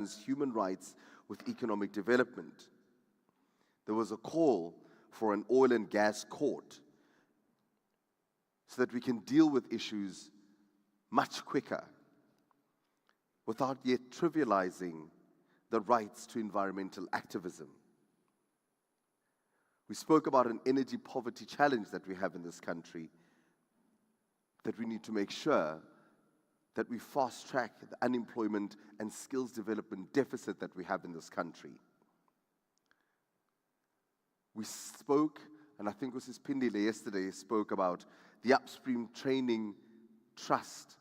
human rights with economic development. There was a call for an oil and gas court so that we can deal with issues much quicker without yet trivializing the rights to environmental activism. We spoke about an energy poverty challenge that we have in this country, that we need to make sure that we fast-track the unemployment and skills development deficit that we have in this country. We spoke, and I think Mrs. Pindile yesterday spoke about the Upstream Training Trust,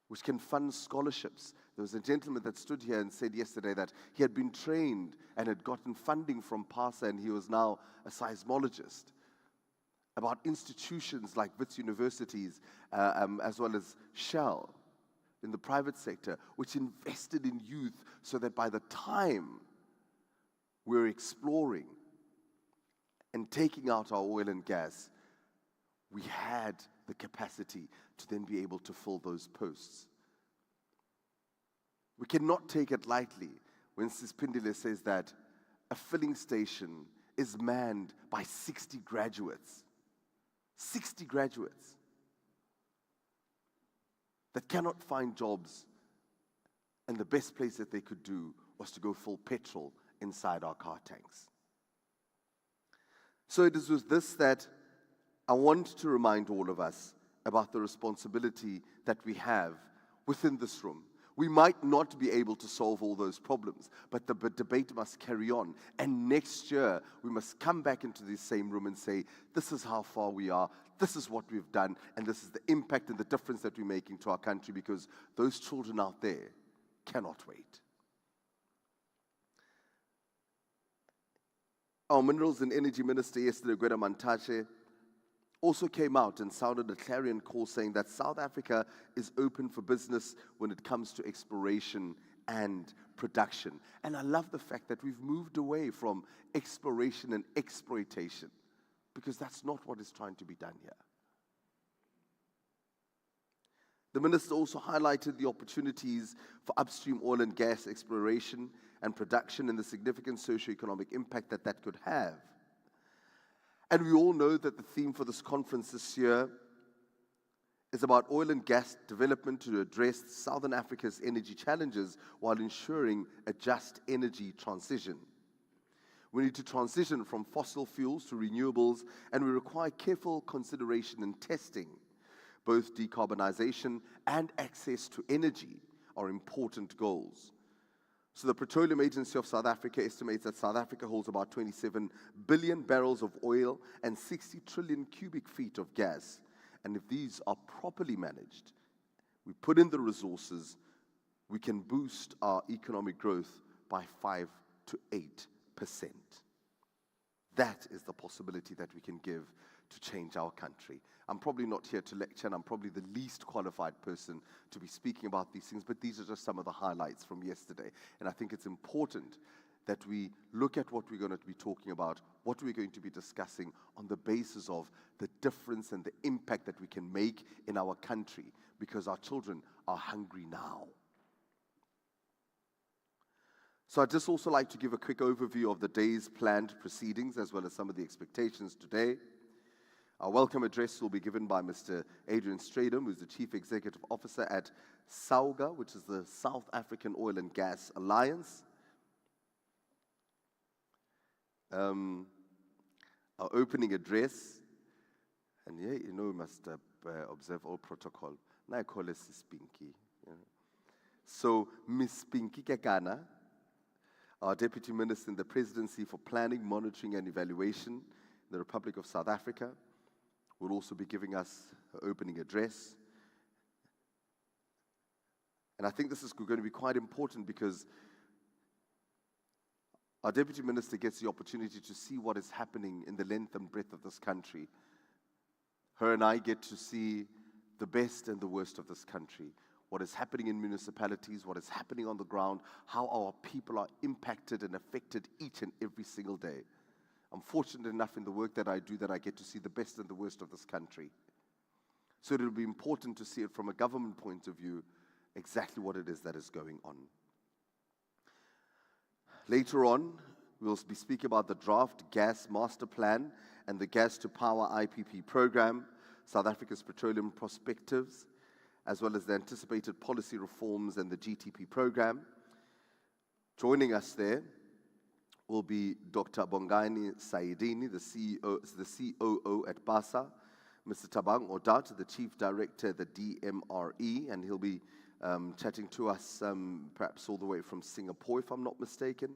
which can fund scholarships. There was a gentleman that stood here and said yesterday that he had been trained and had gotten funding from PASA, and he was now a seismologist. About institutions like Wits universities, as well as Shell in the private sector, which invested in youth so that by the time we're exploring and taking out our oil and gas, we had the capacity to then be able to fill those posts. We cannot take it lightly when Sis Pindile says that a filling station is manned by 60 graduates. 60 graduates that cannot find jobs, and the best place that they could do was to go fill petrol inside our car tanks. So it is with this that I want to remind all of us about the responsibility that we have within this room. We might not be able to solve all those problems, but the debate must carry on. And next year, we must come back into this same room and say, this is how far we are, this is what we've done, and this is the impact and the difference that we're making to our country, because those children out there cannot wait. Our Minerals and Energy Minister yesterday, Gweda Mantashe, also came out and sounded a clarion call saying that South Africa is open for business when it comes to exploration and production. And I love the fact that we've moved away from exploration and exploitation, because that's not what is trying to be done here. The minister also highlighted the opportunities for upstream oil and gas exploration and production and the significant socio-economic impact that that could have. And we all know that the theme for this conference this year is about oil and gas development to address Southern Africa's energy challenges while ensuring a just energy transition. We need to transition from fossil fuels to renewables, and we require careful consideration and testing. Both decarbonization and access to energy are important goals. So the Petroleum Agency of South Africa estimates that South Africa holds about 27 billion barrels of oil and 60 trillion cubic feet of gas. And if these are properly managed, we put in the resources, we can boost our economic growth by 5 to 8%. That is the possibility that we can give to change our country. I'm probably not here to lecture, and I'm probably the least qualified person to be speaking about these things, but these are just some of the highlights from yesterday. And I think it's important that we look at what we're going to be talking about, what we're going to be discussing on the basis of the difference and the impact that we can make in our country, because our children are hungry now. So I'd just also like to give a quick overview of the day's planned proceedings, as well as some of the expectations today. Our welcome address will be given by Mr. Adrian Stradom, who's the Chief Executive Officer at SAUGA, which is the South African Oil and Gas Alliance. Our opening address, and yeah, you know, we must observe all protocol. Now I call her Sis Pinky. Yeah. So, Miss Pinky Kekana, our Deputy Minister in the Presidency for Planning, Monitoring and Evaluation in the Republic of South Africa, will also be giving us her opening address. And I think this is going to be quite important, because our Deputy Minister gets the opportunity to see what is happening in the length and breadth of this country. Her and I get to see the best and the worst of this country, what is happening in municipalities, what is happening on the ground, how our people are impacted and affected each and every single day. I'm fortunate enough in the work that I do that I get to see the best and the worst of this country. So it will be important to see it from a government point of view, exactly what it is that is going on. Later on, we'll be speaking about the draft gas master plan and the gas to power IPP program, South Africa's petroleum perspectives, as well as the anticipated policy reforms and the GTP program. Joining us there will be Dr. Bongani Saidini, the COO at BASA, Mr. Tabang Odat, the Chief Director at the DMRE, and he'll be chatting to us perhaps all the way from Singapore, if I'm not mistaken.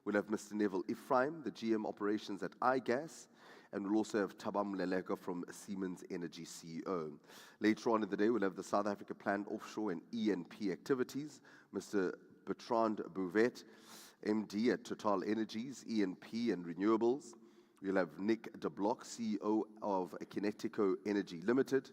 We'll have Mr. Neville Ephraim, the GM Operations at iGas, and we'll also have Thabang Mleleka from Siemens Energy CEO. Later on in the day, we'll have the South Africa planned offshore and E&P activities, Mr. Bertrand Bouvet, MD at Total Energies, E&P and Renewables. We'll have Nick de Block, CEO of Kinetico Energy Limited.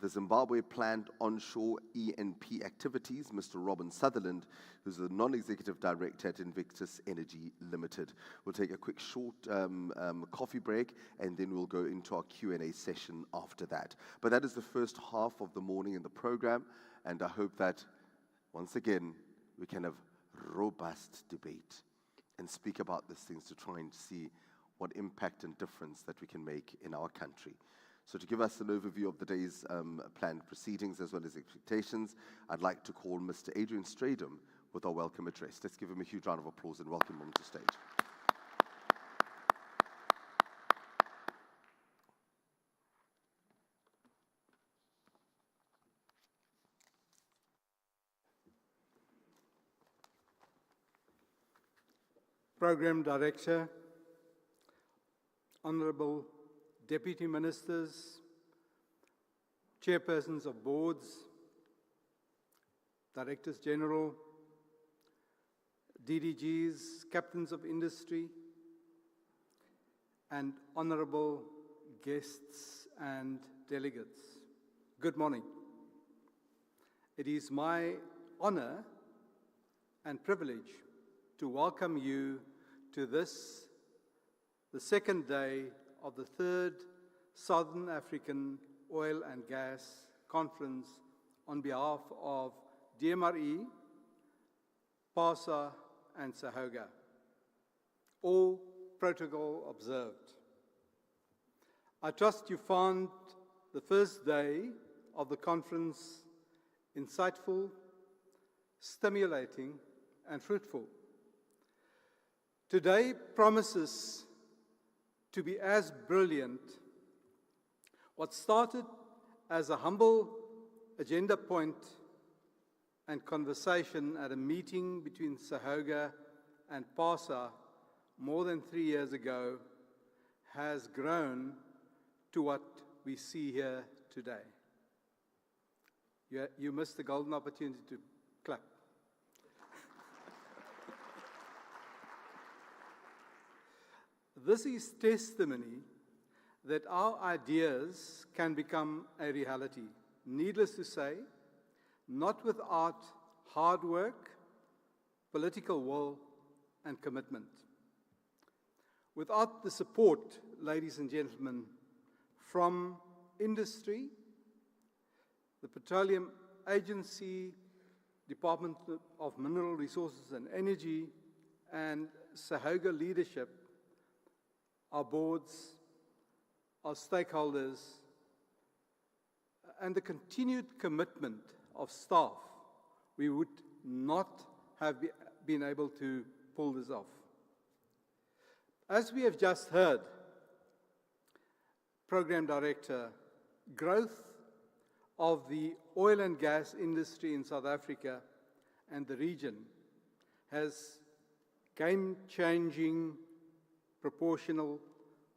The Zimbabwe planned onshore E&P activities, Mr. Robin Sutherland, who's the non-executive director at Invictus Energy Limited. We'll take a quick short coffee break, and then we'll go into our Q&A session after that. But that is the first half of the morning in the program, and I hope that, once again, we can have robust debate and speak about these things to try and see what impact and difference that we can make in our country. So to give us an overview of the day's planned proceedings as well as expectations, I'd like to call Mr. Adrian Stradom with our welcome address. Let's give him a huge round of applause and welcome him to stage. Program Director, Honorable Deputy Ministers, Chairpersons of Boards, Directors General, DDGs, Captains of Industry, and Honorable guests and delegates. Good morning. It is my honor and privilege to welcome you to this, the second day of the third Southern African Oil and Gas Conference on behalf of DMRE, PASA, and SAHOGA. All protocol observed. I trust you found the first day of the conference insightful, stimulating, and fruitful. Today promises to be as brilliant. What started as a humble agenda point and conversation at a meeting between SAHOGA and PASA more than 3 years ago has grown to what we see here today. You missed the golden opportunity to clap. This is testimony that our ideas can become a reality. Needless to say, not without hard work, political will, and commitment. Without the support, ladies and gentlemen, from industry, the Petroleum Agency, Department of Mineral Resources and Energy, and SAHOGA leadership, our boards, our stakeholders, and the continued commitment of staff, we would not have been able to pull this off. As we have just heard, Program Director, growth of the oil and gas industry in South Africa and the region has game-changing proportional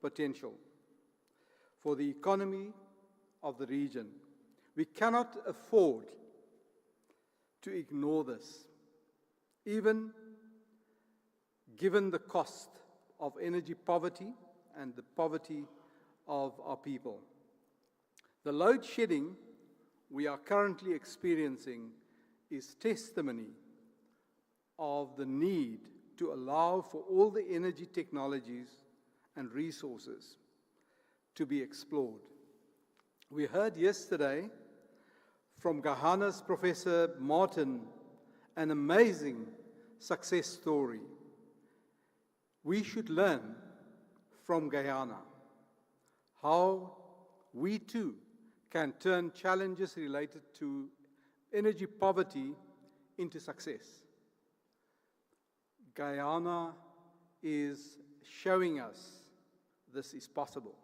potential for the economy of the region. We cannot afford to ignore this, even given the cost of energy poverty and the poverty of our people. The load shedding we are currently experiencing is testimony of the need to allow for all the energy technologies and resources to be explored. We heard yesterday from Ghana's Professor Martin an amazing success story We should learn from Guyana how we too can turn challenges related to energy poverty into success. Guyana is showing us this is possible.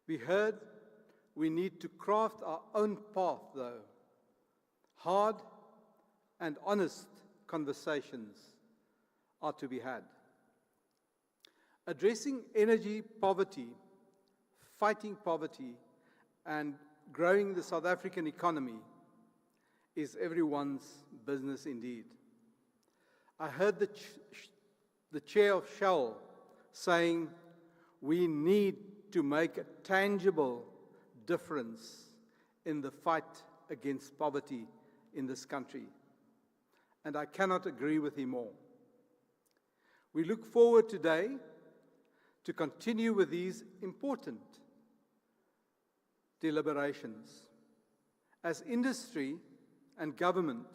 We heard we need to craft our own path, though. Hard and honest conversations are to be had. Addressing energy poverty, fighting poverty, and growing the South African economy is everyone's business indeed. I heard the chair of Shell saying we need to make a tangible difference in the fight against poverty in this country. And I cannot agree with him more. We look forward today to continue with these important deliberations. As industry and government,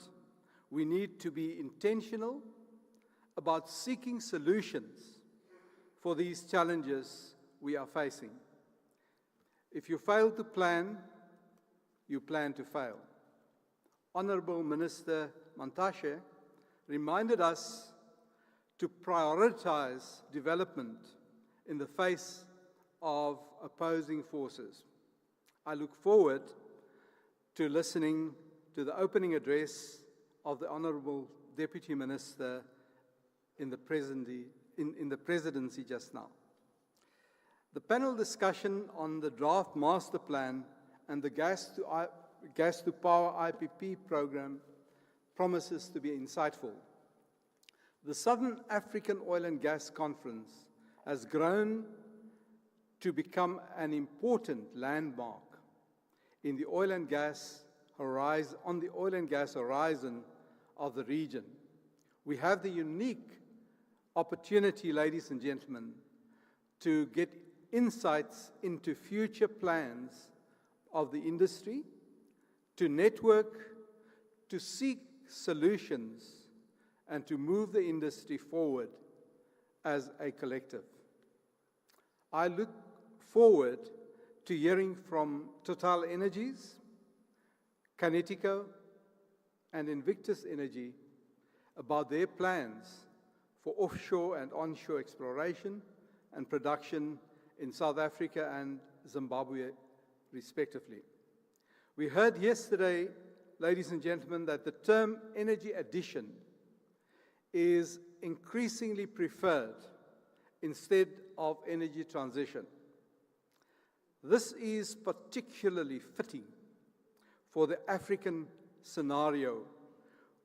we need to be intentional about seeking solutions for these challenges we are facing. If you fail to plan, you plan to fail. Honorable Minister Mantashe reminded us to prioritize development in the face of opposing forces. I look forward to listening to the opening address of the Honorable Deputy Minister in the presidency just now. The panel discussion on the draft master plan and the gas to power IPP program promises to be insightful. The Southern African Oil and Gas Conference has grown to become an important landmark in the oil and gas horizon, on the oil and gas horizon of the region. We have the unique opportunity, ladies and gentlemen, to get insights into future plans of the industry, to network, to seek solutions, and to move the industry forward as a collective. I look forward to hearing from Total Energies, Canetico, and Invictus Energy about their plans for offshore and onshore exploration and production in South Africa and Zimbabwe, respectively. We heard yesterday, ladies and gentlemen, that the term energy addition is increasingly preferred instead of energy transition. This is particularly fitting for the African scenario,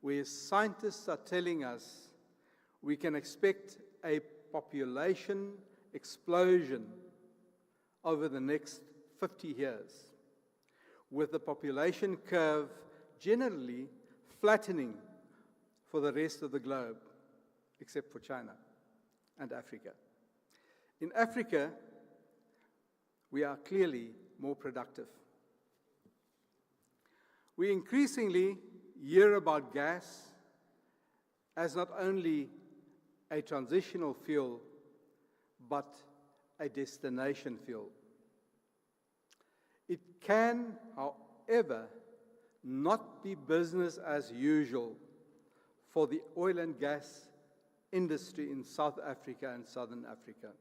where scientists are telling us we can expect a population explosion over the next 50 years, with the population curve generally flattening for the rest of the globe, except for China and Africa. In Africa, we are clearly more productive. We increasingly hear about gas as not only a transitional fuel, but a destination fuel. It can, however, not be business as usual for the oil and gas industry in South Africa and Southern Africa.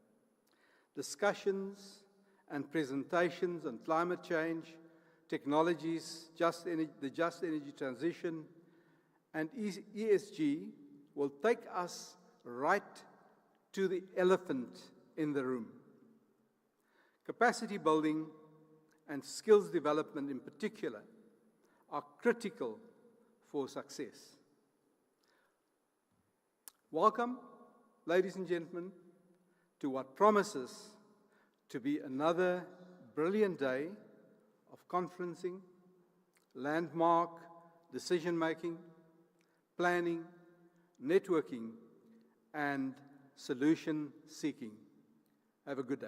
Discussions and presentations on climate change, technologies, the just energy transition, and ESG will take us right to the elephant in the room. Capacity building and skills development in particular are critical for success. Welcome, ladies and gentlemen, to what promises to be another brilliant day of conferencing, landmark decision-making, planning, networking, and solution-seeking. Have a good day.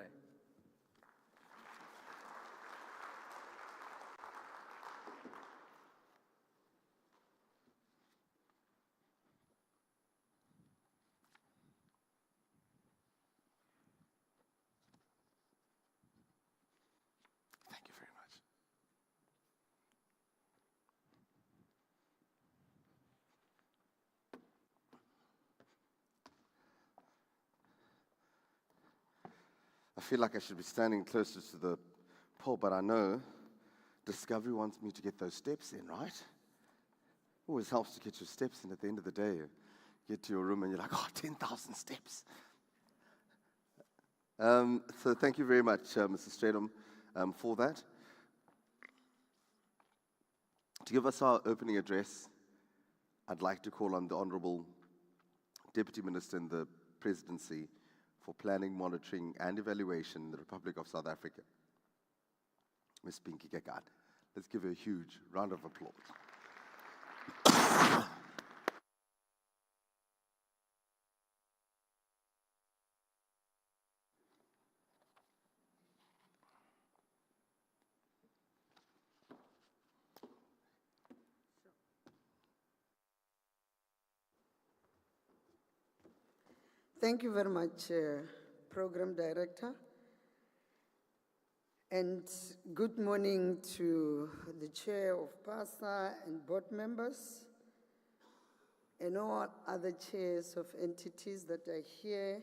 feel like I should be standing closer to the pole, but I know Discovery wants me to get those steps in, right? Always helps to get your steps in at the end of the day. You get to your room and you're like, oh, 10,000 steps. So thank you very much, Mr. Stradom, for that. To give us our opening address, I'd like to call on the Honourable Deputy Minister in the Presidency for Planning, Monitoring and Evaluation in the Republic of South Africa, Ms. Pinky Kekad. Let's give her a huge round of applause. Thank you very much, Program Director. And good morning to the Chair of PASA and board members, and all other chairs of entities that are here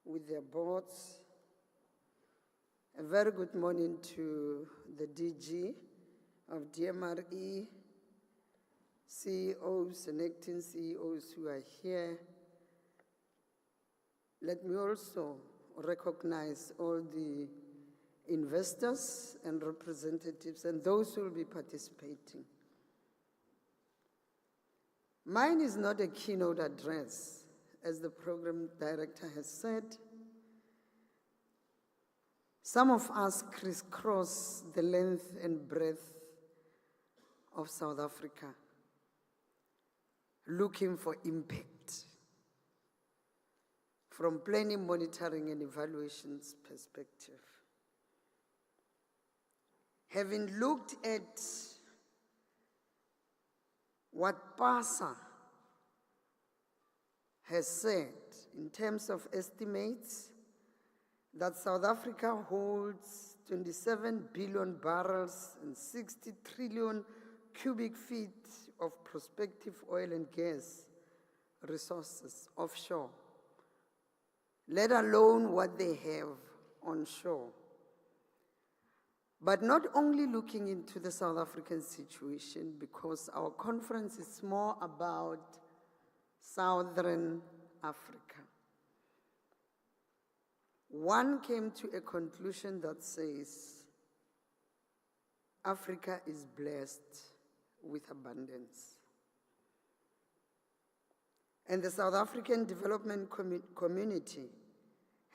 with their boards. A very good morning to the DG of DMRE, CEOs and acting CEOs who are here. Let me also recognize all the investors and representatives and those who will be participating. Mine is not a keynote address, as the program director has said. Some of us crisscross the length and breadth of South Africa, looking for impact from planning, monitoring, and evaluations perspective. Having looked at what PASA has said in terms of estimates, that South Africa holds 27 billion barrels and 60 trillion cubic feet of prospective oil and gas resources offshore, let alone what they have onshore. But not only looking into the South African situation, because our conference is more about Southern Africa. One came to a conclusion that says Africa is blessed with abundance. And the South African development community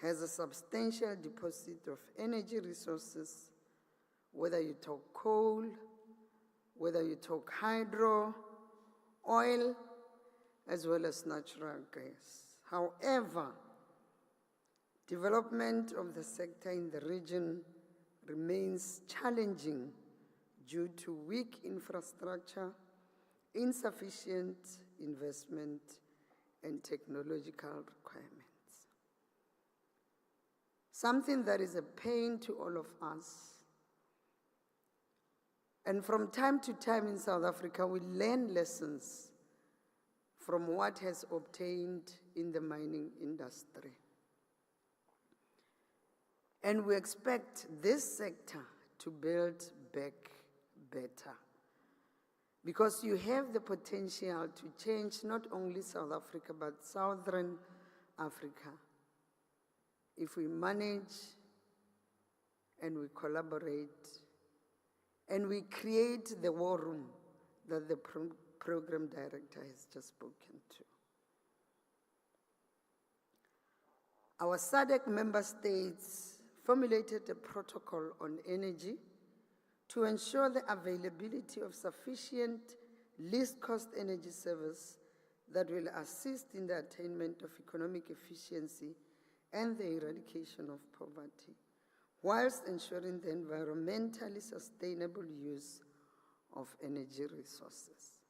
has a substantial deposit of energy resources, whether you talk coal, whether you talk hydro, oil, as well as natural gas. However, development of the sector in the region remains challenging due to weak infrastructure, insufficient investment, and technological requirements. Something that is a pain to all of us. And from time to time in South Africa, we learn lessons from what has obtained in the mining industry. And we expect this sector to build back better, because you have the potential to change not only South Africa, but Southern Africa, if we manage and we collaborate and we create the war room that the program director has just spoken to. Our SADC member states formulated a protocol on energy to ensure the availability of sufficient least cost energy service that will assist in the attainment of economic efficiency and the eradication of poverty, whilst ensuring the environmentally sustainable use of energy resources.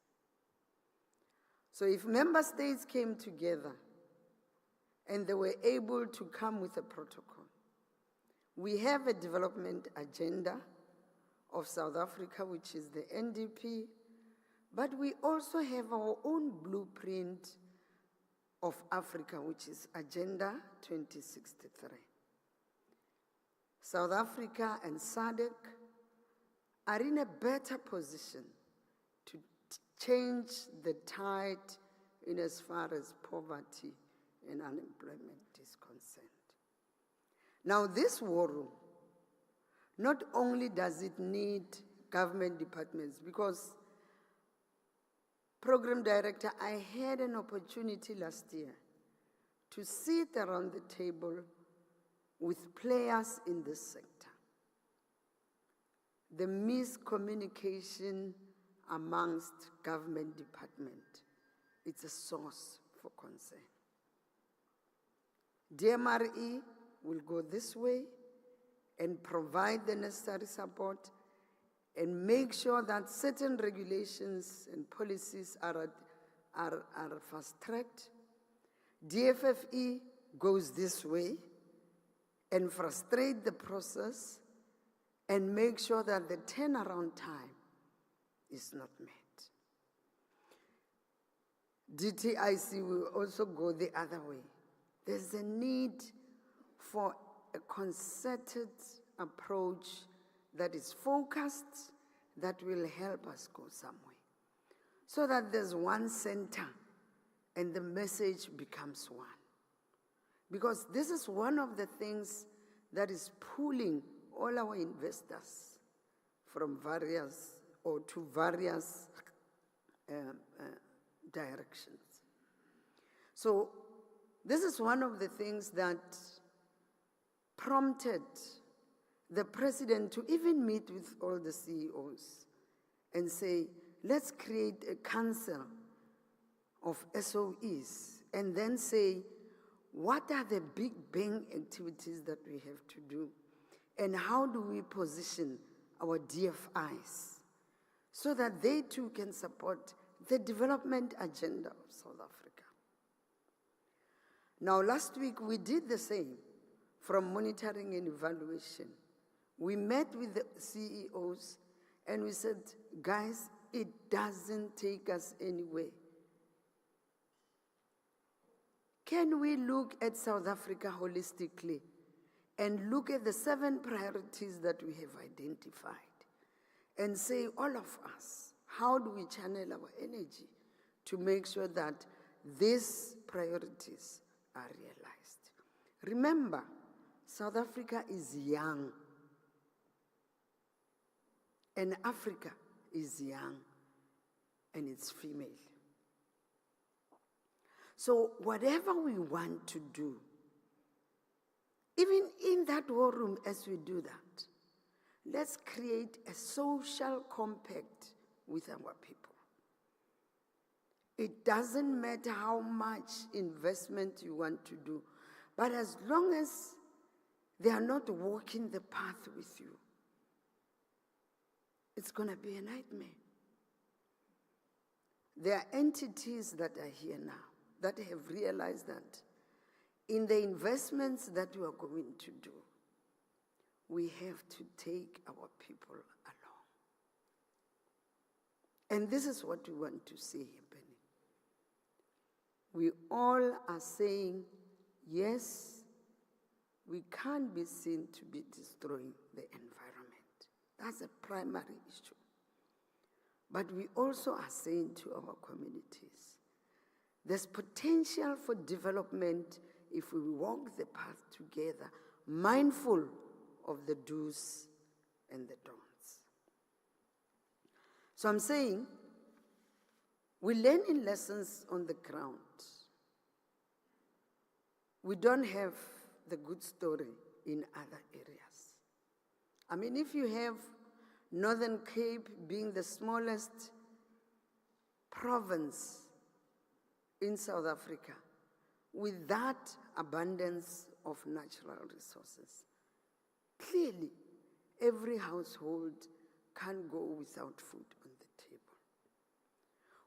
So if member states came together and they were able to come with a protocol, we have a development agenda of South Africa, which is the NDP, but we also have our own blueprint of Africa, which is Agenda 2063. South Africa and SADC are in a better position to change the tide in as far as poverty and unemployment is concerned. Now, this war room, not only does it need government departments, because Program Director, I had an opportunity last year to sit around the table with players in this sector. The miscommunication amongst government departments, it's a source for concern. DMRE will go this way and provide the necessary support and make sure that certain regulations and policies are fast-tracked. DFFE goes this way and frustrate the process and make sure that the turnaround time is not met. DTIC will also go the other way. There's a need for a concerted approach that is focused, that will help us go somewhere, so that there's one center and the message becomes one. Because this is one of the things that is pulling all our investors from various or to various directions. So this is one of the things that prompted the president to even meet with all the CEOs and say, let's create a council of SOEs and then say, what are the big bang activities that we have to do? And how do we position our DFIs so that they too can support the development agenda of South Africa? Now, last week we did the same from monitoring and evaluation. We met with the CEOs and we said, guys, it doesn't take us anywhere. Can we look at South Africa holistically and look at the 7 priorities that we have identified and say, all of us, how do we channel our energy to make sure that these priorities are realized? Remember, South Africa is young, and Africa is young, and it's female. So whatever we want to do, even in that war room as we do that, let's create a social compact with our people. It doesn't matter how much investment you want to do, but as long as they are not walking the path with you, it's going to be a nightmare. There are entities that are here now that have realized that in the investments that we are going to do, we have to take our people along. And this is what we want to see happening. We all are saying, yes, we can't be seen to be destroying the environment. That's a primary issue. But we also are saying to our communities, there's potential for development if we walk the path together, mindful of the do's and the don'ts. So I'm saying, we learn in lessons on the ground. We don't have the good story in other areas. I mean, if you have Northern Cape being the smallest province in South Africa, with that abundance of natural resources, clearly every household can't go without food on the table.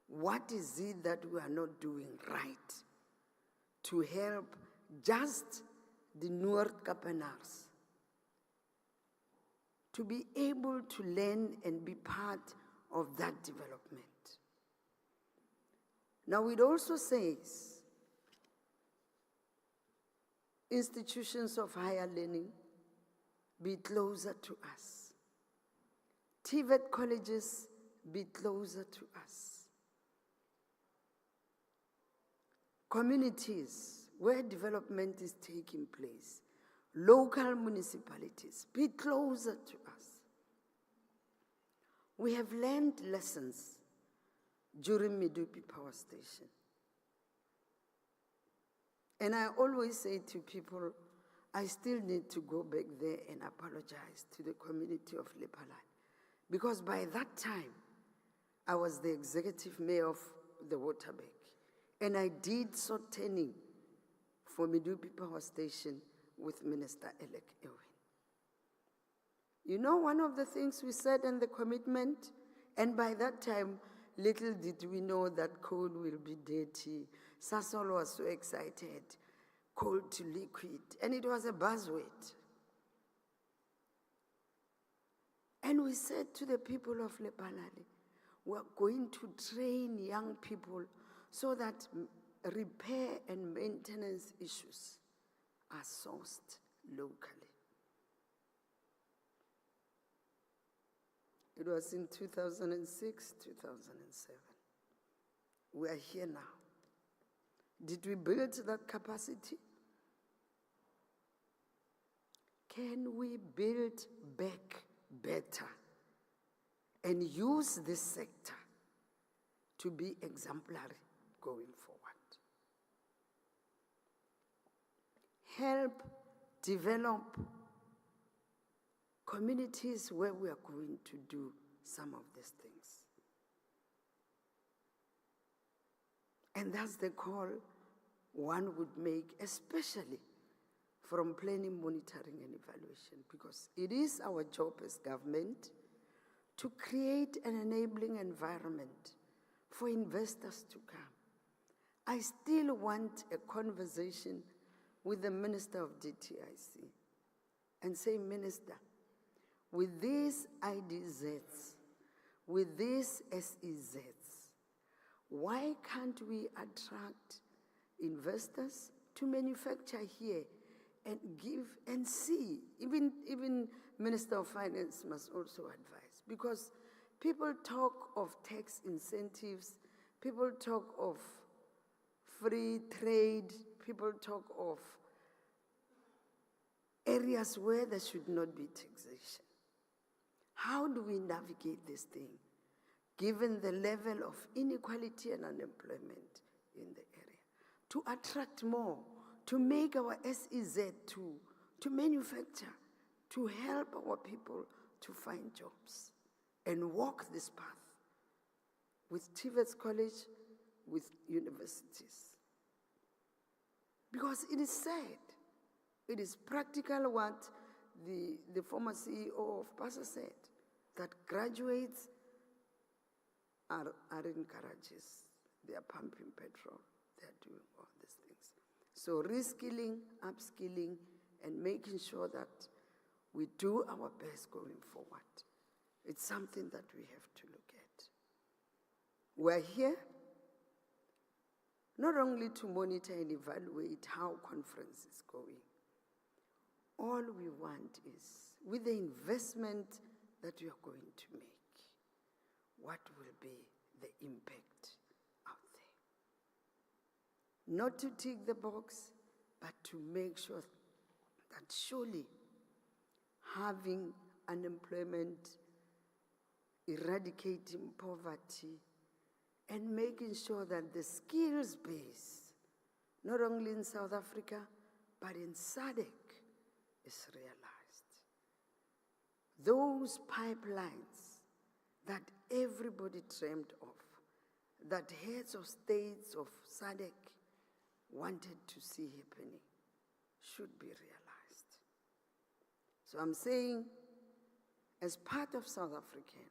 What is it that we are not doing right to help just the Noord Kapenaars to be able to learn and be part of that development? Now, it also says institutions of higher learning be closer to us. TVET colleges, be closer to us. Communities where development is taking place, local municipalities, be closer to us. We have learned lessons during Medupi Power Station. And I always say to people, I still need to go back there and apologize to the community of Lephalale. Because by that time, I was the executive mayor of the Waterberg. And I did sorting for Medupi Power Station with Minister-elect Erwin. You know, one of the things we said in the commitment, and by that time, little did we know that coal will be dirty. Sasol was so excited, coal to liquid, and it was a buzzword. And we said to the people of Lephalale, we're going to train young people so that repair and maintenance issues are sourced locally. It was in 2006, 2007. We are here now. Did we build that capacity? Can we build back better and use this sector to be exemplary going forward? Help develop communities where we are going to do some of these things. And that's the call one would make, especially from planning, monitoring, and evaluation, because it is our job as government to create an enabling environment for investors to come. I still want a conversation with the Minister of DTIC and say, Minister, with these IDZs, with these SEZs, why can't we attract investors to manufacture here and give and see? Even Minister of Finance must also advise, because people talk of tax incentives, people talk of free trade, people talk of areas where there should not be taxation. How do we navigate this thing, given the level of inequality and unemployment in the area, to attract more, to make our SEZ to manufacture, to help our people to find jobs and walk this path with TVET's college, with universities? Because it is said, it is practical what the former CEO of PASA said, that graduates are in garages, they are pumping petrol, they are doing all these things. So reskilling, upskilling, and making sure that we do our best going forward, it's something that we have to look at. We're here not only to monitor and evaluate how conference is going. All we want is, with the investment that we are going to make, what will be the impact out there? Not to tick the box, but to make sure that surely having unemployment, eradicating poverty, and making sure that the skills base, not only in South Africa, but in SADC, is realized. Those pipelines that everybody dreamed of, that heads of states of SADC wanted to see happening, should be realized. So I'm saying, as part of South African,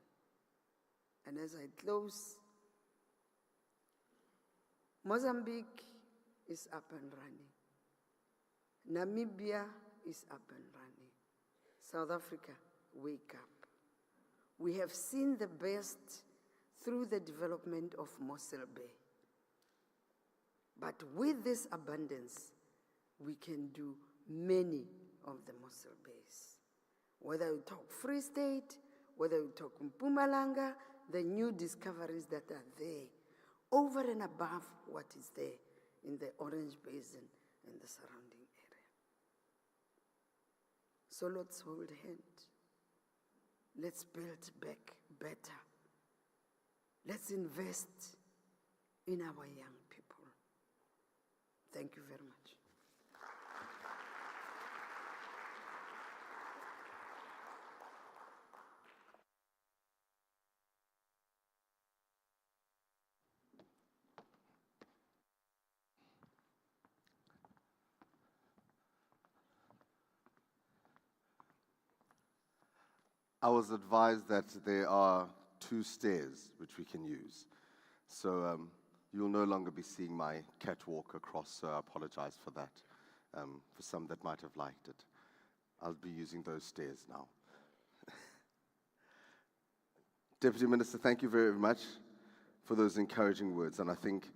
and as I close, Mozambique is up and running. Namibia is up and running. South Africa, wake up. We have seen the best through the development of Mossel Bay. But with this abundance, we can do many of the Mossel Bays. Whether you talk Free State, whether you talk Mpumalanga, the new discoveries that are there, over and above what is there in the Orange Basin and the surrounding area. So let's hold hands. Let's build back better. Let's invest in our young people. Thank you very much. I was advised that there are 2 stairs which we can use. So you'll no longer be seeing my catwalk across, so I apologize for that, for some that might have liked it. I'll be using those stairs now. Deputy Minister, thank you very much for those encouraging words. And I think,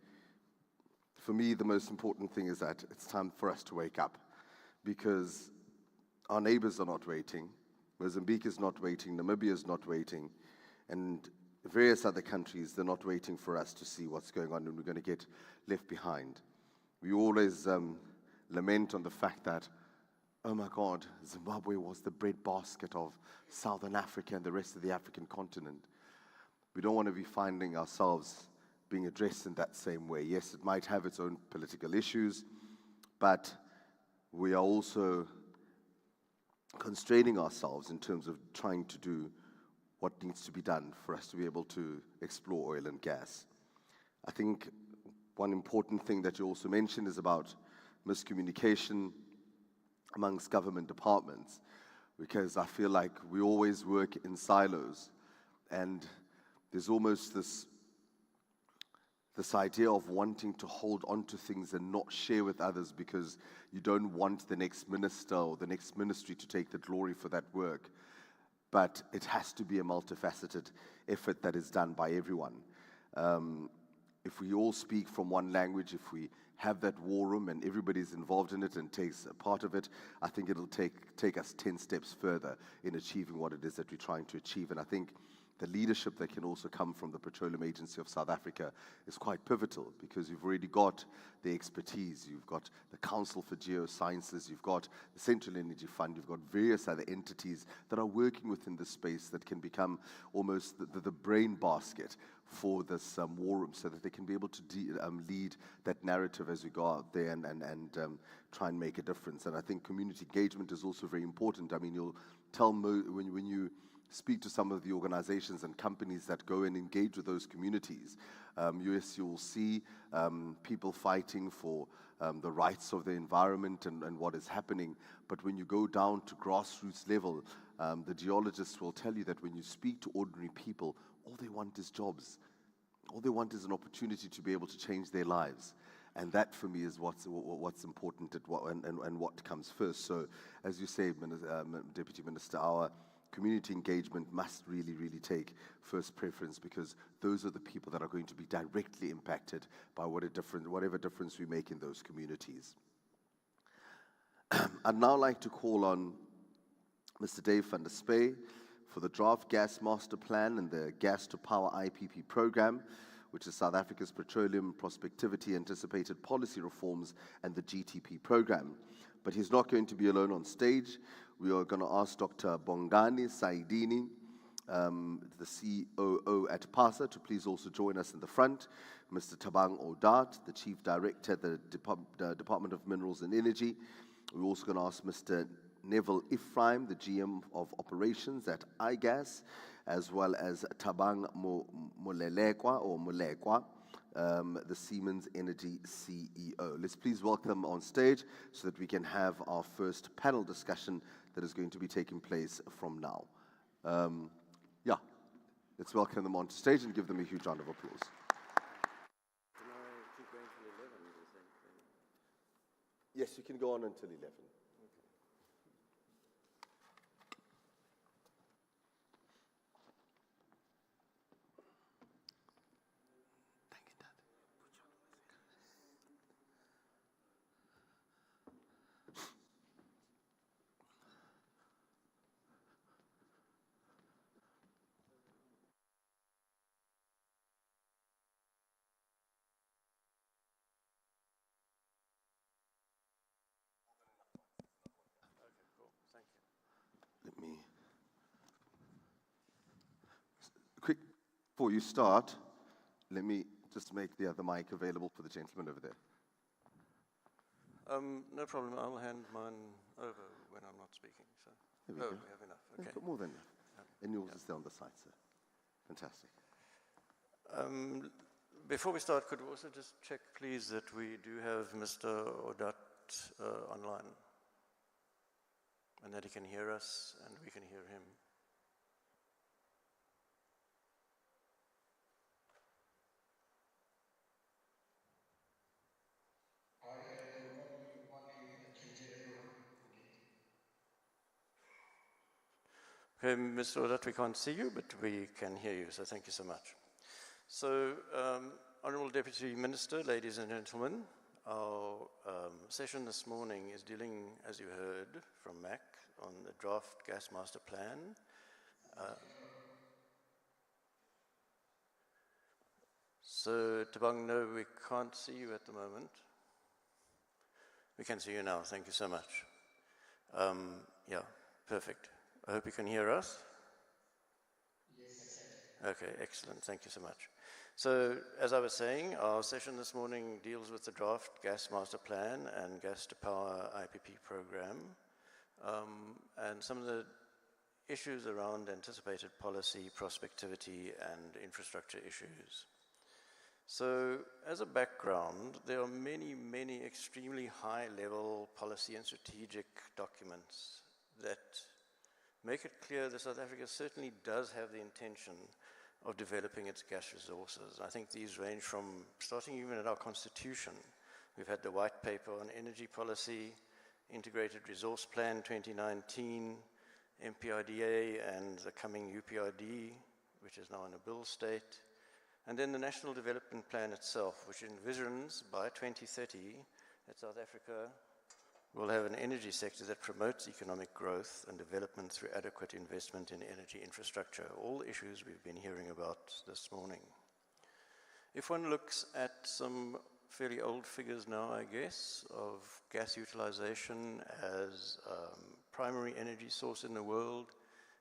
for me, the most important thing is that it's time for us to wake up, because our neighbors are not waiting. Mozambique is not waiting, Namibia is not waiting, and various other countries, they're not waiting for us to see what's going on, and we're going to get left behind. We always lament on the fact that, oh my God, Zimbabwe was the breadbasket of Southern Africa and the rest of the African continent. We don't want to be finding ourselves being addressed in that same way. Yes, it might have its own political issues, but we are also constraining ourselves in terms of trying to do what needs to be done for us to be able to explore oil and gas. I think one important thing that you also mentioned is about miscommunication amongst government departments, because I feel like we always work in silos, and there's almost this idea of wanting to hold on to things and not share with others because you don't want the next minister or the next ministry to take the glory for that work. But it has to be a multifaceted effort that is done by everyone. If we all speak from one language, if we have that war room and everybody's involved in it and takes a part of it, I think it'll take us 10 steps further in achieving what it is that we're trying to achieve. And I think the leadership that can also come from the Petroleum Agency of South Africa is quite pivotal, because you've already got the expertise, you've got the Council for Geosciences, you've got the Central Energy Fund, you've got various other entities that are working within this space that can become almost the brain basket for this war room, so that they can be able to lead that narrative as we go out there and try and make a difference. And I think community engagement is also very important. I mean, you'll tell when you speak to some of the organizations and companies that go and engage with those communities. You'll see people fighting for the rights of the environment and what is happening. But when you go down to grassroots level, the geologists will tell you that when you speak to ordinary people, all they want is jobs. All they want is an opportunity to be able to change their lives. And that, for me, is what's important and what comes first. So, as you say, Deputy Minister, our community engagement must really, really take first preference, because those are the people that are going to be directly impacted by whatever difference we make in those communities. I'd now like to call on Mr. Dave van der Spey for the Draft Gas Master Plan and the Gas to Power IPP program, which is South Africa's Petroleum Prospectivity Anticipated Policy Reforms and the GTP program. But he's not going to be alone on stage. We are going to ask Dr. Bongani Saidini, the COO at PASA, to please also join us in the front. Mr. Tabang Odat, the Chief Director at the Department of Minerals and Energy. We're also going to ask Mr. Neville Ephraim, the GM of Operations at iGas, as well as Tabang Mulekwa, the Siemens Energy CEO. Let's please welcome them on stage so that we can have our first panel discussion that is going to be taking place from now. Let's welcome them onto stage and give them a huge round of applause. Yes, you can go on until 11. Before you start, let me just make the other mic available for the gentleman over there. No problem. I'll hand mine over when I'm not speaking. So. There we go. We have enough. Okay. You've got more than enough. And yours is there on the side, sir. Fantastic. Before we start, could we also just check, please, that we do have Mr. Odat online, and that he can hear us and we can hear him. Okay, Mr. Odat, we can't see you, but we can hear you, so thank you so much. So, Honourable Deputy Minister, ladies and gentlemen, our session this morning is dealing, as you heard from Mac, on the draft gas master plan. So, Tabang, no, we can't see you at the moment. We can see you now, thank you so much. Yeah, perfect. I hope you can hear us. Yes, I can. Okay, excellent, thank you so much. So, as I was saying, our session this morning deals with the draft gas master plan and gas to power IPP program, and some of the issues around anticipated policy, prospectivity, and infrastructure issues. So, as a background, there are many, many extremely high-level policy and strategic documents that make it clear that South Africa certainly does have the intention of developing its gas resources. I think these range from starting even at our constitution. We've had the white paper on energy policy, integrated resource plan 2019, MPRDA and the coming UPRD, which is now in a bill state, and then the National Development Plan itself, which envisions by 2030 that South Africa will have an energy sector that promotes economic growth and development through adequate investment in energy infrastructure, all issues we've been hearing about this morning. If one looks at some fairly old figures now, I guess, of gas utilization as primary energy source in the world,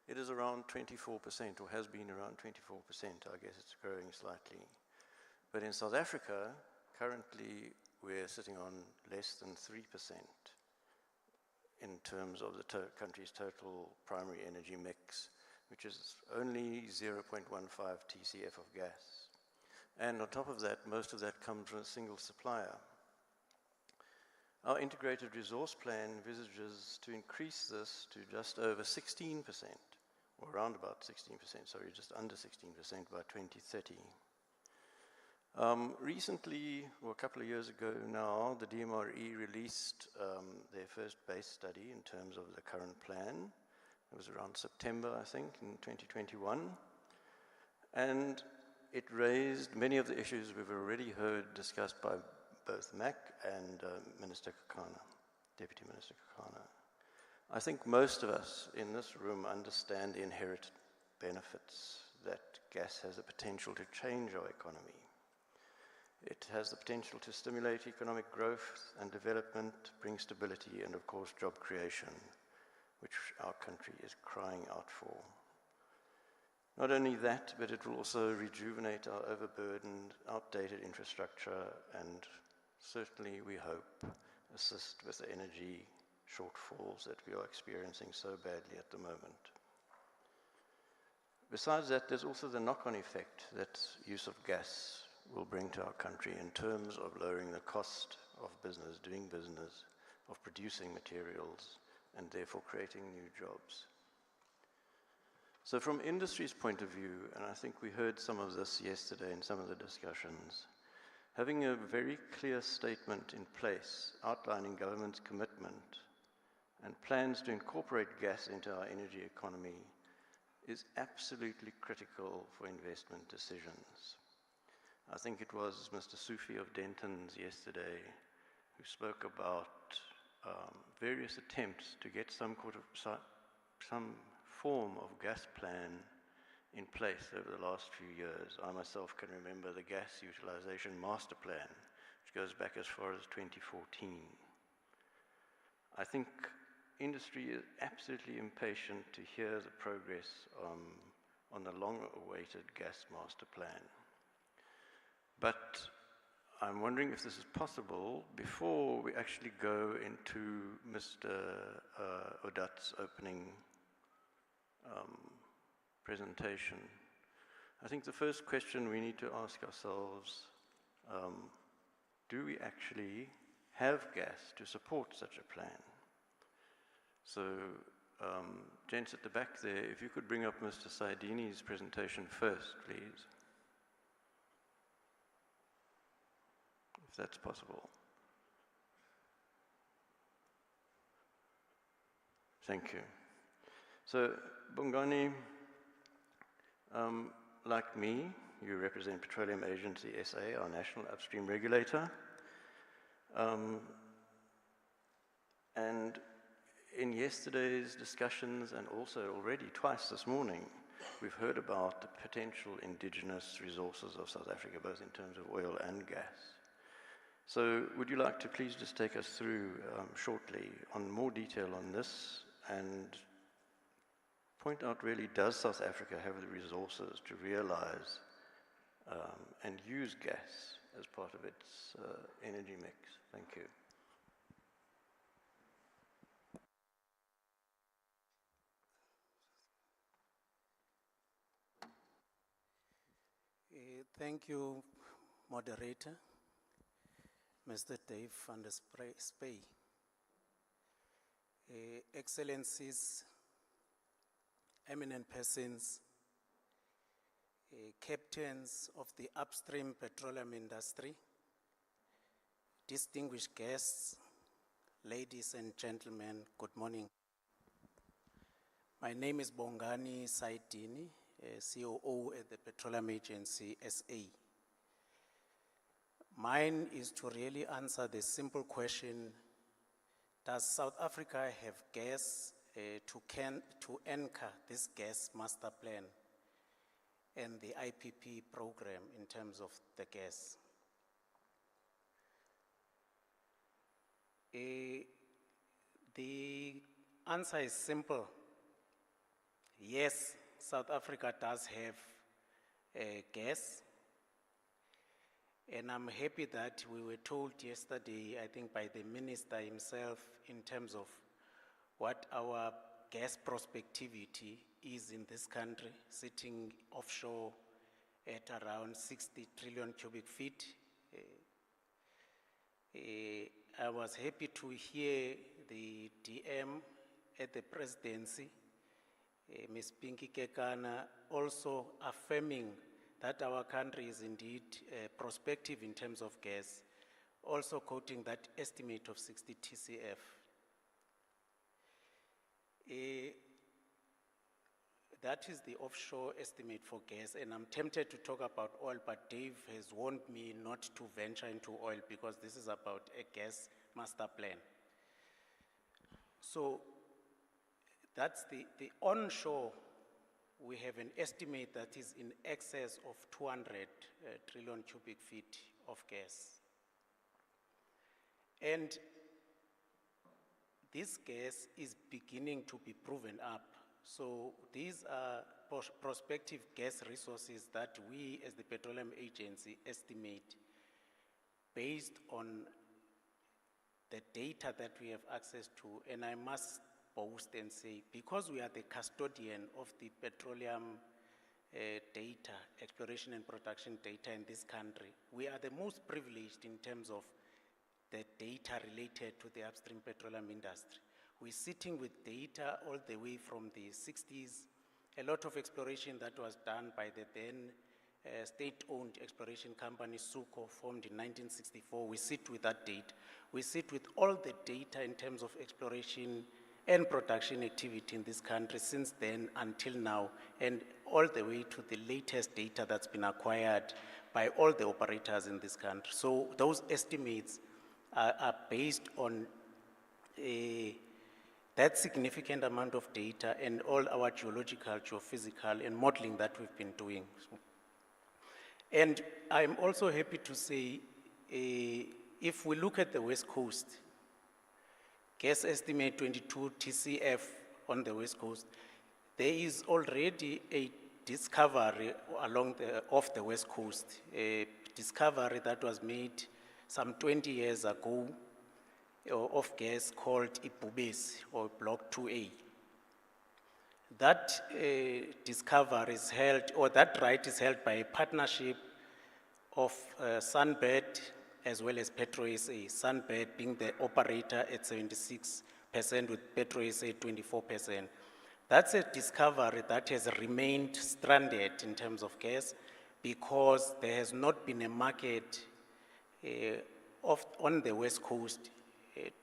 it is around 24%, or has been around 24%. I guess it's growing slightly. But in South Africa, currently we're sitting on less than 3%. In terms of the country's total primary energy mix, which is only 0.15 TCF of gas. And on top of that, most of that comes from a single supplier. Our integrated resource plan envisages to increase this to just over 16%, or around about 16%, sorry, just under 16% by 2030. Recently, or a couple of years ago now, the DMRE released their first base study in terms of the current plan. It was around September, I think, in 2021. And it raised many of the issues we've already heard discussed by both Mac and Minister Kakana, Deputy Minister Kakana. I think most of us in this room understand the inherent benefits that gas has the potential to change our economy. It has the potential to stimulate economic growth and development, bring stability, and of course job creation, which our country is crying out for. Not only that, but it will also rejuvenate our overburdened, outdated infrastructure and certainly, we hope, assist with the energy shortfalls that we are experiencing so badly at the moment. Besides that, there's also the knock-on effect that use of gas will bring to our country in terms of lowering the cost of business, doing business, of producing materials, and therefore creating new jobs. So from industry's point of view, and I think we heard some of this yesterday in some of the discussions, having a very clear statement in place outlining government's commitment and plans to incorporate gas into our energy economy is absolutely critical for investment decisions. I think it was Mr. Sufi of Denton's yesterday who spoke about various attempts to get some form of gas plan in place over the last few years. I myself can remember the gas utilization master plan, which goes back as far as 2014. I think industry is absolutely impatient to hear the progress on the long-awaited gas master plan. But I'm wondering if this is possible before we actually go into Mr. Odat's opening presentation. I think the first question we need to ask ourselves, do we actually have gas to support such a plan? So, gents at the back there, if you could bring up Mr. Saidini's presentation first, please. If that's possible. Thank you. So, Bongani, like me, you represent Petroleum Agency SA, our national upstream regulator. And in yesterday's discussions, and also already twice this morning, we've heard about the potential indigenous resources of South Africa, both in terms of oil and gas. So would you like to please just take us through shortly on more detail on this and point out really, does South Africa have the resources to realize and use gas as part of its energy mix? Thank you. Thank you, moderator, Mr. Dave van der Spey. Excellencies, eminent persons, captains of the upstream petroleum industry, distinguished guests, ladies and gentlemen, good morning. My name is Bongani Saidini, COO at the Petroleum Agency SA. Mine is to really answer the simple question, does South Africa have gas to anchor this gas master plan and the IPP program in terms of the gas? The answer is simple. Yes, South Africa does have gas. And I'm happy that we were told yesterday, I think by the minister himself, in terms of what our gas prospectivity is in this country, sitting offshore at around 60 trillion cubic feet. I was happy to hear the DM at the presidency, Ms. Pinky Kekana, also affirming that our country is indeed prospective in terms of gas, also quoting that estimate of 60 TCF. That is the offshore estimate for gas, and I'm tempted to talk about oil, but Dave has warned me not to venture into oil because this is about a gas master plan. So that's the onshore. We have an estimate that is in excess of 200 trillion cubic feet of gas. And this gas is beginning to be proven up. So these are prospective gas resources that we as the Petroleum Agency estimate based on the data that we have access to. And I must boast and say, because we are the custodian of the petroleum data, exploration and production data in this country, we are the most privileged in terms of the data related to the upstream petroleum industry. We're sitting with data all the way from the 60s, a lot of exploration that was done by the then state-owned exploration company, Suco, formed in 1964. We sit with that data. We sit with all the data in terms of exploration and production activity in this country since then until now, and all the way to the latest data that's been acquired by all the operators in this country. So those estimates are based on that significant amount of data and all our geological, geophysical, and modeling that we've been doing. And I'm also happy to say, if we look at the West Coast, gas estimate 22 TCF on the West Coast, there is already a discovery off the West Coast, a discovery that was made some 20 years ago of gas called Ibubesi, or Block 2A. That discovery is held, or that right is held by a partnership of Sunbird as well as PetroSA, Sunbird being the operator at 76% with PetroSA 24%. That's a discovery that has remained stranded in terms of gas because there has not been a market on the West Coast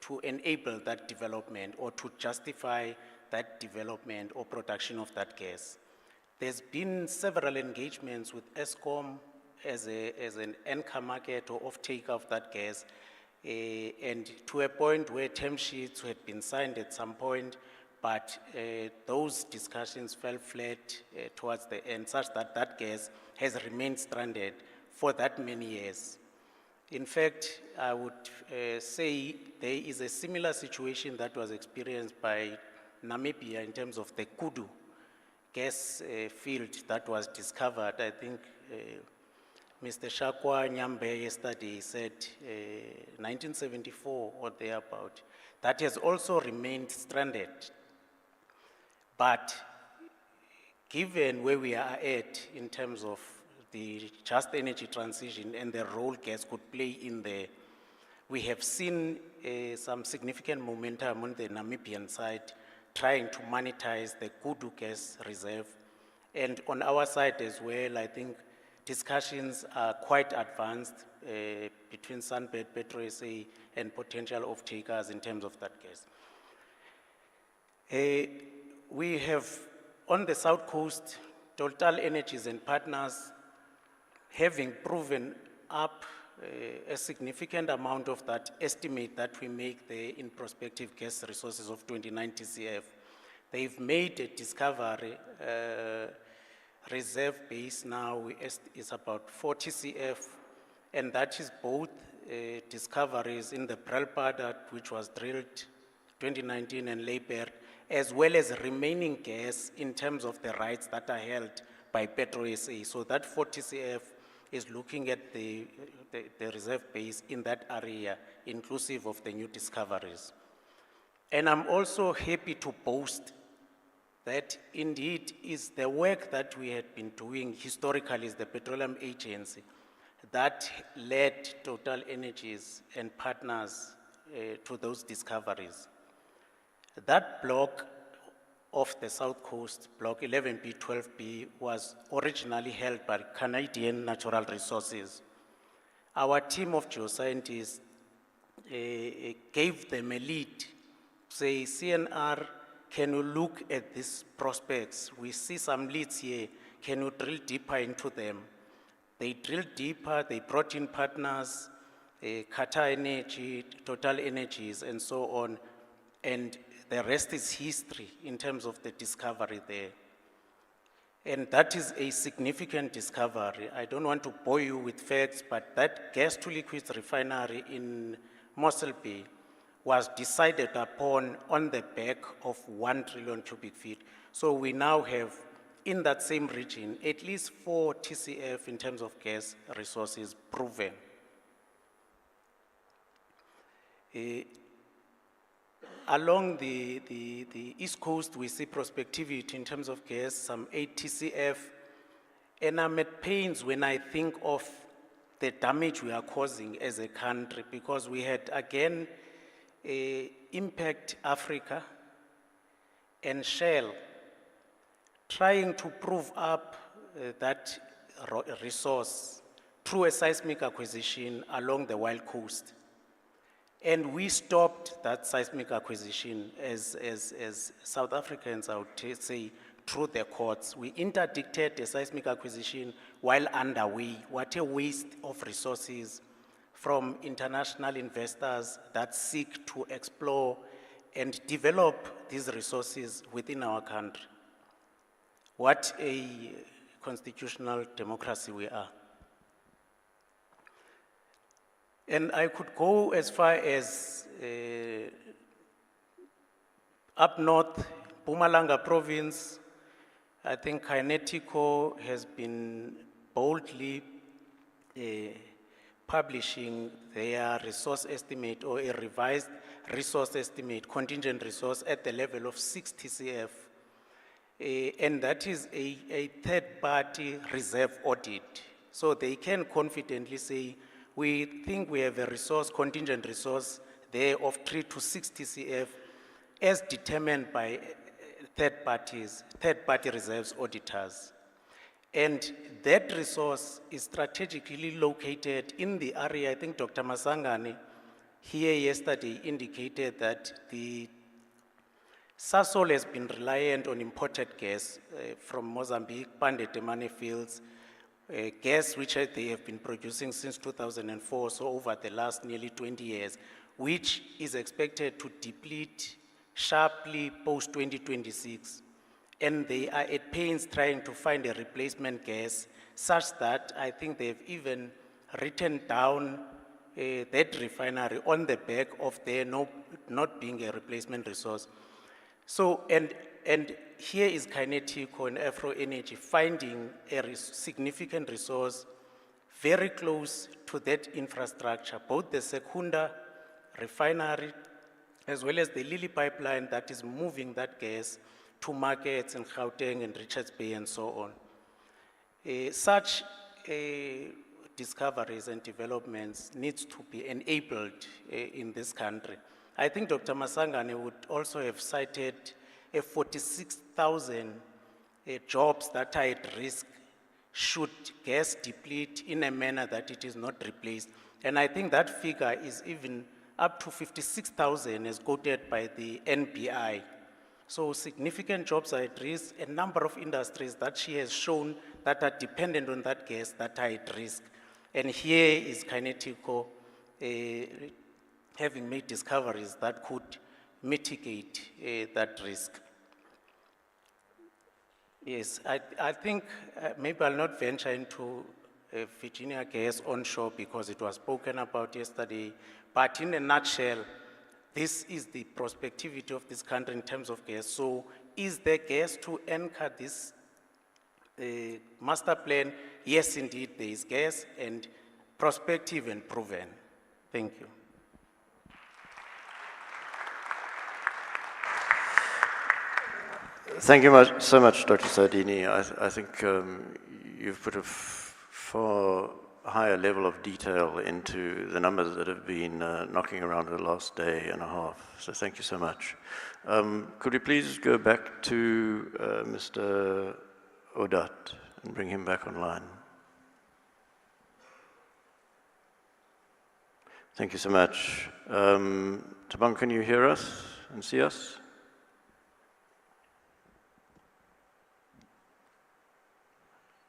to enable that development or to justify that development or production of that gas. There's been several engagements with ESCOM as an anchor market or off-taker of that gas, and to a point where term sheets had been signed at some point, but those discussions fell flat towards the end, such that that gas has remained stranded for that many years. In fact, I would say there is a similar situation that was experienced by Namibia in terms of the Kudu gas field that was discovered. I think Mr. Shakwa Nyambe yesterday said 1974 or thereabout. That has also remained stranded. But given where we are at in terms of the just energy transition and the role gas could play in there, we have seen some significant momentum on the Namibian side trying to monetize the Kudu gas reserve. And on our side as well, I think discussions are quite advanced between Sunbird, PetroSA, and potential off-takers in terms of that gas. We have, on the South Coast, Total Energies and partners having proven up a significant amount of that estimate that we make there in prospective gas resources of 29 TCF. They've made a discovery, reserve base now is about 4 TCF, and that is both discoveries in the Brelpadat, which was drilled 2019, and Leiper, as well as remaining gas in terms of the rights that are held by PetroSA. So that 4 TCF is looking at the reserve base in that area, inclusive of the new discoveries. And I'm also happy to boast that indeed is the work that we had been doing historically as the Petroleum Agency that led Total Energies and partners to those discoveries. That block of the South Coast, Block 11B, 12B, was originally held by Canadian Natural Resources. Our team of geoscientists gave them a lead, say, CNR, can you look at these prospects? We see some leads here, can you drill deeper into them? They drilled deeper, they brought in partners, Qatar Energy, Total Energies, and so on, and the rest is history in terms of the discovery there. And that is a significant discovery. I don't want to bore you with facts, but that gas to liquids refinery in Mossel Bay was decided upon on the back of 1 trillion cubic feet. So we now have, in that same region, at least 4 TCF in terms of gas resources proven. Along the East Coast, we see prospectivity in terms of gas, some 8 TCF. And I'm at pains when I think of the damage we are causing as a country, because we had, again, Impact Africa and Shell trying to prove up that resource through a seismic acquisition along the Wild Coast. And we stopped that seismic acquisition as South Africans, I would say, through the courts. We interdicted the seismic acquisition while underway. What a waste of resources from international investors that seek to explore and develop these resources within our country. What a constitutional democracy we are. And I could go as far as up north, Mpumalanga province, I think Kinetico has been boldly publishing their resource estimate or a revised resource estimate, contingent resource at the level of 60 CF. And that is a third-party reserve audit. So they can confidently say, we think we have a resource, contingent resource there of 3 to 60 CF as determined by third-party reserves auditors. And that resource is strategically located in the area. I think Dr. Masangane here yesterday indicated that the Sasol has been reliant on imported gas from Mozambique, Pandetemane fields, gas which they have been producing since 2004, so over the last nearly 20 years, which is expected to deplete sharply post-2026. And they are at pains trying to find a replacement gas, such that I think they've even written down that refinery on the back of there not being a replacement resource. So, and here is Kinetico and Afro Energy finding a significant resource very close to that infrastructure, both the Secunda refinery as well as the Lily pipeline that is moving that gas to markets in Gauteng and Richards Bay and so on. Such discoveries and developments needs to be enabled in this country. I think Dr. Masangane would also have cited 46,000 jobs that are at risk should gas deplete in a manner that it is not replaced. And I think that figure is even up to 56,000 as quoted by the NBI. So significant jobs are at risk, a number of industries that she has shown that are dependent on that gas that are at risk. And here is Kinetico having made discoveries that could mitigate that risk. Yes, I think maybe I'll not venture into Virginia gas onshore because it was spoken about yesterday, but in a nutshell, this is the prospectivity of this country in terms of gas. So is there gas to anchor this master plan? Yes, indeed, there is gas, and prospective and proven. Thank you. Thank you so much, Dr. Sardini. I think you've put a far higher level of detail into the numbers that have been knocking around the last day and a half. So thank you so much. Could we please go back to Mr. Odat and bring him back online? Thank you so much. Tabang, can you hear us and see us?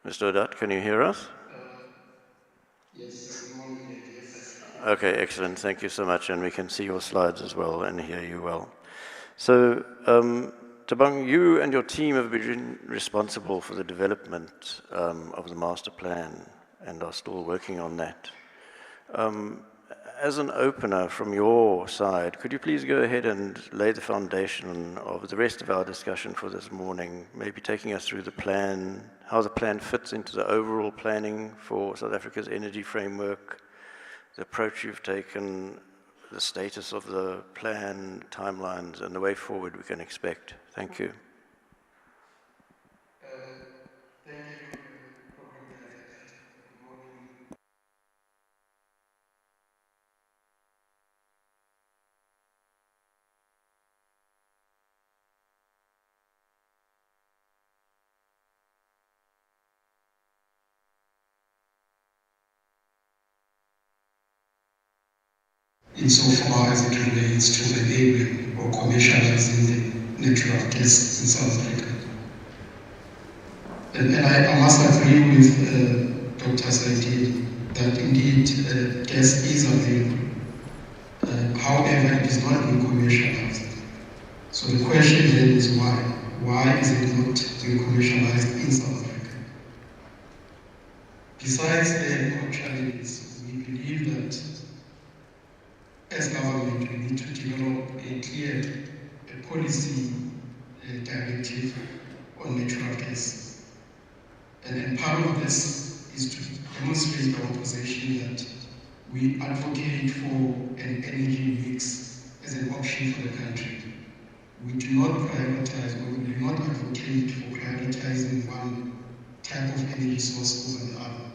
Mr. Odat, can you hear us? Yes, good morning. Okay, excellent. Thank you so much. And we can see your slides as well and hear you well. So, Tabang, you and your team have been responsible for the development of the master plan and are still working on that. As an opener from your side, could you please go ahead and lay the foundation of the rest of our discussion for this morning, maybe taking us through the plan, how the plan fits into the overall planning for South Africa's energy framework, the approach you've taken, the status of the plan, timelines, and the way forward we can expect. Thank you. Insofar as it relates to enabling or commercializing the natural gas in South Africa. And I must agree with Dr. Saidi that indeed gas is available. However, it is not being commercialized. So the question then is why? Why is it not being commercialized in South Africa? Besides the challenges, we believe that as government, we need to develop a clear policy directive on natural gas. And part of this is to demonstrate our position that we advocate for an energy mix as an option for the country. We do not prioritize, or we do not advocate for prioritizing one type of energy source over the other.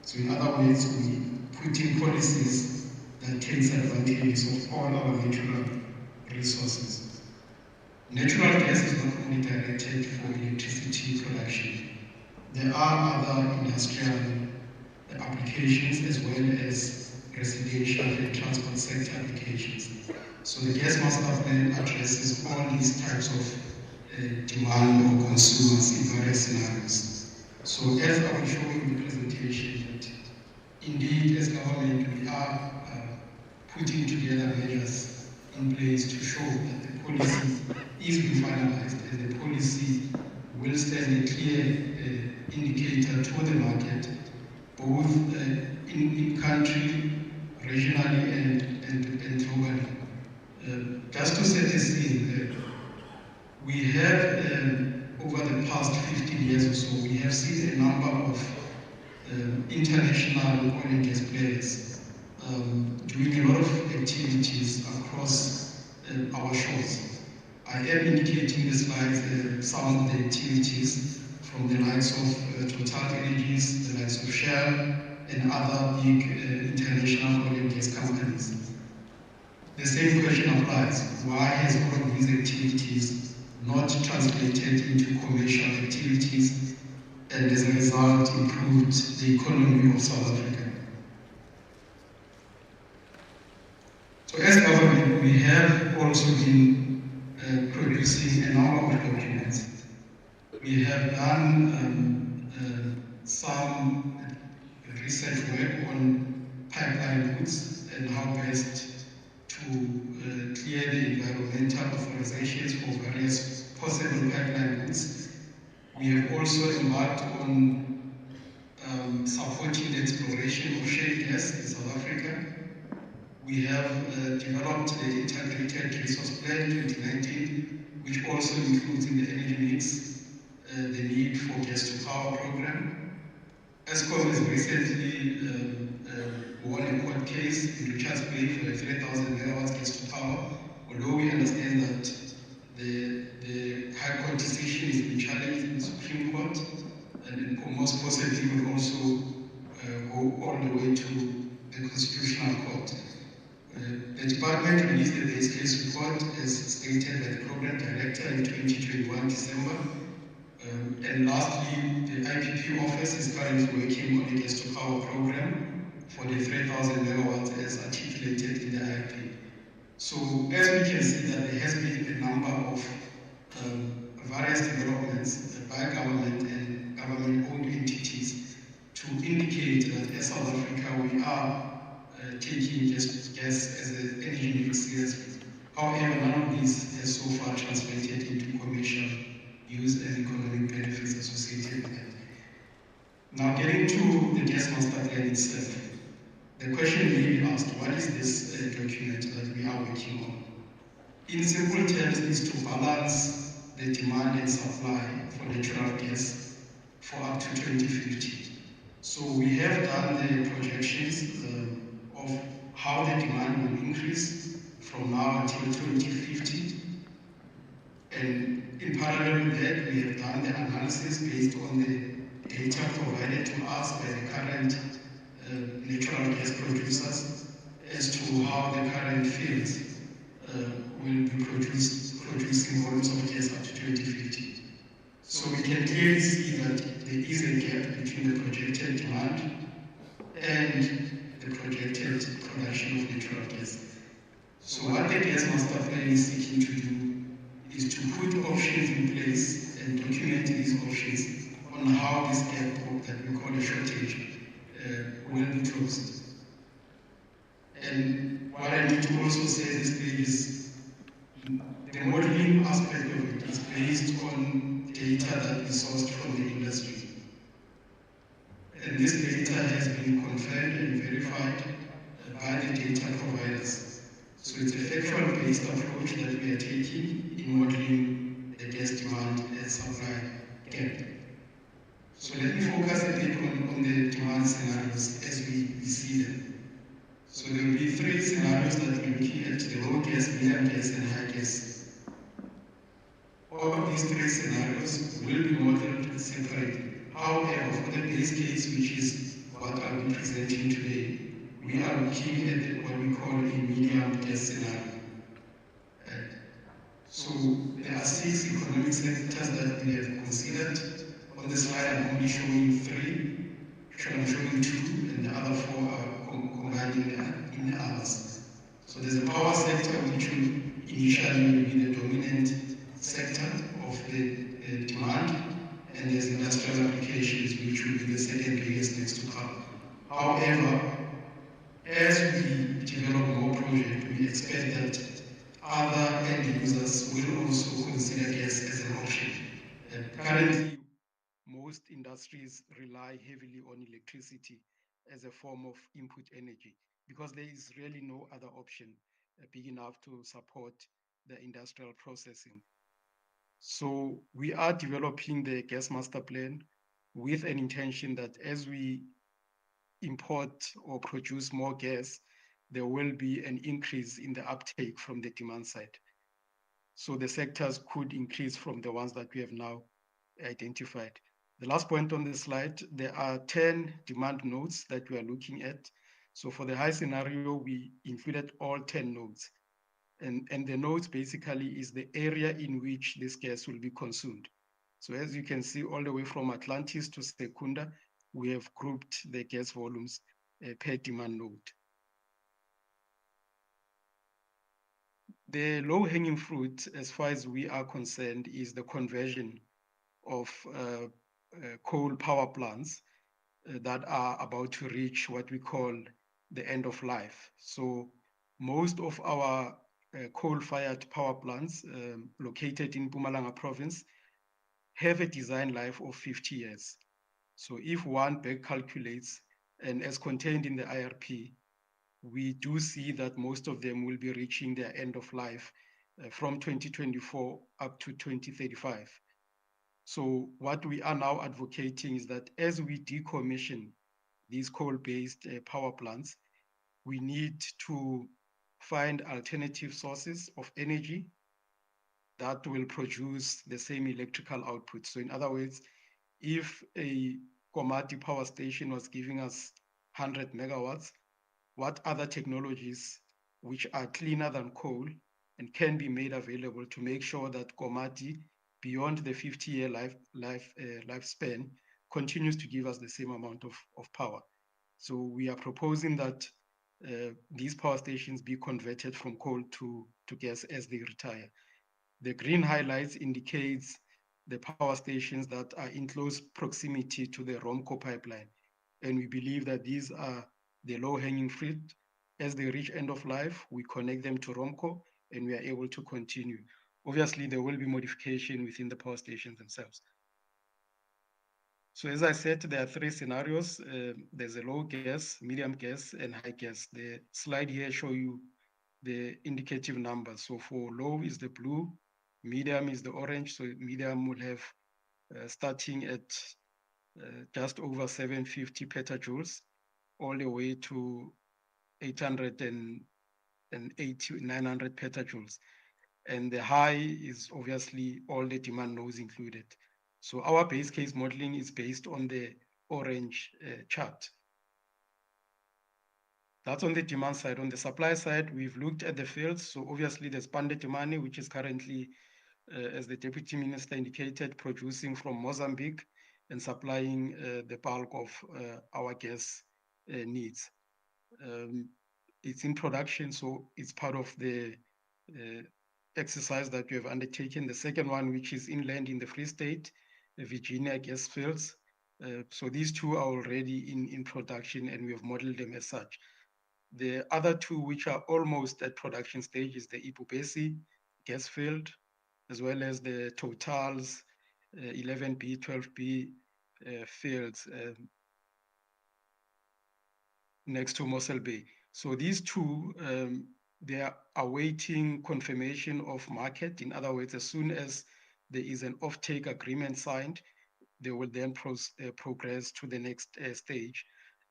So in other words, we put in policies that takes advantage of all our natural resources. Natural gas is not only directed for electricity production. There are other industrial applications as well as residential and transport sector applications. So the gas master plan addresses all these types of demand or consumers in various scenarios. So as I will show in the presentation, that indeed as government we are putting together measures in place to show that the policy is being finalized and the policy will send a clear indicator to the market, both in country, regionally and globally. Just to set the scene, we have over the past 15 years or so, we have seen a number of international oil and gas players doing a lot of activities across our shores. I am indicating in the slides some of the activities from the likes of Total Energies, the likes of Shell, and other big international oil and gas companies. The same question applies. Why has all of these activities not translated into commercial activities and as a result improved the economy of South Africa? So as government, we have also been producing a number of documents. We have done some research work on pipeline routes and how best to clear the environmental authorizations for various possible pipeline routes. We have also embarked on supporting the exploration of shale gas in South Africa. We have developed the Integrated Resource Plan 2019, which also includes in the energy mix the need for gas-to-power program. ESCOM has recently won a court case in Richards Bay for a 3,000 megawatts gas-to-power, although we understand that the High Court decision is being challenged in the Supreme Court, and most possibly will also go all the way to the Constitutional Court. The department released the base case report as stated by the program director in 2021 December. And lastly, the IPP office is currently working on a gas-to-power program for the 3,000 megawatts as articulated in the IIP. So as we can see that there has been a number of various developments by government and government-owned entities to indicate that as South Africa we are taking gas as an energy mix seriously. However, none of this has so far translated into commercial use and economic benefits associated with that. Now getting to the gas master plan itself, the question may be asked, what is this document that we are working on? In simple terms, is to balance the demand and supply for natural gas for up to 2050. So we have done the projections of how the demand will increase from now until 2050. And in parallel with that, we have done the analysis based on the data provided to us by the current natural gas producers as to how the current fields will be producing volumes of gas up to 2050. So we can clearly see that there is a gap between the projected demand and the projected production of natural gas. So what the gas master plan is seeking to do is to put options in place and document these options on how this gap that we call a shortage will be closed. And what I need to also say this day is the modeling aspect of it is based on data that is sourced from the industry. And this data has been confirmed and verified by the data providers. So it's a factual-based approach that we are taking in modeling the gas demand and supply gap. So let me focus a bit on the demand scenarios as we see them. So there will be three scenarios that we're looking at: the low gas, medium gas, and high gas. All of these three scenarios will be modeled separately. However, for the base case, which is what I'll be presenting today, we are looking at what we call a medium gas scenario. Right? So there are 6 economic sectors that we have considered. On the slide, I'm only showing 3. I'm showing 2, and the other 4 are combined in the others. So there's a power sector, which will initially be the dominant sector of the demand, and there's industrial applications, which will be the second biggest next to power. However, as we develop more projects, we expect that other end users will also consider gas as an option. Currently, most industries rely heavily on electricity as a form of input energy because there is really no other option big enough to support the industrial processing. So we are developing the gas master plan with an intention that as we import or produce more gas, there will be an increase in the uptake from the demand side. So the sectors could increase from the ones that we have now identified. The last point on the slide, there are 10 demand nodes that we are looking at. So for the high scenario, we included all 10 nodes. And the nodes basically is the area in which this gas will be consumed. So as you can see, all the way from Atlantis to Secunda, we have grouped the gas volumes per demand node. The low-hanging fruit, as far as we are concerned, is the conversion of coal power plants that are about to reach what we call the end of life. So most of our coal-fired power plants located in Mpumalanga province have a design life of 50 years. So if one back calculates, and as contained in the IRP, we do see that most of them will be reaching their end of life from 2024 up to 2035. So what we are now advocating is that as we decommission these coal-based power plants, we need to find alternative sources of energy that will produce the same electrical output. So in other words, if a Komati power station was giving us 100 megawatts, what other technologies which are cleaner than coal and can be made available to make sure that Komati, beyond the 50-year lifespan, continues to give us the same amount of power. So we are proposing that these power stations be converted from coal to gas as they retire. The green highlights indicates the power stations that are in close proximity to the ROMCO pipeline. And we believe that these are the low-hanging fruit. As they reach end of life, we connect them to ROMCO and we are able to continue. Obviously, there will be modification within the power stations themselves. So as I said, there are 3 scenarios. There's a low gas, medium gas, and high gas. The slide here shows you the indicative numbers. So for low is the blue, medium is the orange. So medium will have starting at just over 750 petajoules, all the way to 880, 900 petajoules. And the high is obviously all the demand nodes included. So our base case modeling is based on the orange chart. That's on the demand side. On the supply side, we've looked at the fields. So obviously there's Pandemane, which is currently, as the Deputy Minister indicated, producing from Mozambique and supplying the bulk of our gas needs. It's in production, so it's part of the exercise that we have undertaken. The second one, which is inland in the Free State, the Virginia gas fields. So these 2 are already in production and we have modeled them as such. The other 2, which are almost at production stage, is the Ipupesi gas field, as well as the Total's 11B, 12B fields next to Mossel Bay. So these 2, they are awaiting confirmation of market. In other words, as soon as there is an offtake agreement signed, they will then progress to the next stage.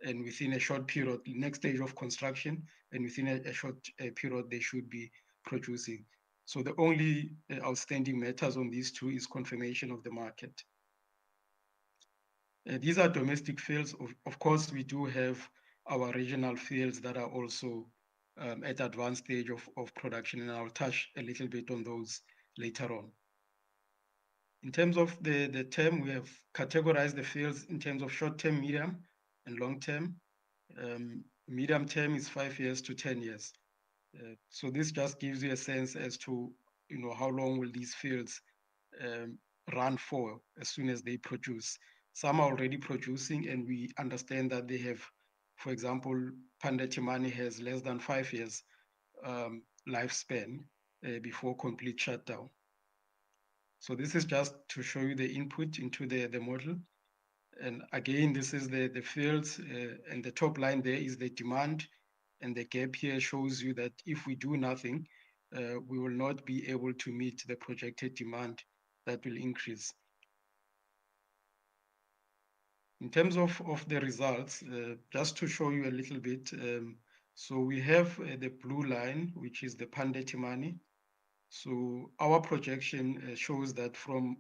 And within a short period, the next stage of construction, and within a short period, they should be producing. So the only outstanding matters on these two is confirmation of the market. These are domestic fields. Of course, we do have our regional fields that are also at advanced stage of production, and I'll touch a little bit on those later on. In terms of the term, we have categorized the fields in terms of short-term, medium, and long-term. Medium term is 5 years to 10 years. So this just gives you a sense as to how long will these fields run for as soon as they produce. Some are already producing, and we understand that they have, for example, Pandatimani has less than 5 years lifespan before complete shutdown. So this is just to show you the input into the model. And again, this is the fields, and the top line there is the demand, and the gap here shows you that if we do nothing, we will not be able to meet the projected demand that will increase. In terms of the results, just to show you a little bit, so we have the blue line, which is the Pandatimani. So our projection shows that from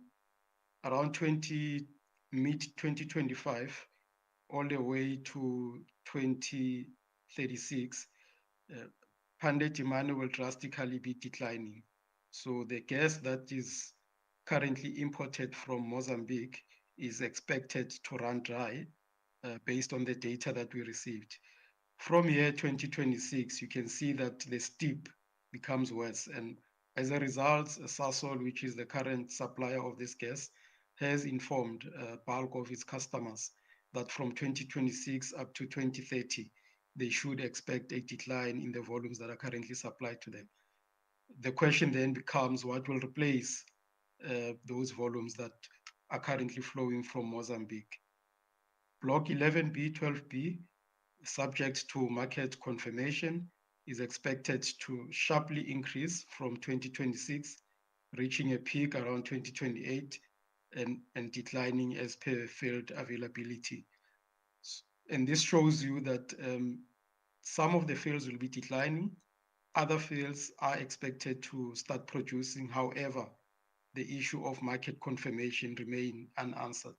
around mid-2025 all the way to 2036, Pandatimani will drastically be declining. So the gas that is currently imported from Mozambique is expected to run dry based on the data that we received. From year 2026, you can see that the steep becomes worse. And as a result, Sasol, which is the current supplier of this gas, has informed bulk of its customers that from 2026 up to 2030, they should expect a decline in the volumes that are currently supplied to them. The question then becomes, what will replace those volumes that are currently flowing from Mozambique? Block 11B, 12B, subject to market confirmation, is expected to sharply increase from 2026, reaching a peak around 2028 and declining as per field availability. And this shows you that some of the fields will be declining. Other fields are expected to start producing. However, the issue of market confirmation remain unanswered.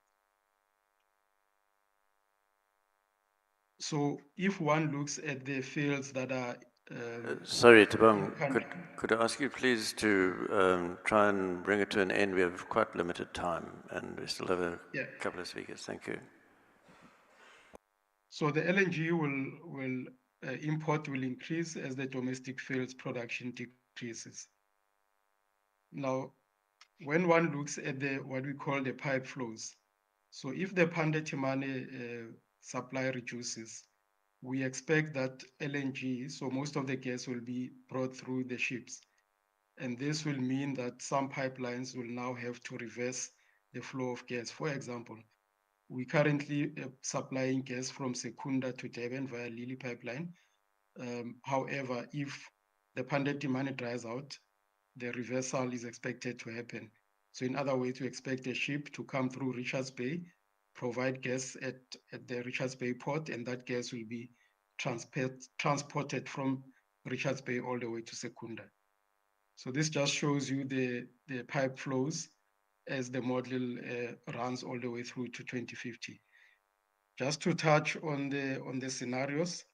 So if one looks at the fields that are... sorry, Tabang, could I ask you please to try and bring it to an end? We have quite limited time and we still have a couple of speakers. Thank you. So the LNG import will increase as the domestic fields production decreases. Now, when one looks at what we call the pipe flows, so if the Pandatimani supply reduces, we expect that LNG, so most of the gas will be brought through the ships. And this will mean that some pipelines will now have to reverse the flow of gas. For example, we currently supplying gas from Secunda to Durban via Lily pipeline. However, if the Pandatimani dries out, the reversal is expected to happen. So in other words, we expect a ship to come through Richards Bay, provide gas at the Richards Bay port, and that gas will be transported from Richards Bay all the way to Secunda. So this just shows you the pipe flows as the model runs all the way through to 2050. Just to touch on the scenarios,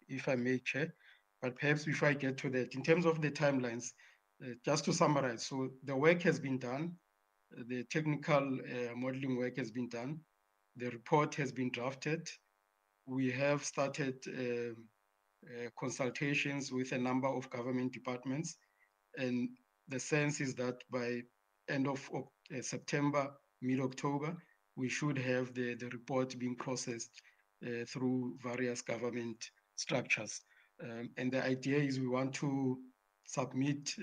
if I may, Chair, but perhaps before I get to that, in terms of the timelines, just to summarize, so the work has been done, the technical modeling work has been done, the report has been drafted, we have started consultations with a number of government departments, and the sense is that by end of September, mid-October, we should have the report being processed through various government structures. And the idea is we want to submit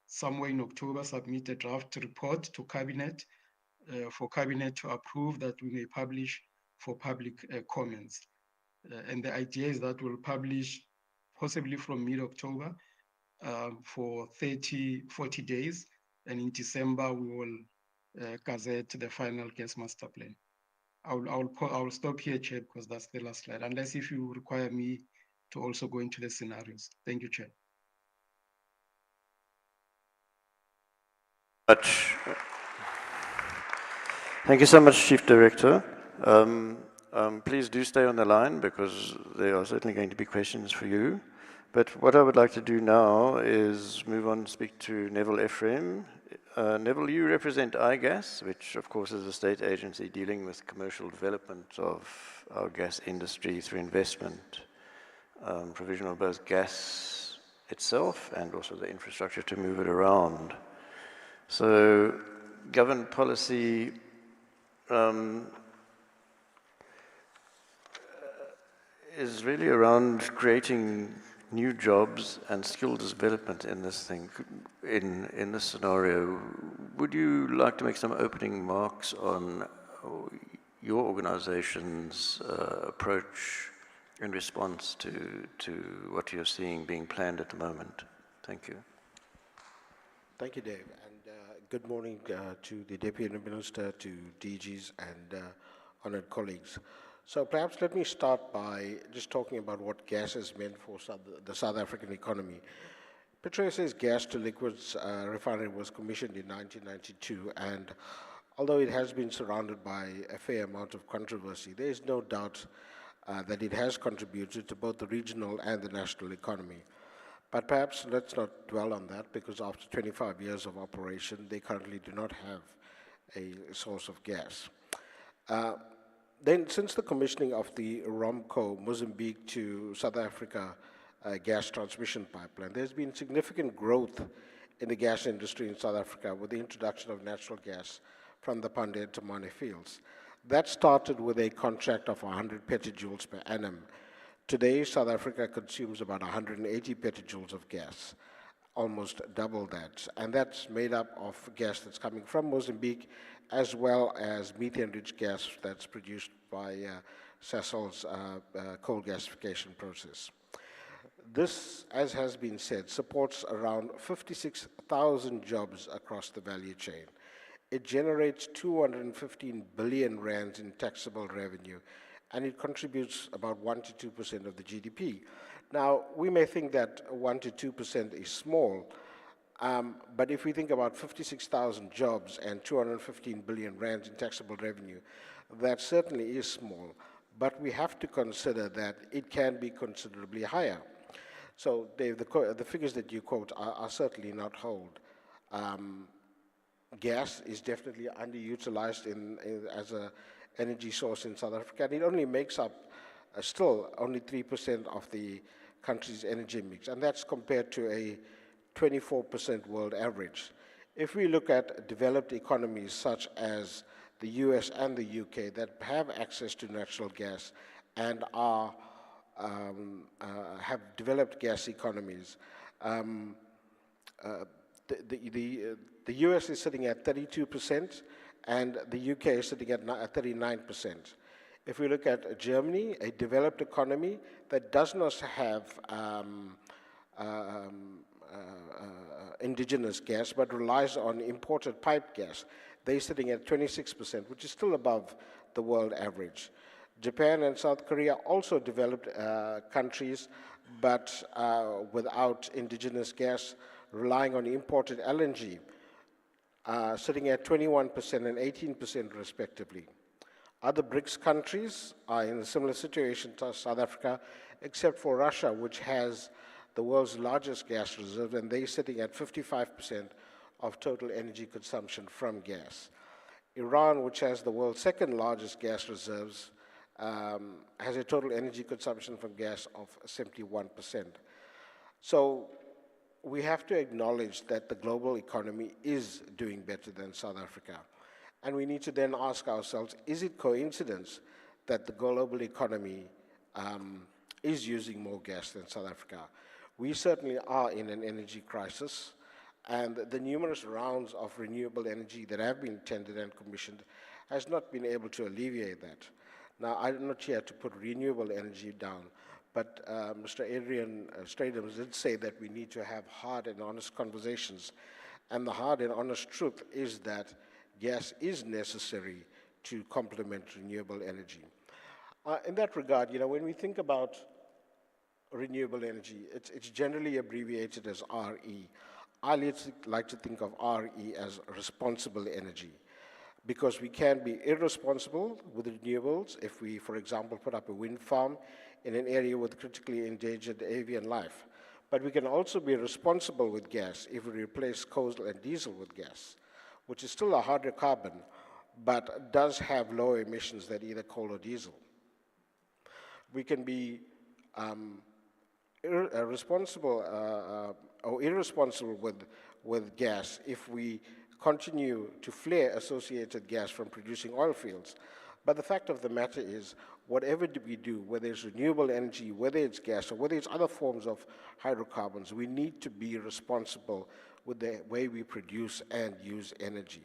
somewhere in October, submit a draft report to Cabinet for Cabinet to approve that we may publish for public comments. And the idea is that we'll publish possibly from mid-October for 40 days. And in December, we will gazette the final gas master plan. I'll stop here, Chair, because that's the last slide, unless if you require me to also go into the scenarios. Thank you, Chair. Thank you so much, Chief Director. Please do stay on the line because there are certainly going to be questions for you. But what I would like to do now is move on and speak to Neville Ephraim. Neville, you represent iGas, which of course is a state agency dealing with commercial development of our gas industry through investment, provision of both gas itself and also the infrastructure to move it around. So government policy is really around creating new jobs and skill development in this thing, in this scenario. Would you like to make some opening remarks on your organization's approach in response to what you're seeing being planned at the moment? Thank you. Thank you, Dave, and good morning to the Deputy Minister, to DGs, and honored colleagues. So perhaps let me start by just talking about what gas has meant for the South African economy. PetroSA's gas to liquids refinery was commissioned in 1992, and although it has been surrounded by a fair amount of controversy, there is no doubt that it has contributed to both the regional and the national economy. But perhaps let's not dwell on that, because after 25 years of operation, they currently do not have a source of gas. Then, since the commissioning of the Romco Mozambique to South Africa gas transmission pipeline, there's been significant growth in the gas industry in South Africa with the introduction of natural gas from the Pande and Temane fields. That started with a contract of 100 petajoules per annum. Today, South Africa consumes about 180 petajoules of gas, almost double that. And that's made up of gas that's coming from Mozambique, as well as methane-rich gas that's produced by Sasol's coal gasification process. This, as has been said, supports around 56,000 jobs across the value chain. It generates 215 billion rands in taxable revenue, and it contributes about 1% to 2% of the GDP. Now, we may think that 1% to 2% is small, but if we think about 56,000 jobs and 215 billion rands in taxable revenue, that certainly is small. But we have to consider that it can be considerably higher. So, Dave, the figures that you quote are certainly not hold. Gas is definitely underutilized as an energy source in South Africa, and it only makes up still only 3% of the country's energy mix, and that's compared to a 24% world average. If we look at developed economies such as the US and the UK that have access to natural gas and have developed gas economies, the US is sitting at 32%, and the UK is sitting at 39%. If we look at Germany, a developed economy that does not have indigenous gas but relies on imported piped gas, they're sitting at 26%, which is still above the world average. Japan and South Korea also developed countries, but without indigenous gas, relying on imported LNG, sitting at 21% and 18% respectively. Other BRICS countries are in a similar situation to South Africa, except for Russia, which has the world's largest gas reserve, and they're sitting at 55% of total energy consumption from gas. Iran, which has the world's second largest gas reserves, has a total energy consumption from gas of 71%. So we have to acknowledge that the global economy is doing better than South Africa. And we need to then ask ourselves, is it coincidence that the global economy is using more gas than South Africa? We certainly are in an energy crisis, and the numerous rounds of renewable energy that have been tendered and commissioned has not been able to alleviate that. Now, I'm not here to put renewable energy down, but Mr. Adrian Stradums did say that we need to have hard and honest conversations. And the hard and honest truth is that gas is necessary to complement renewable energy. In that regard, when we think about renewable energy, it's generally abbreviated as RE. I like to think of RE as responsible energy, because we can be irresponsible with renewables if we, for example, put up a wind farm in an area with critically endangered avian life. But we can also be responsible with gas if we replace coal and diesel with gas, which is still a hydrocarbon, but does have lower emissions than either coal or diesel. We can be responsible or irresponsible with gas if we continue to flare associated gas from producing oil fields. But the fact of the matter is, whatever we do, whether it's renewable energy, whether it's gas, or whether it's other forms of hydrocarbons, we need to be responsible with the way we produce and use energy.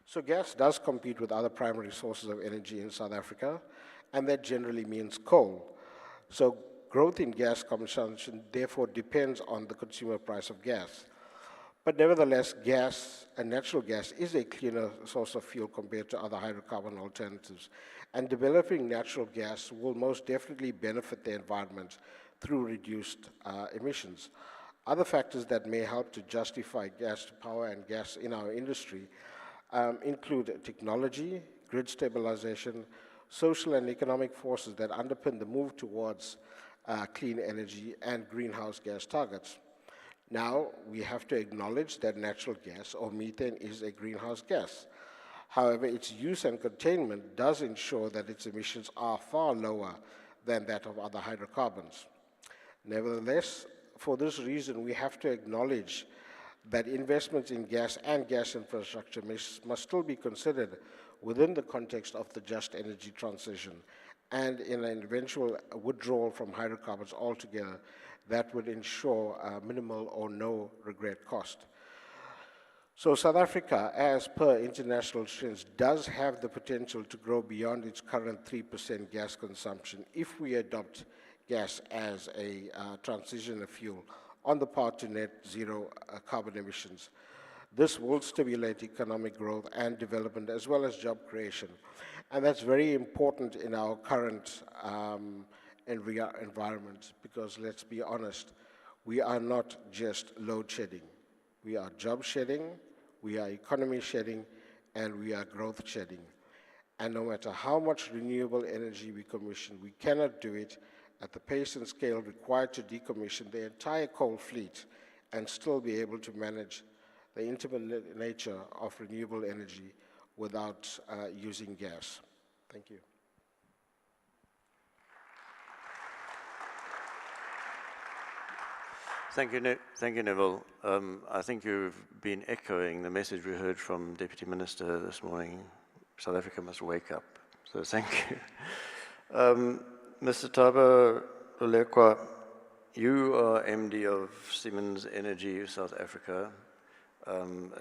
So gas does compete with other primary sources of energy in South Africa, and that generally means coal. So growth in gas consumption therefore depends on the consumer price of gas. But nevertheless, gas and natural gas is a cleaner source of fuel compared to other hydrocarbon alternatives. And developing natural gas will most definitely benefit the environment through reduced emissions. Other factors that may help to justify gas to power and gas in our industry include technology, grid stabilization, social and economic forces that underpin the move towards clean energy and greenhouse gas targets. Now, we have to acknowledge that natural gas, or methane, is a greenhouse gas. However, its use and containment does ensure that its emissions are far lower than that of other hydrocarbons. Nevertheless, for this reason, we have to acknowledge that investments in gas and gas infrastructure must still be considered within the context of the just energy transition, and in an eventual withdrawal from hydrocarbons altogether that would ensure minimal or no regret cost. So South Africa, as per international trends, does have the potential to grow beyond its current 3% gas consumption if we adopt gas as a transition fuel on the path to net zero carbon emissions. This will stimulate economic growth and development as well as job creation. And that's very important in our current environment, because let's be honest, we are not just load shedding. We are job shedding, we are economy shedding, and we are growth shedding. And no matter how much renewable energy we commission, we cannot do it at the pace and scale required to decommission the entire coal fleet and still be able to manage the intimate nature of renewable energy without using gas. Thank you. Thank you, Neville. I think you've been echoing the message we heard from Deputy Minister this morning. South Africa must wake up. So thank you. Mr. Thabo Lulekwa, you are MD of Siemens Energy South Africa.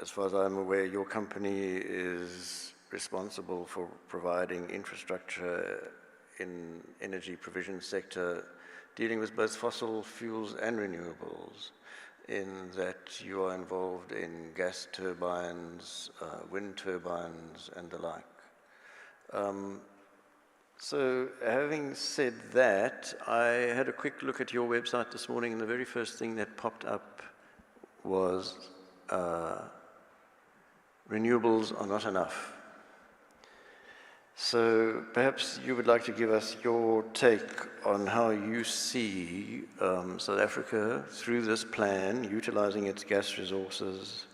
As far as I'm aware, your company is responsible for providing infrastructure in energy provision sector, dealing with both fossil fuels and renewables, in that you are involved in gas turbines, wind turbines, and the like. So having said that, I had a quick look at your website this morning, and the very first thing that popped up was renewables are not enough. So perhaps you would like to give us your take on how you see South Africa through this plan, utilizing its gas resources,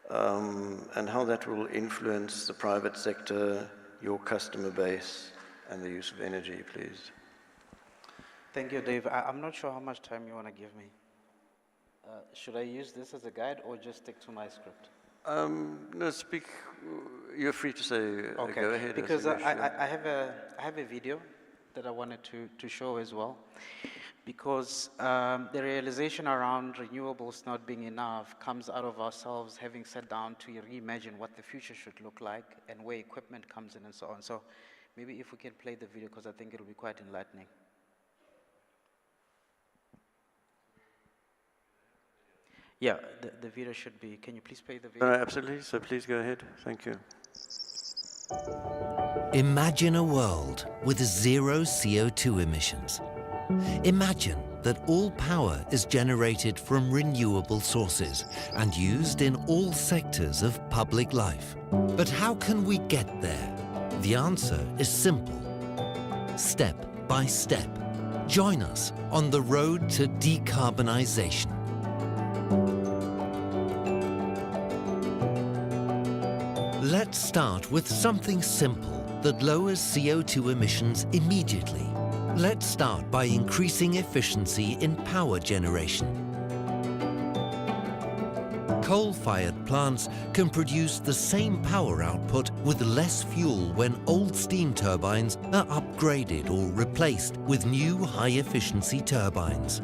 and how that will influence the private sector, your customer base, and the use of energy, please. Thank you, Dave. I'm not sure how much time you want to give me. Should I use this as a guide or just stick to my script? No, speak. You're free to say. Okay. Go ahead. Because I have a video that I wanted to show as well. Because the realization around renewables not being enough comes out of ourselves having sat down to reimagine what the future should look like and where equipment comes in and so on. So maybe if we can play the video, because I think it'll be quite enlightening. Yeah, the video should be, can you please play the No, video? absolutely, so please go ahead. Thank you. Imagine a world with zero CO2 emissions. Imagine that all power is generated from renewable sources and used in all sectors of public life. But how can we get there? The answer is simple. Step by step. Join us on the road to decarbonization. Let's start with something simple that lowers CO2 emissions immediately. Let's start by increasing efficiency in power generation. Coal-fired plants can produce the same power output with less fuel when old steam turbines are upgraded or replaced with new high-efficiency turbines.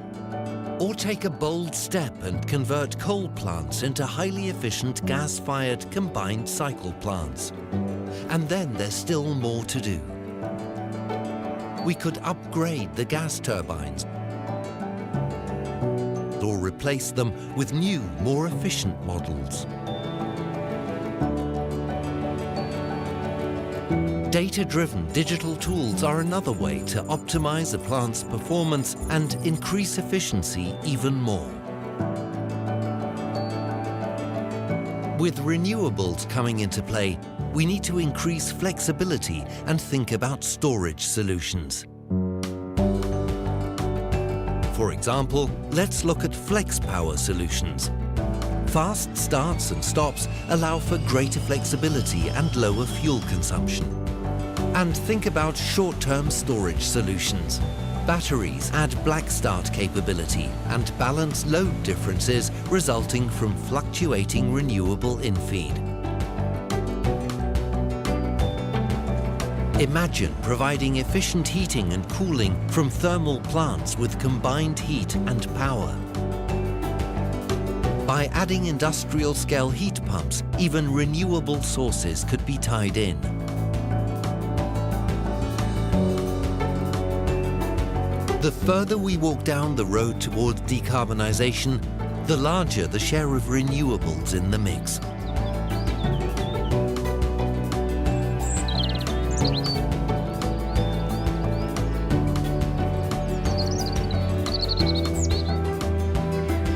Or take a bold step and convert coal plants into highly efficient gas-fired combined cycle plants. And then there's still more to do. We could upgrade the gas turbines or replace them with new, more efficient models. Data-driven digital tools are another way to optimize a plant's performance and increase efficiency even more. With renewables coming into play, we need to increase flexibility and think about storage solutions. For example, let's look at flex power solutions. Fast starts and stops allow for greater flexibility and lower fuel consumption. And think about short-term storage solutions. Batteries add black start capability and balance load differences resulting from fluctuating renewable infeed. Imagine providing efficient heating and cooling from thermal plants with combined heat and power. By adding industrial-scale heat pumps, even renewable sources could be tied in. The further we walk down the road towards decarbonisation, the larger the share of renewables in the mix.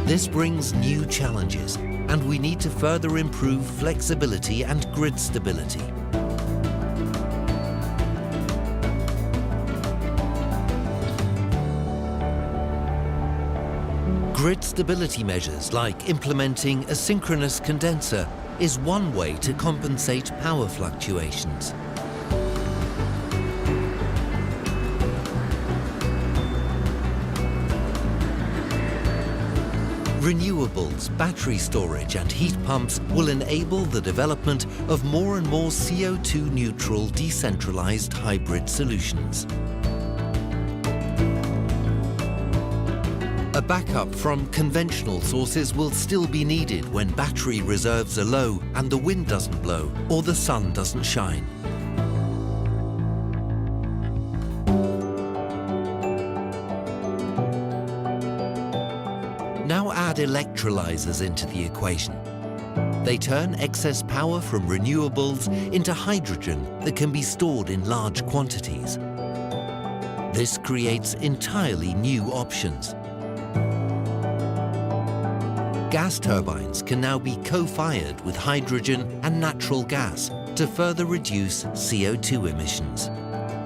This brings new challenges, and we need to further improve flexibility and grid stability. Grid stability measures like implementing a synchronous condenser is one way to compensate power fluctuations. Renewables, battery storage and heat pumps will enable the development of more and more CO2-neutral decentralized hybrid solutions. A backup from conventional sources will still be needed when battery reserves are low and the wind doesn't blow or the sun doesn't shine. Now add electrolyzers into the equation. They turn excess power from renewables into hydrogen that can be stored in large quantities. This creates entirely new options. Gas turbines can now be co-fired with hydrogen and natural gas to further reduce CO2 emissions.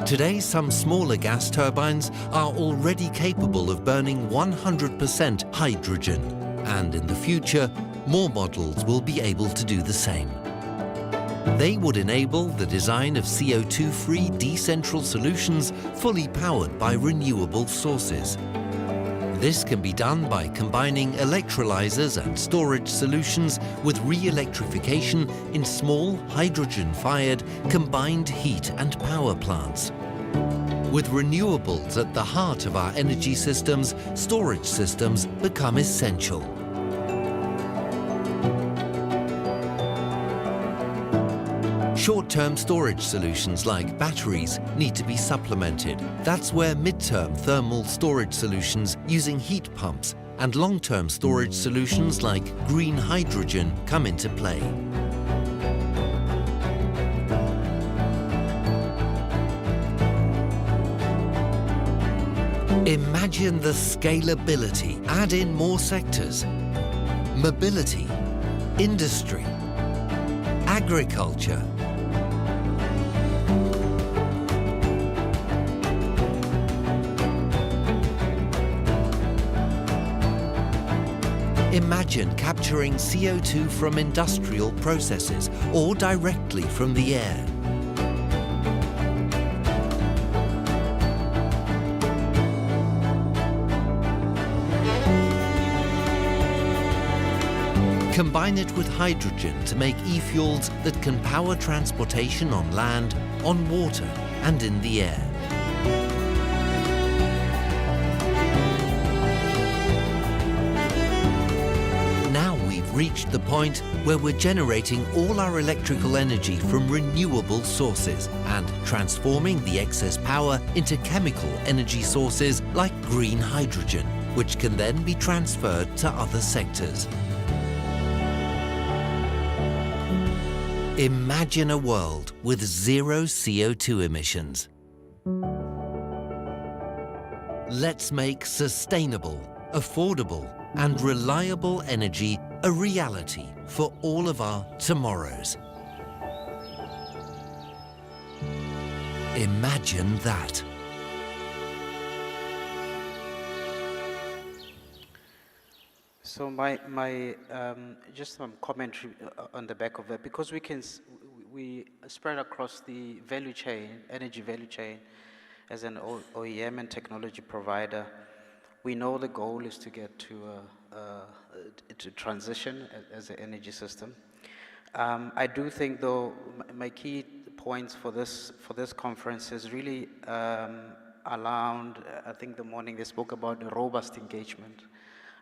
Today, some smaller gas turbines are already capable of burning 100% hydrogen, and in the future, more models will be able to do the same. They would enable the design of CO2-free decentral solutions fully powered by renewable sources. This can be done by combining electrolyzers and storage solutions with re-electrification in small hydrogen-fired combined heat and power plants. With renewables at the heart of our energy systems, storage systems become essential. Short-term storage solutions like batteries need to be supplemented. That's where mid-term thermal storage solutions using heat pumps and long-term storage solutions like green hydrogen come into play. Imagine the scalability. Add in more sectors: mobility, industry, agriculture. Imagine capturing CO2 from industrial processes or directly from the air. Combine it with hydrogen to make e-fuels that can power transportation on land, on water, and in the air. Now we've reached the point where we're generating all our electrical energy from renewable sources and transforming the excess power into chemical energy sources like green hydrogen, which can then be transferred to other sectors. Imagine a world with zero CO2 emissions. Let's make sustainable, affordable, and reliable energy a reality for all of our tomorrows. Imagine that. So just some commentary on the back of that, because we spread across the value chain, energy value chain, as an OEM and technology provider. We know the goal is to get to transition as an energy system. I do think, though, my key points for this conference is really around. I think the morning they spoke about a robust engagement.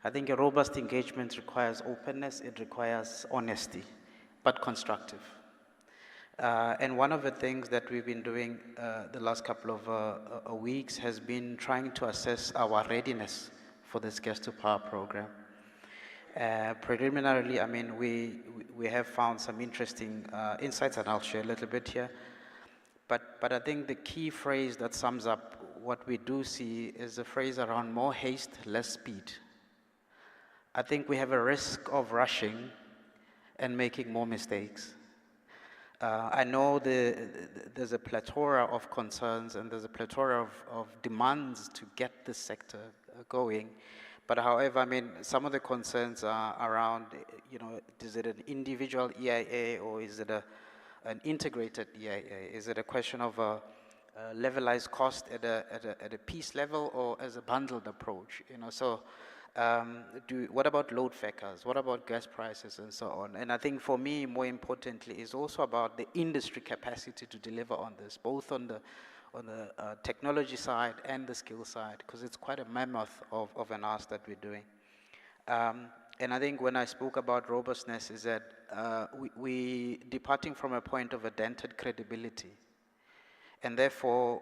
I think a robust engagement requires openness, it requires honesty, but constructive. And one of the things that we've been doing the last couple of weeks has been trying to assess our readiness for this gas-to-power program. Preliminarily, I mean, we have found some interesting insights, and I'll share a little bit here. But I think the key phrase that sums up what we do see is the phrase around more haste, less speed. I think we have a risk of rushing and making more mistakes. I know there's a plethora of concerns and there's a plethora of demands to get this sector going. But however, I mean, some of the concerns are around, is it an individual EIA or is it an integrated EIA? Is it a question of a levelized cost at a piece level or as a bundled approach? So. What about load factors? What about gas prices and so on? And I think for me, more importantly, is also about the industry capacity to deliver on this, both on the technology side and the skill side, because it's quite a mammoth of an ask that we're doing. And I think when I spoke about robustness is that we departing from a point of a dented credibility. And therefore,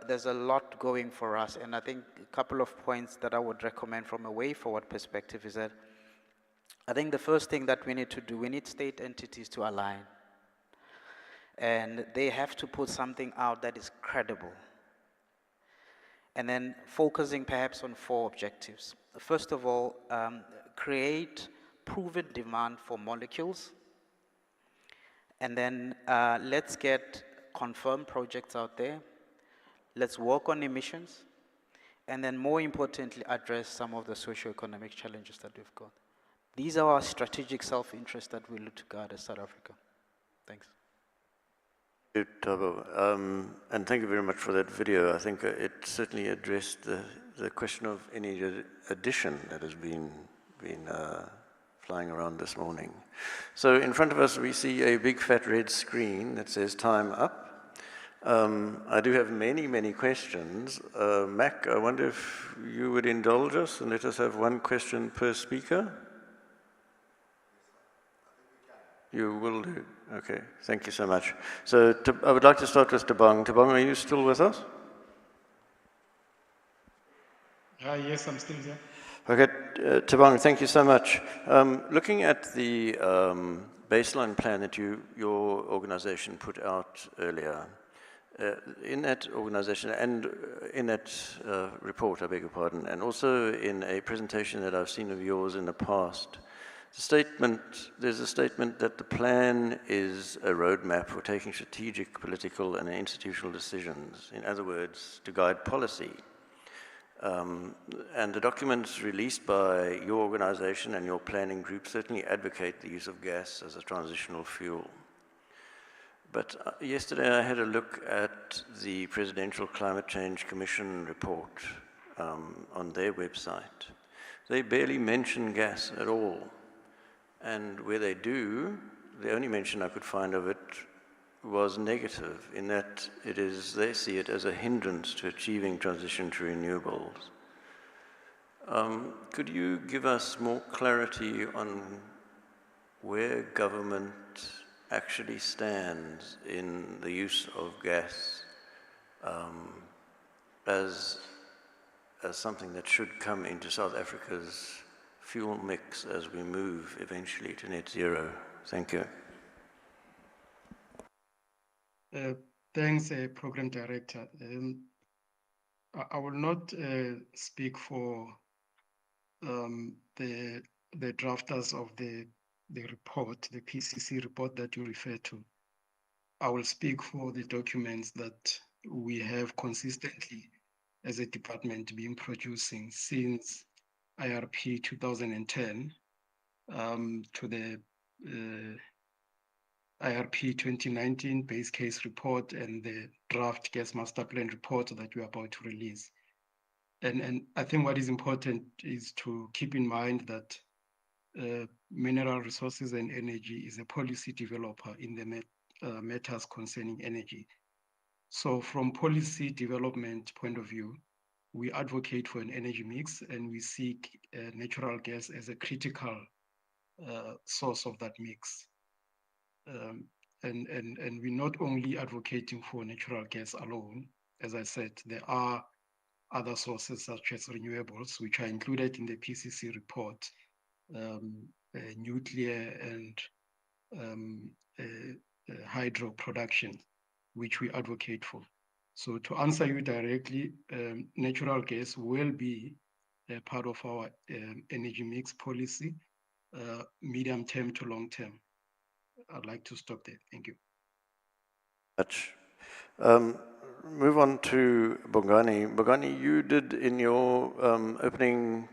there's a lot going for us. And I think a couple of points that I would recommend from a way forward perspective is that I think the first thing that we need to do, we need state entities to align. And they have to put something out that is credible. And then focusing perhaps on 4 objectives. First of all, create proven demand for molecules. And then let's get confirmed projects out there. Let's work on emissions. And then more importantly, address some of the socioeconomic challenges that we've got. These are our strategic self-interests that we look to guard as South Africa. Thanks. Thank you, Thabo. And thank you very much for that video. I think it certainly addressed the question of any addition that has been flying around this morning. So in front of us, we see a big fat red screen that says time up. I do have many questions. Mac, I wonder if you would indulge us and let us have 1 question per speaker? You will do. Okay, thank you so much. So I would like to start with Tabang. Tabang, are you still with us? Yes, I'm still here. Okay, Tabang, thank you so much. Looking at the baseline plan that your organization put out earlier, in that organization and in that report, I beg your pardon, and also in a presentation that I've seen of yours in the past, there's a statement that the plan is a roadmap for taking strategic, political, and institutional decisions. In other words, to guide policy. And the documents released by your organization and your planning group certainly advocate the use of gas as a transitional fuel. But yesterday I had a look at the Presidential Climate Change Commission report on their website. They barely mention gas at all. And where they do, the only mention I could find of it was negative, in that they see it as a hindrance to achieving transition to renewables. Could you give us more clarity on where government actually stands in the use of gas as something that should come into South Africa's fuel mix as we move eventually to net zero? Thank you. Thanks, Program Director. I will not speak for the drafters of the report, the PCC report that you refer to. I will speak for the documents that we have consistently as a department been producing since IRP 2010 to the IRP 2019 base case report and the draft gas master plan report that we're about to release. And I think what is important is to keep in mind that Mineral Resources and Energy is a policy developer in the matters concerning energy. So from policy development point of view, we advocate for an energy mix and we seek natural gas as a critical source of that mix. And we're not only advocating for natural gas alone. As I said, there are other sources such as renewables, which are included in the PCC report, nuclear and hydro production, which we advocate for. So to answer you directly, natural gas will be a part of our energy mix policy, medium term to long term. I'd like to stop there. Thank you. Move on to Bongani. Bongani, you did in your opening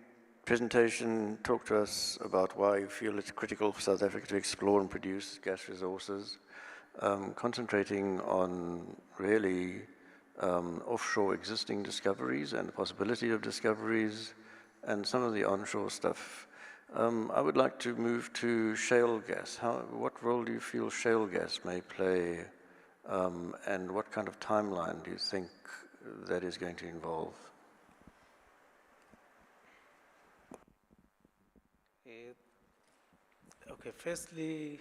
presentation talk to us about why you feel it's critical for South Africa to explore and produce gas resources, concentrating on really offshore existing discoveries and the possibility of discoveries and some of the onshore stuff. I would like to move to shale gas. What role do you feel shale gas may play, and what kind of timeline do you think that is going to involve? Okay, firstly,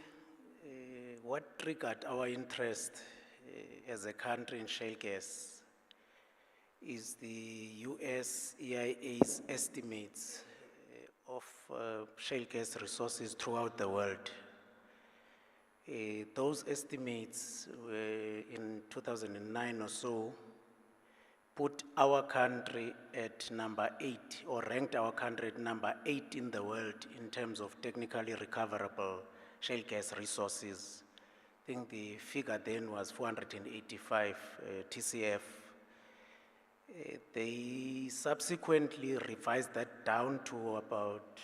what triggered our interest as a country in shale gas is the US EIA's estimates of shale gas resources throughout the world. Those estimates in 2009 or so put our country at number 8, or ranked our country at number 8 in the world in terms of technically recoverable shale gas resources. I think the figure then was 485 TCF. They subsequently revised that down to about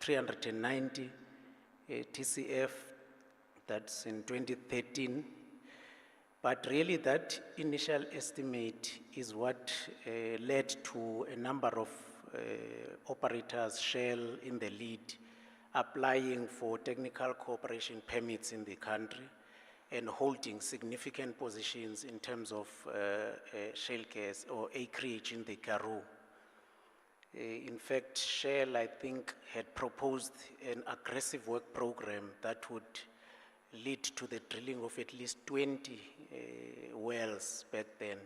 390 TCF. That's in 2013. But really that initial estimate is what led to a number of operators, Shell in the lead, applying for technical cooperation permits in the country and holding significant positions in terms of shale gas or acreage in the Karoo. In fact, Shell, I think, had proposed an aggressive work program that would lead to the drilling of at least 20 wells back then.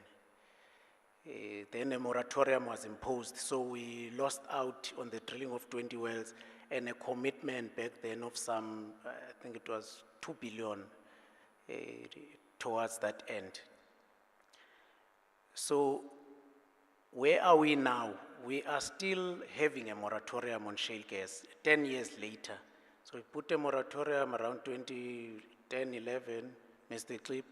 Then a moratorium was imposed, so we lost out on the drilling of 20 wells and a commitment back then of some, I think it was 2 billion towards that end. So where are we now? We are still having a moratorium on shale gas 10 years later. So we put a moratorium around 2010, 11, Mr. Clip.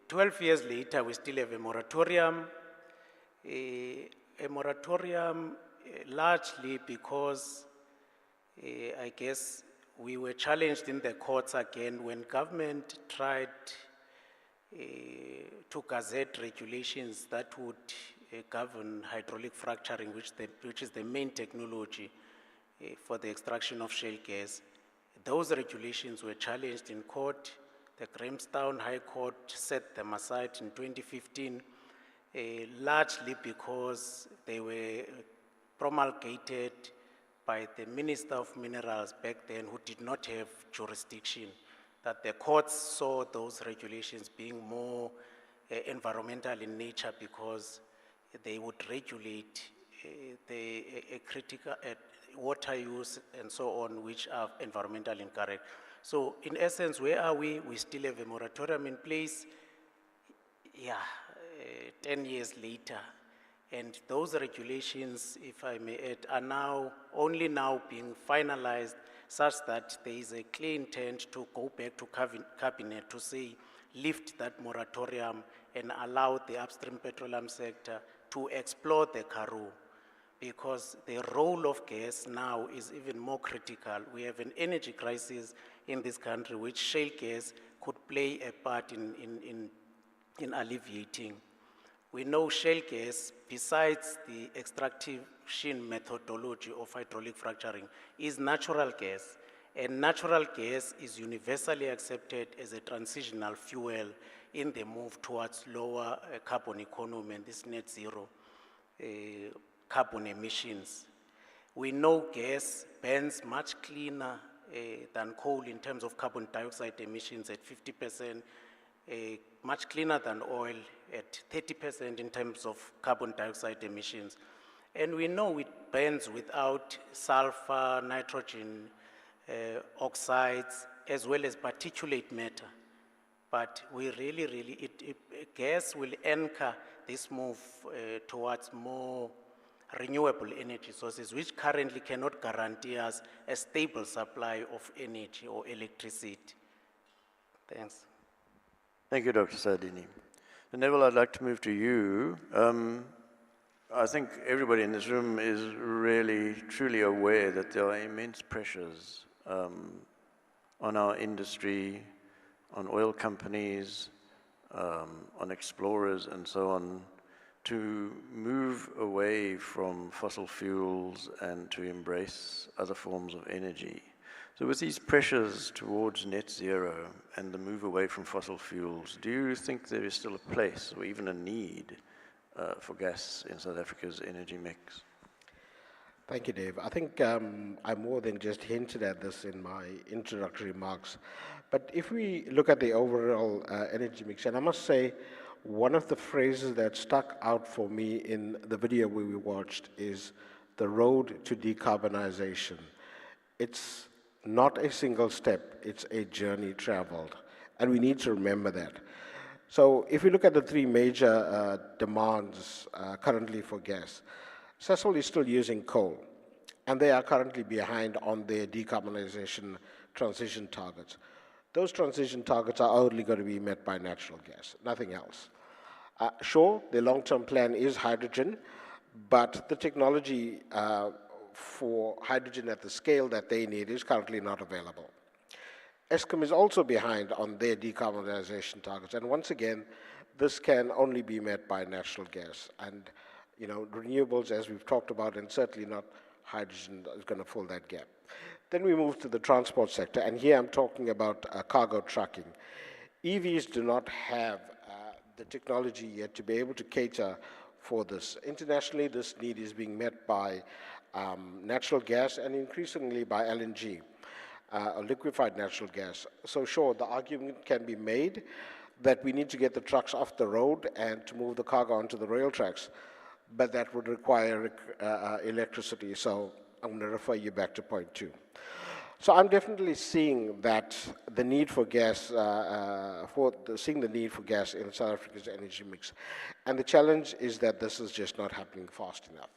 12 years later, we still have a moratorium. A moratorium largely because I guess we were challenged in the courts again when government tried to gazette regulations that would govern hydraulic fracturing, which is the main technology for the extraction of shale gas. Those regulations were challenged in court. The Grahamstown High Court set them aside in 2015, largely because they were promulgated by the Minister of Minerals back then, who did not have jurisdiction, that the courts saw those regulations being more environmental in nature because they would regulate the critical water use and so on, which are environmentally incorrect. So in essence, where are we? We still have a moratorium in place, 10 years later. And those regulations, if I may add, are only now being finalized such that there is a clear intent to go back to cabinet to say, lift that moratorium and allow the upstream petroleum sector to explore the Karoo. Because the role of gas now is even more critical. We have an energy crisis in this country, which shale gas could play a part in alleviating. We know shale gas, besides the extraction methodology of hydraulic fracturing, is natural gas. And natural gas is universally accepted as a transitional fuel in the move towards lower carbon economy and this net zero carbon emissions. We know gas burns much cleaner than coal in terms of carbon dioxide emissions at 50%, much cleaner than oil at 30% in terms of carbon dioxide emissions. And we know it burns without sulfur, nitrogen oxides, as well as particulate matter. But we gas will anchor this move towards more renewable energy sources, which currently cannot guarantee us a stable supply of energy or electricity. Thanks. Thank you, Dr. Sardini. Neville, I'd like to move to you. I think everybody in this room is really, truly aware that there are immense pressures on our industry, on oil companies, on explorers and so on, to move away from fossil fuels and to embrace other forms of energy. So with these pressures towards net zero and the move away from fossil fuels, do you think there is still a place or even a need for gas in South Africa's energy mix? Thank you, Dave. I think I more than just hinted at this in my introductory remarks. But if we look at the overall energy mix, and I must say, one of the phrases that stuck out for me in the video we watched is the road to decarbonization. It's not a single step, it's a journey traveled. And we need to remember that. So if we look at the three major demands currently for gas, Sasol is still using coal, and they are currently behind on their decarbonization transition targets. Those transition targets are only going to be met by natural gas, nothing else. Sure, the long-term plan is hydrogen, but the technology for hydrogen at the scale that they need is currently not available. Eskom is also behind on their decarbonization targets, and once again, this can only be met by natural gas. And renewables, as we've talked about, and certainly not hydrogen, is going to fill that gap. Then we move to the transport sector, and here I'm talking about cargo trucking. EVs do not have the technology yet to be able to cater for this. Internationally, this need is being met by natural gas and increasingly by LNG, liquefied natural gas. So sure, the argument can be made that we need to get the trucks off the road and to move the cargo onto the rail tracks, but that would require electricity. So I'm going to refer you back to point 2. So I'm definitely seeing that the need for gas, seeing the need for gas in South Africa's energy mix. And the challenge is that this is just not happening fast enough.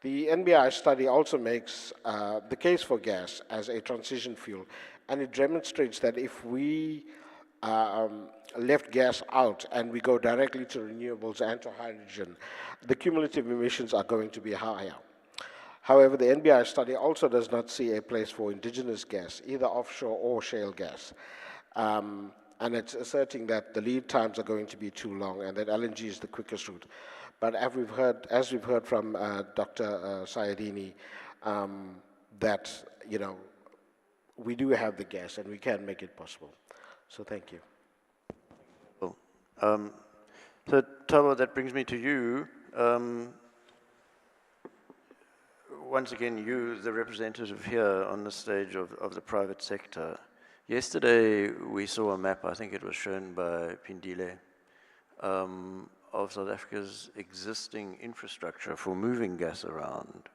The NBI study also makes the case for gas as a transition fuel, and it demonstrates that if we left gas out and we go directly to renewables and to hydrogen, the cumulative emissions are going to be higher. However, the NBI study also does not see a place for indigenous gas, either offshore or shale gas. And it's asserting that the lead times are going to be too long and that LNG is the quickest route. But as we've heard from Dr. Sayedini, that, we do have the gas and we can make it possible. So thank you. Cool. So Thabo, that brings me to you. Once again, you, the representative here on the stage of the private sector. Yesterday, we saw a map, I think it was shown by Pindile, of South Africa's existing infrastructure for moving gas around,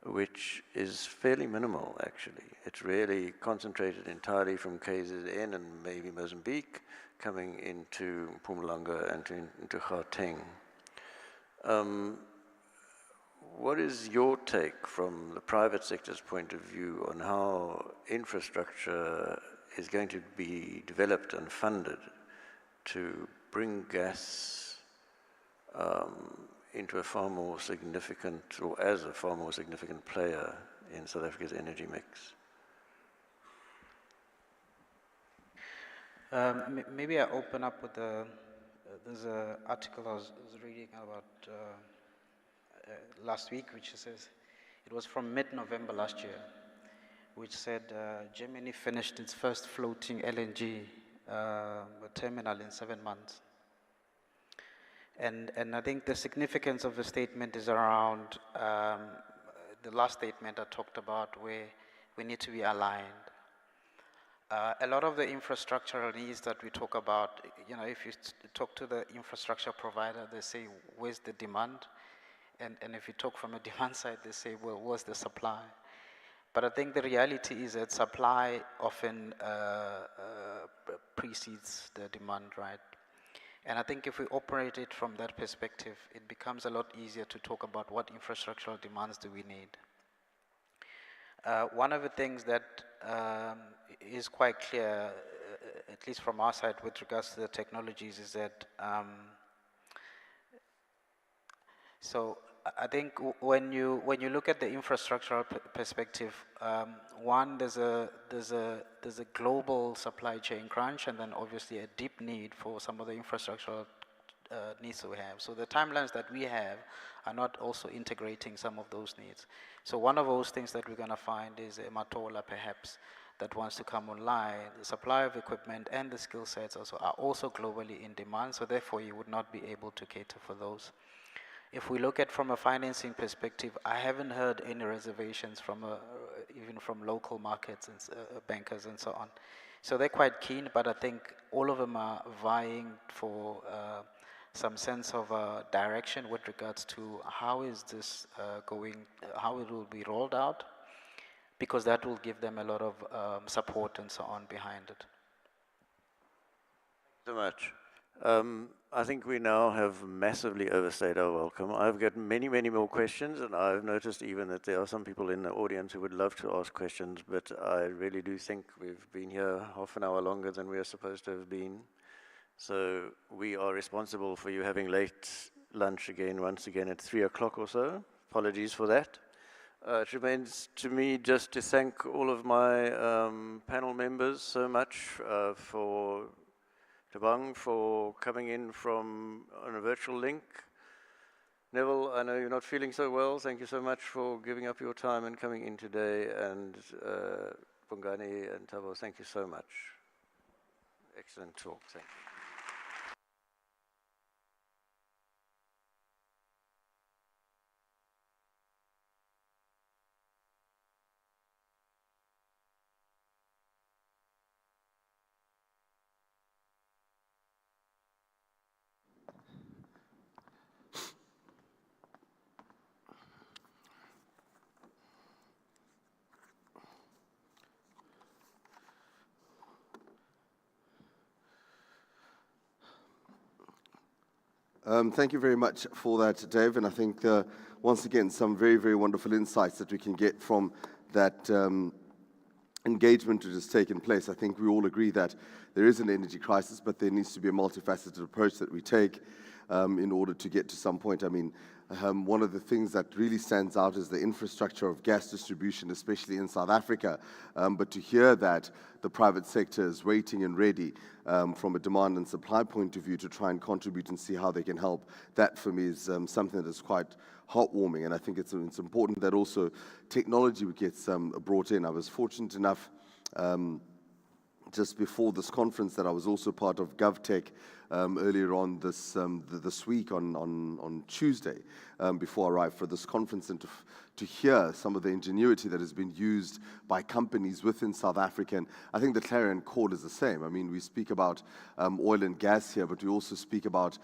which is fairly minimal, actually. It's really concentrated entirely from KZN and maybe Mozambique, coming into Mpumalanga and into Gauteng. What is your take from the private sector's point of view on how infrastructure is going to be developed and funded to bring gas into a far more significant, or as a far more significant player in South Africa's energy mix? Maybe I open up with there's an article I was reading about last week, which says, it was from mid-November last year, which said Germany finished its first floating LNG terminal in 7 months. And I think the significance of the statement is around the last statement I talked about, where we need to be aligned. A lot of the infrastructural needs that we talk about, if you talk to the infrastructure provider, they say, where's the demand? And if you talk from a demand side, they say, well, what's the supply? But I think the reality is that supply often precedes the demand, right? And I think if we operate it from that perspective, it becomes a lot easier to talk about what infrastructural demands do we need. One of the things that is quite clear, at least from our side with regards to the technologies, is that so I think when you look at the infrastructural perspective, one, there's a global supply chain crunch, and then obviously a deep need for some of the infrastructural needs that we have. So the timelines that we have are not also integrating some of those needs. So one of those things that we're going to find is a Matola perhaps that wants to come online. The supply of equipment and the skill sets are also globally in demand, so therefore you would not be able to cater for those. If we look at from a financing perspective, I haven't heard any reservations from even from local markets and bankers and so on. So they're quite keen, but I think all of them are vying for some sense of direction with regards to how is this going, how it will be rolled out, because that will give them a lot of support and so on behind it. So much. I think we now have massively overstayed our welcome. I've got many, many more questions, and I've noticed even that there are some people in the audience who would love to ask questions, but I really do think we've been here half an hour longer than we are supposed to have been. So we are responsible for you having late lunch again, once again at 3 o'clock or so. Apologies for that. It remains to me just to thank all of my panel members so much for Thabang for coming in on a virtual link. Neville, I know you're not feeling so well. Thank you so much for giving up your time and coming in today. And Bongani and Thabo, thank you so much. Excellent talk. Thank you. Thank you very much for that, Dave. And I think, once again, some very, very wonderful insights that we can get from that engagement that has taken place. I think we all agree that there is an energy crisis, but there needs to be a multifaceted approach that we take in order to get to some point. I mean, one of the things that really stands out is the infrastructure of gas distribution, especially in South Africa. But to hear that the private sector is waiting and ready from a demand and supply point of view to try and contribute and see how they can help, that for me is something that is quite heartwarming. And I think it's important that also technology gets brought in. I was fortunate enough just before this conference that I was also part of GovTech earlier on this week on Tuesday before I arrived for this conference, and to hear some of the ingenuity that has been used by companies within South Africa. And I think the clarion call is the same. I mean, we speak about oil and gas here, but we also speak about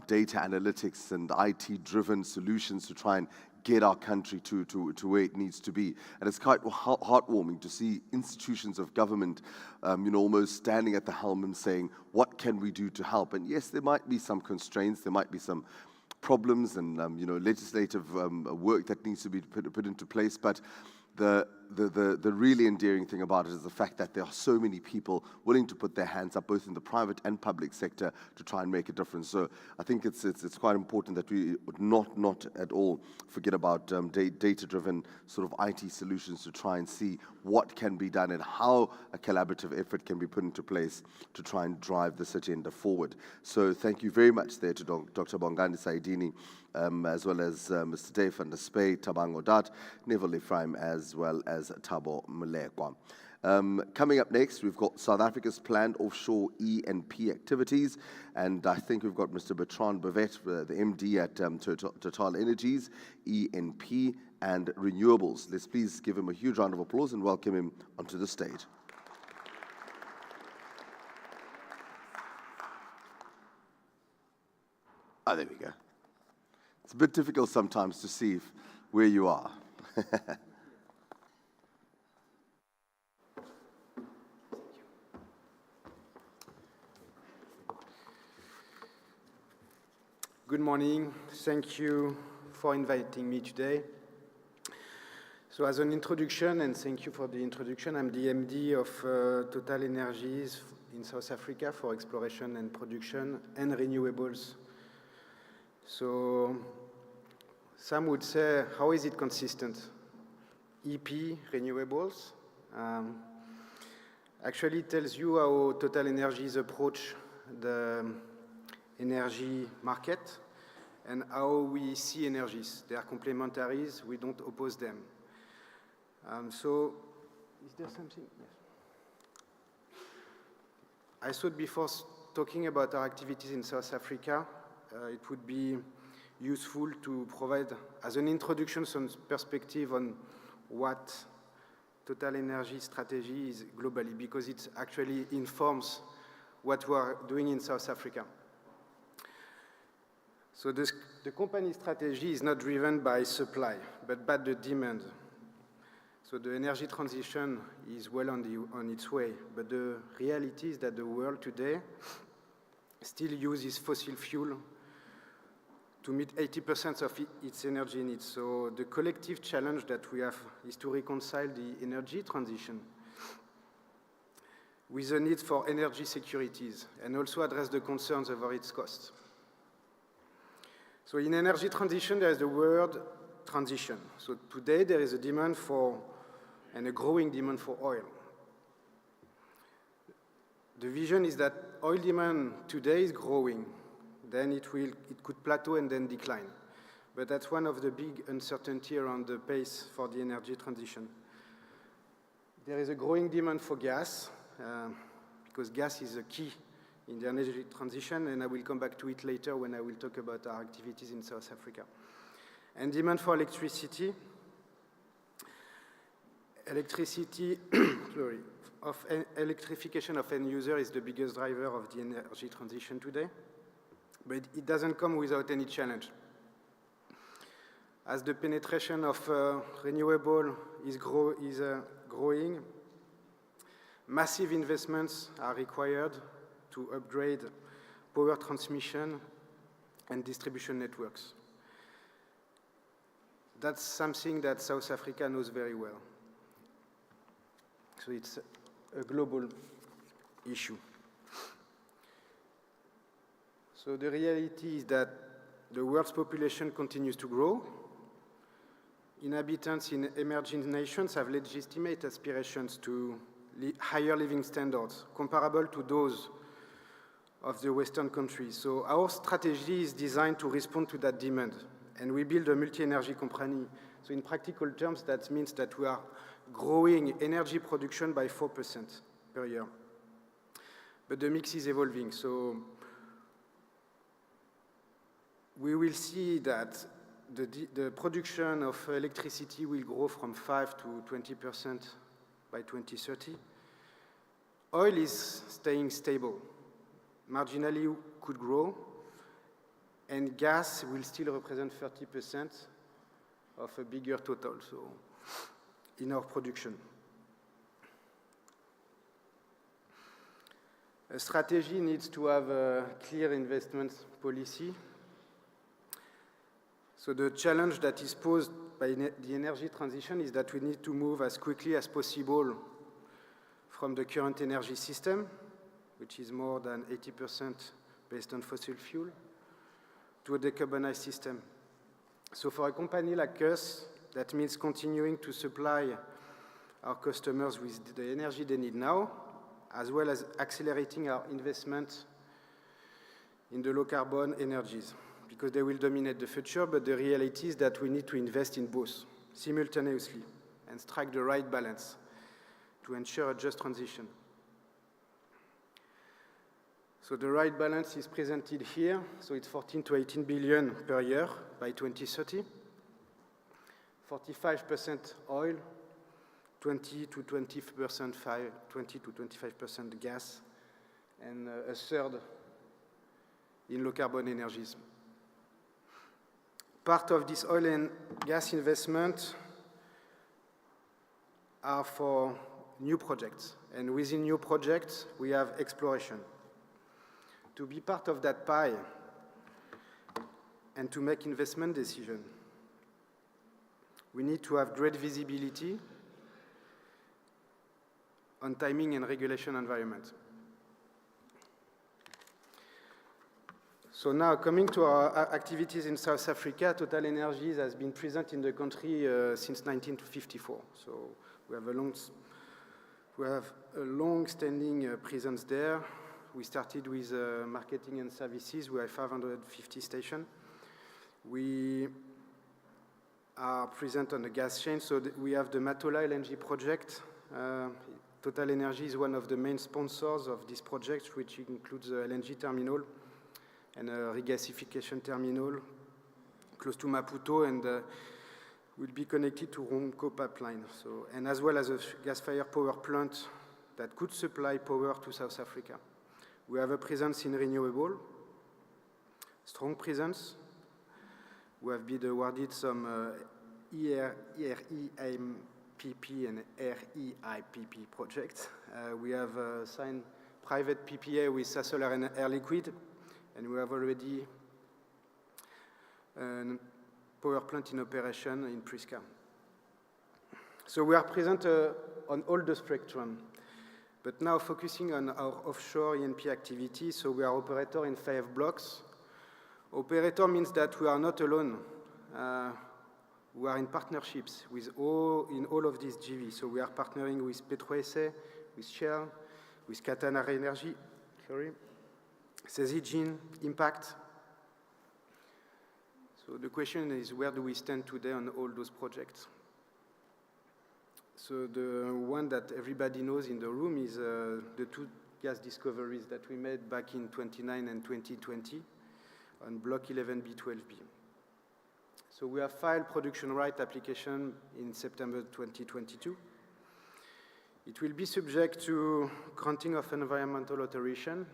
data analytics and IT-driven solutions to try and get our country to where it needs to be. And it's quite heartwarming to see institutions of government, almost standing at the helm and saying, what can we do to help? And yes, there might be some constraints, there might be some problems and, legislative work that needs to be put into place, but the really endearing thing about it is the fact that there are so many people willing to put their hands up, both in the private and public sector, to try and make a difference. So I think it's quite important that we would not at all forget about data-driven sort of IT solutions to try and see what can be done and how a collaborative effort can be put into place to try and drive this agenda forward. So thank you very much there to Dr. Bongani Saidini, as well as Mr. Dave van der Spey, Thabang Odat, Neville Ephraim, as well as Thabo Molekwa. Coming up next, we've got South Africa's planned offshore E&P activities, and I think we've got Mr. Bertrand Bevet, the MD at Total Energies, E&P and Renewables. Let's please give him a huge round of applause and welcome him onto the stage. There we go. It's a bit difficult sometimes to see where you are. Good morning. Thank you for inviting me today. So as an introduction, and thank you for the introduction, I'm the MD of Total Energies in South Africa for exploration and production and renewables. So some would say, how is it consistent? EP, renewables, actually tells you how Total Energies approach the energy market and how we see energies. They are complementaries, we don't oppose them. So, is there something? Yes. I thought before talking about our activities in South Africa, it would be useful to provide, as an introduction, some perspective on what Total Energy strategy is globally, because it actually informs what we are doing in South Africa. So the company strategy is not driven by supply, but by the demand. So the energy transition is well on its way, but the reality is that the world today still uses fossil fuel to meet 80% of its energy needs. So the collective challenge that we have is to reconcile the energy transition with the need for energy securities and also address the concerns over its costs. So in energy transition, there is the word transition. So today there is a demand for, and a growing demand for oil. The vision is that oil demand today is growing. Then it could plateau and then decline. But that's one of the big uncertainty around the pace for the energy transition. There is a growing demand for gas, because gas is a key in the energy transition, and I will come back to it later when I will talk about our activities in South Africa. And demand for electricity. Electrification of end user is the biggest driver of the energy transition today, but it doesn't come without any challenge. As the penetration of renewable is growing, massive investments are required to upgrade power transmission and distribution networks. That's something that South Africa knows very well. So it's a global issue. So the reality is that the world's population continues to grow. Inhabitants in emerging nations have legitimate aspirations to higher living standards, comparable to those of the Western countries. So our strategy is designed to respond to that demand, and we build a multi-energy company. So in practical terms, that means that we are growing energy production by 4% per year. But the mix is evolving, so we will see that the production of electricity will grow from 5 to 20% by 2030. Oil is staying stable, marginally could grow, and gas will still represent 30% of a bigger total, so in our production. A strategy needs to have a clear investment policy. So the challenge that is posed by the energy transition is that we need to move as quickly as possible from the current energy system, which is more than 80% based on fossil fuel, to a decarbonized system. So for a company like us, that means continuing to supply our customers with the energy they need now, as well as accelerating our investment in the low-carbon energies, because they will dominate the future, but the reality is that we need to invest in both simultaneously and strike the right balance to ensure a just transition. So the right balance is presented here. So it's 14 to 18 billion per year by 2030. 45% oil, 20 to 25% gas, and a third in low-carbon energies. Part of this oil and gas investment are for new projects. And within new projects, we have exploration. To be part of that pie and to make investment decisions, we need to have great visibility on timing and regulation environment. So now, coming to our activities in South Africa, Total Energies has been present in the country since 1954. So we have a long-standing presence there. We started with marketing and services. We have 550 stations. We are present on the gas chain. So we have the Matola LNG project. Total Energy is one of the main sponsors of this project, which includes the LNG terminal and a regasification terminal close to Maputo, and will be connected to Ronco pipeline. So, and as well as a gas-fired power plant that could supply power to South Africa. We have a presence in renewable, strong presence. We have been awarded some EREIPP and REIPP projects. We have signed private PPA with Sasol and Air Liquide, and we have already a power plant in operation in Prisca. So we are present on all the spectrum, but now focusing on our offshore E&P activity. So we are operator in 5 blocks. Operator means that we are not alone. We are in partnerships with in all of these GV. So we are partnering with PetroSA, with Shell, with Qatar Energy, Cezigin, Impact. So the question is, where do we stand today on all those projects? So the one that everybody knows in the room is the 2 gas discoveries that we made back in 2019 and 2020 on Block 11B, 12B. So we have filed production right application in September 2022. It will be subject to granting of environmental authorization.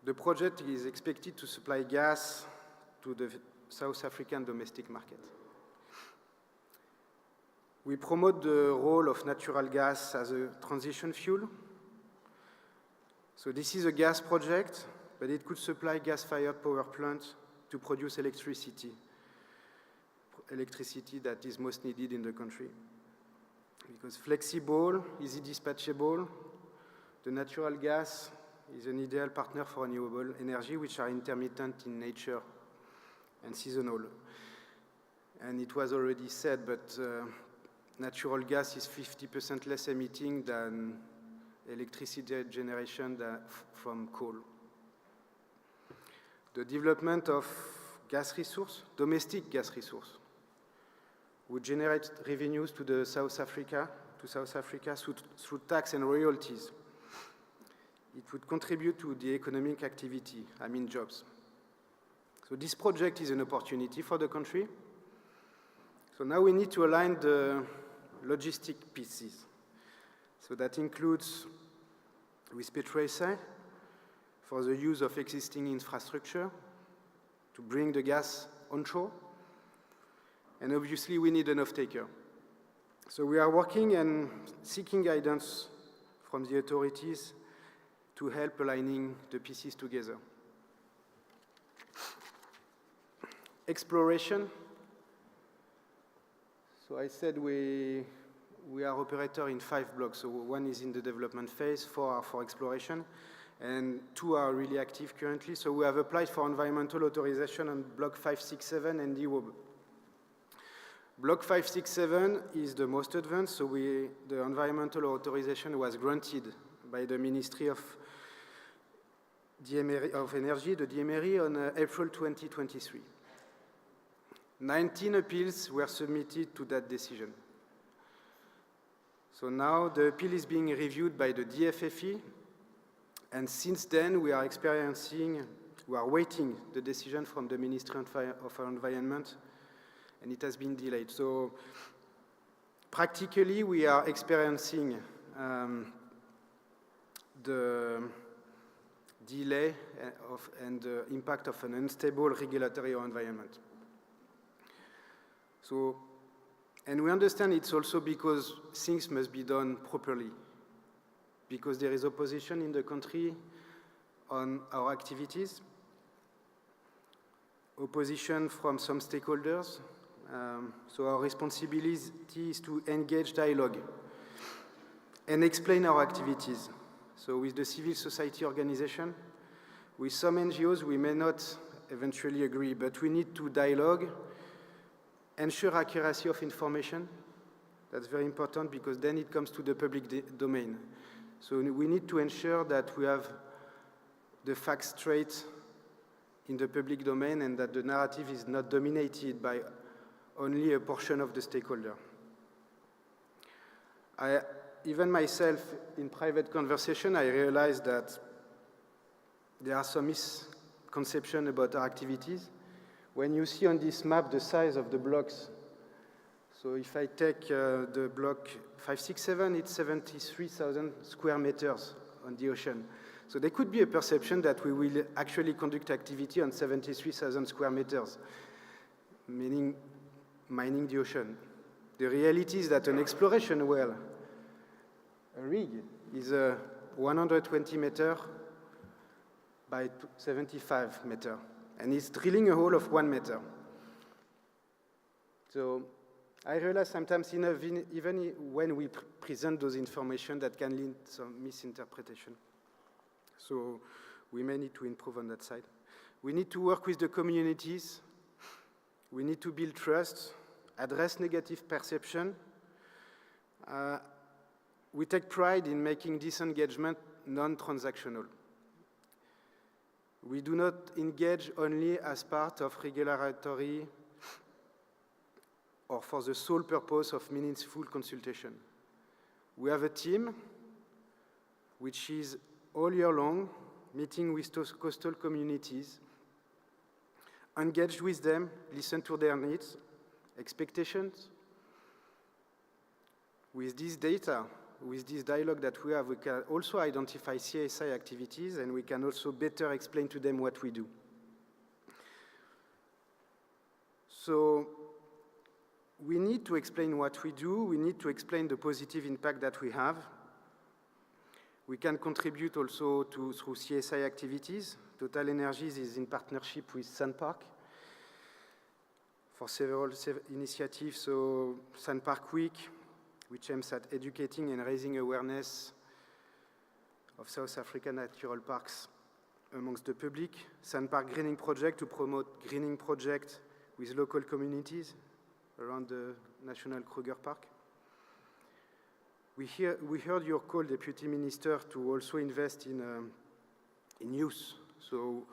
The project is expected to supply gas to the South African domestic market. We promote the role of natural gas as a transition fuel. So this is a gas project but it could supply gas-fired power plants to produce electricity that is most needed in the country. Because flexible, easy dispatchable, the natural gas is an ideal partner for renewable energy, which are intermittent in nature and seasonal. And it was already said, but natural gas is 50% less emitting than electricity generation from coal. The development of gas resource, domestic gas resource, would generate revenues to South Africa through tax and royalties. It would contribute to the economic activity, I mean jobs. So this project is an opportunity for the country. So now we need to align the logistic pieces. So that includes with PetroSA for the use of existing infrastructure to bring the gas onshore. And obviously we need an off-taker. So we are working and seeking guidance from the authorities to help aligning the pieces together. Exploration. So I said we are operator in 5 blocks. So 1 is in the development phase, 4 are for exploration, and 2 are really active currently. So we have applied for environmental authorization on block 567 and DWOB. Block 567 is the most advanced, so the environmental authorization was granted by the Ministry of Energy, the DMRE, on April 2023. 19 appeals were submitted to that decision. So now the appeal is being reviewed by the DFFE, and since then we are waiting the decision from the Ministry of Environment, and it has been delayed. So practically we are experiencing the delay and the impact of an unstable regulatory environment. So, and we understand it's also because things must be done properly, because there is opposition in the country on our activities, opposition from some stakeholders. So our responsibility is to engage dialogue and explain our activities. So with the civil society organization, with some NGOs, we may not eventually agree, but we need to dialogue, ensure accuracy of information. That's very important because then it comes to the public domain. So we need to ensure that we have the facts straight in the public domain and that the narrative is not dominated by only a portion of the stakeholder. Even myself, in private conversation, I realized that there are some misconceptions about our activities. When you see on this map the size of the blocks, so if I take the block 567, it's 73,000 square meters on the ocean. So there could be a perception that we will actually conduct activity on 73,000 square meters, meaning mining the ocean. The reality is that an exploration well, a rig, is 120 meter by 75 meter, and it's drilling a hole of 1 meter. So I realize sometimes even when we present those information that can lead to some misinterpretation. So we may need to improve on that side. We need to work with the communities. We need to build trust, address negative perception. We take pride in making disengagement non-transactional. We do not engage only as part of regulatory or for the sole purpose of meaningful consultation. We have a team which is all year long meeting with those coastal communities, engaged with them, listen to their needs, expectations. With this data, with this dialogue that we have, we can also identify CSI activities and we can also better explain to them what we do. So we need to explain what we do, we need to explain the positive impact that we have. We can contribute also through CSI activities. Total Energies is in partnership with SunPark for several initiatives. So SunPark Week, which aims at educating and raising awareness of South African natural parks amongst the public. SunPark Greening Project to promote greening projects with local communities around the National Kruger Park. We heard your call, Deputy Minister, to also invest in youth. So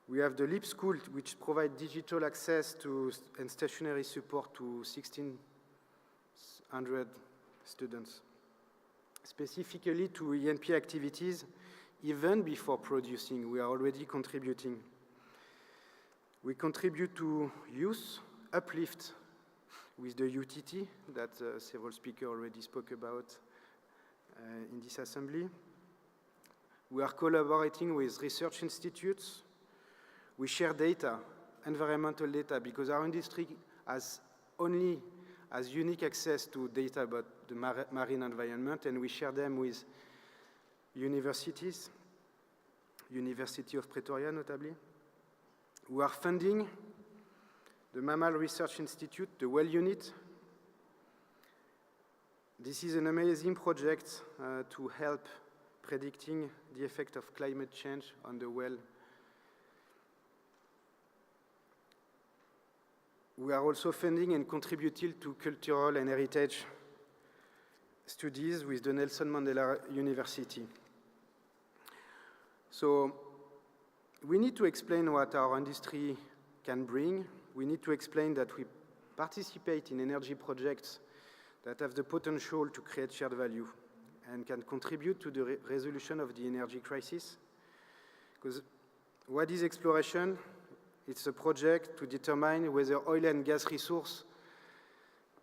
we have the LEAP School, which provides digital access to and stationary support to 1,600 students, specifically to ENP activities. Even before producing, we are already contributing. We contribute to youth uplift with the UTT that several speakers already spoke about in this assembly. We are collaborating with research institutes. We share data, environmental data, because our industry has unique access to data about the marine environment, and we share them with universities, University of Pretoria notably. We are funding the Mammal Research Institute, the Well Unit. This is an amazing project to help predicting the effect of climate change on the well. We are also funding and contributing to cultural and heritage studies with the Nelson Mandela University. So we need to explain what our industry can bring. We need to explain that we participate in energy projects that have the potential to create shared value and can contribute to the resolution of the energy crisis. Because what is exploration? It's a project to determine whether oil and gas resource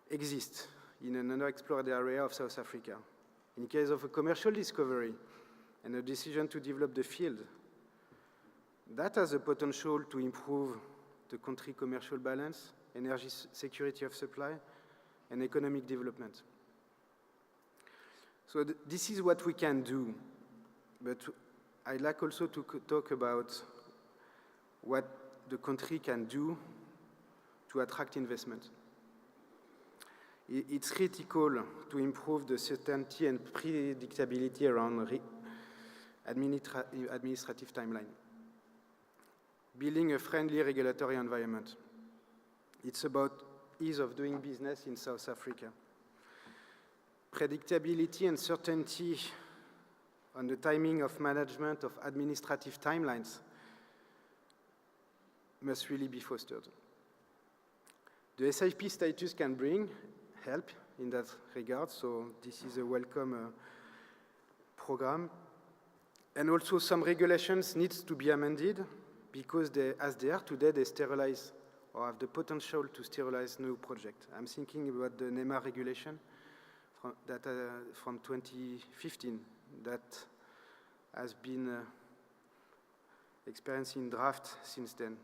exist in an underexplored area of South Africa. In case of a commercial discovery and a decision to develop the field, that has the potential to improve the country's commercial balance, energy security of supply, and economic development. So this is what we can do, but I'd like also to talk about what the country can do to attract investment. It's critical to improve the certainty and predictability around administrative timeline. Building a friendly regulatory environment. It's about ease of doing business in South Africa. Predictability and certainty on the timing of management of administrative timelines must really be fostered. The SIP status can bring help in that regard, so this is a welcome program. And also some regulations need to be amended because as they are today, they sterilize or have the potential to sterilize new projects. I'm thinking about the NEMA regulation from 2015 that has been experiencing draft since then.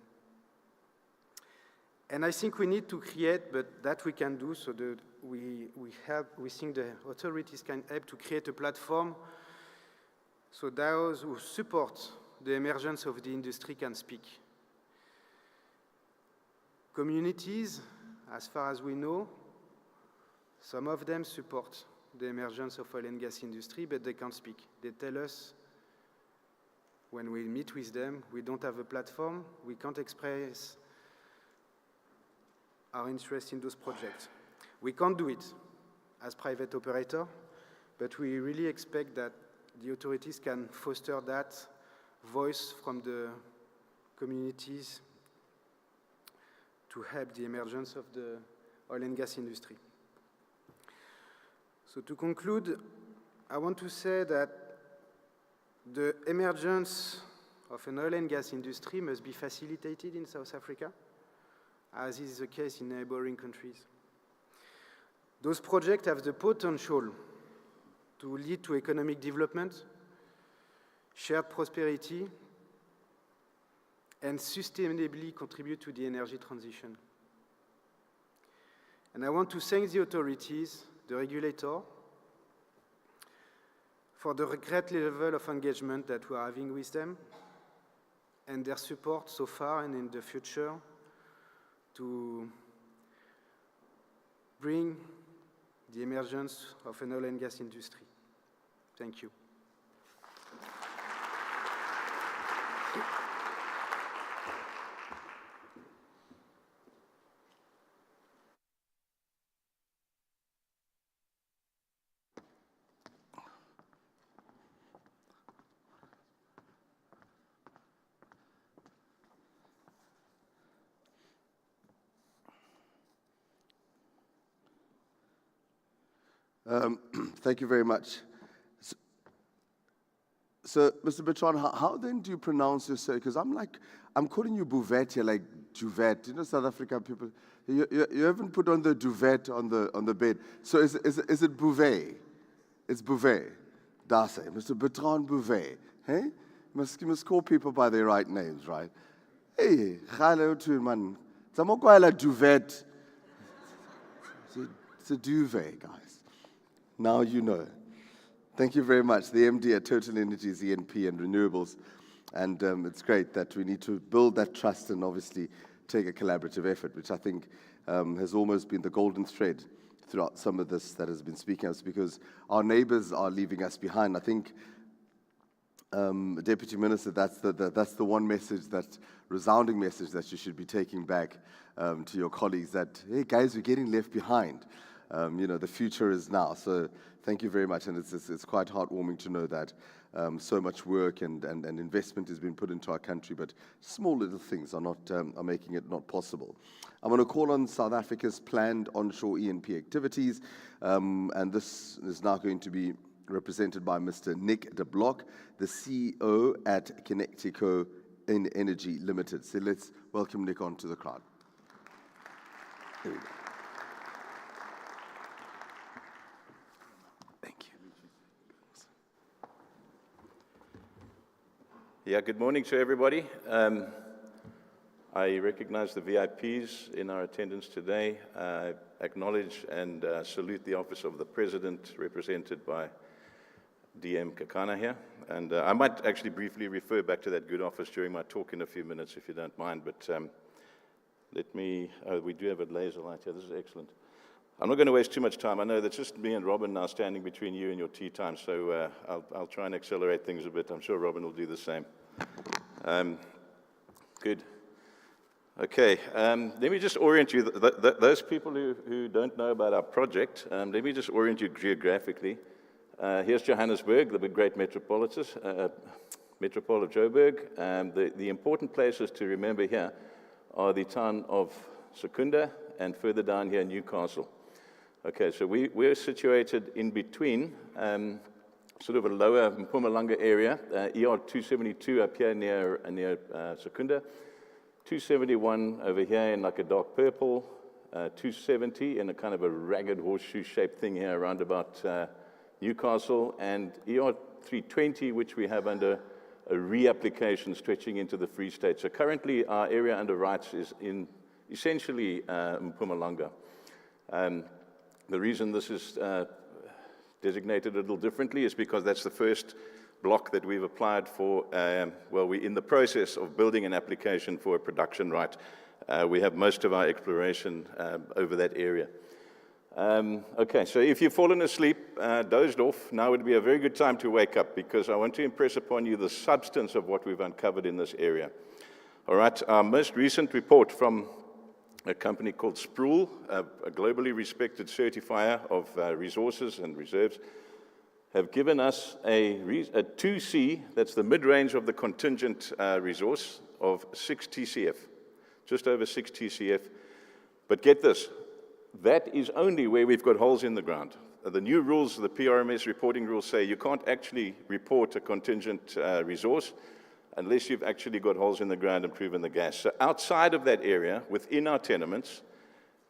And I think we need to create, but that we can do, so that we think the authorities can help to create a platform so those who support the emergence of the industry can speak. Communities, as far as we know, some of them support the emergence of oil and gas industry, but they can't speak. They tell us when we meet with them, we don't have a platform, we can't express our interest in those projects. We can't do it as private operator, but we really expect that the authorities can foster that voice from the communities to help the emergence of the oil and gas industry. So to conclude, I want to say that the emergence of an oil and gas industry must be facilitated in South Africa, as is the case in neighboring countries. Those projects have the potential to lead to economic development, shared prosperity, and sustainably contribute to the energy transition. And I want to thank the authorities, the regulator, for the great level of engagement that we are having with them and their support so far and in the future to bring the emergence of an oil and gas industry. Thank you. Thank you very much. So Mr. Bertrand, how then do you pronounce your surname? Because I'm calling you Bouvet here, like duvet. You know, South African people, you haven't put on the duvet on the bed. So is it Bouvet? It's Bouvet. That's it, Mr. Bertrand Bouvet. Hey, you must call people by their right names, right? Hey, hello to man. It's duvet. It's a duvet, guys. Now you know. Thank you very much. The MD at Total Energies, ENP and Renewables. And it's great that we need to build that trust and obviously take a collaborative effort, which I think has almost been the golden thread throughout some of this that has been speaking us, because our neighbors are leaving us behind. I think, Deputy Minister, that's the one message, that resounding message that you should be taking back to your colleagues, that, hey, guys, we're getting left behind. You know, the future is now. So thank you very much. And it's quite heartwarming to know that so much work and investment has been put into our country, but small little things are making it not possible. I'm going to call on South Africa's planned onshore ENP activities, and this is now going to be represented by Mr. Nick de Blok, the CEO at Kinetico Energy Limited. So let's welcome Nick onto the crowd. There we go. Yeah, good morning to everybody. I recognize the VIPs in our attendance today. I acknowledge and salute the Office of the President, represented by DM Kakana here. And I might actually briefly refer back to that good office during my talk in a few minutes, if you don't mind. But let me, we do have a laser light here. This is excellent. I'm not going to waste too much time. I know that's just me and Robin now standing between you and your tea time, so I'll try and accelerate things a bit. I'm sure Robin will do the same. Good. Okay, let me just orient you. Those people who don't know about our project, let me just orient you geographically. Here's Johannesburg, the big great metropole of Joburg. The important places to remember here are the town of Secunda and further down here, Newcastle. Okay, so we're situated in between, sort of a lower Mpumalanga area, ER 272 up here near Secunda, 271 over here in like a dark purple, 270 in a kind of a ragged horseshoe-shaped thing here around about Newcastle, and ER 320, which we have under a reapplication stretching into the Free State. So currently our area under rights is in essentially Mpumalanga. The reason this is designated a little differently is because that's the first block that we've applied for. Well, we're in the process of building an application for a production right. We have most of our exploration over that area. Okay, so if you've fallen asleep, dozed off, now would be a very good time to wake up, because I want to impress upon you the substance of what we've uncovered in this area. All right, our most recent report from a company called Sproul, a globally respected certifier of resources and reserves, have given us a 2C, that's the mid-range of the contingent resource, of 6 TCF, just over 6 TCF. But get this, that is only where we've got holes in the ground. The new rules, the PRMS reporting rules, say you can't actually report a contingent resource unless you've actually got holes in the ground and proven the gas. So outside of that area, within our tenements,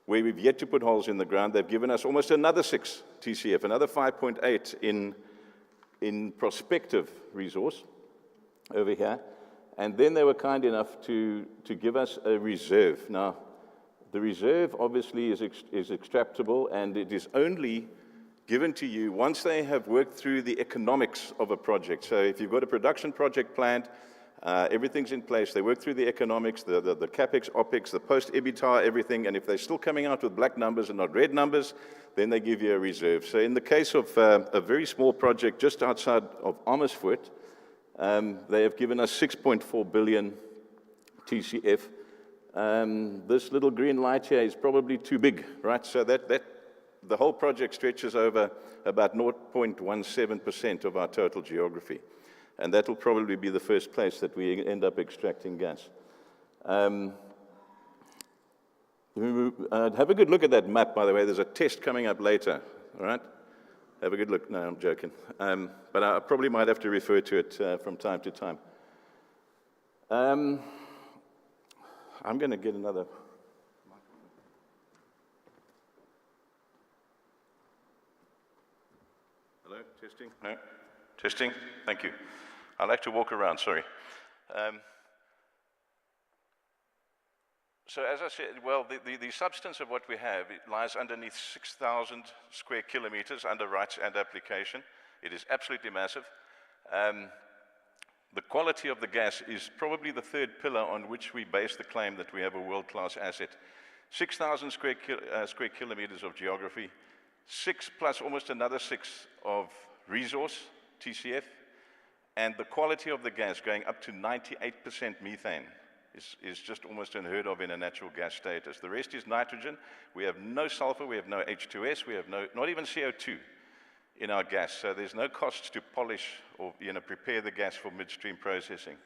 where we've yet to put holes in the ground, they've given us almost another 6 TCF, another 5.8 in prospective resource over here. And then they were kind enough to give us a reserve. Now, the reserve obviously is extractable, and it is only given to you once they have worked through the economics of a project. So if you've got a production project planned, everything's in place, they work through the economics, the CapEx, OpEx, the post-EBITDA, everything, and if they're still coming out with black numbers and not red numbers, then they give you a reserve. So in the case of a very small project just outside of Amersfoort, they have given us 6.4 billion TCF. This little green light here is probably too big, right? So the whole project stretches over about 0.17% of our total geography. And that will probably be the first place that we end up extracting gas. Have a good look at that map, by the way. There's a test coming up later, all right? Have a good look. No, I'm joking. But I probably might have to refer to it from time to time. I'm going to get another. Hello, testing? No? Testing? Thank you. I like to walk around, sorry. So as I said, well, the substance of what we have, it lies underneath 6,000 square kilometers under rights and application. It is absolutely massive. The quality of the gas is probably the third pillar on which we base the claim that we have a world-class asset. 6,000 square kilometers of geography, 6 plus almost another 6 of resource, TCF, and the quality of the gas going up to 98% methane is just almost unheard of in a natural gas status. The rest is nitrogen. We have no sulfur, we have no H2S, we have not even CO2 in our gas, so there's no cost to polish or prepare the gas for midstream processing.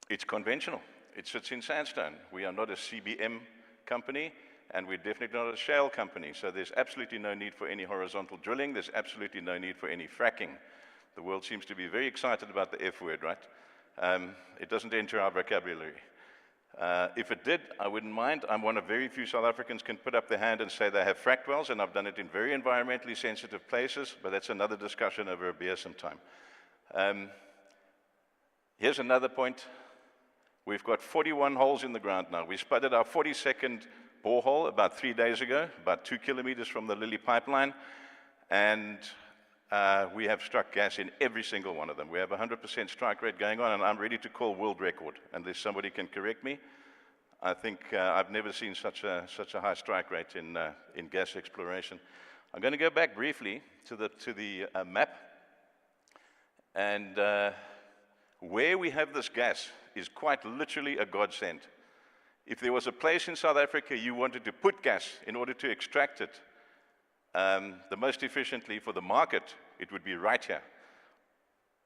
It's conventional. It sits in sandstone. We are not a CBM company, and we're definitely not a shale company, so there's absolutely no need for any horizontal drilling. There's absolutely no need for any fracking. The world seems to be very excited about the F word, right? It doesn't enter our vocabulary. If it did, I wouldn't mind. I'm one of very few South Africans can put up their hand and say they have fracked wells, and I've done it in very environmentally sensitive places, but that's another discussion over a beer sometime. Here's another point. We've got 41 holes in the ground now. We spudded our 42nd borehole about 3 days ago, about 2 kilometers from the Lily pipeline, and we have struck gas in every single one of them. We have 100% strike rate going on, and I'm ready to call world record, unless somebody can correct me. I think I've never seen such a high strike rate in gas exploration. I'm going to go back briefly to the map, and where we have this gas is quite literally a godsend. If there was a place in South Africa you wanted to put gas in order to extract it, the most efficiently for the market, it would be right here.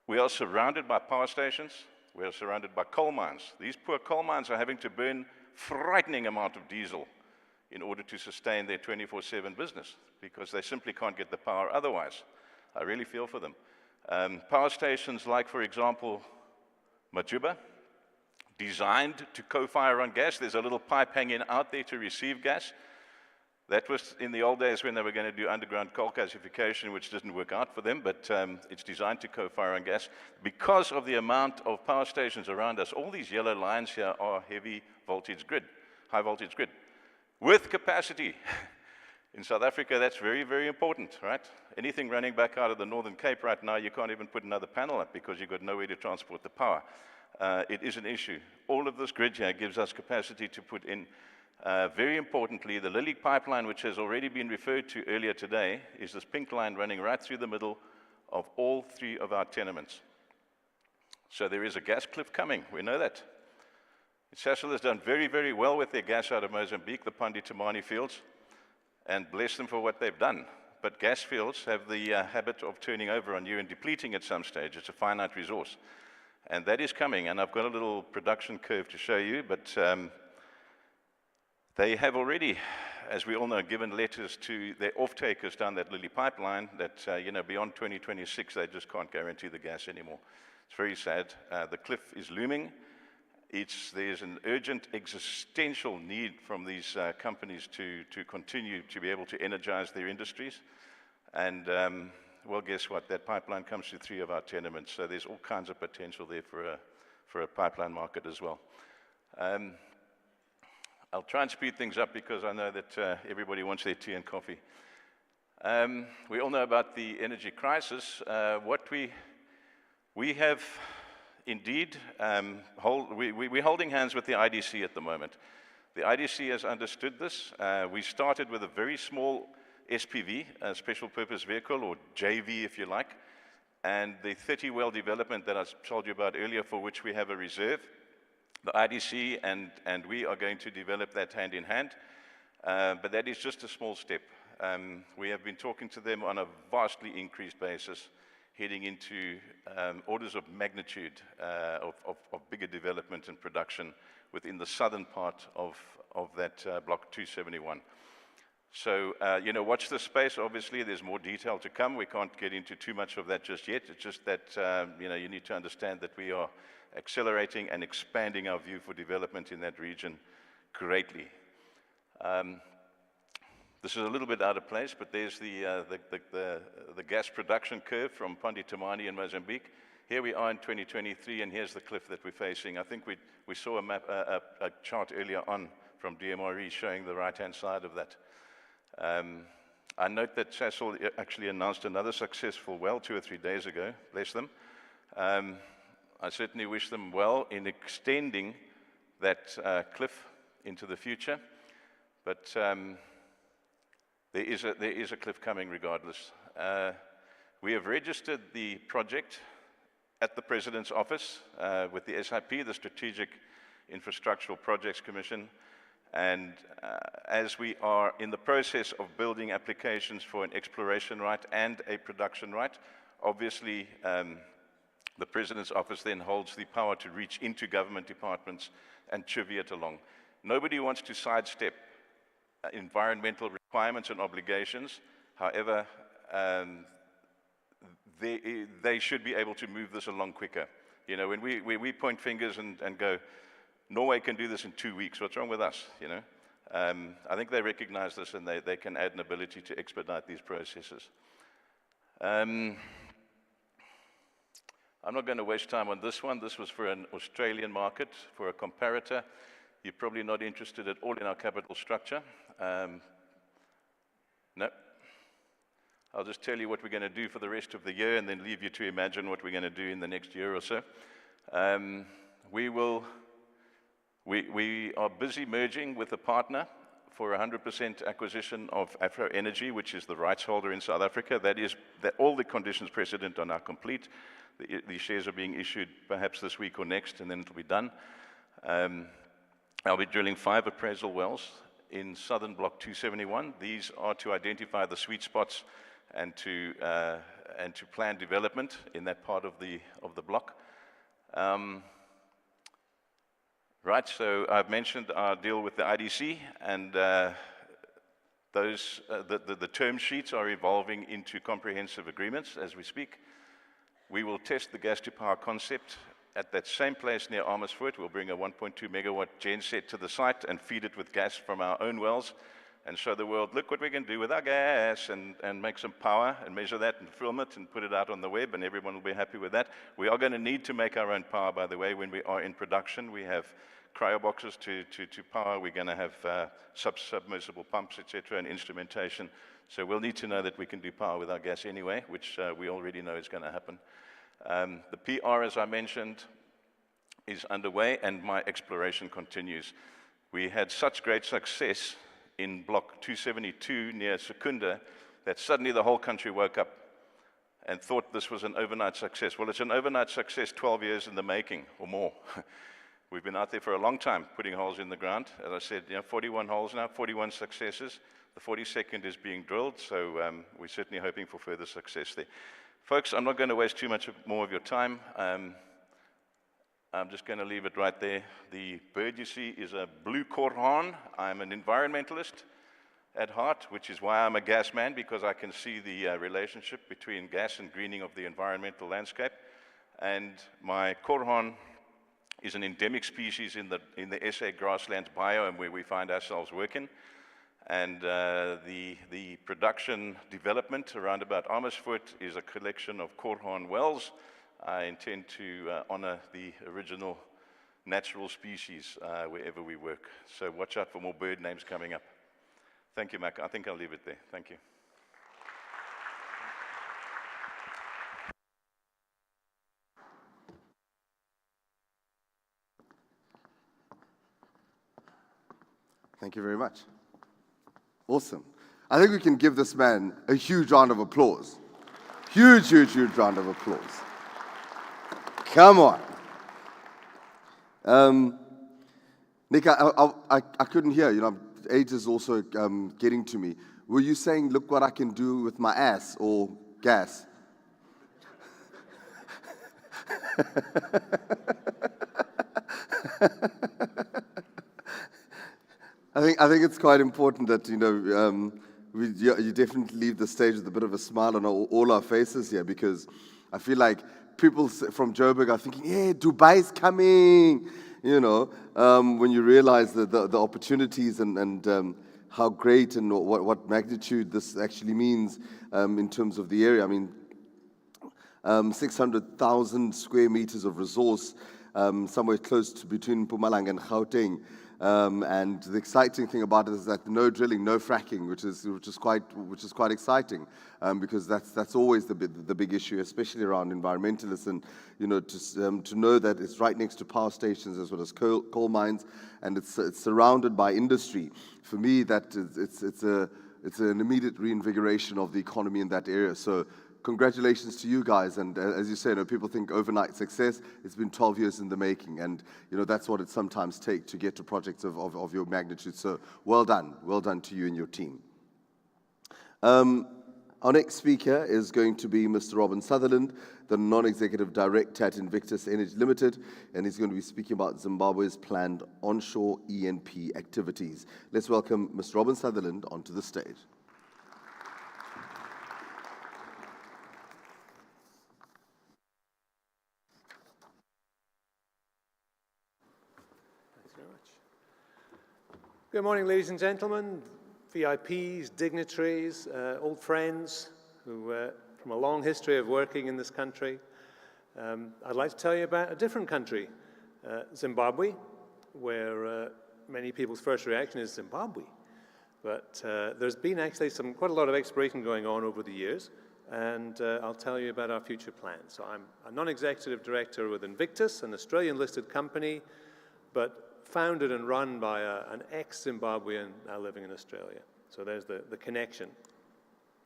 We are surrounded by power stations. We are surrounded by coal mines. These poor coal mines are having to burn frightening amount of diesel in order to sustain their 24/7 business because they simply can't get the power otherwise. I really feel for them. Power stations like, for example, Majuba, designed to co-fire on gas. There's a little pipe hanging out there to receive gas. That was in the old days when they were going to do underground coal gasification, which didn't work out for them, but it's designed to co-fire on gas. Because of the amount of power stations around us, all these yellow lines here are heavy voltage grid, high voltage grid, with capacity. In South Africa, that's very, very important, right? Anything running back out of the Northern Cape right now, you can't even put another panel up because you've got nowhere to transport the power. It is an issue. All of this grid here gives us capacity to put in. Very importantly, the Lily pipeline, which has already been referred to earlier today, is this pink line running right through the middle of all 3 of our tenements. So there is a gas cliff coming. We know that. Sasol has done very, very well with their gas out of Mozambique, the Pandi Tamani fields, and bless them for what they've done. But gas fields have the habit of turning over on you and depleting at some stage. It's a finite resource. And that is coming, and I've got a little production curve to show you, but they have already, as we all know, given letters to their off-takers down that Lily pipeline that, beyond 2026, they just can't guarantee the gas anymore. It's very sad. The cliff is looming. There's an urgent existential need from these companies to continue to be able to energize their industries. And, well, guess what? That pipeline comes to 3 of our tenements, so there's all kinds of potential there for a pipeline market as well. I'll try and speed things up because I know that everybody wants their tea and coffee. We all know about the energy crisis. What we have indeed, we're holding hands with the IDC at the moment. The IDC has understood this. We started with a very small SPV, a special purpose vehicle, or JV if you like, and the 30-well development that I told you about earlier, for which we have a reserve. The IDC and we are going to develop that hand in hand, but that is just a small step. We have been talking to them on a vastly increased basis, heading into orders of magnitude of bigger development and production within the southern part of that Block 271. So, watch this space. Obviously, there's more detail to come. We can't get into too much of that just yet. It's just that, you need to understand that we are accelerating and expanding our view for development in that region greatly. This is a little bit out of place, but there's the gas production curve from Ponditomani in Mozambique. Here we are in 2023, and here's the cliff that we're facing. I think we saw a chart earlier on from DMRE showing the right-hand side of that. I note that Sasol actually announced another successful well 2 or 3 days ago. Bless them. I certainly wish them well in extending that cliff into the future, but there is a cliff coming regardless. We have registered the project at the President's office with the SIP, the Strategic Infrastructural Projects Commission, and as we are in the process of building applications for an exploration right and a production right, obviously the President's office then holds the power to reach into government departments and chivvy it along. Nobody wants to sidestep environmental requirements and obligations. However, they should be able to move this along quicker. When we point fingers and go, Norway can do this in 2 weeks, what's wrong with us? I think they recognize this, and they can add an ability to expedite these processes. I'm not going to waste time on this one. This was for an Australian market, for a comparator. You're probably not interested at all in our capital structure. No. I'll just tell you what we're going to do for the rest of the year and then leave you to imagine what we're going to do in the next year or so. We are busy merging with a partner for 100% acquisition of Afro Energy, which is the rights holder in South Africa. That all the conditions precedent are now complete. The shares are being issued perhaps this week or next, and then it'll be done. I'll be drilling 5 appraisal wells in southern Block 271. These are to identify the sweet spots and to plan development in that part of the block. Right, so I've mentioned our deal with the IDC, and the term sheets are evolving into comprehensive agreements as we speak. We will test the gas-to-power concept at that same place near Amersfoort. We'll bring a 1.2 megawatt genset to the site and feed it with gas from our own wells and show the world, look what we can do with our gas, and make some power and measure that and film it and put it out on the web, and everyone will be happy with that. We are going to need to make our own power, by the way, when we are in production. We have cryo boxes to power. We're going to have submersible pumps, etc., and instrumentation. So we'll need to know that we can do power with our gas anyway, which we already know is going to happen. The PR, as I mentioned, is underway, and my exploration continues. We had such great success in Block 272 near Secunda that suddenly the whole country woke up and thought this was an overnight success. Well, it's an overnight success 12 years in the making or more. We've been out there for a long time putting holes in the ground. As I said, 41 holes now, 41 successes. The 42nd is being drilled, so we're certainly hoping for further success there. Folks, I'm not going to waste too much more of your time. I'm just going to leave it right there. The bird you see is a blue korhaan. I'm an environmentalist at heart, which is why I'm a gas man, because I can see the relationship between gas and greening of the environmental landscape. And my korhaan is an endemic species in the SA grasslands biome where we find ourselves working. And the production development around about Amersfoort is a collection of korhaan wells. I intend to honor the original natural species wherever we work. So watch out for more bird names coming up. Thank you, Mac. I think I'll leave it there. Thank you. Thank you very much. Awesome. I think we can give this man a huge round of applause. Huge, huge, huge round of applause. Come on. Nick, I couldn't hear. You know, age is also getting to me. Were you saying, look what I can do with my ass or gas? I think it's quite important that, you know, you definitely leave the stage with a bit of a smile on all our faces here, because I feel like people from Joburg are thinking, yeah, Dubai's coming, you know, when you realize the opportunities and how great and what magnitude this actually means in terms of the area. I mean, 600,000 square meters of resource, somewhere close to between Mpumalanga and Gauteng. And the exciting thing about it is that no drilling, no fracking, which is quite exciting, because that's always the big issue, especially around environmentalists, and you know, to know that it's right next to power stations as well as coal mines, and it's surrounded by industry. For me, that it's an immediate reinvigoration of the economy in that area. So congratulations to you guys, and as you say, you know, people think overnight success. It's been 12 years in the making, and you know, that's what it sometimes takes to get to projects of your magnitude. So well done to you and your team. Our next speaker is going to be Mr. Robin Sutherland, the Non-Executive Director at Invictus Energy Limited, and he's going to be speaking about Zimbabwe's planned onshore E&P activities. Let's welcome Mr. Robin Sutherland onto the stage. Good morning, ladies and gentlemen, VIPs, dignitaries, old friends who, from a long history of working in this country. I'd like to tell you about a different country, Zimbabwe, where many people's first reaction is Zimbabwe. But there's been actually quite a lot of exploration going on over the years, and I'll tell you about our future plans. So I'm a non-executive director with Invictus, an Australian-listed company, but founded and run by an ex-Zimbabwean now living in Australia. So there's the connection.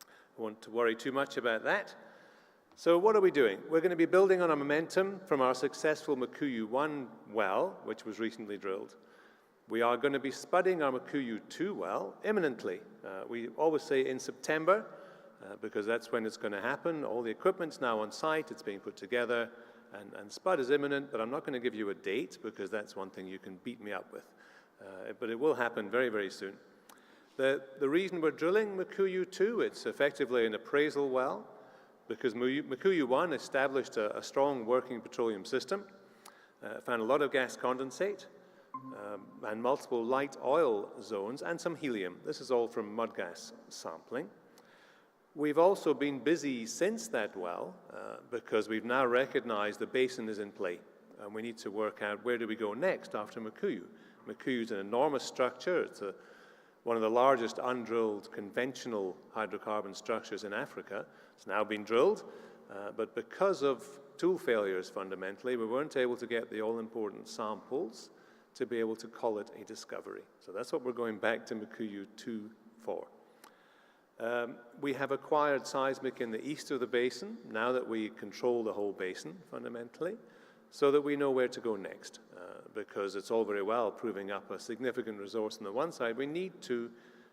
I won't worry too much about that. So what are we doing? We're going to be building on our momentum from our successful Makuyu-1 well, which was recently drilled. We are going to be spudding our Makuyu-2 well imminently. We always say in September, because that's when it's going to happen. All the equipment's now on site, it's being put together, and spud is imminent, but I'm not going to give you a date because that's one thing you can beat me up with. But it will happen very, very soon. The reason we're drilling Makuyu-2, it's effectively an appraisal well, because Makuyu-1 established a strong working petroleum system, found a lot of gas condensate, and multiple light oil zones, and some helium. This is all from mud gas sampling. We've also been busy since that well because we've now recognized the basin is in play, and we need to work out where do we go next after Makuyu. Makuyu is an enormous structure. It's one of the largest undrilled conventional hydrocarbon structures in Africa. It's now been drilled, but because of tool failures fundamentally, we weren't able to get the all-important samples to be able to call it a discovery. So that's what we're going back to Makuyu-2 for. We have acquired seismic in the east of the basin, now that we control the whole basin, fundamentally, so that we know where to go next. Because it's all very well proving up a significant resource on the one side, we need to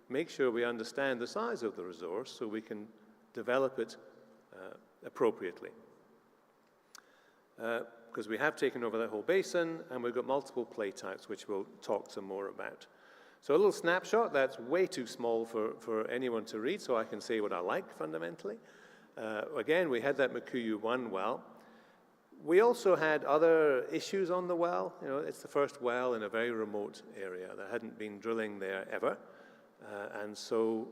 make sure we understand the size of the resource so we can develop it appropriately. Because we have taken over that whole basin, and we've got multiple play types, which we'll talk some more about. So a little snapshot, that's way too small for anyone to read, so I can say what I like, fundamentally. Again, we had that Makuyu-1 well. We also had other issues on the well. You know, it's the first well in a very remote area. There hadn't been drilling there ever. And so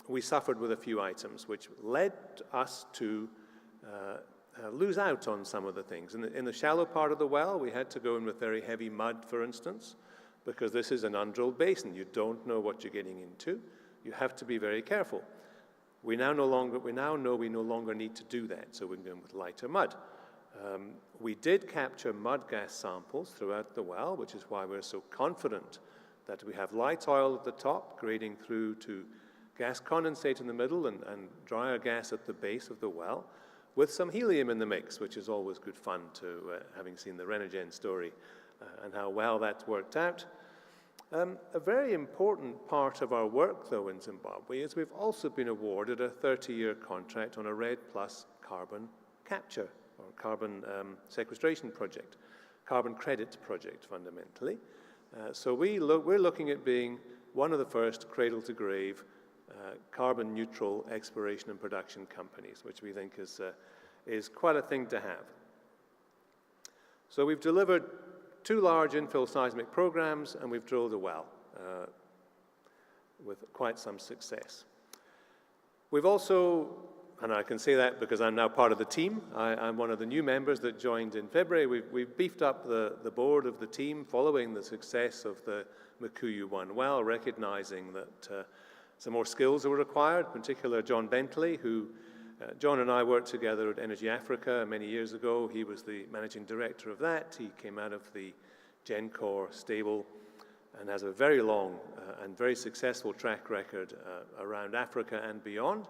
we suffered with a few items, which led us to lose out on some of the things. In the shallow part of the well, we had to go in with very heavy mud, for instance, because this is an undrilled basin. You don't know what you're getting into. You have to be very careful. We now know we no longer need to do that, so we can go in with lighter mud. We did capture mud gas samples throughout the well, which is why we're so confident that we have light oil at the top, grading through to gas condensate in the middle and drier gas at the base of the well, with some helium in the mix, which is always good fun to, having seen the Renogen story and how well that's worked out. A very important part of our work, though, in Zimbabwe is we've also been awarded a 30-year contract on a RED Plus carbon capture or carbon sequestration project, carbon credit project, fundamentally. So we're looking at being one of the first cradle-to-grave carbon neutral exploration and production companies, which we think is quite a thing to have. So we've delivered 2 large infill seismic programs, and we've drilled a well with quite some success. We've also, and I can say that because I'm now part of the team, I'm one of the new members that joined in February. We've beefed up the board of the team following the success of the Mukuyu-1 well, recognizing that some more skills were required, in particular John Bentley, who John and I worked together at Energy Africa many years ago. He was the managing director of that. He came out of the GenCore stable and has a very long and very successful track record around Africa and beyond.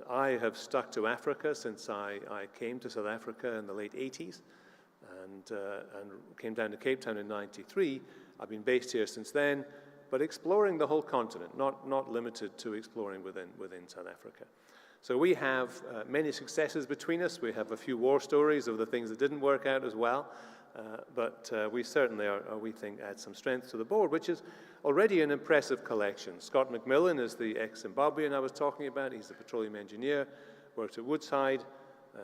I have stuck to Africa since I came to South Africa in the late 80s and came down to Cape Town in '93. I've been based here since then, but exploring the whole continent, not limited to exploring within South Africa. So we have many successes between us. We have a few war stories of the things that didn't work out as well. But we certainly we think, add some strength to the board, which is already an impressive collection. Scott McMillan is the ex-Zimbabwean I was talking about. He's a petroleum engineer, worked at Woodside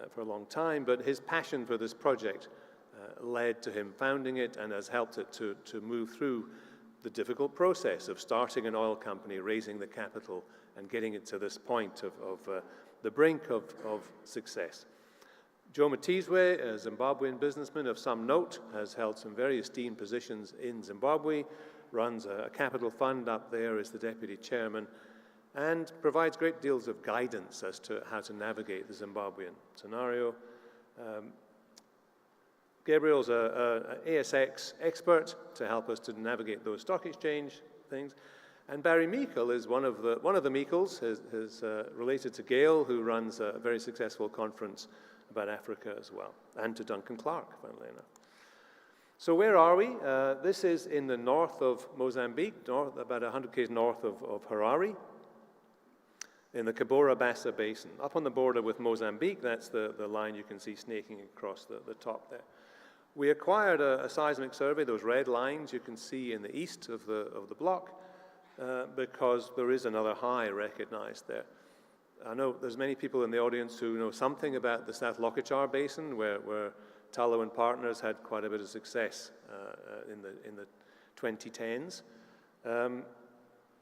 for a long time, but his passion for this project led to him founding it and has helped it to move through the difficult process of starting an oil company, raising the capital, and getting it to this point of the brink of success. Joe Matizwe, a Zimbabwean businessman of some note, has held some very esteemed positions in Zimbabwe, runs a capital fund up there as the deputy chairman, and provides great deals of guidance as to how to navigate the Zimbabwean scenario. Gabriel's an ASX expert to help us to navigate those stock exchange things. And Barry Meikle is one of the Meikles, is related to Gail, who runs a very successful conference about Africa as well, and to Duncan Clark, funnily enough. So where are we? This is in the north of Mozambique, about 100 km north of Harare, in the Cabora Bassa Basin. Up on the border with Mozambique, that's the line you can see snaking across the top there. We acquired a seismic survey, those red lines you can see in the east of the block, because there is another high recognized there. I know there's many people in the audience who know something about the South Lokichar Basin, where Tallow and Partners had quite a bit of success in the 2010s.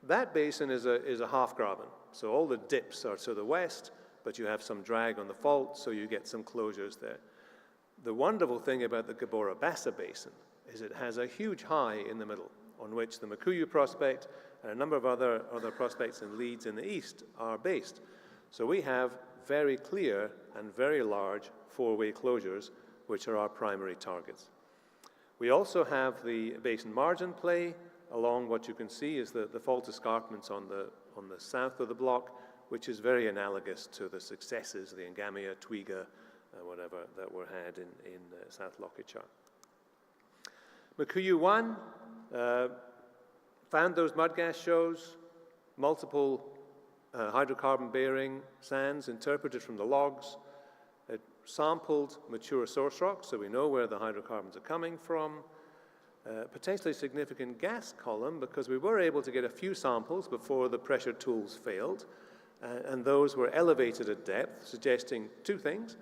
That basin is a half graben, so all the dips are to the west, but you have some drag on the fault, so you get some closures there. The wonderful thing about the Cabora Bassa Basin is it has a huge high in the middle, on which the Mukuyu prospect and a number of other prospects and leads in the east are based. So we have very clear and very large four-way closures, which are our primary targets. We also have the basin margin play along what you can see is the fault escarpments on the south of the block, which is very analogous to the successes, the Ngamia, Twiga, whatever, that were had in South Lokichar. Mukuyu-1 found those mud gas shows, multiple hydrocarbon-bearing sands interpreted from the logs. It sampled mature source rock, so we know where the hydrocarbons are coming from. Potentially significant gas column, because we were able to get a few samples before the pressure tools failed, and those were elevated at depth, suggesting two things.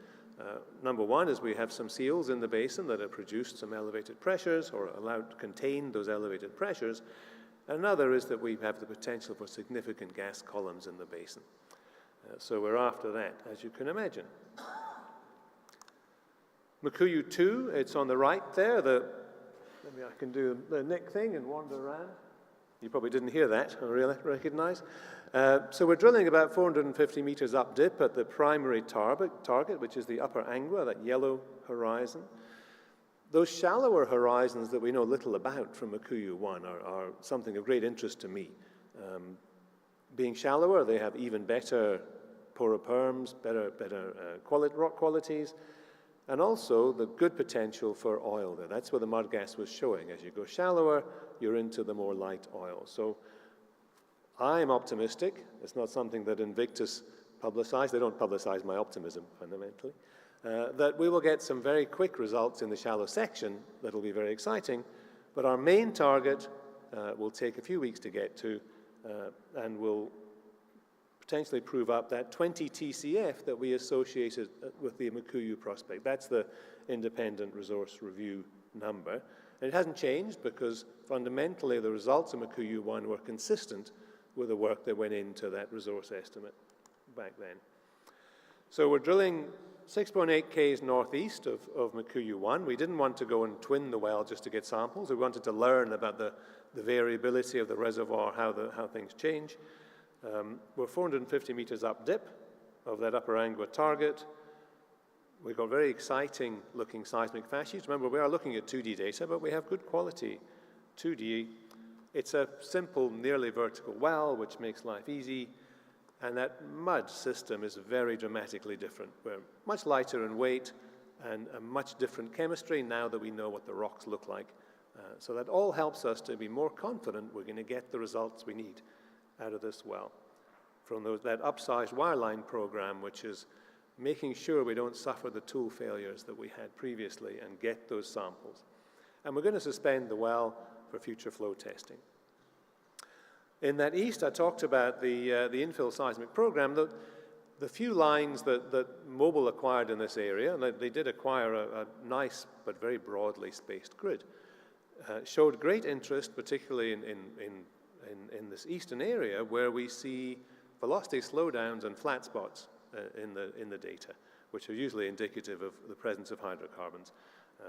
Number one is we have some seals in the basin that have produced some elevated pressures or allowed to contain those elevated pressures. Another is that we have the potential for significant gas columns in the basin. So we're after that, as you can imagine. Mukuyu-2, it's on the right there. Maybe I can do the Nick thing and wander around. You probably didn't hear that, I really recognize. So we're drilling about 450 meters up dip at the primary target, which is the upper Angua, that yellow horizon. Those shallower horizons that we know little about from Makuyu-1 are something of great interest to me. Being shallower, they have even better poroperms, better rock qualities, and also the good potential for oil there. That's where the mud gas was showing. As you go shallower, you're into the more light oil. So I'm optimistic. It's not something that Invictus publicize. They don't publicize my optimism, fundamentally. That we will get some very quick results in the shallow section that'll be very exciting, but our main target will take a few weeks to get to, and will potentially prove up that 20 TCF that we associated with the Makuyu prospect. That's the independent resource review number. And it hasn't changed because fundamentally the results of Makuyu-1 were consistent with the work that went into that resource estimate back then. So we're drilling 6.8 Ks northeast of Makuyu-1. We didn't want to go and twin the well just to get samples. We wanted to learn about the variability of the reservoir, how things change. We're 450 meters up dip of that Upper Angua target. We've got very exciting looking seismic facies. Remember, we are looking at 2D data, but we have good quality 2D. It's a simple, nearly vertical well, which makes life easy. And that mud system is very dramatically different. We're much lighter in weight and a much different chemistry now that we know what the rocks look like. So that all helps us to be more confident we're going to get the results we need out of this well from that upsized wireline program, which is making sure we don't suffer the tool failures that we had previously and get those samples. And we're going to suspend the well for future flow testing. In that east, I talked about the infill seismic program. The few lines that Mobil acquired in this area, and they did acquire a nice but very broadly spaced grid, showed great interest, particularly in this eastern area where we see velocity slowdowns and flat spots in the data, which are usually indicative of the presence of hydrocarbons.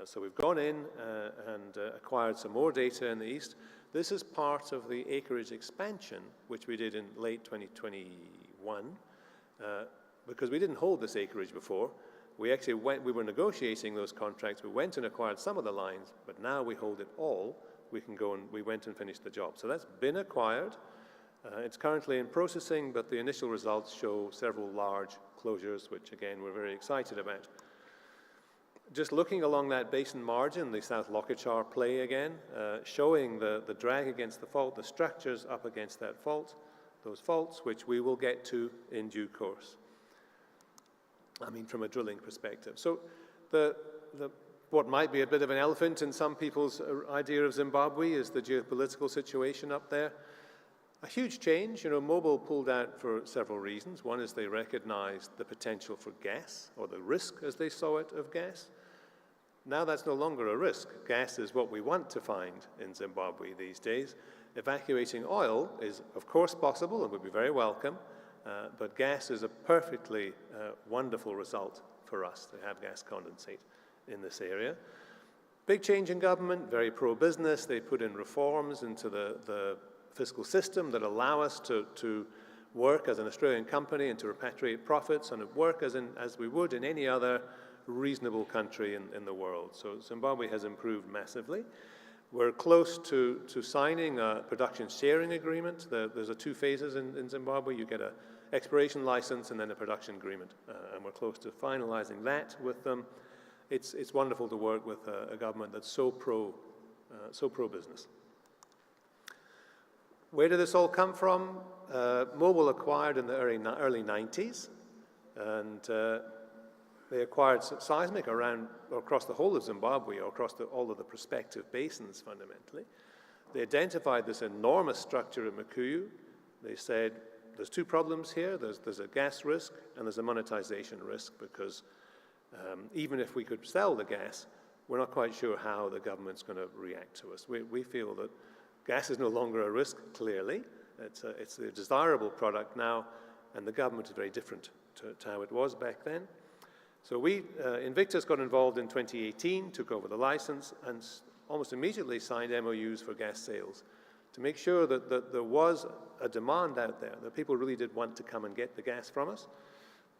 So we've gone in and acquired some more data in the east. This is part of the acreage expansion, which we did in late 2021, because we didn't hold this acreage before. We actually we were negotiating those contracts. We went and acquired some of the lines, but now we hold it all. We went and finished the job. So that's been acquired. It's currently in processing, but the initial results show several large closures, which again, we're very excited about. Just looking along that basin margin, the South Lockachar play again, showing the drag against the fault, the structures up against that fault, those faults, which we will get to in due course. I mean, from a drilling perspective. So what might be a bit of an elephant in some people's idea of Zimbabwe is the geopolitical situation up there. A huge change. Mobil pulled out for several reasons. One is they recognized the potential for gas, or the risk, as they saw it, of gas. Now that's no longer a risk. Gas is what we want to find in Zimbabwe these days. Evacuating oil is, of course, possible and would be very welcome, but gas is a perfectly wonderful result for us to have gas condensate in this area. Big change in government, very pro-business. They put in reforms into the fiscal system that allow us to work as an Australian company and to repatriate profits and work as we would in any other reasonable country in the world. So Zimbabwe has improved massively. We're close to signing a production sharing agreement. There's 2 phases in Zimbabwe. You get an exploration license and then a production agreement. And we're close to finalizing that with them. It's wonderful to work with a government that's so pro-business. Where did this all come from? Mobil acquired in the early 90s, and they acquired seismic across the whole of Zimbabwe, or across all of the prospective basins, fundamentally. They identified this enormous structure at Makuyu. They said, there's 2 problems here. There's a gas risk, and there's a monetization risk, because even if we could sell the gas, we're not quite sure how the government's going to react to us. We feel that gas is no longer a risk, clearly. It's a desirable product now, and the government is very different to how it was back then. So Invictus got involved in 2018, took over the license, and almost immediately signed MOUs for gas sales to make sure that there was a demand out there, that people really did want to come and get the gas from us.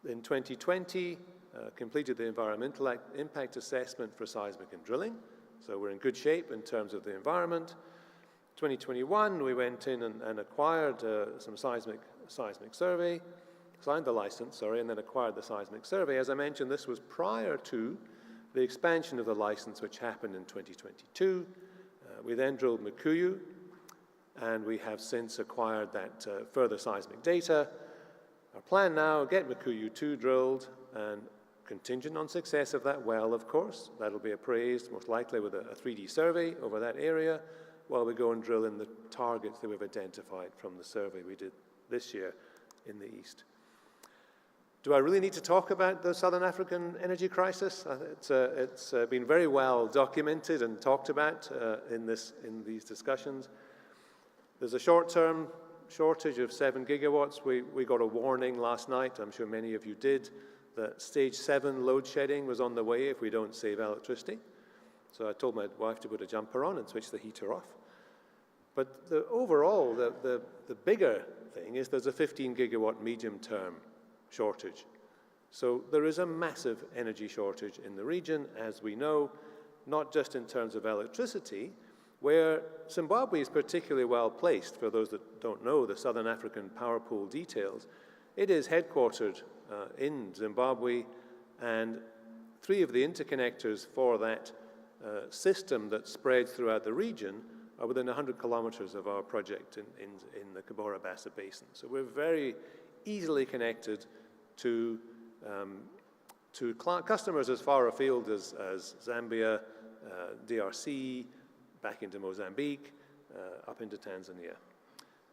In 2020, completed the environmental impact assessment for seismic and drilling, So we're in good shape in terms of the environment. 2021, we went in and acquired some seismic survey, signed the license, sorry, and then acquired the seismic survey. As I mentioned, this was prior to the expansion of the license, which happened in 2022. We then drilled Mukuyu, and we have since acquired that further seismic data. Our plan now, get Mukuyu 2 drilled, and contingent on success of that well, of course. That'll be appraised, most likely with a 3D survey over that area, while we go and drill in the targets that we've identified from the survey we did this year in the east. Do I really need to talk about the Southern African energy crisis? It's been very well documented and talked about in these discussions. There's a short-term shortage of 7 gigawatts. We got a warning last night, I'm sure many of you did, that stage 7 load shedding was on the way if we don't save electricity. So I told my wife to put a jumper on and switch the heater off. But overall, the bigger thing is there's a 15 gigawatt medium-term shortage. So there is a massive energy shortage in the region, as we know, not just in terms of electricity, where Zimbabwe is particularly well placed. For those that don't know the Southern African power pool details, it is headquartered in Zimbabwe, and 3 of the interconnectors for that system that spreads throughout the region are within 100 kilometers of our project in the Cabora Bassa Basin. So we're very easily connected to customers as far afield as Zambia, DRC, back into Mozambique, up into Tanzania.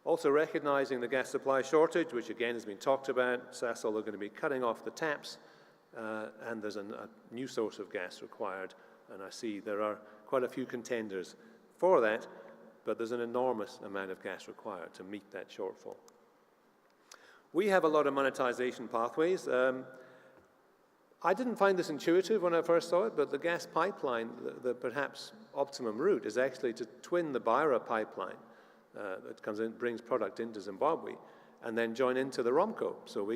Also recognizing the gas supply shortage, which again has been talked about, Sasol are going to be cutting off the taps, and there's a new source of gas required. And I see there are quite a few contenders for that, but there's an enormous amount of gas required to meet that shortfall. We have a lot of monetization pathways. I didn't find this intuitive when I first saw it, but the gas pipeline, the perhaps optimum route, is actually to twin the Beira pipeline that comes in, brings product into Zimbabwe, and then join into the ROMCO. So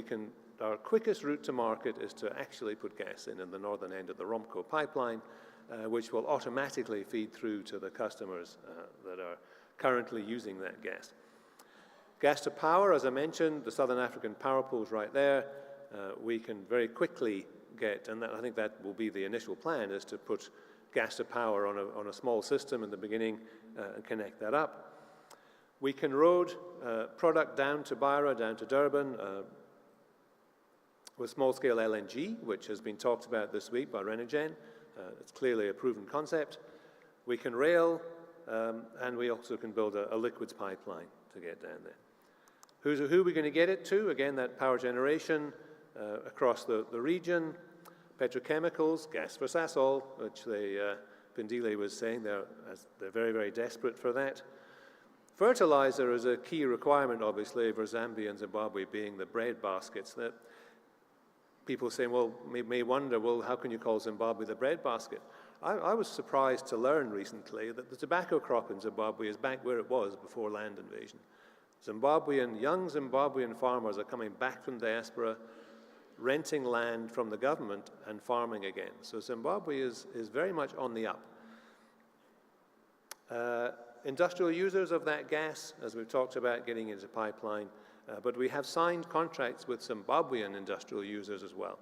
our quickest route to market is to actually put gas in the northern end of the ROMCO pipeline, which will automatically feed through to the customers that are currently using that gas. Gas to power, as I mentioned, the Southern African power pool's right there. We can very quickly get, and I think that will be the initial plan, is to put gas to power on a small system in the beginning and connect that up. We can road product down to Beira, down to Durban, with small-scale LNG, which has been talked about this week by Renogen. It's clearly a proven concept. We can rail, and we also can build a liquids pipeline to get down there. Who are we going to get it to? Again, that power generation across the region. Petrochemicals, gas for Sasol, which Pindile was saying, they're very, very desperate for that. Fertilizer is a key requirement, obviously, for Zambia and Zimbabwe being the bread baskets. That people say, well, may wonder, well, how can you call Zimbabwe the bread basket? I was surprised to learn recently that the tobacco crop in Zimbabwe is back where it was before land invasion. Young Zimbabwean farmers are coming back from diaspora, renting land from the government and farming again. So Zimbabwe is very much on the up. Industrial users of that gas, as we've talked about, getting into pipeline, but we have signed contracts with Zimbabwean industrial users as well.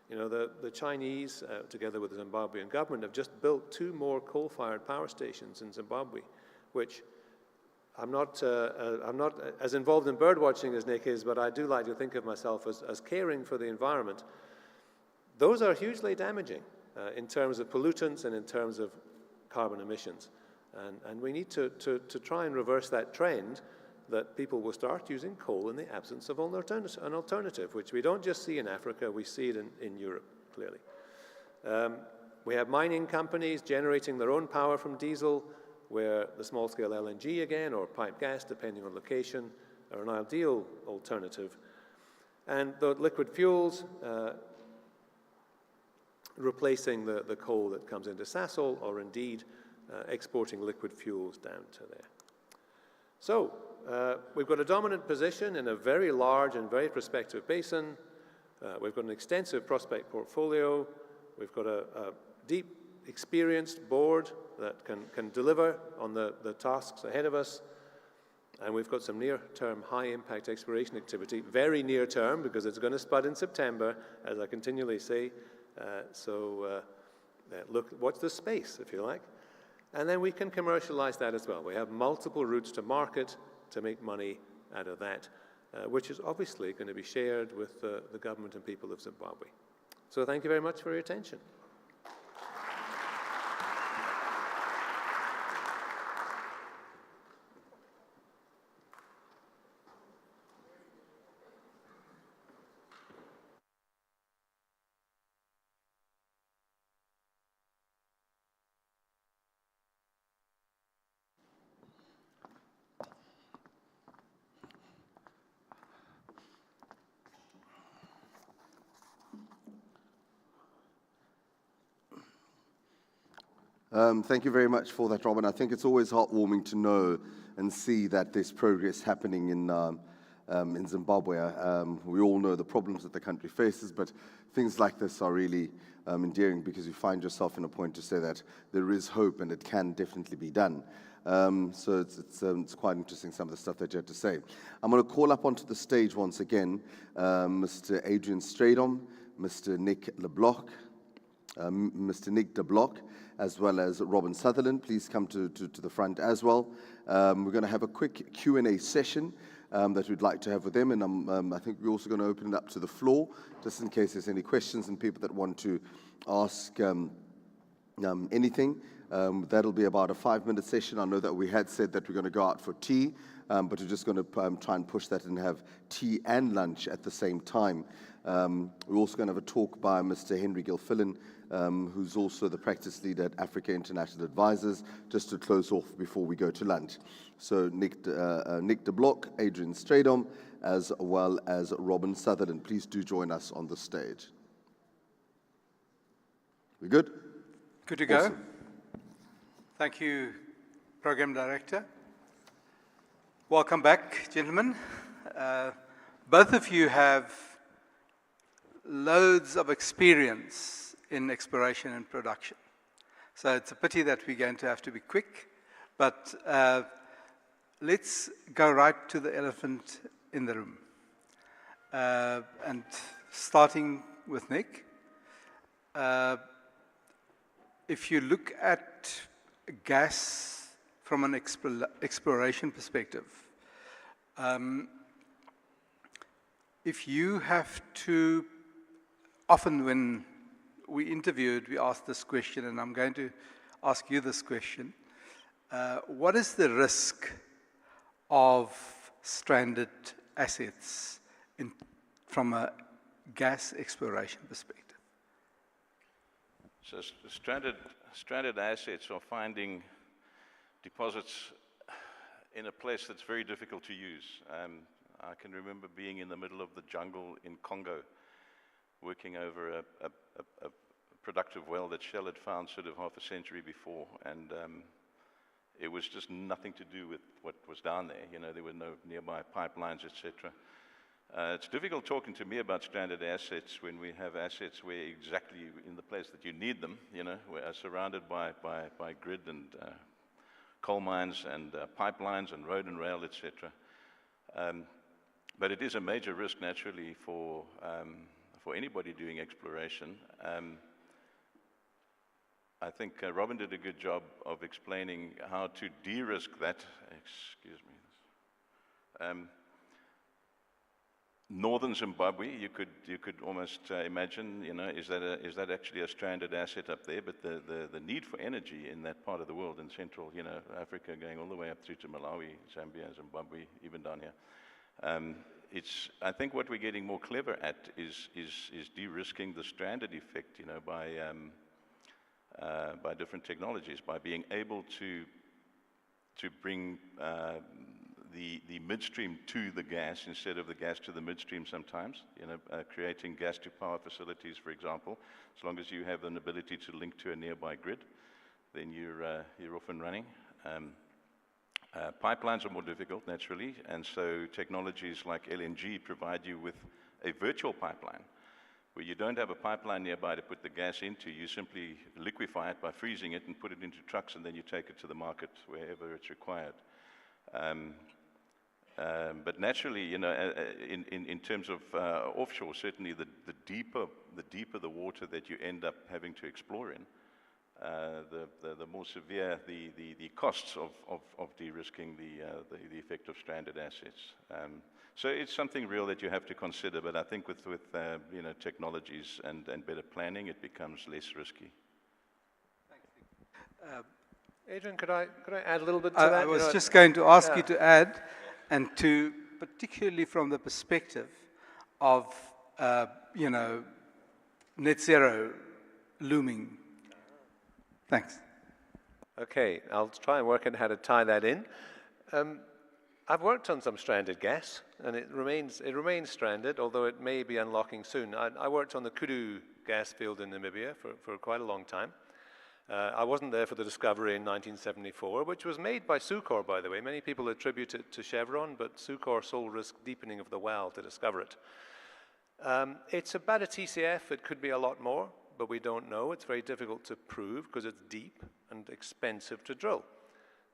You know, the Chinese, together with the Zimbabwean government, have just built 2 more coal-fired power stations in Zimbabwe, which I'm not as involved in bird watching as Nick is, but I do like to think of myself as caring for the environment. Those are hugely damaging in terms of pollutants and in terms of carbon emissions. And we need to try and reverse that trend that people will start using coal in the absence of an alternative, which we don't just see in Africa, we see it in Europe, clearly. We have mining companies generating their own power from diesel, where the small-scale LNG again, or pipe gas, depending on location, are an ideal alternative. And the liquid fuels, replacing the coal that comes into Sasol, or indeed exporting liquid fuels down to there. So, we've got a dominant position in a very large and very prospective basin. We've got an extensive prospect portfolio. We've got a deep experienced board that can deliver on the tasks ahead of us. And we've got some near-term high-impact exploration activity, very near-term, because it's going to spud in September, as I continually say. Look, watch the space, if you like. And then we can commercialize that as well. We have multiple routes to market to make money out of that, which is obviously going to be shared with the government and people of Zimbabwe. So thank you very much for your attention. Thank you very much for that, Robin. I think it's always heartwarming to know and see that there's progress happening in Zimbabwe. We all know the problems that the country faces, but things like this are really endearing because you find yourself in a point to say that there is hope and it can definitely be done. So it's quite interesting, some of the stuff that you had to say. I'm going to call up onto the stage once again Mr. Adrian Stradom, Mr. Nick LeBlanc, Mr. Nick de Block, as well as Robin Sutherland. Please come to the front as well. We're going to have a quick Q&A session that we'd like to have with them, and I think we're also going to open it up to the floor, just in case there's any questions and people that want to ask anything. That'll be about a 5-minute session. I know that we had said that we're going to go out for tea, but we're just going to try and push that and have tea and lunch at the same time. We're also going to have a talk by Mr. Henry Gilfillan, who's also the practice lead at Africa International Advisors, just to close off before we go to lunch. So Nick de Block, Adrian Stradom, as well as Robin Sutherland. Please do join us on the stage. We good? Good to go. Awesome. Thank you, Program Director. Welcome back, gentlemen. Both of you have loads of experience in exploration and production. So it's a pity that we're going to have to be quick, but let's go right to the elephant in the room. And starting with Nick, if you look at gas from an exploration perspective, if you have to, often when we interviewed, we asked this question, and I'm going to ask you this question. What is the risk of stranded assets from a gas exploration perspective? So stranded assets are finding deposits in a place that's very difficult to use. I can remember being in the middle of the jungle in Congo, working over a productive well that Shell had found sort of half a century before, and it was just nothing to do with what was down there. You know, there were no nearby pipelines, etc. It's difficult talking to me about stranded assets when we have assets where exactly in the place that you need them, you know, we're surrounded by grid and coal mines and pipelines and road and rail, etc. But it is a major risk, naturally, for anybody doing exploration. I think Robin did a good job of explaining how to de-risk that. Excuse me. Northern Zimbabwe, you could almost imagine, you know, is that actually a stranded asset up there? But the need for energy in that part of the world, in Central, you know, Africa, going all the way up through to Malawi, Zambia, Zimbabwe, even down here. I think what we're getting more clever at is de-risking the stranded effect, you know, by different technologies, by being able to bring the midstream to the gas instead of the gas to the midstream sometimes, you know, creating gas to power facilities, for example. As long as you have an ability to link to a nearby grid, then you're off and running. Pipelines are more difficult, naturally, and so technologies like LNG provide you with a virtual pipeline where you don't have a pipeline nearby to put the gas into. You simply liquefy it by freezing it and put it into trucks, and then you take it to the market wherever it's required. But naturally, you know, in terms of offshore, certainly the deeper the water that you end up having to explore in, the more severe the costs of de-risking the effect of stranded assets. So it's something real that you have to consider, but I think with you know, technologies and better planning, it becomes less risky. Adrian, could I add a little bit to that? I was just going to ask you to add, and to particularly from the perspective of you know, net zero looming. Thanks. Okay, I'll try and work out how to tie that in. I've worked on some stranded gas, and it remains stranded, although it may be unlocking soon. I worked on the Kudu gas field in Namibia for quite a long time. I wasn't there for the discovery in 1974, which was made by Sucor, by the way. Many people attribute it to Chevron, but Sucor sole risk deepening of the well to discover it. It's about a TCF. It could be a lot more, but we don't know. It's very difficult to prove because it's deep and expensive to drill.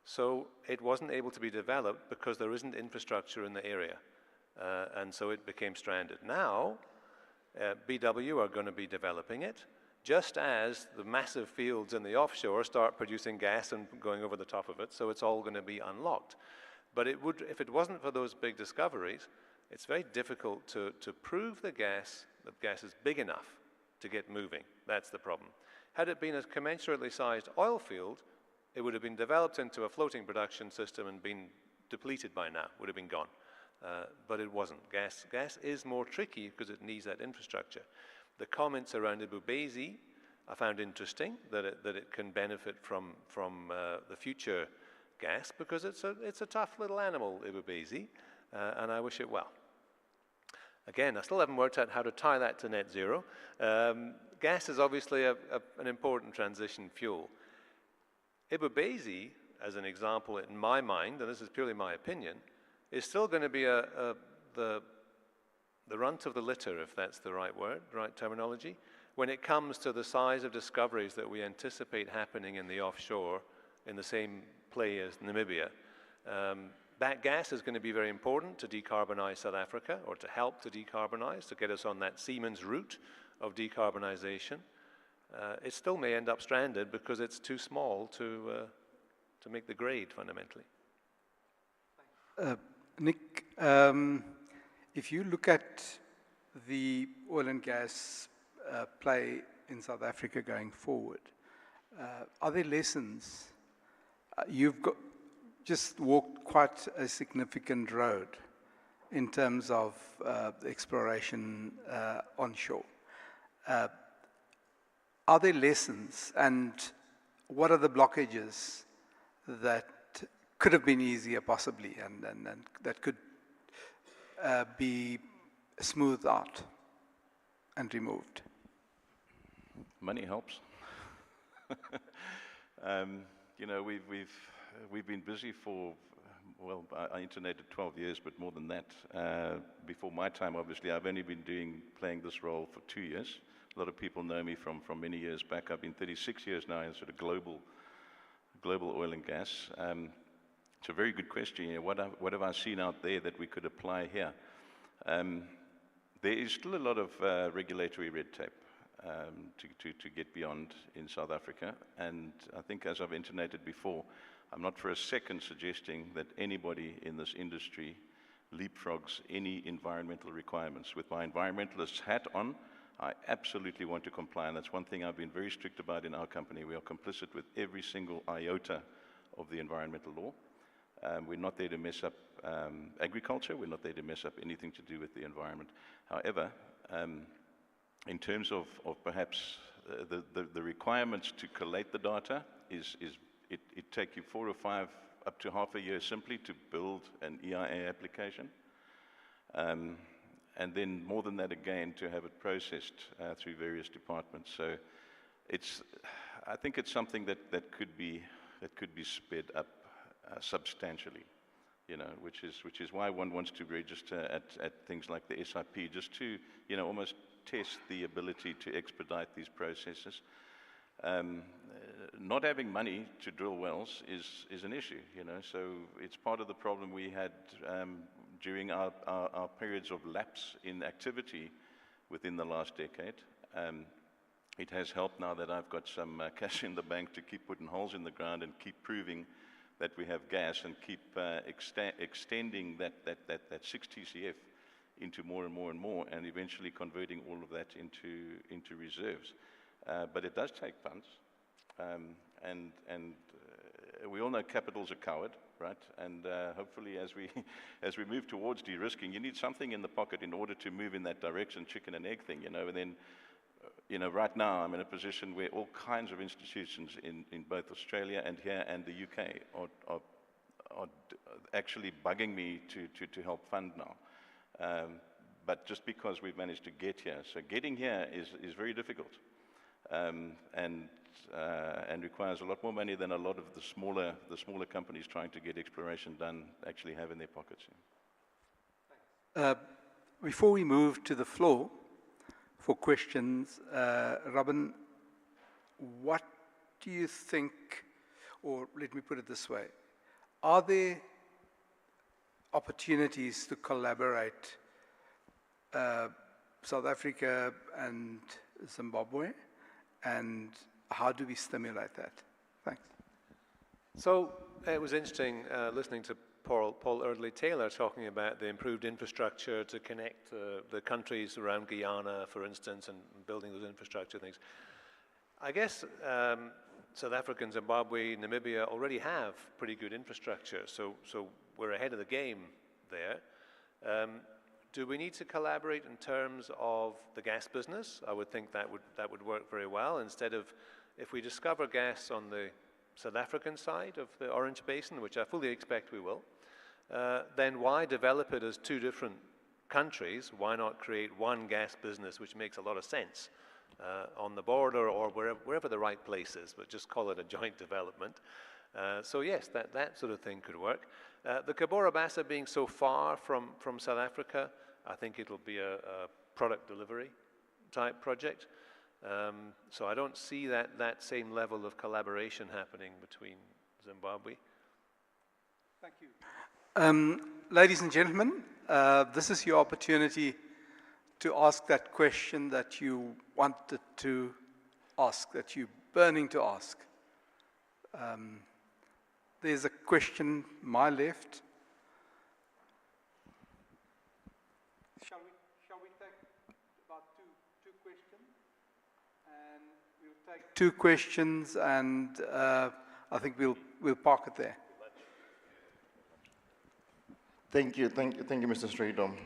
So it wasn't able to be developed because there isn't infrastructure in the area. And so it became stranded. Now, BW are going to be developing it, just as the massive fields in the offshore start producing gas and going over the top of it, so it's all going to be unlocked. But it would, if it wasn't for those big discoveries, it's very difficult to prove that gas is big enough to get moving. That's the problem. Had it been a commensurately sized oil field, it would have been developed into a floating production system and been depleted by now, would have been gone. But it wasn't. Gas is more tricky because it needs that infrastructure. The comments around Ibubezi I found interesting, that it can benefit from the future gas, because it's a tough little animal, Ibubezi, and I wish it well. Again, I still haven't worked out how to tie that to net zero. Gas is obviously an important transition fuel. Ibubezi, as an example, in my mind, and this is purely my opinion, is still going to be the runt of the litter, if that's the right word, right terminology, when it comes to the size of discoveries that we anticipate happening in the offshore in the same play as Namibia. That gas is going to be very important to decarbonize South Africa, or to help to decarbonize, to get us on that Siemens route of decarbonization. It still may end up stranded because it's too small to make the grade, fundamentally. Nick, if you look at the oil and gas play in South Africa going forward, are there lessons? You've just walked quite a significant road in terms of the exploration onshore. Are there lessons, and what are the blockages that could have been easier possibly, and that could be smoothed out and removed? Money helps. You know, we've been busy for, well, I intonated 12 years, but more than that. Before my time, obviously, I've only been playing this role for 2 years. A lot of people know me from many years back. I've been 36 years now in sort of global oil and gas. It's a very good question. You know, what have I seen out there that we could apply here? There is still a lot of regulatory red tape to get beyond in South Africa. And I think, as I've intonated before, I'm not for a second suggesting that anybody in this industry leapfrogs any environmental requirements. With my environmentalist hat on, I absolutely want to comply, and that's one thing I've been very strict about in our company. We are complicit with every single iota of the environmental law. We're not there to mess up agriculture. We're not there to mess up anything to do with the environment. However, in terms of perhaps the requirements to collate the data, it take you 4 or 5, up to half a year simply to build an EIA application. And then more than that again to have it processed through various departments. So I think it's something that could be sped up substantially, you know, which is why one wants to register at things like the SIP, just to, you know, almost test the ability to expedite these processes. Not having money to drill wells is an issue, you know, so it's part of the problem we had during our periods of lapse in activity within the last decade. It has helped now that I've got some cash in the bank to keep putting holes in the ground and keep proving that we have gas and keep extending that 6 TCF into more and more and more, and eventually converting all of that into reserves. But it does take funds, and we all know capital's a coward, right? And hopefully, as we move towards de-risking, you need something in the pocket in order to move in that direction, chicken and egg thing, you know. And then, you know, right now I'm in a position where all kinds of institutions in both Australia and here and the UK are actually bugging me to help fund now. But just because we've managed to get here, so getting here is very difficult, and requires a lot more money than a lot of the smaller companies trying to get exploration done actually have in their pockets. Before we move to the floor for questions, Robin, what do you think, or let me put it this way, are there opportunities to collaborate South Africa and Zimbabwe, and how do we stimulate that? Thanks. So it was interesting listening to Paul Eardley-Taylor talking about the improved infrastructure to connect the countries around Guyana, for instance, and building those infrastructure things. I guess South Africa and Zimbabwe, Namibia already have pretty good infrastructure, so we're ahead of the game there. Do we need to collaborate in terms of the gas business? I would think that would work very well. Instead of, if we discover gas on the South African side of the Orange Basin, which I fully expect we will, then why develop it as two different countries? Why not create one gas business, which makes a lot of sense on the border or wherever the right place is, but just call it a joint development. So yes, that sort of thing could work. The Cabora Bassa being so far from South Africa, I think it'll be a product delivery type project. So I don't see that same level of collaboration happening between Zimbabwe. Thank you. Ladies and gentlemen, this is your opportunity to ask that question that you wanted to ask, that you're burning to ask. There's a question my left. Shall we take about two questions? And we'll take two questions, and I think we'll park it there. Thank you, Mr. Stradom.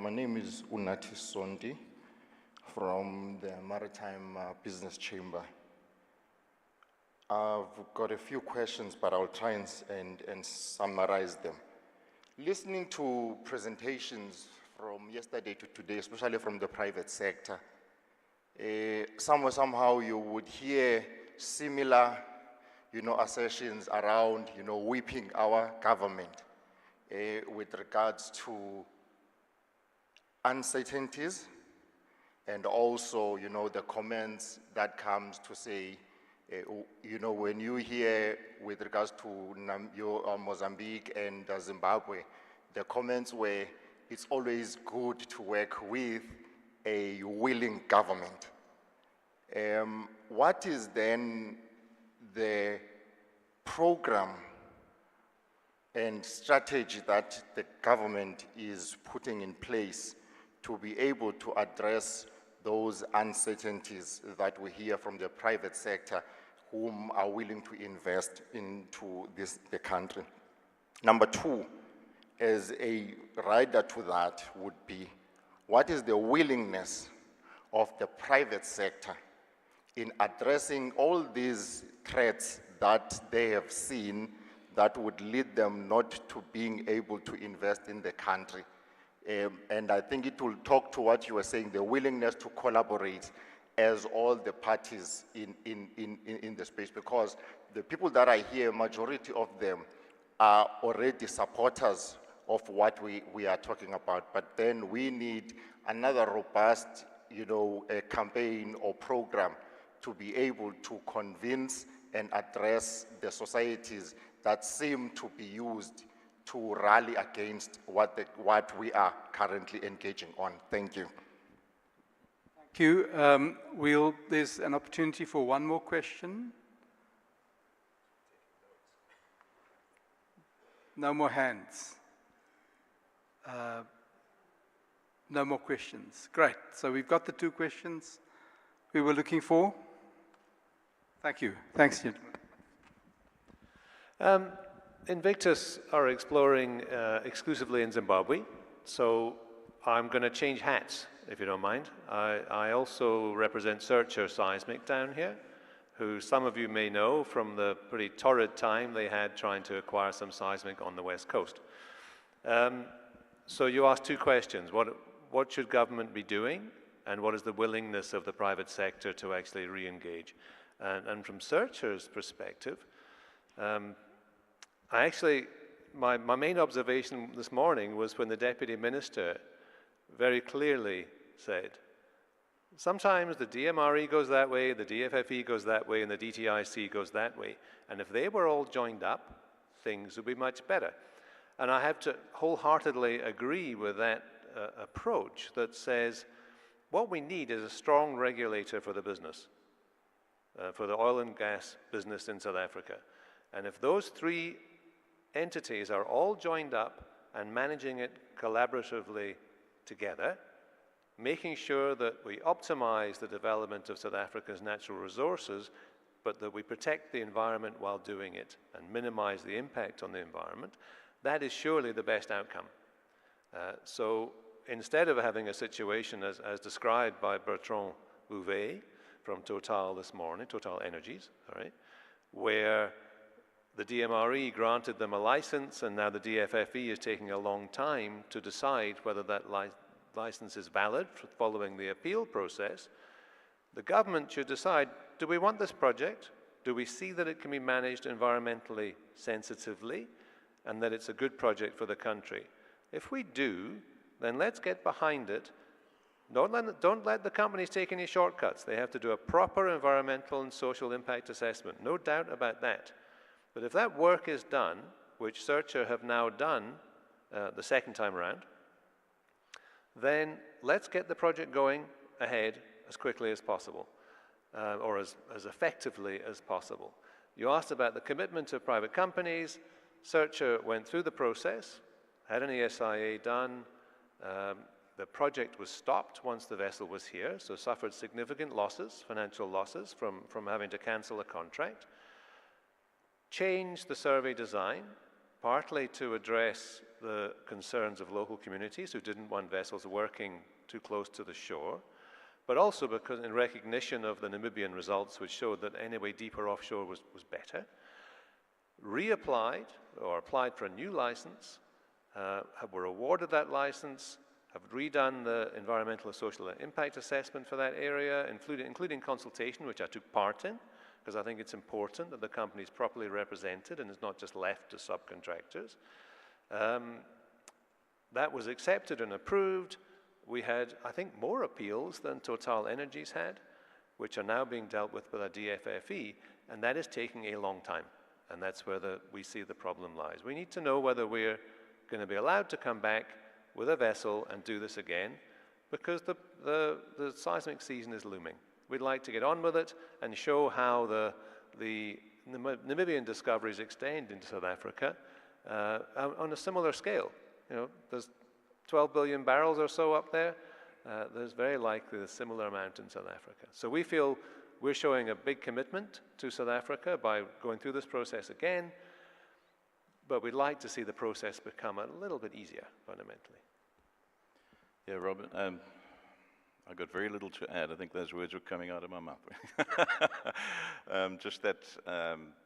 My name is Unati Sondi from the Maritime Business Chamber. I've got a few questions, but I'll try and summarize them. Listening to presentations from yesterday to today, especially from the private sector, somehow you would hear similar, assertions around, whipping our government with regards to uncertainties, and also, the comments that comes to say, when you hear with regards to Mozambique and Zimbabwe, the comments were, it's always good to work with a willing government. What is then the program and strategy that the government is putting in place to be able to address those uncertainties that we hear from the private sector, whom are willing to invest into the country? Number two, as a rider to that, would be, what is the willingness of the private sector in addressing all these threats that they have seen that would lead them not to being able to invest in the country? And I think it will talk to what you were saying, the willingness to collaborate as all the parties in the space, because the people that are here, majority of them are already supporters of what we are talking about. But then we need another robust, you know, a campaign or program to be able to convince and address the societies that seem to be used to rally against what we are currently engaging on. Thank you. Thank you. There's an opportunity for one more question. No more hands. No more questions. Great. So we've got the 2 questions we were looking for. Thank you. Thanks, gentlemen. Invictus are exploring exclusively in Zimbabwe, so I'm going to change hats, if you don't mind. I also represent Searcher Seismic down here, who some of you may know from the pretty torrid time they had trying to acquire some seismic on the west coast. So you asked 2 questions. What should government be doing, and what is the willingness of the private sector to actually re-engage? And from Searcher's perspective, my main observation this morning was when the Deputy Minister very clearly said, sometimes the DMRE goes that way, the DFFE goes that way, and the DTIC goes that way. And if they were all joined up, things would be much better. And I have to wholeheartedly agree with that approach that says what we need is a strong regulator for the business, for the oil and gas business in South Africa. And if those 3 entities are all joined up and managing it collaboratively together, making sure that we optimize the development of South Africa's natural resources, but that we protect the environment while doing it and minimize the impact on the environment, that is surely the best outcome. So instead of having a situation as described by Bertrand Bouvet from Total this morning, Total Energies, all right, where the DMRE granted them a license, and now the DFFE is taking a long time to decide whether that license is valid following the appeal process. The government should decide, do we want this project? Do we see that it can be managed environmentally sensitively and that it's a good project for the country? If we do, then let's get behind it. Don't let the companies take any shortcuts. They have to do a proper environmental and social impact assessment, no doubt about that. But if that work is done, which Searcher have now done the second time around, then let's get the project going ahead as quickly as possible, or as effectively as possible. You asked about the commitment of private companies. Searcher went through the process, had an ESIA done. The project was stopped once the vessel was here, so suffered significant losses, financial losses, from having to cancel a contract. Changed the survey design, partly to address the concerns of local communities who didn't want vessels working too close to the shore, but also because in recognition of the Namibian results, which showed that anyway deeper offshore was better. Reapplied, or applied for a new license, were awarded that license, have redone the environmental and social impact assessment for that area, including consultation, which I took part in, because I think it's important that the company is properly represented and is not just left to subcontractors. That was accepted and approved. We had, I think, more appeals than Total Energies had, which are now being dealt with by the DFFE, and that is taking a long time. And that's where we see the problem lies. We need to know whether we're going to be allowed to come back with a vessel and do this again, because the seismic season is looming. We'd like to get on with it and show how the Namibian discoveries extend into South Africa on a similar scale. You know, there's 12 billion barrels or so up there. There's very likely a similar amount in South Africa. So we feel we're showing a big commitment to South Africa by going through this process again, but we'd like to see the process become a little bit easier, fundamentally. Yeah, Robin, I got very little to add. I think those words were coming out of my mouth. Just that,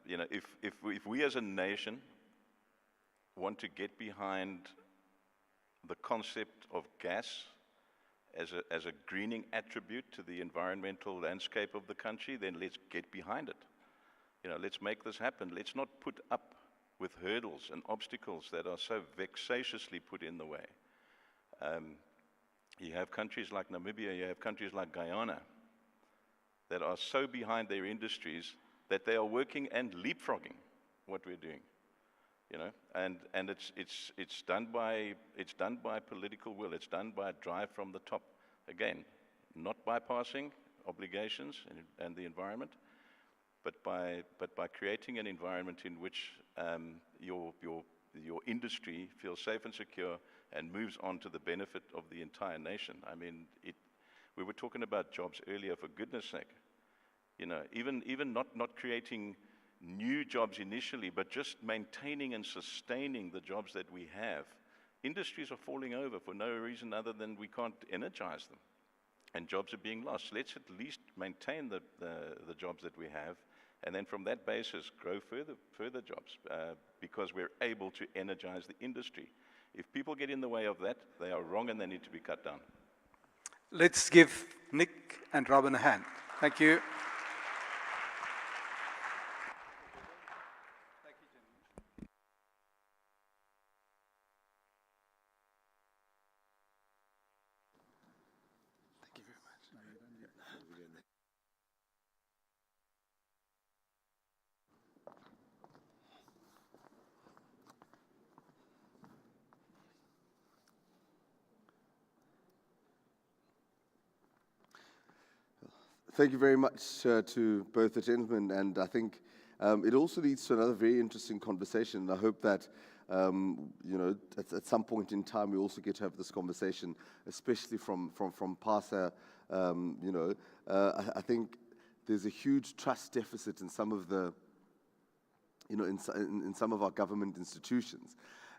you know, if we as a nation want to get behind the concept of gas as a greening attribute to the environmental landscape of the country, then let's get behind it. You know, let's make this happen. Let's not put up with hurdles and obstacles that are so vexatiously put in the way. You have countries like Namibia, you have countries like Guyana that are so behind their industries that they are working and leapfrogging what we're doing, you know, and it's done by political will. It's done by a drive from the top. Again, not bypassing obligations and the environment, but by creating an environment in which your industry feels safe and secure and moves on to the benefit of the entire nation. I mean, we were talking about jobs earlier, for goodness sake. You know, even not creating new jobs initially, but just maintaining and sustaining the jobs that we have. Industries are falling over for no reason other than we can't energize them, and jobs are being lost. Let's at least maintain the jobs that we have, and then from that basis grow further jobs, because we're able to energize the industry. If people get in the way of that, they are wrong and they need to be cut down. Let's give Nick and Robin a hand. Thank you. Thank you very much to both the gentlemen, and I think it also leads to another very interesting conversation. And I hope that at some point in time we also get to have this conversation, especially from PASA. I think there's a huge trust deficit in some of the, in some of our government institutions.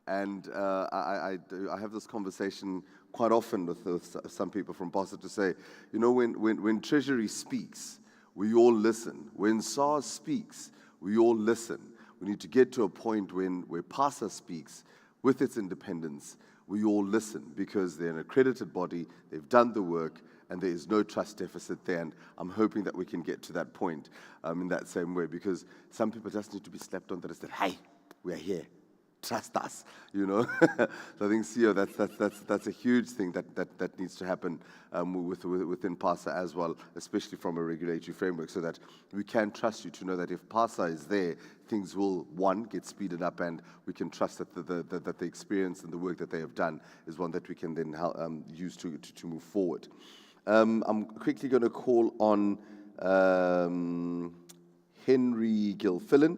And I have this conversation quite often with some people from PASA to say, when Treasury speaks, we all listen. When SARS speaks, we all listen. We need to get to a point where PASA speaks with its independence, we all listen, because they're an accredited body, they've done the work, and there is no trust deficit there. And I'm hoping that we can get to that point in that same way, because some people just need to be slapped on the wrist and, hey, we are here. Trust us, So I think, CEO, that's a huge thing that needs to happen within PASA as well, especially from a regulatory framework, so that we can trust you to know that if PASA is there, things will, one, get speeded up, and we can trust that the experience and the work that they have done is one that we can then use to move forward. I'm quickly going to call on Henry Gilfillan,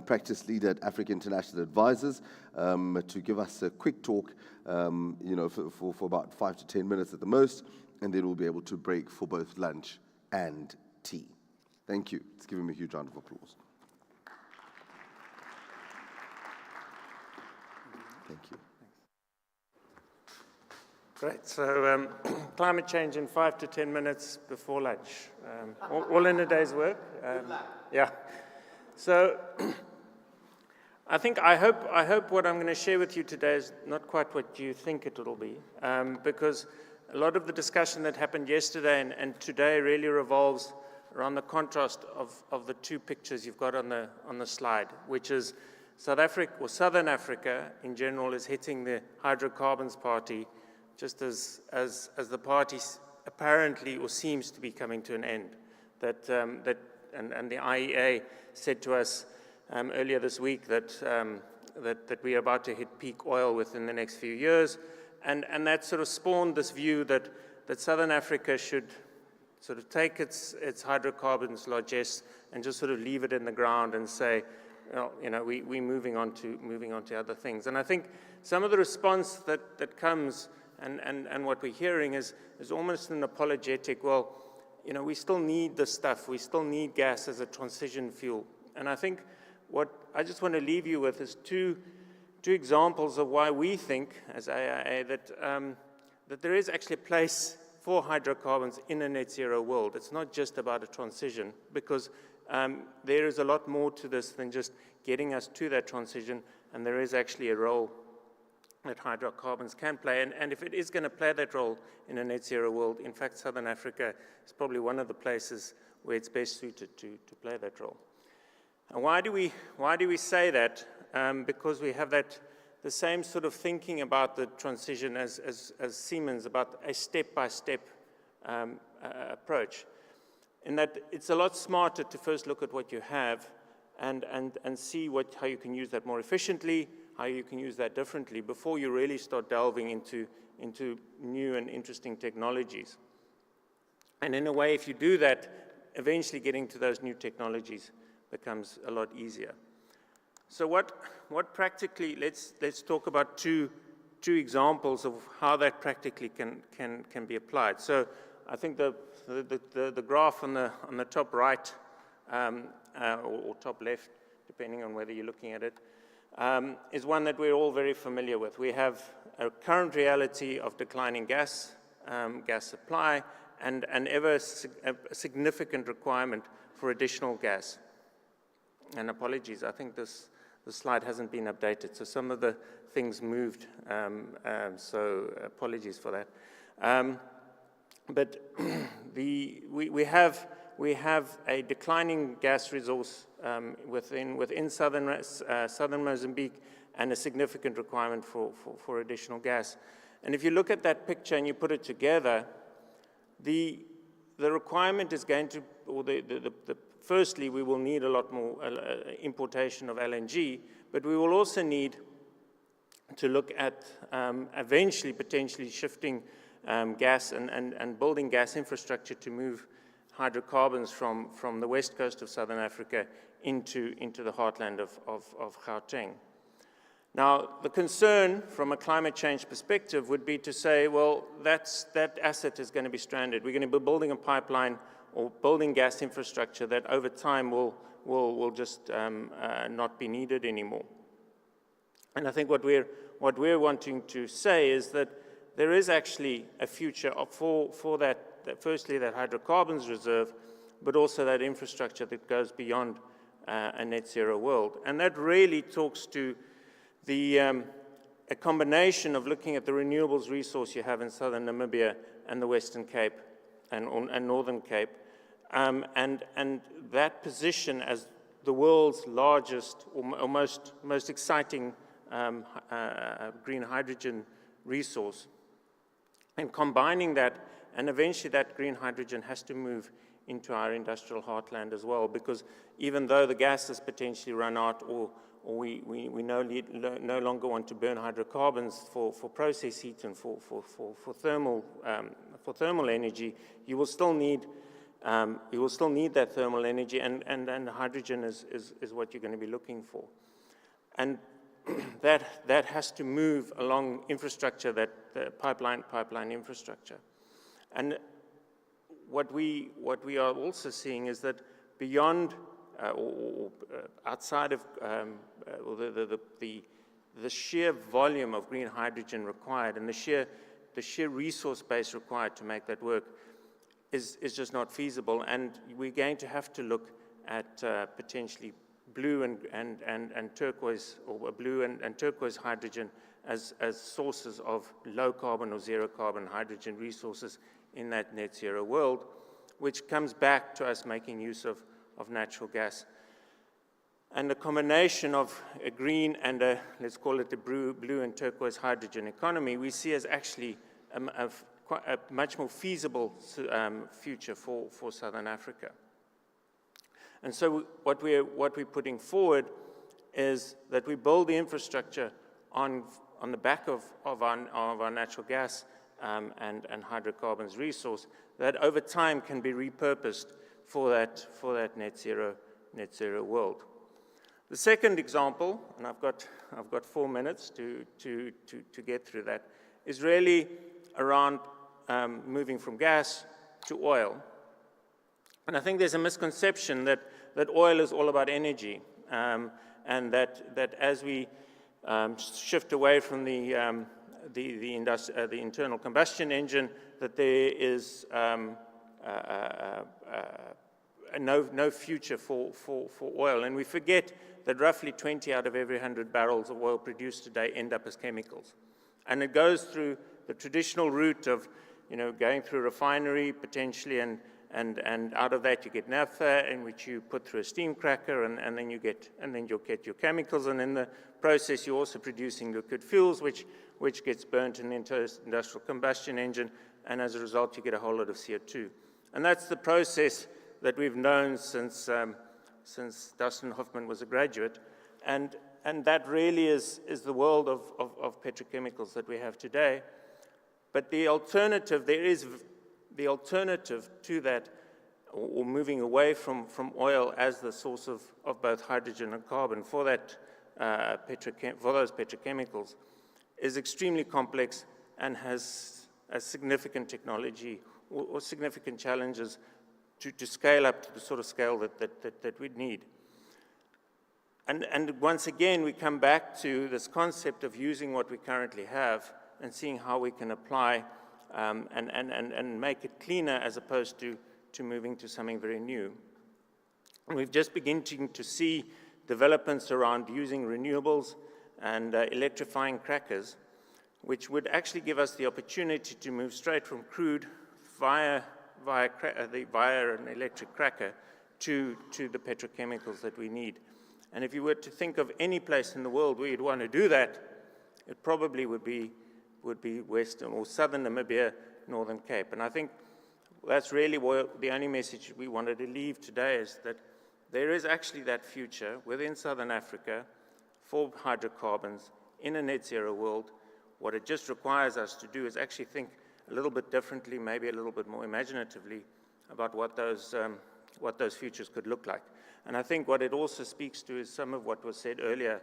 practice leader at Africa International Advisors, to give us a quick talk, for about 5 to 10 minutes at the most, and then we'll be able to break for both lunch and tea. Thank you. Let's give him a huge round of applause. Thank you. Great. So climate change in 5 to 10 minutes before lunch. All in a day's work. Yeah. So I hope what I'm going to share with you today is not quite what you think it will be, because a lot of the discussion that happened yesterday and today really revolves around the contrast of the two pictures you've got on the slide, which is South Africa, or Southern Africa in general, is hitting the hydrocarbons party, just as the party apparently or seems to be coming to an end. And the IEA said to us earlier this week that we are about to hit peak oil within the next few years, and that sort of spawned this view that Southern Africa should sort of take its hydrocarbons largesse and just sort of leave it in the ground and say, we're moving on to other things. And I think some of the response that comes and what we're hearing is almost an apologetic, well, we still need this stuff. We still need gas as a transition fuel. And I think what I just want to leave you with is two examples of why we think, as AIA, that there is actually a place for hydrocarbons in a net zero world. It's not just about a transition, because there is a lot more to this than just getting us to that transition, and there is actually a role that hydrocarbons can play. And if it is going to play that role in a net zero world, in fact, Southern Africa is probably one of the places where it's best suited to play that role. And why do we say that? Because we have that the same sort of thinking about the transition as Siemens, about a step-by-step approach, in that it's a lot smarter to first look at what you have and see how you can use that more efficiently, how you can use that differently, before you really start delving into new and interesting technologies. And in a way, if you do that, eventually getting to those new technologies becomes a lot easier. So what practically, let's talk about two examples of how that practically can be applied. So I think the graph on the top right, or top left, depending on whether you're looking at it, is one that we're all very familiar with. We have a current reality of declining gas supply, and a significant requirement for additional gas. And apologies, I think the slide hasn't been updated, so some of the things moved, so apologies for that. But we have a declining gas resource within southern Mozambique, and a significant requirement for additional gas. And if you look at that picture and you put it together, the requirement is going to, or firstly, we will need a lot more importation of LNG, but we will also need to look at eventually potentially shifting gas and building gas infrastructure to move hydrocarbons from the west coast of southern Africa into the heartland of Gauteng. Now, the concern from a climate change perspective would be to say, well, that asset is going to be stranded. We're going to be building a pipeline or building gas infrastructure that over time will just not be needed anymore. And I think what we're wanting to say is that there is actually a future for that, firstly, that hydrocarbons reserve, but also that infrastructure that goes beyond a net zero world. And that really talks to a combination of looking at the renewables resource you have in southern Namibia and the Western Cape and Northern Cape, and that position as the world's largest or most exciting green hydrogen resource, and combining that, and eventually that green hydrogen has to move into our industrial heartland as well, because even though the gas has potentially run out, or we no longer want to burn hydrocarbons for process heat and for thermal energy, you will still need that thermal energy, and hydrogen is what you're going to be looking for, and that has to move along infrastructure, that pipeline infrastructure. And what we are also seeing is that beyond outside of the sheer volume of green hydrogen required, and the sheer resource base required to make that work is just not feasible. And we're going to have to look at potentially blue and turquoise, or blue and turquoise hydrogen as sources of low carbon or zero carbon hydrogen resources in that net zero world, which comes back to us making use of natural gas. And the combination of a green and let's call it a blue and turquoise hydrogen economy, we see as actually a much more feasible future for Southern Africa. And so what we're putting forward is that we build the infrastructure on the back of our natural gas and hydrocarbons resource that over time can be repurposed for that net zero world. The second example, and I've got 4 minutes to get through that, is really around moving from gas to oil. And I think there's a misconception that oil is all about energy, and that as we shift away from the internal combustion engine, that there is no future for oil. And we forget that roughly 20 out of every 100 barrels of oil produced today end up as chemicals. And it goes through the traditional route of, going through refinery potentially and and out of that you get naphtha, in which you put through a steam cracker, and then you'll get your chemicals, and in the process you're also producing liquid fuels, which gets burnt in the industrial combustion engine, and as a result you get a whole lot of CO2. And that's the process that we've known since Dustin Hoffman was a graduate, and that really is the world of petrochemicals that we have today. But the alternative, the alternative to that, or moving away from oil as the source of both hydrogen and carbon for that for those petrochemicals, is extremely complex and has a significant technology or significant challenges to scale up to the sort of scale that we'd need. And once again, we come back to this concept of using what we currently have and seeing how we can apply and make it cleaner as opposed to moving to something very new. And we've just beginning to see developments around using renewables and electrifying crackers, which would actually give us the opportunity to move straight from crude via an electric cracker to the petrochemicals that we need. And if you were to think of any place in the world where you'd want to do that, it probably would be Western or Southern Namibia, Northern Cape. And I think that's really the only message we wanted to leave today, is that there is actually that future within Southern Africa for hydrocarbons in a net zero world. What it just requires us to do is actually think a little bit differently, maybe a little bit more imaginatively, about what those futures could look like. And I think what it also speaks to is some of what was said earlier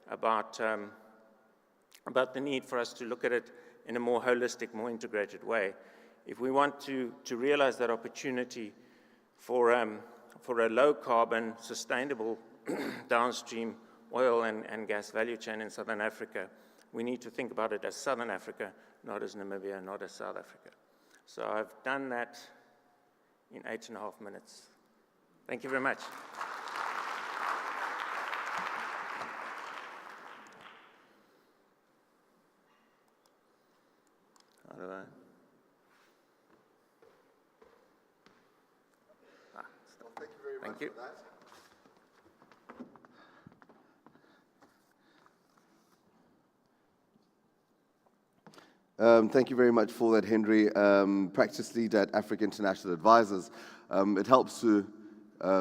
about the need for us to look at it in a more holistic, more integrated way. If we want to realize that opportunity for a low-carbon, sustainable downstream oil and gas value chain in Southern Africa, we need to think about it as Southern Africa, not as Namibia, not as South Africa. So I've done that in 8.5 minutes. Thank you very much. How do I? Thank you very much for that. Thank you very much for that, Henry. Practice lead at Africa International Advisors. It helps to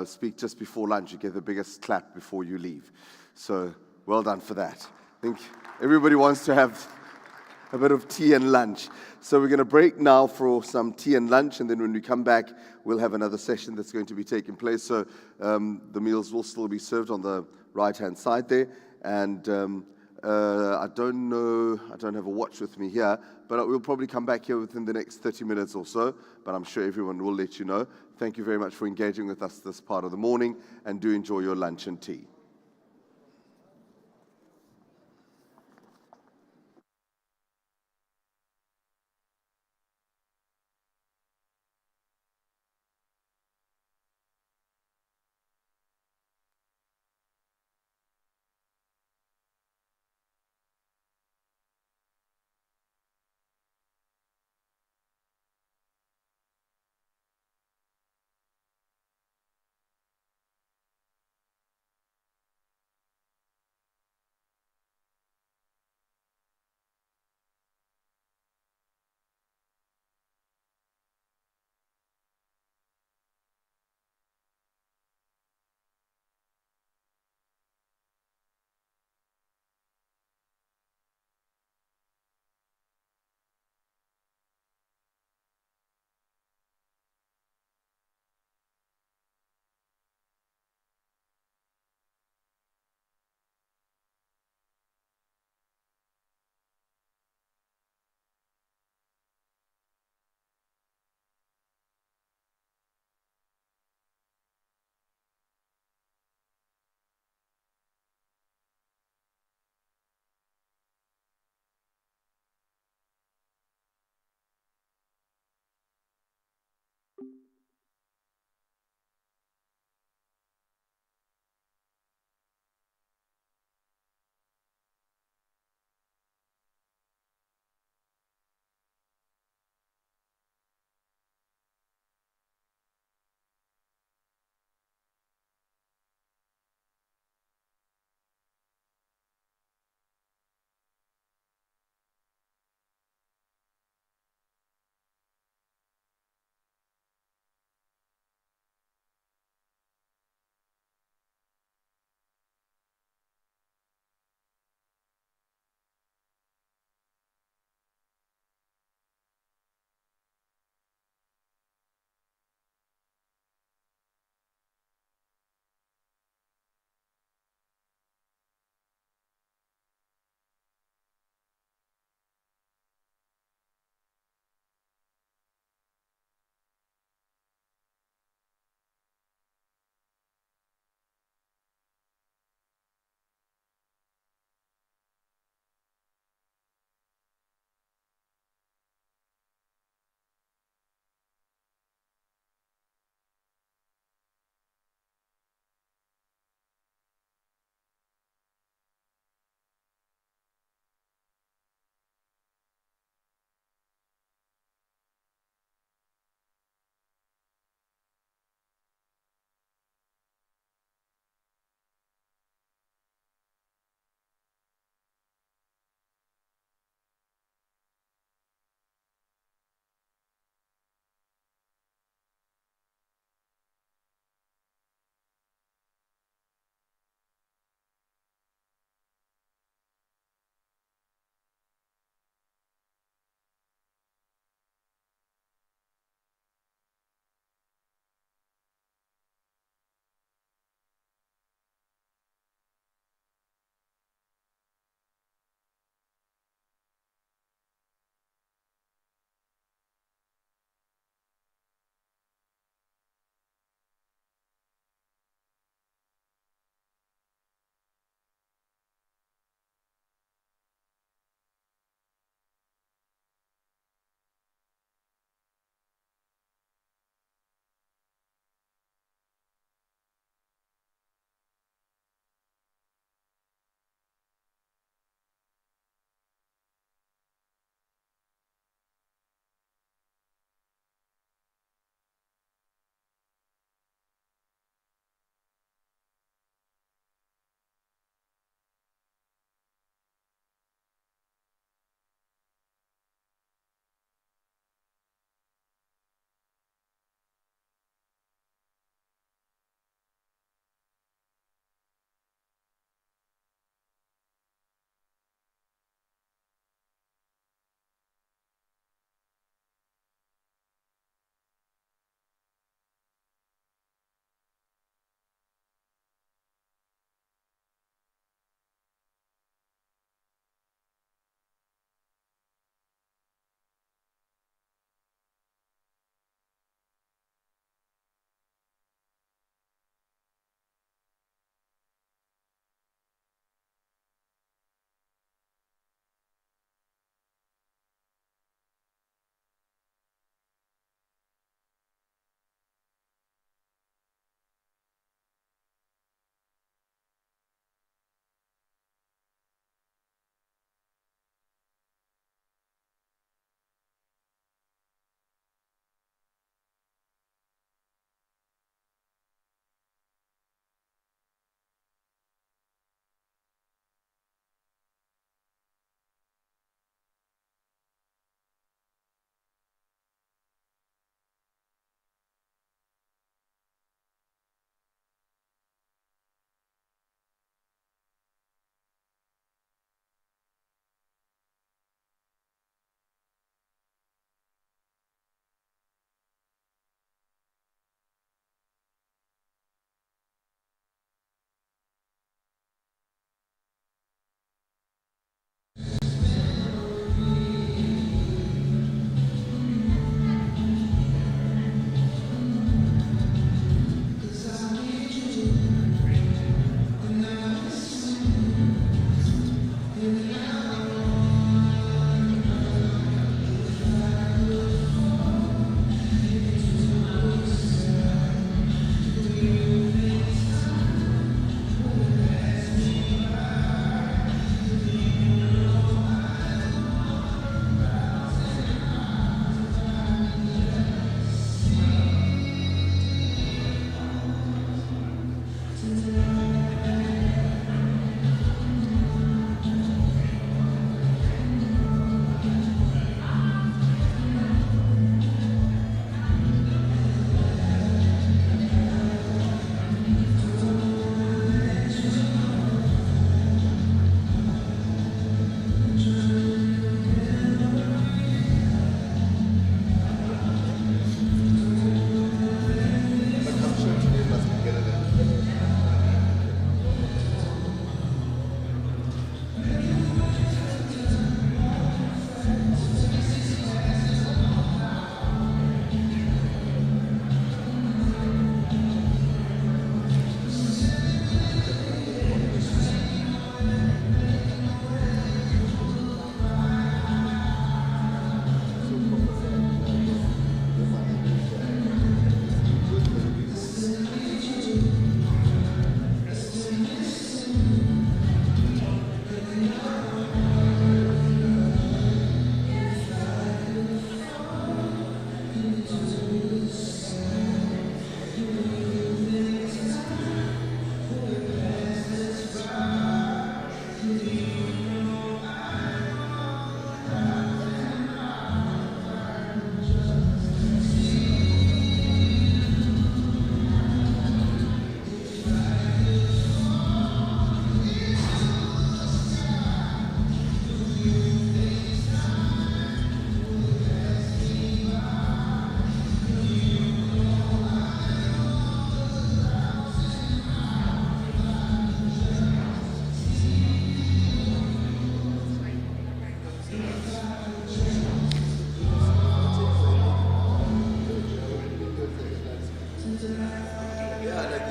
speak just before lunch. You get the biggest clap before you leave. So well done for that. I think everybody wants to have a bit of tea and lunch. So we're going to break now for some tea and lunch, and then when we come back, we'll have another session that's going to be taking place. So the meals will still be served on the right-hand side there. And I don't know, I don't have a watch with me here, but we'll probably come back here within the next 30 minutes or so, but I'm sure everyone will let you know. Thank you very much for engaging with us this part of the morning, and do enjoy your lunch and tea.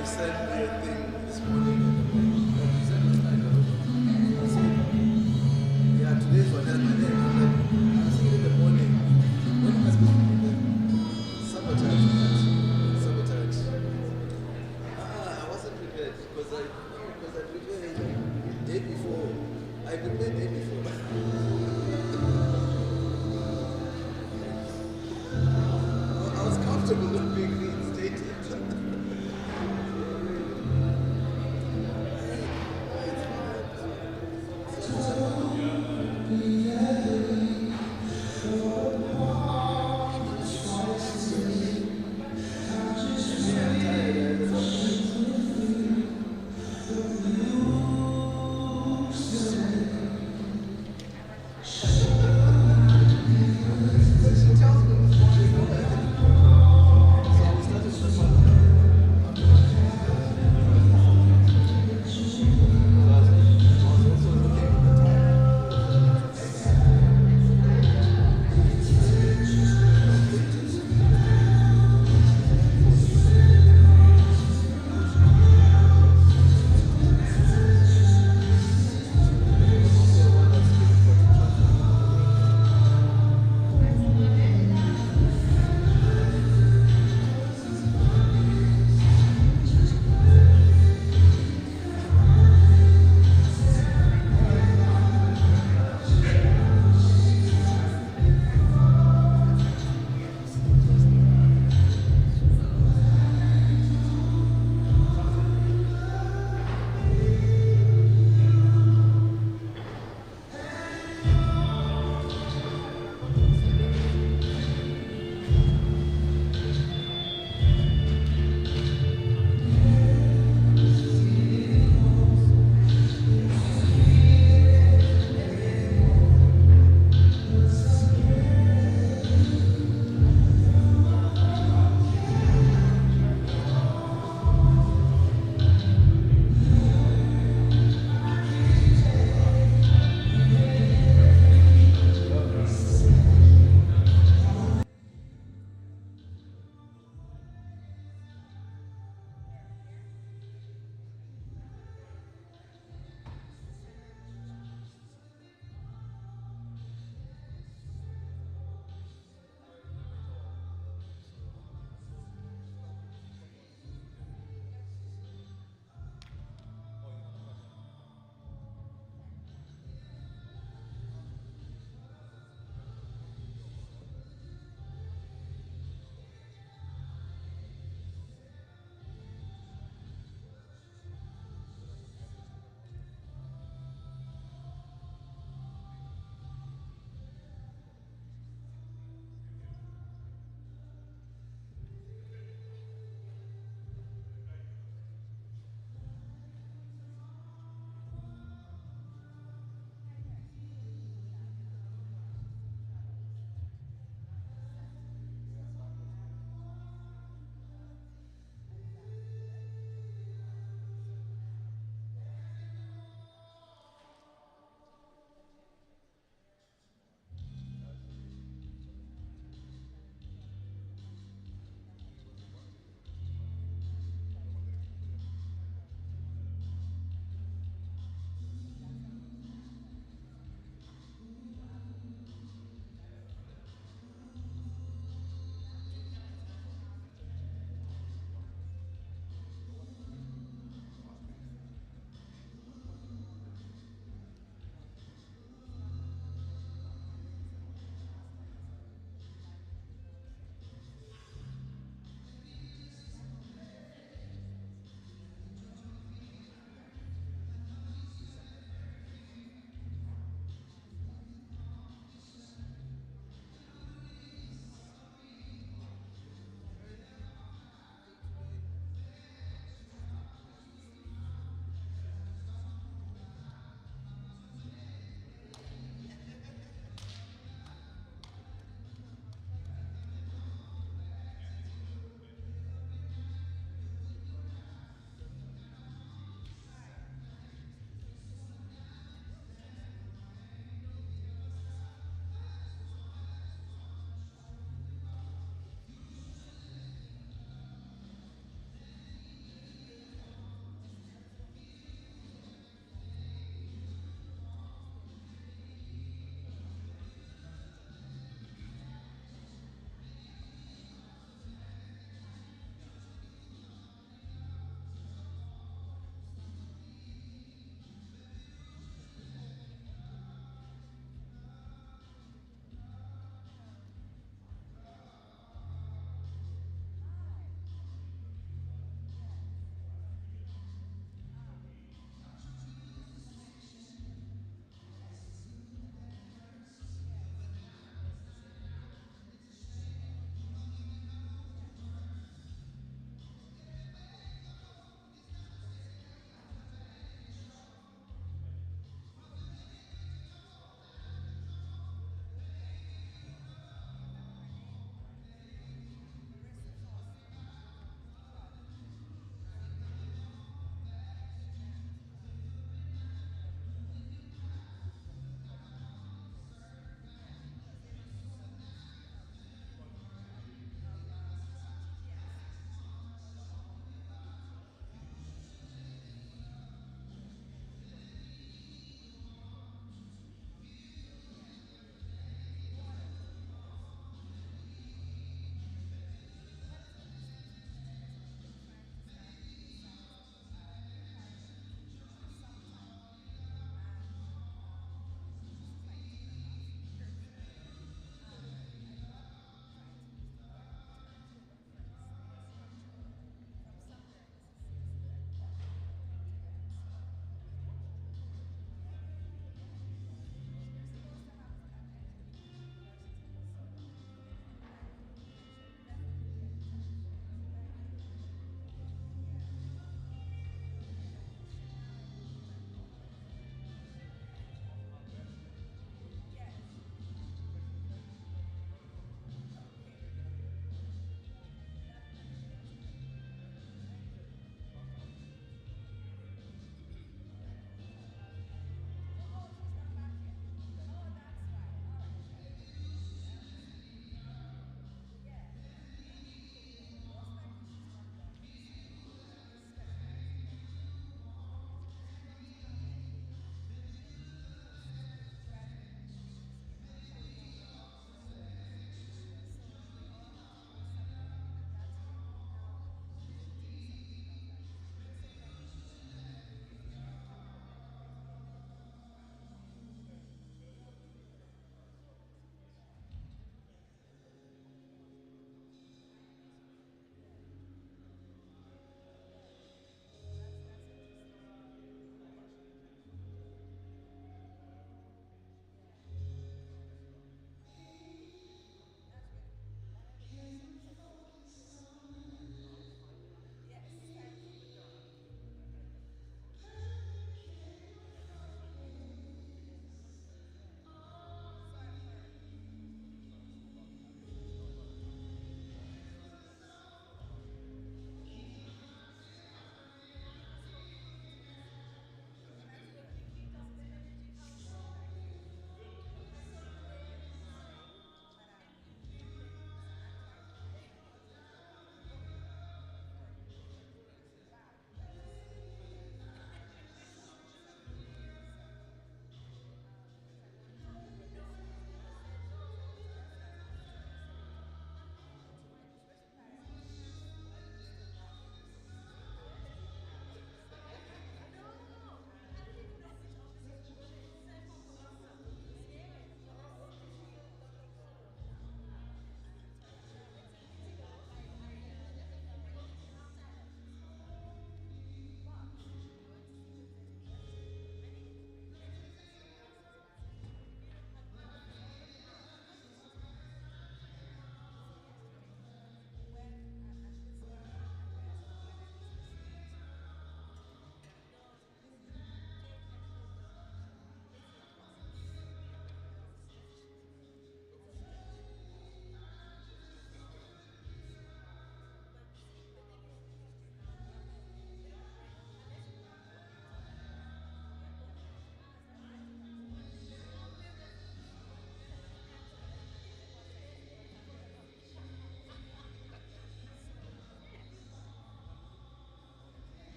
you sent me a thing this morning. You sent me a thing. Yeah, today's one has my name. I'm seeing it in the morning. When am I supposed to be there? Sabotage. Sabotage. I wasn't prepared because I prepared the day before. I prepared the day before. I was comfortable with being reinstated. So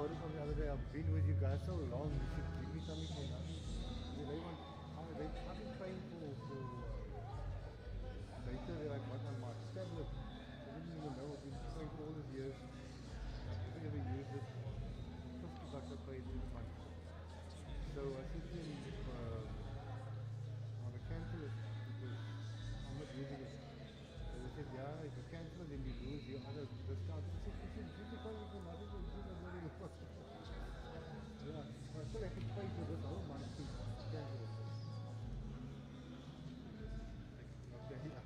told him the other day, I've been with you guys so long, you should give me something for nothing. I've been paying for data that I got on my tablet. I didn't even know, I've been paying for all these years. I've never ever used it. $50 I paid every month. So I said to him, I want to cancel it because I'm not using it. So they said, yeah, if you cancel it, then you lose your other discount. I said, you should give me something for nothing, but you don't really know what. Yeah, I still have to pay for this whole month to cancel it. Okay, yeah.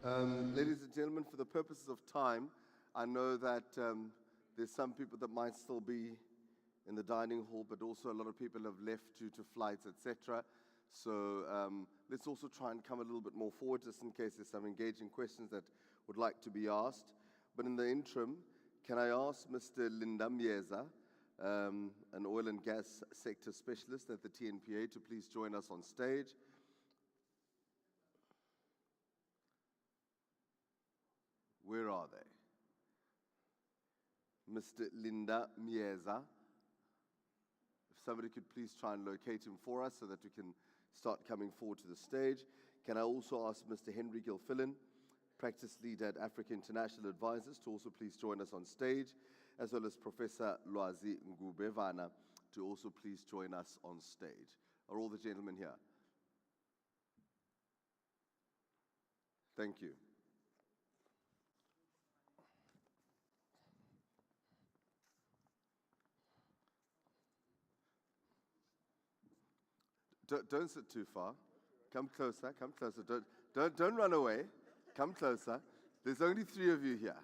Ladies and gentlemen, for the purposes of time, I know that there's some people that might still be in the dining hall, but also a lot of people have left due to flights, etc. So let's also try and come a little bit more forward, just in case there's some engaging questions that would like to be asked. But in the interim, can I ask Mr. Linda Mieza, an oil and gas sector specialist at the TNPA, to please join us on stage? Where are they? Mr. Linda Mieza. If somebody could please try and locate him for us so that we can start coming forward to the stage. Can I also ask Mr. Henry Gilfillan, practice lead at Africa International Advisors, to also please join us on stage, as well as Professor Lwazi Ngubevana to also please join us on stage. Are all the gentlemen here? Thank you. Don't sit too far. Come closer, come closer. Don't run away. Come closer. There's only 3 of you here.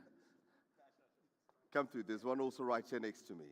Come through. There's one also right here next to me.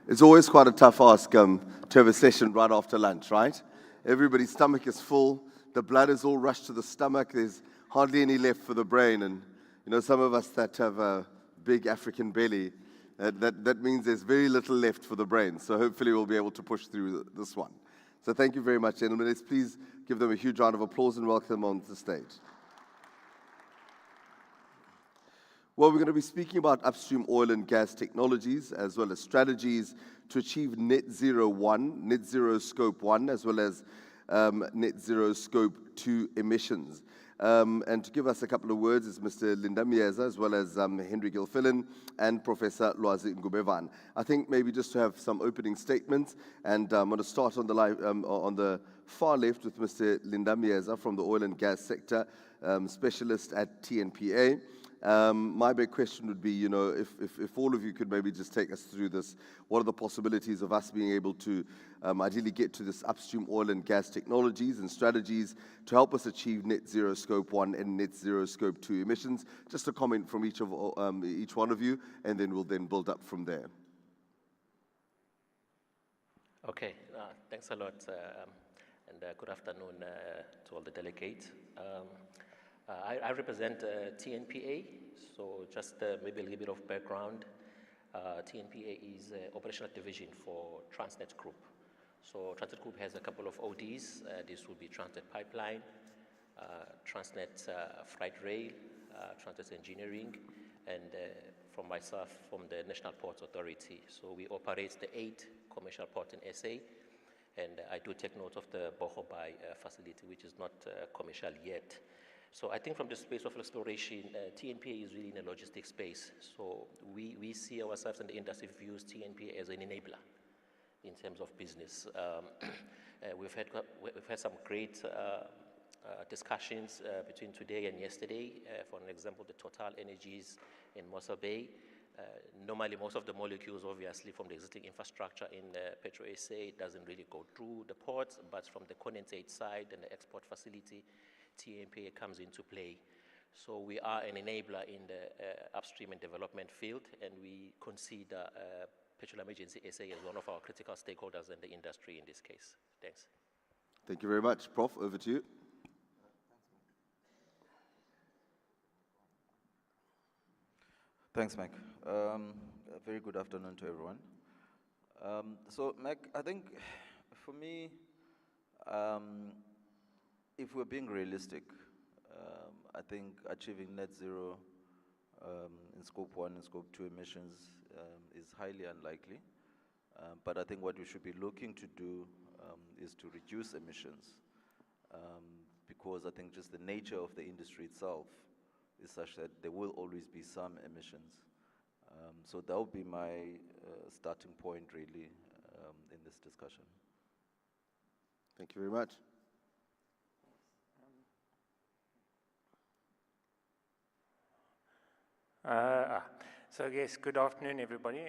It's always quite a tough ask to have a session right after lunch, right? Everybody's stomach is full. The blood is all rushed to the stomach. There's hardly any left for the brain. And, you know, some of us that have a big African belly, that means there's very little left for the brain. So hopefully we'll be able to push through this one. So thank you very much, gentlemen. Let's please give them a huge round of applause and welcome them on the stage. Well, we're going to be speaking about upstream oil and gas technologies, as well as strategies to achieve net zero scope 1, as well as net zero scope 2 emissions. And to give us a couple of words is Mr. Linda Mieza, as well as Henry Gilfillan and Professor Lwazi Ngubevana. I think maybe just to have some opening statements, and I'm going to start on the far left with Mr. Linda Mieza from the oil and gas sector, specialist at TNPA. My big question would be, you know, if all of you could maybe just take us through this, what are the possibilities of us being able to ideally get to this upstream oil and gas technologies and strategies to help us achieve net zero scope 1 and net zero scope 2 emissions? Just a comment from each one of you, and then we'll then build up from there. Okay, thanks a lot, and good afternoon to all the delegates. I represent TNPA, so just maybe a little bit of background. TNPA is an operational division for Transnet Group. So Transnet Group has a couple of ODs. This will be Transnet Pipeline, Transnet Freight Rail, Transnet Engineering, and from myself, from the National Ports Authority. So we operate the 8 commercial ports in SA, and I do take note of the Bohobai facility, which is not commercial yet. So I think from the space of exploration, TNPA is really in a logistics space. So we see ourselves, and the industry views TNPA as an enabler in terms of business. We've had some great discussions between today and yesterday. For an example, the Total Energies in Mossel Bay. Normally, most of the molecules, obviously, from the existing infrastructure in Petro SA doesn't really go through the ports, but from the condensate side and the export facility, TNPA comes into play. So we are an enabler in the upstream and development field, and we consider Petroleum Agency SA as one of our critical stakeholders in the industry in this case. Thanks. Thank you very much. Prof, over to you. Thanks, Mike. A very good afternoon to everyone. So, Mike, I think for me, if we're being realistic, I think achieving net zero in scope 1 and scope 2 emissions is highly unlikely. But I think what we should be looking to do is to reduce emissions, because I think just the nature of the industry itself is such that there will always be some emissions. So that would be my starting point, really, in this discussion. Thank you very much. So yes, good afternoon, everybody.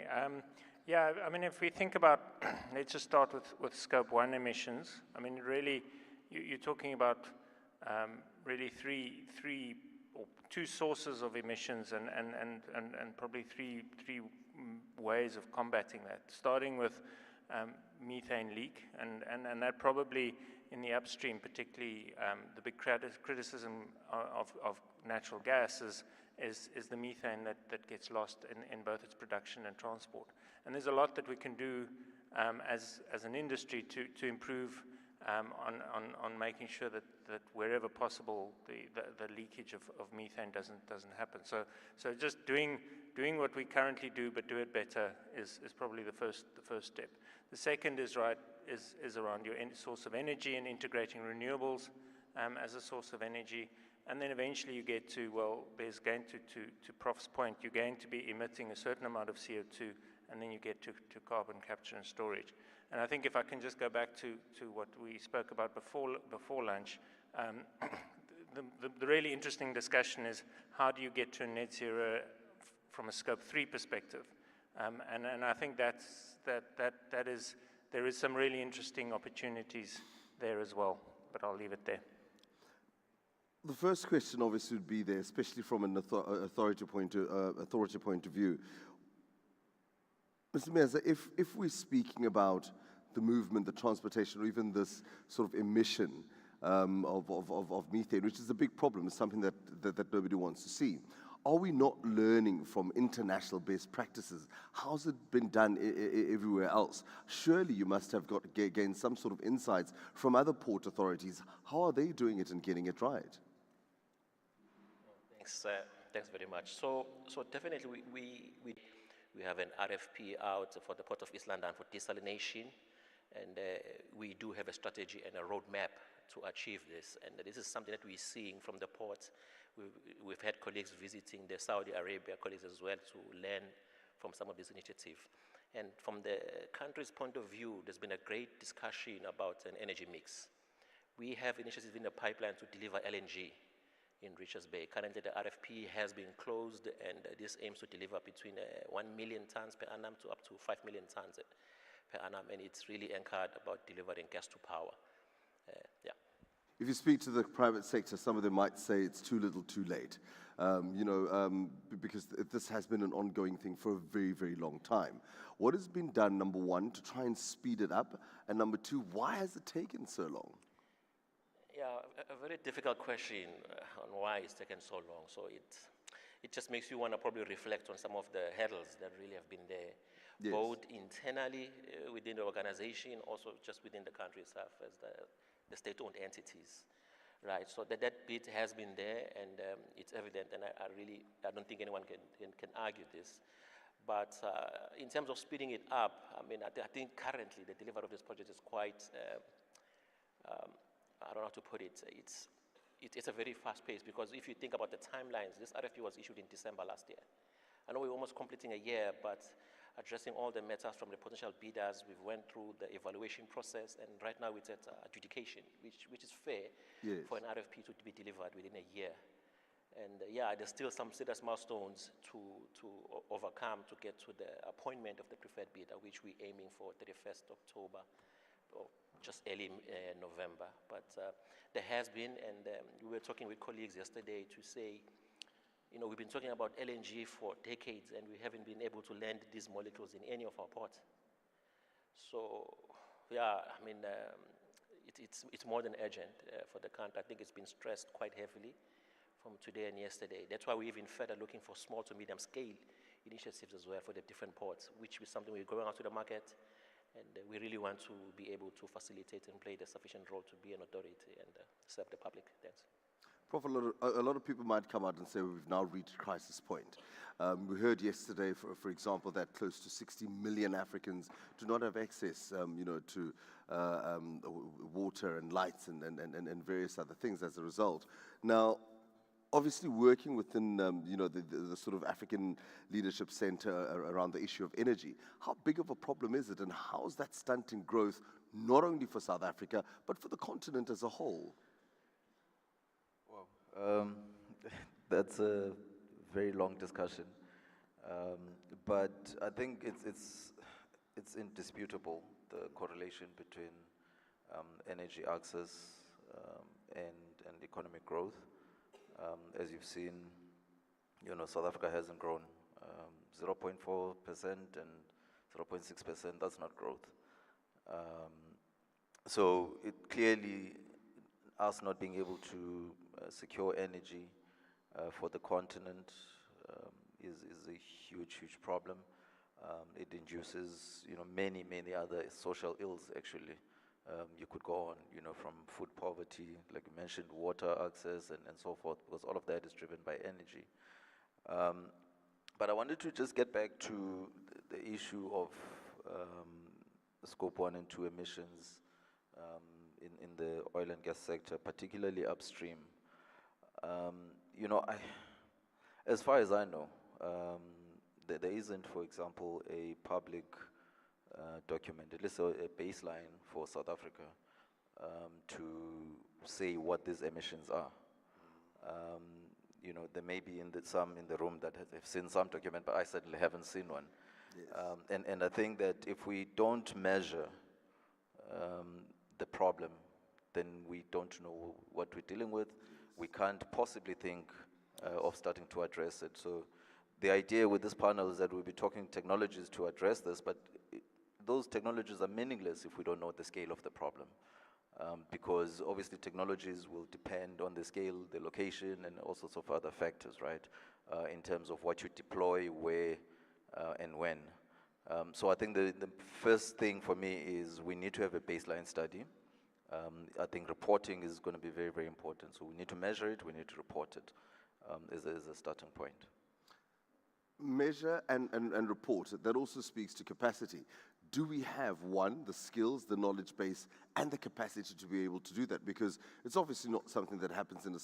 Yeah, I mean, if we think about, let's just start with Scope 1 emissions. I mean, really, you're talking about really three or two sources of emissions and probably three ways of combating that, starting with methane leak, and that probably in the upstream, particularly the big criticism of natural gas is the methane that gets lost in both its production and transport. And there's a lot that we can do as an industry to improve on making sure that wherever possible the leakage of methane doesn't happen. So just doing what we currently do but do it better is probably the first step. The second is around your source of energy and integrating renewables as a source of energy. And then eventually you get to, well, there's going to Prof's point, you're going to be emitting a certain amount of CO2, and then you get to carbon capture and storage. And I think if I can just go back to what we spoke about before lunch, the really interesting discussion is how do you get to a net zero from a Scope 3 perspective? And I think there is some really interesting opportunities there as well, but I'll leave it there. The first question obviously would be there, especially from an authority point of view. Mr. Meza, if we're speaking about the movement, the transportation, or even this sort of emission of methane, which is a big problem, it's something that nobody wants to see. Are we not learning from international best practices? How's it been done everywhere else? Surely you must have gained some sort of insights from other port authorities. How are they doing it and getting it right? Thanks very much. So definitely we have an RFP out for the Port of East London for desalination, and we do have a strategy and a roadmap to achieve this. And this is something that we're seeing from the ports. We've had colleagues visiting the Saudi Arabia colleagues as well to learn from some of these initiatives. And from the country's point of view, there's been a great discussion about an energy mix. We have initiatives in the pipeline to deliver LNG in Richards Bay. Currently, the RFP has been closed, and this aims to deliver between 1 million tons per annum to up to 5 million tons per annum, and it's really anchored about delivering gas to power. Yeah. If you speak to the private sector, some of them might say it's too little, too late. Because this has been an ongoing thing for a very, very long time. What has been done, number one, to try and speed it up? And number two, why has it taken so long? Yeah, a very difficult question on why it's taken so long. So it just makes you want to probably reflect on some of the hurdles that really have been there, yes, both internally within the organization, also just within the country itself as the state-owned entities, right? So that bit has been there, and it's evident, and I don't think anyone can argue this. But in terms of speeding it up, I mean, I think currently the delivery of this project is quite, I don't know how to put it, it's a very fast pace, because if you think about the timelines, this RFP was issued in December last year. I know we're almost completing a year, but addressing all the matters from the potential bidders, we've went through the evaluation process, and right now it's at adjudication, which is fair, yes, for an RFP to be delivered within a year. And yeah, there's still some serious milestones to overcome to get to the appointment of the preferred bidder, which we're aiming for 31st October, or just early November. But there has been, and we were talking with colleagues yesterday to say, we've been talking about LNG for decades, and we haven't been able to land these molecules in any of our ports. So, yeah, I mean, it's more than urgent for the country. I think it's been stressed quite heavily from today and yesterday. That's why we're even further looking for small to medium scale initiatives as well for the different ports, which is something we're going out to the market, and we really want to be able to facilitate and play the sufficient role to be an authority and serve the public. Thanks. Prof, a lot of people might come out and say we've now reached crisis point. We heard yesterday, for example, that close to 60 million Africans do not have access, to water and lights and various other things as a result. Now, obviously working within, the sort of African Leadership Center around the issue of energy, how big of a problem is it, and how is that stunting growth not only for South Africa, but for the continent as a whole? That's a very long discussion. But I think it's indisputable, the correlation between energy access and economic growth. As you've seen, South Africa hasn't grown 0.4% and 0.6%. That's not growth. So it clearly, us not being able to secure energy for the continent is a huge problem. It induces, many other social ills, actually. You could go on, from food poverty, like you mentioned, water access and so forth, because all of that is driven by energy. But I wanted to just get back to the issue of Scope 1 and 2 emissions in the oil and gas sector, particularly upstream. As far as I know, there isn't, for example, a public document, at least a baseline for South Africa to say what these emissions are. There may be some in the room that have seen some document, but I certainly haven't seen one. Yes. And I think that if we don't measure the problem, then we don't know what we're dealing with. We can't possibly think of starting to address it. So the idea with this panel is that we'll be talking technologies to address this, but those technologies are meaningless if we don't know the scale of the problem. Because obviously technologies will depend on the scale, the location, and all sorts of other factors, right? In terms of what you deploy, where, and when. So I think the first thing for me is we need to have a baseline study. I think reporting is going to be very, very important. So we need to measure it, we need to report it as a starting point. Measure and report, that also speaks to capacity. Do we have, one, the skills, the knowledge base, and the capacity to be able to do that? Because it's obviously not something that happens in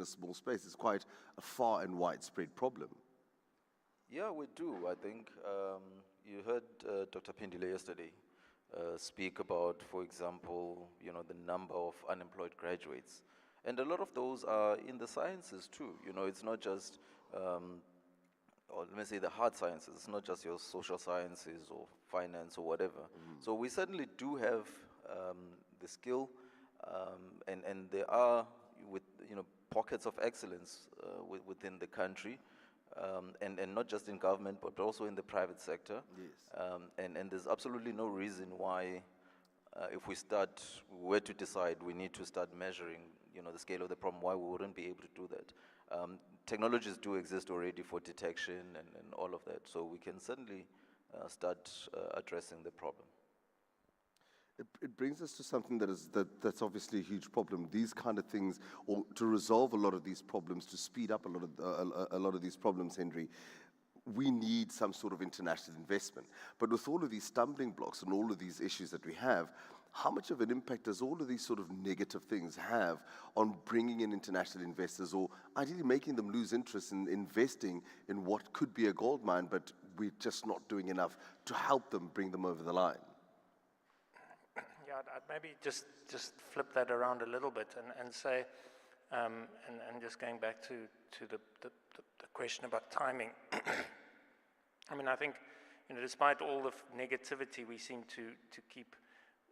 a small space. It's quite a far and widespread problem. Yeah, we do. I think you heard Dr. Pindile yesterday speak about, for example, the number of unemployed graduates. And a lot of those are in the sciences too. It's not just or let me say the hard sciences. It's not just your social sciences or finance or whatever. So we certainly do have the skill, and there are pockets of excellence within the country, and not just in government, but also in the private sector. Yes. And there's absolutely no reason why, if we were to decide we need to start measuring, the scale of the problem, why we wouldn't be able to do that. Technologies do exist already for detection and all of that, so we can certainly start addressing the problem. It brings us to something that's obviously a huge problem. These kind of things, or to resolve a lot of these problems, to speed up a lot of these problems, Henry, we need some sort of international investment. But with all of these stumbling blocks and all of these issues that we have, how much of an impact does all of these sort of negative things have on bringing in international investors, or ideally making them lose interest in investing in what could be a gold mine, but we're just not doing enough to help them bring them over the line? Yeah, I'd maybe just flip that around a little bit and say, and just going back to the question about timing. I mean, I think, despite all the negativity we seem to keep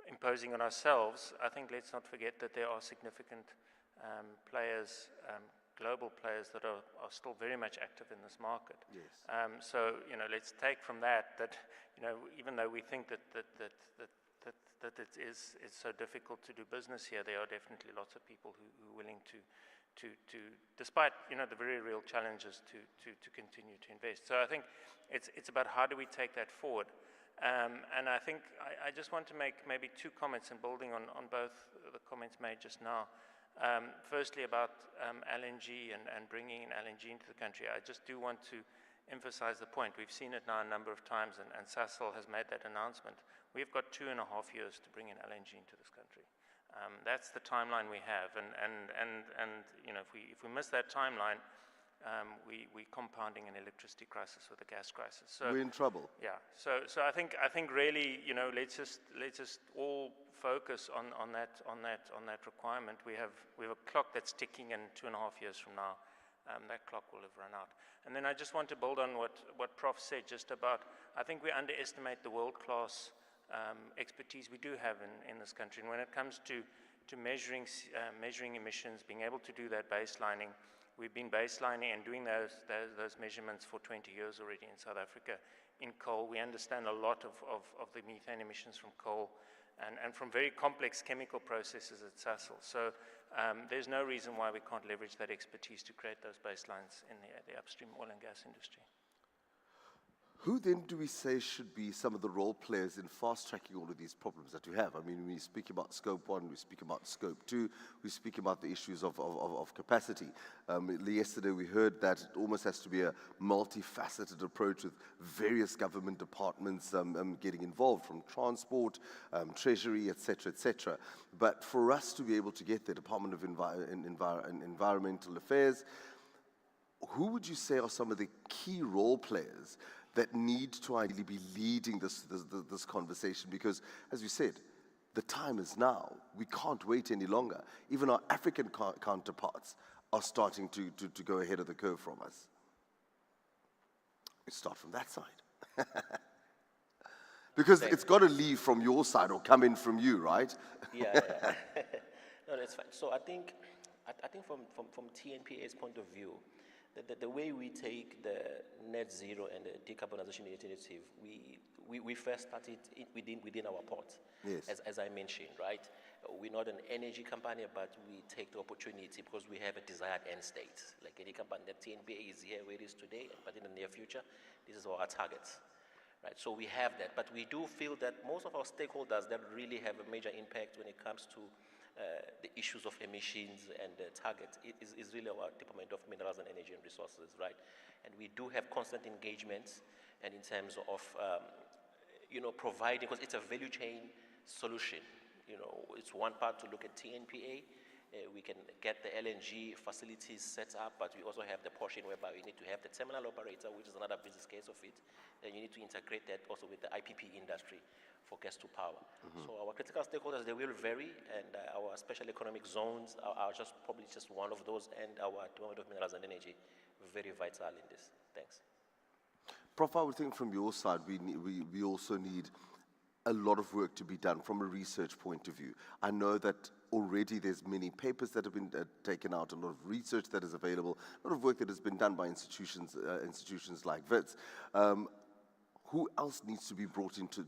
imposing on ourselves, I think let's not forget that there are significant players, global players that are still very much active in this market. Yes. So, let's take from that, even though we think that it is so difficult to do business here, there are definitely lots of people who are willing to despite the very real challenges, to continue to invest. So I think it's about how do we take that forward. And I think I just want to make maybe two comments in building on both the comments made just now. Firstly, about LNG and bringing in LNG into the country. I just do want to emphasize the point. We've seen it now a number of times, and Sasol has made that announcement. We've got 2.5 years to bring in LNG into this country. That's the timeline we have, and if we miss that timeline, we're compounding an electricity crisis with a gas crisis. So we're in trouble. Yeah. So I think really, let's just all focus on that requirement. We have a clock that's ticking in 2.5 years from now. that clock will have run out. And then I just want to build on what Prof said just about, I think we underestimate the world-class expertise we do have in this country. And when it comes to measuring emissions, being able to do that baselining, we've been baselining and doing those measurements for 20 years already in South Africa. In coal, we understand a lot of the methane emissions from coal and from very complex chemical processes at Sasol. So there's no reason why we can't leverage that expertise to create those baselines in the upstream oil and gas industry. Who then do we say should be some of the role players in fast-tracking all of these problems that we have? I mean, we speak about Scope 1, we speak about Scope 2, we speak about the issues of capacity. Yesterday we heard that it almost has to be a multifaceted approach with various government departments getting involved, from transport, treasury, etc., etc. But for us to be able to get the Department of Environmental Affairs, who would you say are some of the key role players that need to ideally be leading this conversation? Because, as you said, the time is now. We can't wait any longer. Even our African counterparts are starting to go ahead of the curve from us. We start from that side. Because it's got to leave from your side or come in from you, right? Yeah. No, that's fine. So I think from TNPA's point of view, the way we take the net zero and the decarbonization initiative, we first started within our port. Yes. As I mentioned, right? We're not an energy company, but we take the opportunity because we have a desired end state. Like any company, the TNPA is here where it is today, but in the near future, this is our targets. Right? So we have that, but we do feel that most of our stakeholders that really have a major impact when it comes to the issues of emissions and the targets is really our Department of Minerals and Energy and Resources, right? And we do have constant engagements, and in terms of, providing, because it's a value chain solution. It's one part to look at TNPA. We can get the LNG facilities set up, but we also have the portion whereby we need to have the terminal operator, which is another business case of it. Then you need to integrate that also with the IPP industry for gas to power. So our critical stakeholders, they will vary, and our special economic zones are probably just one of those, and our Department of Minerals and Energy, very vital in this. Thanks. Prof, I would think from your side, we also need a lot of work to be done from a research point of view. I know that already there's many papers that have been taken out, a lot of research that is available, a lot of work that has been done by institutions like WITS. Who else needs to be brought into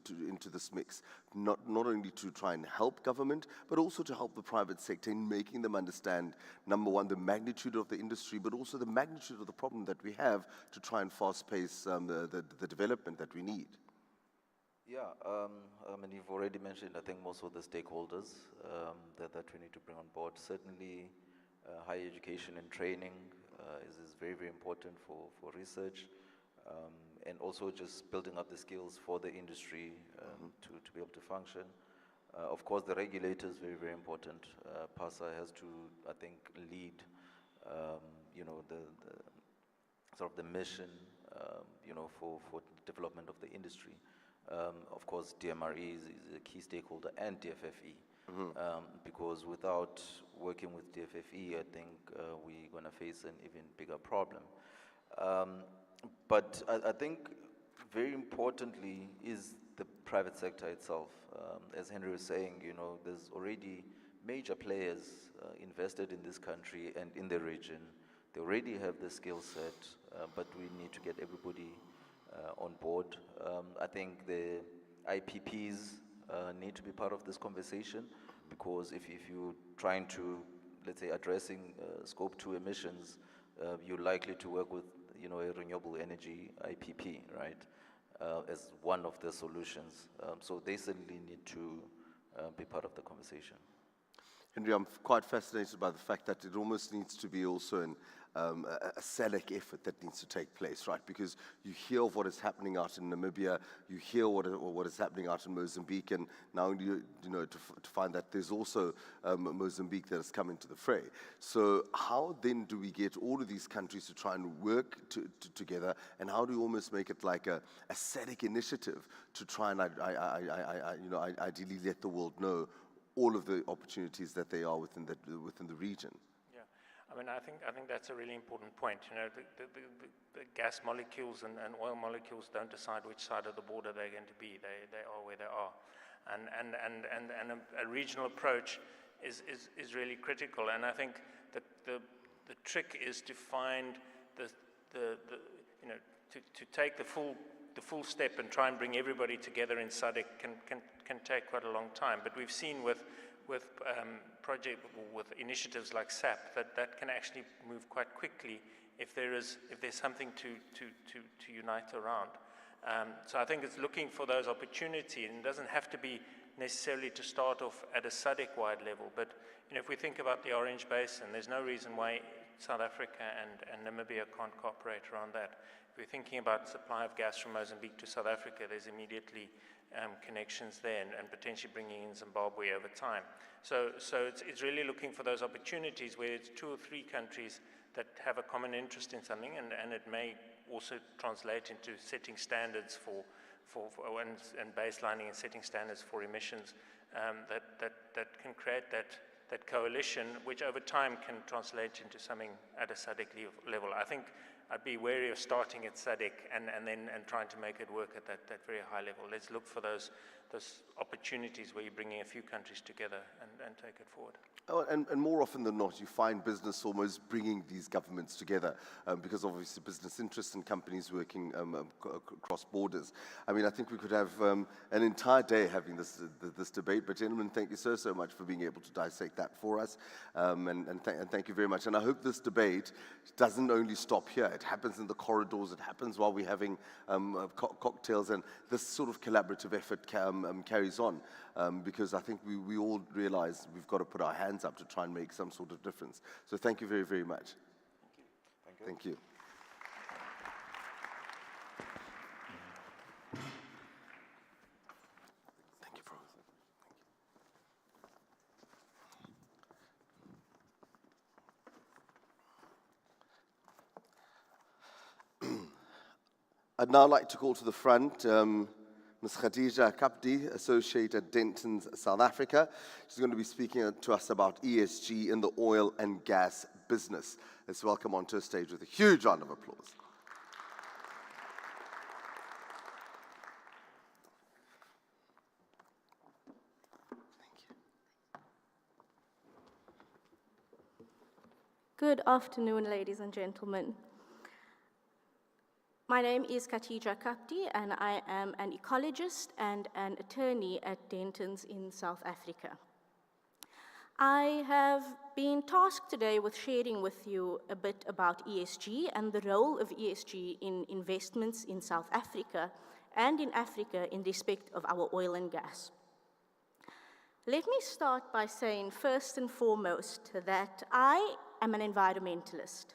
this mix? Not only to try and help government, but also to help the private sector in making them understand, number one, the magnitude of the industry, but also the magnitude of the problem that we have to try and fast-pace the development that we need. Yeah, and you've already mentioned, I think, most of the stakeholders that we need to bring on board. Certainly, higher education and training is very, very important for research. And also just building up the skills for the industry to be able to function. Of course, the regulators, very, very important. PASA has to, I think, lead, the sort of the mission, for the development of the industry. Of course, DMRE is a key stakeholder, and DFFE, because without working with DFFE, I think we're going to face an even bigger problem. But I think very importantly is the private sector itself. As Henry was saying, there's already major players invested in this country and in the region. They already have the skill set, but we need to get everybody on board. I think the IPPs need to be part of this conversation, because if you're trying to, let's say, addressing Scope 2 emissions, you're likely to work with a renewable energy IPP, right, as one of the solutions. So they certainly need to be part of the conversation. Henry, I'm quite fascinated by the fact that it almost needs to be also a SADC effort that needs to take place, right? Because you hear of what is happening out in Namibia, you hear what is happening out in Mozambique, and now to find that there's also Mozambique that has come into the fray. So how then do we get all of these countries to try and work together, and how do we almost make it like a SADC initiative to try and ideally let the world know all of the opportunities that they are within the region? Yeah, I mean, I think that's a really important point. You know, the gas molecules and oil molecules don't decide which side of the border they're going to be. They are where they are. And a regional approach is really critical. And I think the trick is to find to take the full step and try and bring everybody together in SADC can take quite a long time. But we've seen with initiatives like SAP that can actually move quite quickly if there's something to unite around. So I think it's looking for those opportunities, and it doesn't have to be necessarily to start off at a SADC-wide level. But if we think about the Orange Basin, there's no reason why South Africa and Namibia can't cooperate around that. If we're thinking about supply of gas from Mozambique to South Africa, there's immediately connections there and potentially bringing in Zimbabwe over time. So it's really looking for those opportunities where it's 2 or 3 countries that have a common interest in something, and it may also translate into setting standards and baselining and setting standards for emissions that can create that coalition, which over time can translate into something at a SADC level. I think I'd be wary of starting at SADC and trying to make it work at that very high level. Let's look for those opportunities where you're bringing a few countries together and take it forward. Oh, and more often than not, you find business almost bringing these governments together because obviously business interests and companies working across borders. I mean, I think we could have an entire day having this debate, but gentlemen, thank you so much for being able to dissect that for us, and thank you very much. And I hope this debate doesn't only stop here. It happens in the corridors, it happens while we're having cocktails, and this sort of collaborative effort carries on, because I think we all realize we've got to put our hands up to try and make some sort of difference. So thank you very much. Thank you. Thank you. Thank you, Professor. Thank you. I'd now like to call to the front Ms. Khadija Kapdi, Associate at Denton's, South Africa. She's going to be speaking to us about ESG in the oil and gas business. Let's welcome onto the stage with a huge round of applause. Good afternoon, ladies and gentlemen. My name is Khadija Kapdi, and I am an ecologist and an attorney at Denton's in South Africa. I have been tasked today with sharing with you a bit about ESG and the role of ESG in investments in South Africa and in Africa in respect of our oil and gas. Let me start by saying first and foremost that I am an environmentalist.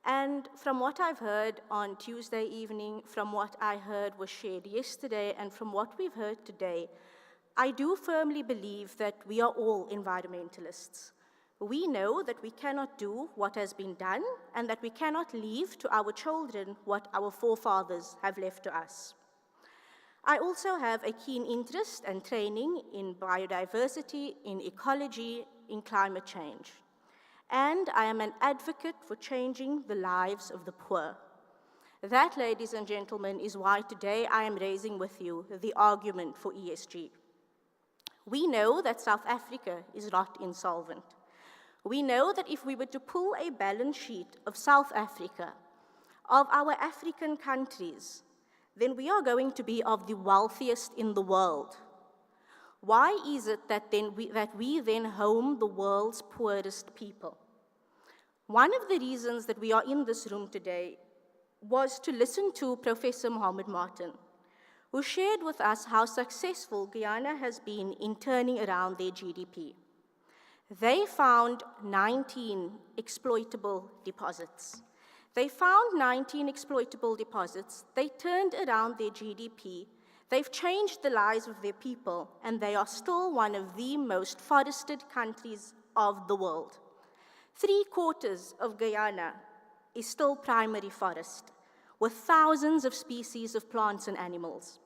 And from what I've heard on Tuesday evening, from what I heard was shared yesterday, and from what we've heard today, I do firmly believe that we are all environmentalists. We know that we cannot do what has been done, and that we cannot leave to our children what our forefathers have left to us. I also have a keen interest and training in biodiversity, in ecology, in climate change. And I am an advocate for changing the lives of the poor. That, ladies and gentlemen, is why today I am raising with you the argument for ESG. We know that South Africa is not insolvent. We know that if we were to pull a balance sheet of South Africa, of our African countries, then we are going to be of the wealthiest in the world. Why is it that we then home the world's poorest people? One of the reasons that we are in this room today was to listen to Professor Mohammed Martin, who shared with us how successful Guyana has been in turning around their GDP. They found 19 exploitable deposits. They turned around their GDP. They've changed the lives of their people, and they are still one of the most forested countries of the world. 3/4 of Guyana is still primary forest, with thousands of species of plants and animals.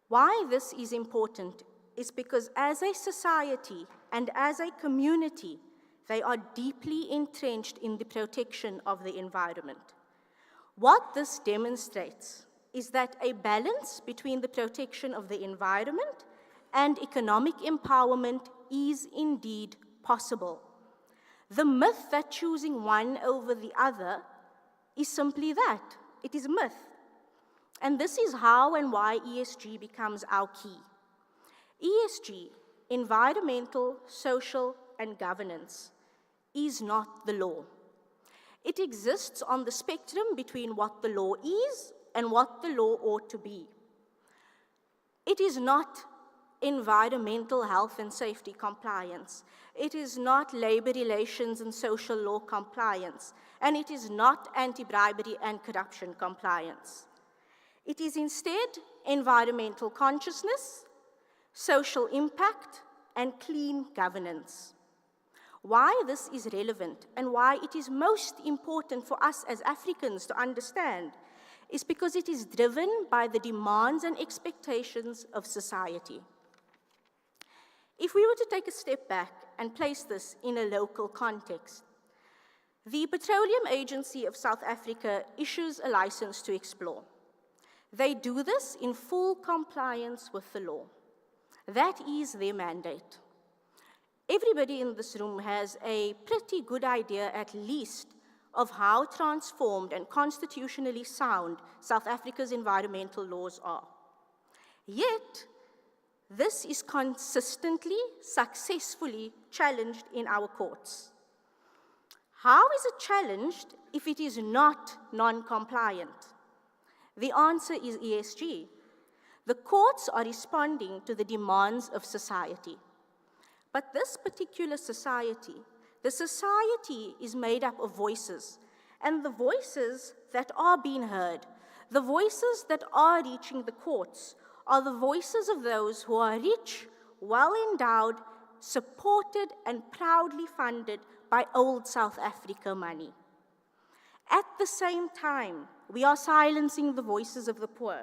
Why this is important is because as a society and as a community, They are deeply entrenched in the protection of the environment. What this demonstrates is that a balance between the protection of the environment and economic empowerment is indeed possible. The myth that choosing one over the other is simply that. It is a myth. And this is how and why ESG becomes our key. ESG, environmental, social, and governance, is not the law. It exists on the spectrum between what the law is and what the law ought to be. It is not environmental health and safety compliance. It is not labor relations and social law compliance. And it is not anti-bribery and corruption compliance. It is instead environmental consciousness, social impact, and clean governance. Why this is relevant and why it is most important for us as Africans to understand is because it is driven by the demands and expectations of society. If we were to take a step back and place this in a local context, the Petroleum Agency of South Africa issues a license to explore. They do this in full compliance with the law. That is their mandate. Everybody in this room has a pretty good idea, at least, of how transformed and constitutionally sound South Africa's environmental laws are. Yet, this is consistently, successfully challenged in our courts. How is it challenged if it is not non-compliant? The answer is ESG. The courts are responding to the demands of society. But this particular society, the society is made up of voices, and the voices that are being heard, the voices that are reaching the courts, are the voices of those who are rich, well-endowed, supported, and proudly funded by old South Africa money. At the same time, we are silencing the voices of the poor.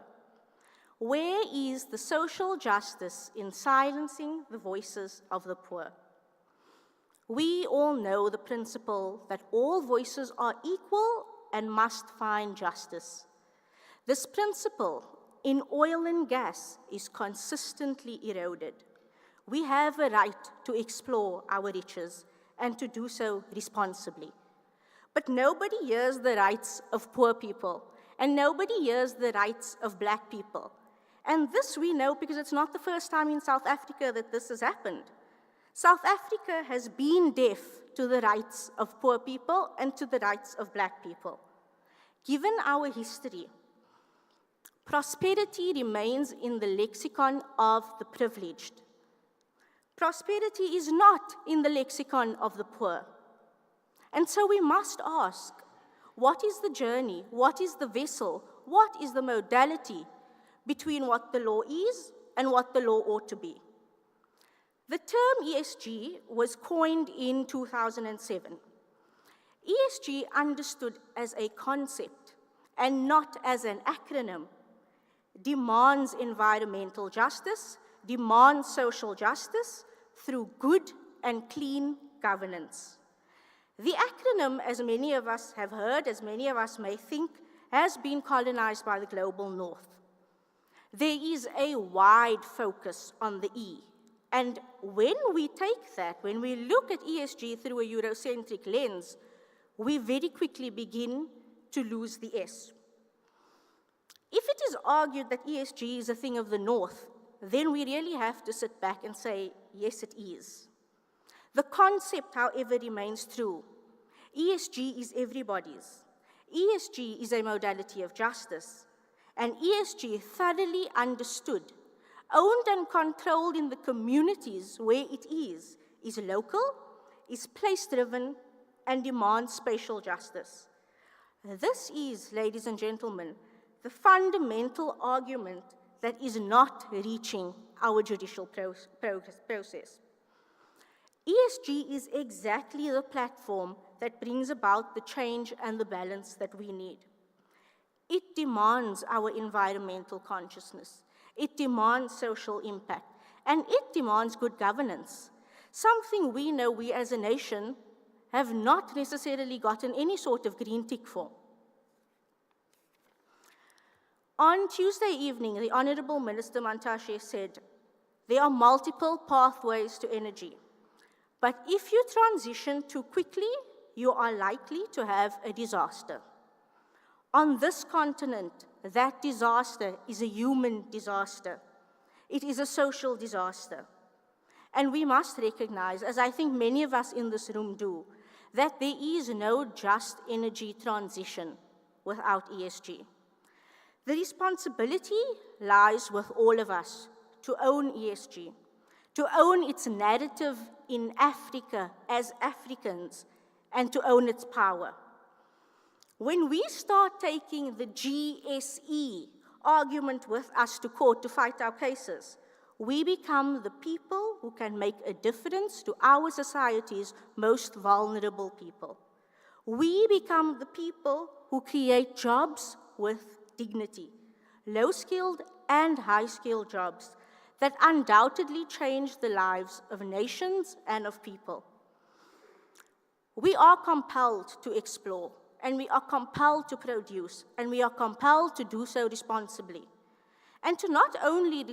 Where is the social justice in silencing the voices of the poor? We all know the principle that all voices are equal and must find justice. This principle in oil and gas is consistently eroded. We have a right to explore our riches and to do so responsibly. But nobody hears the rights of poor people, and nobody hears the rights of black people. And this we know because it's not the first time in South Africa that this has happened. South Africa has been deaf to the rights of poor people and to the rights of black people. Given our history, prosperity remains in the lexicon of the privileged. Prosperity is not in the lexicon of the poor. And so we must ask, what is the journey, what is the vessel, what is the modality between what the law is and what the law ought to be? The term ESG was coined in 2007. ESG, understood as a concept and not as an acronym, demands environmental justice, demands social justice through good and clean governance. The acronym, as many of us have heard, as many of us may think, has been colonized by the global north. There is a wide focus on the E. And when we take that, when we look at ESG through a Eurocentric lens, we very quickly begin to lose the S. If it is argued that ESG is a thing of the North, then we really have to sit back and say, yes, it is. The concept, however, remains true. ESG is everybody's. ESG is a modality of justice. And ESG, thoroughly understood, owned and controlled in the communities where it is local, is place-driven, and demands spatial justice. This is, ladies and gentlemen, the fundamental argument that is not reaching our judicial process. ESG is exactly the platform that brings about the change and the balance that we need. It demands our environmental consciousness. It demands social impact. And it demands good governance, something we know we as a nation have not necessarily gotten any sort of green tick for. On Tuesday evening, the Honorable Minister Mantashe said, there are multiple pathways to energy, but if you transition too quickly, you are likely to have a disaster. On this continent, that disaster is a human disaster. It is a social disaster. And we must recognize, as I think many of us in this room do, that there is no just energy transition without ESG. The responsibility lies with all of us to own ESG, to own its narrative in Africa as Africans, and to own its power. When we start taking the GSE argument with us to court to fight our cases, we become the people who can make a difference to our society's most vulnerable people. We become the people who create jobs with dignity, low-skilled and high-skilled jobs that undoubtedly change the lives of nations and of people. We are compelled to explore, and we are compelled to produce, and we are compelled to do so responsibly. And to not only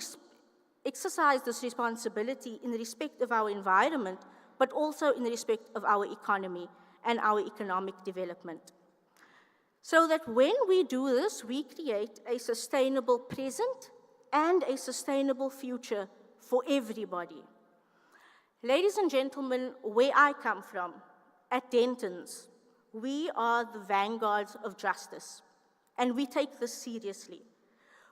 exercise this responsibility in respect of our environment, but also in respect of our economy and our economic development. So that when we do this, we create a sustainable present and a sustainable future for everybody. Ladies and gentlemen, where I come from, at Denton's, we are the vanguards of justice, and we take this seriously.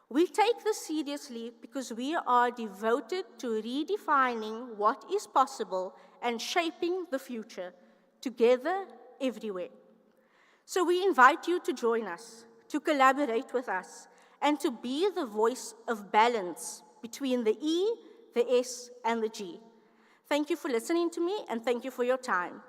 We take this seriously because we are devoted to redefining what is possible and shaping the future together everywhere. So we invite you to join us, to collaborate with us, and to be the voice of balance between the E, the S, and the G. Thank you for listening to me, and thank you for your time.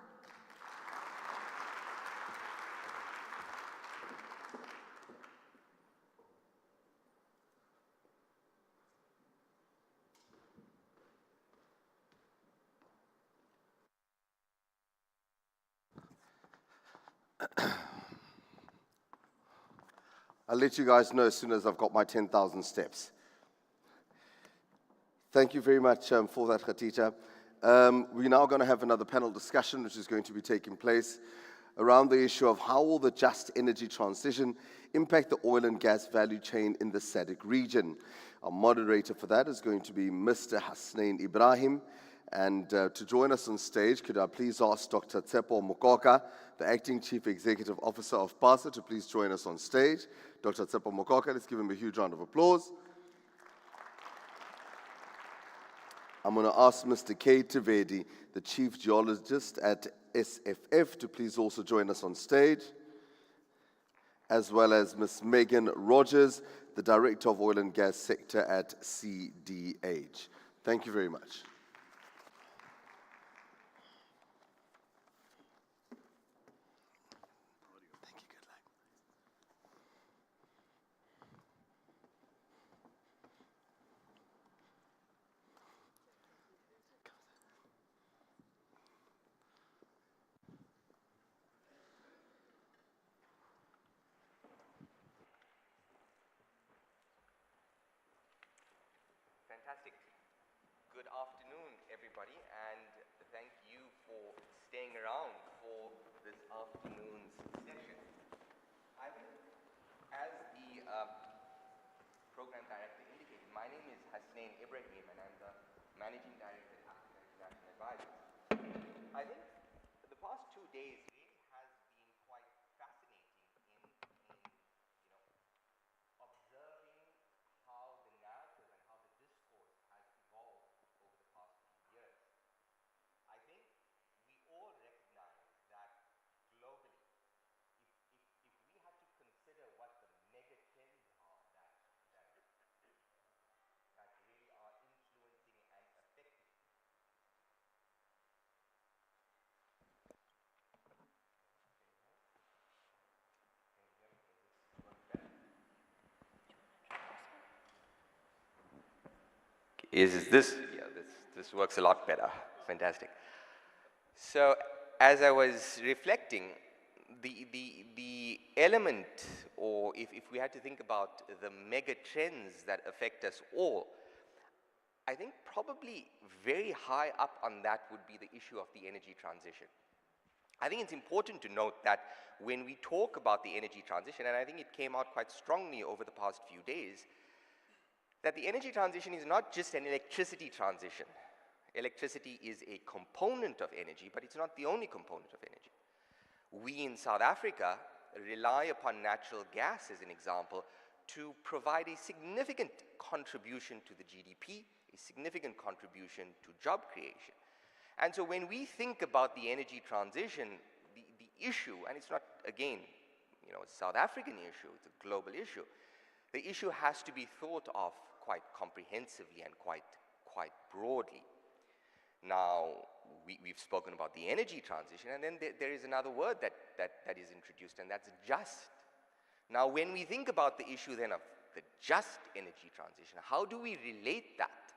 I'll let you guys know as soon as I've got my 10,000 steps. Thank you very much for that, Khatija. We're now going to have another panel discussion, which is going to be taking place around the issue of how will the just energy transition impact the oil and gas value chain in the SADC region. Our moderator for that is going to be Mr. Hasnain Ibrahim. And to join us on stage, could I please ask Dr. Tsepo Mokoka, the Acting Chief Executive Officer of PASA, to please join us on stage. Dr. Tsepo Mokoka, let's give him a huge round of applause. I'm going to ask Mr. K. Trivedi, the Chief Geologist at SFF, to please also join us on stage, as well as Ms. Megan Rogers, the Director of Oil and Gas Sector at CDH. Thank you very much. Fantastic. Good afternoon, everybody, and thank you for staying around for this afternoon's session. I mean, as the program director indicated, my name is Hasnain Ibrahim, and I'm the Managing Director at Africa International Advisors. I think the past 2 days really has been quite fascinating in observing how the narrative and how the discourse has evolved over the past few years. I think we all recognize that globally, if we had to consider what the mega trends are that really are influencing and affecting. Is this? Yeah, this works a lot better. Fantastic. So, as I was reflecting, the element, or if we had to think about the mega trends that affect us all, I think probably very high up on that would be the issue of the energy transition. I think it's important to note that when we talk about the energy transition, and I think it came out quite strongly over the past few days, that the energy transition is not just an electricity transition. Electricity is a component of energy, but it's not the only component of energy. We in South Africa rely upon natural gas, as an example, to provide a significant contribution to the GDP, a significant contribution to job creation. And so when we think about the energy transition, the issue, and it's not, again, a South African issue, it's a global issue, the issue has to be thought of quite comprehensively and quite broadly. Now, we've spoken about the energy transition, and then there is another word that is introduced, and that's just. Now, when we think about the issue then of the just energy transition, how do we relate that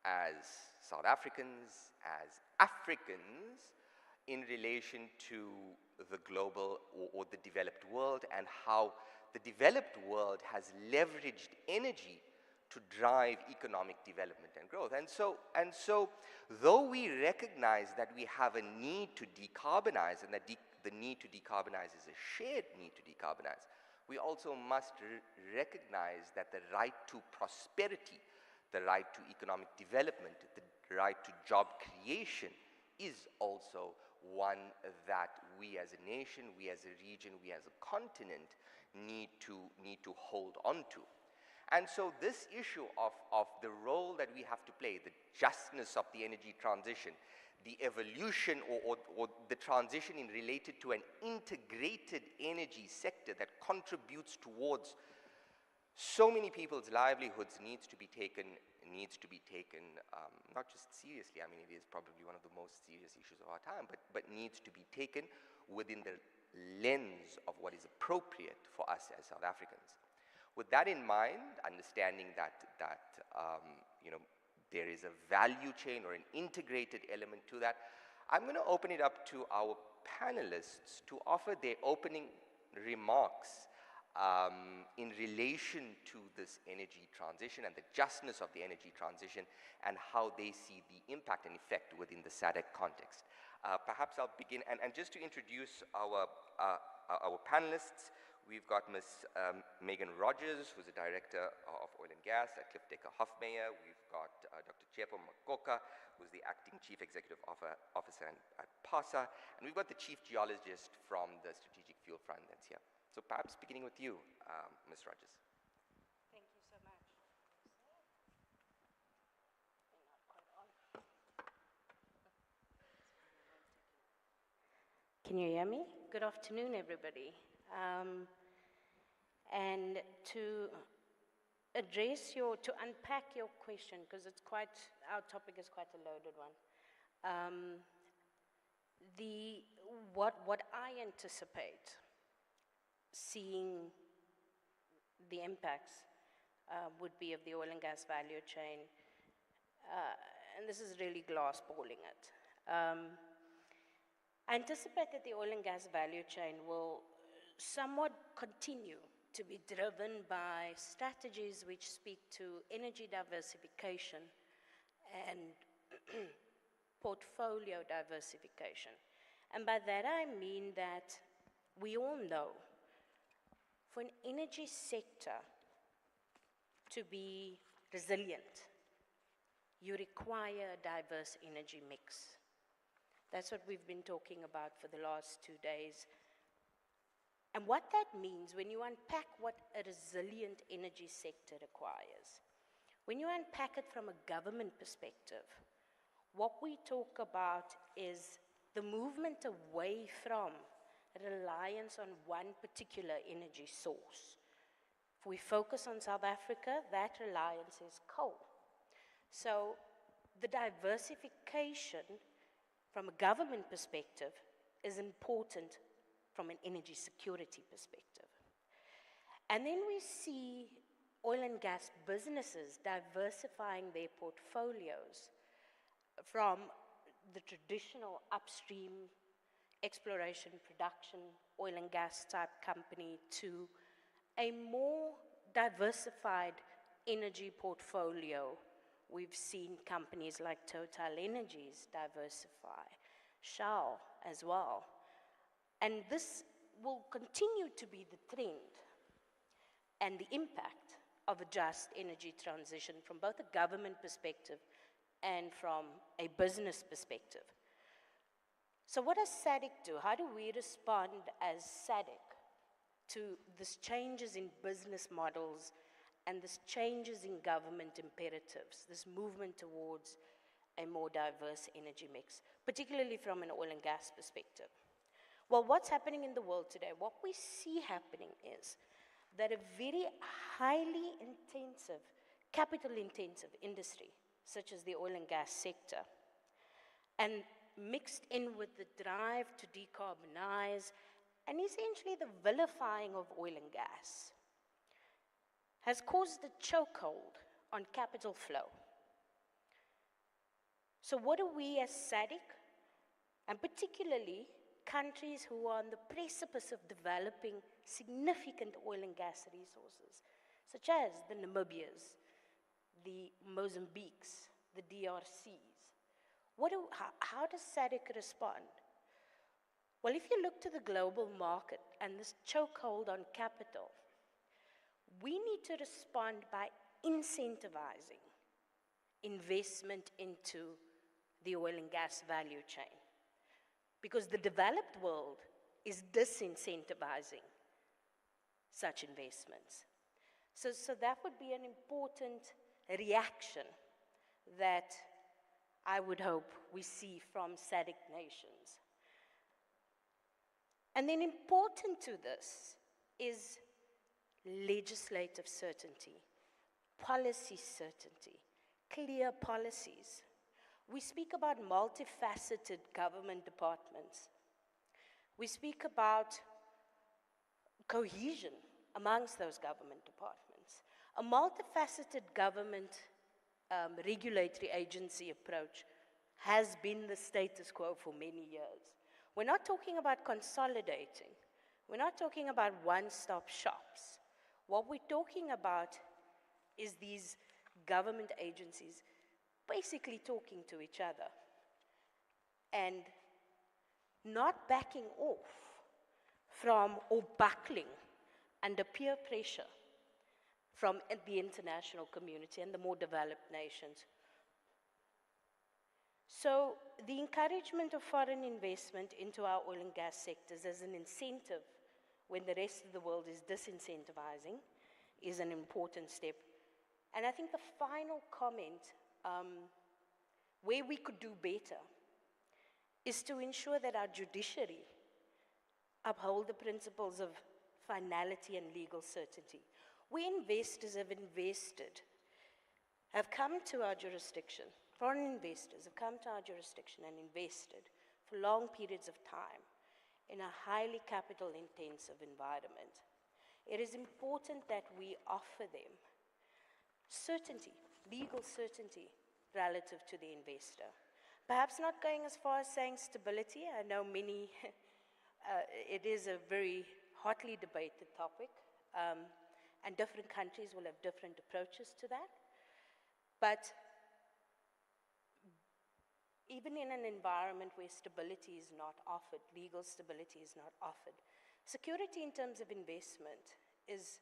as South Africans, as Africans, in relation to the global or the developed world, and how the developed world has leveraged energy to drive economic development and growth. And so though we recognize that we have a need to decarbonize, and that the need to decarbonize is a shared need to decarbonize, we also must recognize that the right to prosperity, the right to economic development, the right to job creation is also one that we as a nation, we as a region, we as a continent need to hold on to. And so this issue of the role that we have to play, the justness of the energy transition, the evolution or the transition in related to an integrated energy sector that contributes towards so many people's livelihoods needs to be taken not just seriously, I mean, it is probably one of the most serious issues of our time, but needs to be taken within the lens of what is appropriate for us as South Africans. With that in mind, understanding that there is a value chain or an integrated element to that, I'm going to open it up to our panelists to offer their opening remarks in relation to this energy transition and the justness of the energy transition and how they see the impact and effect within the SADC context. Perhaps I'll begin, and just to introduce our panelists, we've got Ms. Megan Rogers, who's the Director of Oil and Gas at Cliff Decker Hofmeyer. We've got Dr. Chepo Makoka, who's the Acting Chief Executive Officer at PASA. And we've got the Chief Geologist from the Strategic Fuel Fund that's here. So perhaps beginning with you, Ms. Rogers. Thank you so much. Can you hear me? Good afternoon, everybody. And to unpack your question, because our topic is quite a loaded one. What I anticipate seeing the impacts would be of the oil and gas value chain, and this is really glass balling it. I anticipate that the oil and gas value chain will somewhat continue to be driven by strategies which speak to energy diversification and portfolio diversification. And by that I mean that we all know for an energy sector to be resilient, you require a diverse energy mix. That's what we've been talking about for the last 2 days. And what that means, when you unpack what a resilient energy sector requires, when you unpack it from a government perspective, what we talk about is the movement away from reliance on one particular energy source. If we focus on South Africa, that reliance is coal. So the diversification from a government perspective is important from an energy security perspective. And then we see oil and gas businesses diversifying their portfolios from the traditional upstream exploration, production, oil and gas type company to a more diversified energy portfolio. We've seen companies like Total Energies diversify, Shell as well. And this will continue to be the trend and the impact of a just energy transition from both a government perspective and from a business perspective. So what does SADC do? How do we respond as SADC to these changes in business models and these changes in government imperatives, this movement towards a more diverse energy mix, particularly from an oil and gas perspective? Well, what's happening in the world today? What we see happening is that a very highly intensive, capital-intensive industry, such as the oil and gas sector, and mixed in with the drive to decarbonize and essentially the vilifying of oil and gas, has caused a chokehold on capital flow. So what do we as SADC, and particularly countries who are on the precipice of developing significant oil and gas resources, such as the Namibias, the Mozambiques, the DRCs, how does SADC respond? Well, if you look to the global market and this chokehold on capital, we need to respond by incentivizing investment into the oil and gas value chain, because the developed world is disincentivizing such investments. So that would be an important reaction that I would hope we see from SADC nations. And then important to this is legislative certainty, policy certainty, clear policies. We speak about multifaceted government departments. We speak about cohesion amongst those government departments. A multifaceted government regulatory agency approach has been the status quo for many years. We're not talking about consolidating. We're not talking about one-stop shops. What we're talking about is these government agencies basically talking to each other and not backing off from or buckling under peer pressure from the international community and the more developed nations. So the encouragement of foreign investment into our oil and gas sectors as an incentive when the rest of the world is disincentivizing is an important step. And I think the final comment where we could do better is to ensure that our judiciary uphold the principles of finality and legal certainty. We investors have come to our jurisdiction, foreign investors have come to our jurisdiction and invested for long periods of time in a highly capital-intensive environment. It is important that we offer them certainty, legal certainty, relative to the investor. Perhaps not going as far as saying stability. I know many, it is a very hotly debated topic, and different countries will have different approaches to that. But even in an environment where stability is not offered, legal stability is not offered, security in terms of investment is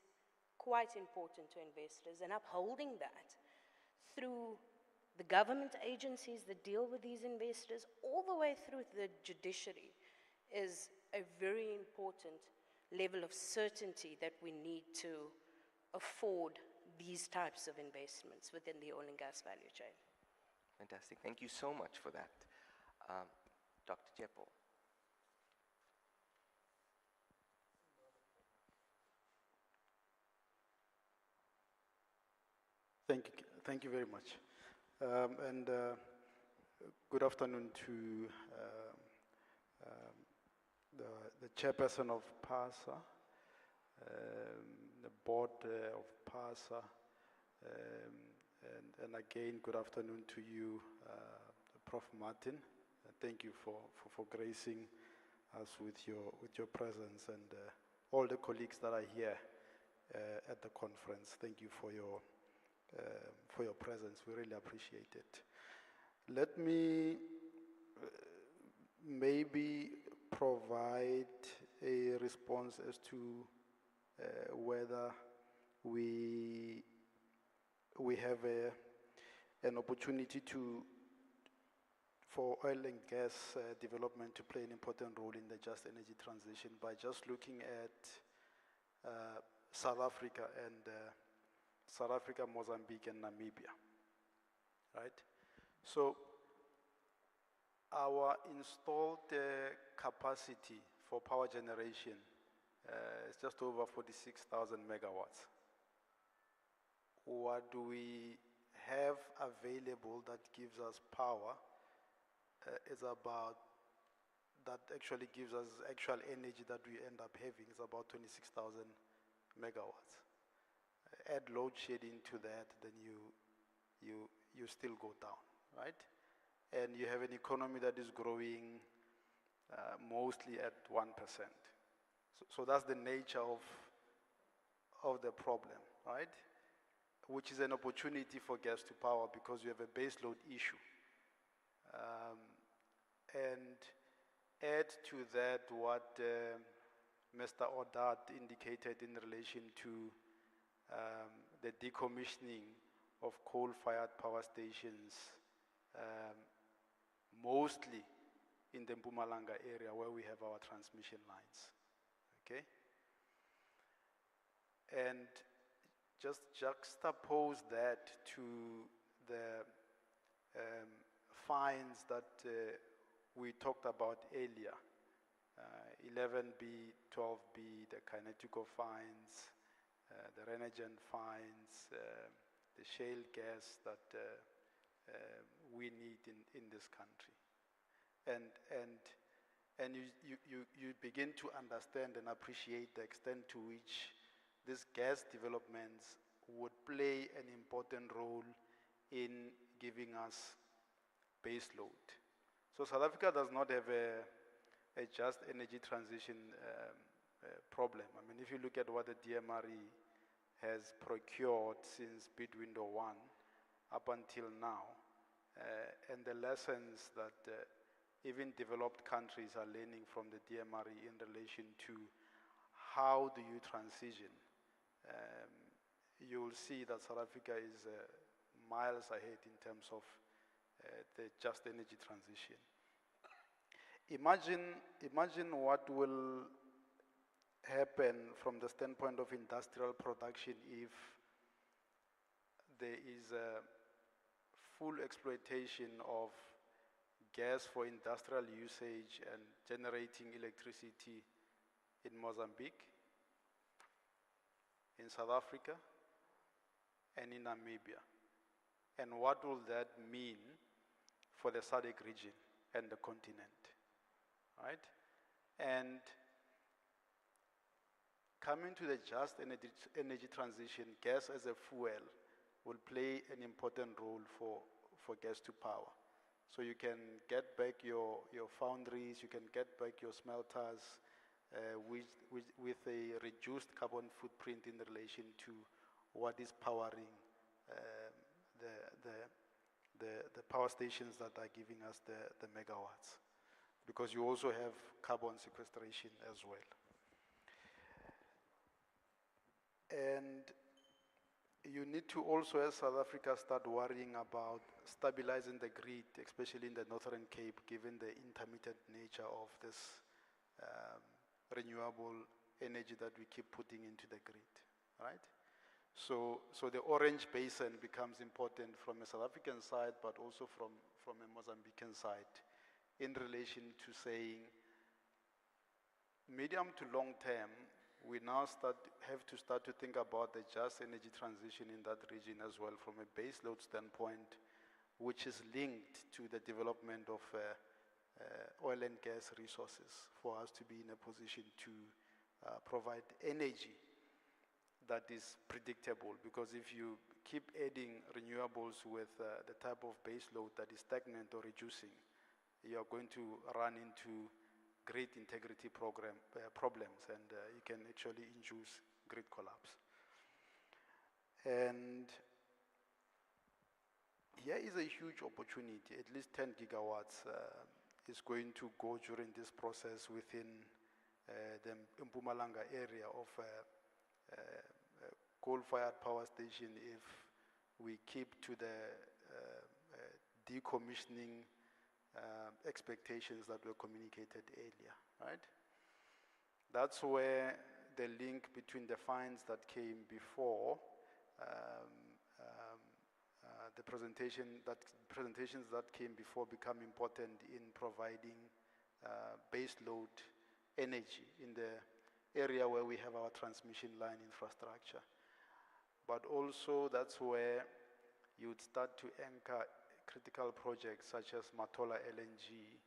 quite important to investors, and upholding that through the government agencies that deal with these investors all the way through the judiciary is a very important level of certainty that we need to afford these types of investments within the oil and gas value chain. Fantastic. Thank you so much for that. Dr. Jepo. Thank you very much. Good afternoon to the chairperson of PASA, the board of PASA, and again, good afternoon to you, Prof. Martin. Thank you for gracing us with your presence, and all the colleagues that are here at the conference. Thank you for your presence. We really appreciate it. Let me maybe provide a response as to whether we have an opportunity for oil and gas development to play an important role in the just energy transition by just looking at South Africa, Mozambique, and Namibia, right? So our installed capacity for power generation is just over 46,000 megawatts. What do we have available that gives us power is about, that actually gives us actual energy that we end up having is about 26,000 megawatts. Add load shedding to that, then you still go down, right? And you have an economy that is growing mostly at 1%. So that's the nature of the problem, right? Which is an opportunity for gas to power because you have a base load issue. And add to that what Mr. Odat indicated in relation to the decommissioning of coal-fired power stations, mostly in the Mpumalanga area where we have our transmission lines, okay? And just juxtapose that to the fines that we talked about earlier, 11B, 12B, the Kinetico fines, the Renergen fines, the shale gas that we need in this country. And you begin to understand and appreciate the extent to which these gas developments would play an important role in giving us base load. So South Africa does not have a just energy transition problem. I mean, if you look at what the DMRE has procured since bid window 1 up until now, and the lessons that even developed countries are learning from the DMRE in relation to how do you transition, you will see that South Africa is miles ahead in terms of the just energy transition. Imagine what will happen from the standpoint of industrial production if there is a full exploitation of gas for industrial usage and generating electricity in Mozambique, in South Africa, and in Namibia. And what will that mean for the SADC region and the continent, right? And coming to the just energy transition, gas as a fuel will play an important role for gas to power. So you can get back your foundries, you can get back your smelters with a reduced carbon footprint in relation to what is powering the power stations that are giving us the megawatts, because you also have carbon sequestration as well. And you need to also, as South Africa, start worrying about stabilizing the grid, especially in the Northern Cape, given the intermittent nature of this renewable energy that we keep putting into the grid, right? So the Orange Basin becomes important from a South African side, but also from a Mozambican side, in relation to saying, medium to long term, we now have to start to think about the just energy transition in that region as well from a base load standpoint, which is linked to the development of oil and gas resources for us to be in a position to provide energy that is predictable. Because if you keep adding renewables with the type of base load that is stagnant or reducing, you are going to run into grid integrity problems, and it can actually induce grid collapse. And here is a huge opportunity. At least 10 gigawatts is going to go during this process within the Mpumalanga area of coal-fired power station if we keep to the decommissioning expectations that were communicated earlier, right? That's where the link between the fines that came before the presentations that came before become important in providing base load energy in the area where we have our transmission line infrastructure. But also that's where you would start to anchor critical projects such as Matola LNG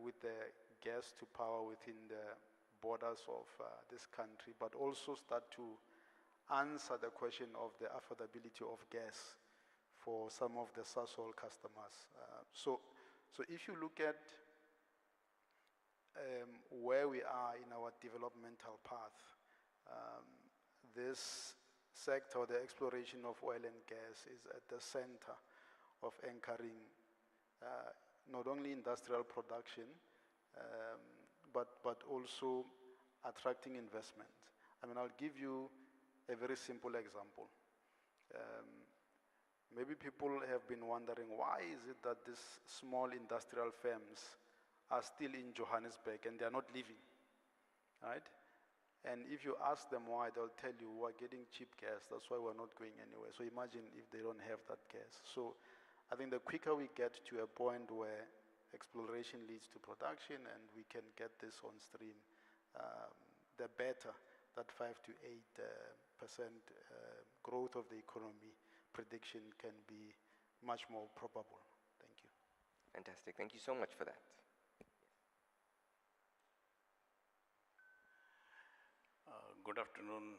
with the gas to power within the borders of this country, but also start to answer the question of the affordability of gas for some of the Sasol customers. So if you look at where we are in our developmental path, this sector, the exploration of oil and gas, is at the center of anchoring not only industrial production, but also attracting investment. I mean, I'll give you a very simple example. Maybe people have been wondering, why is it that these small industrial firms are still in Johannesburg and they are not leaving, right? And if you ask them why, they'll tell you, we're getting cheap gas, that's why we're not going anywhere. So imagine if they don't have that gas. So I think the quicker we get to a point where exploration leads to production and we can get this on stream, the better that 5 to 8% growth of the economy prediction can be much more probable. Thank you. Fantastic. Thank you so much for that. Good afternoon,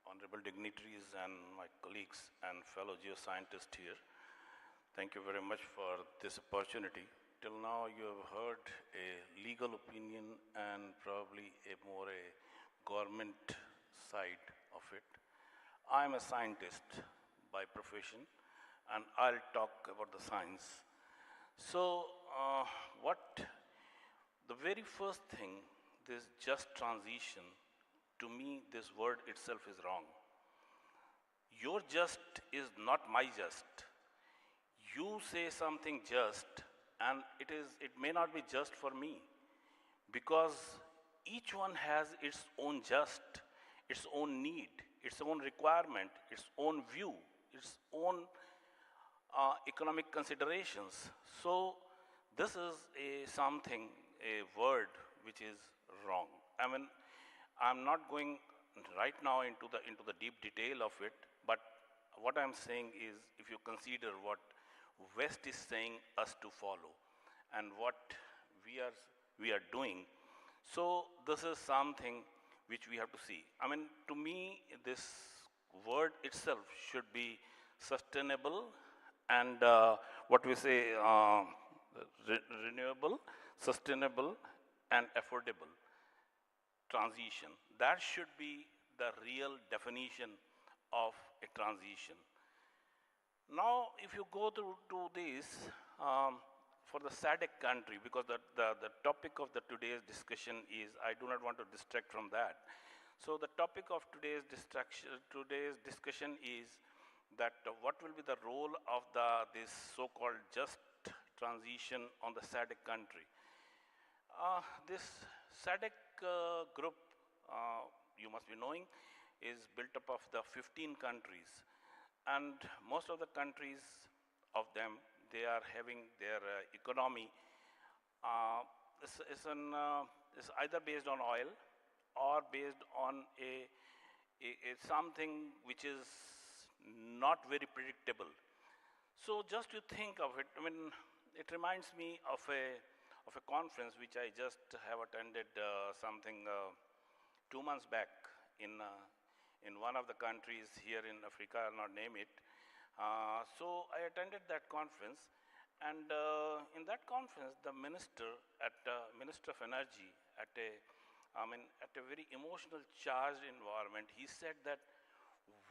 honorable dignitaries and my colleagues and fellow geoscientists here. Thank you very much for this opportunity. Till now you have heard a legal opinion and probably a government side of it. I'm a scientist by profession and I'll talk about the science. So the very first thing, this just transition, to me this word itself is wrong. Your just is not my just. You say something just and it may not be just for me, because each one has its own just, its own need, its own requirement, its own view, its own economic considerations. So this is a word which is wrong. I mean, I'm not going right now into the deep detail of it, but what I'm saying is, if you consider what West is saying us to follow and what we are doing, so this is something which we have to see. I mean, to me, this word itself should be sustainable and what we say, renewable, sustainable, and affordable transition. That should be the real definition of a transition. Now, if you go to this, for the SADC country, because the topic of today's discussion is, I do not want to distract from that. So the topic of today's discussion is that what will be the role of this so-called just transition on the SADC country. This SADC group, you must be knowing, is built up of the 15 countries. And most of the countries of them, they are having their economy is either based on oil or based on something which is not very predictable. So just to think of it, I mean, it reminds me of a conference which I just have attended 2 months back in one of the countries here in Africa. I'll not name it. So I attended that conference, And in that conference, the minister Minister of Energy at a very emotional charged environment, he said that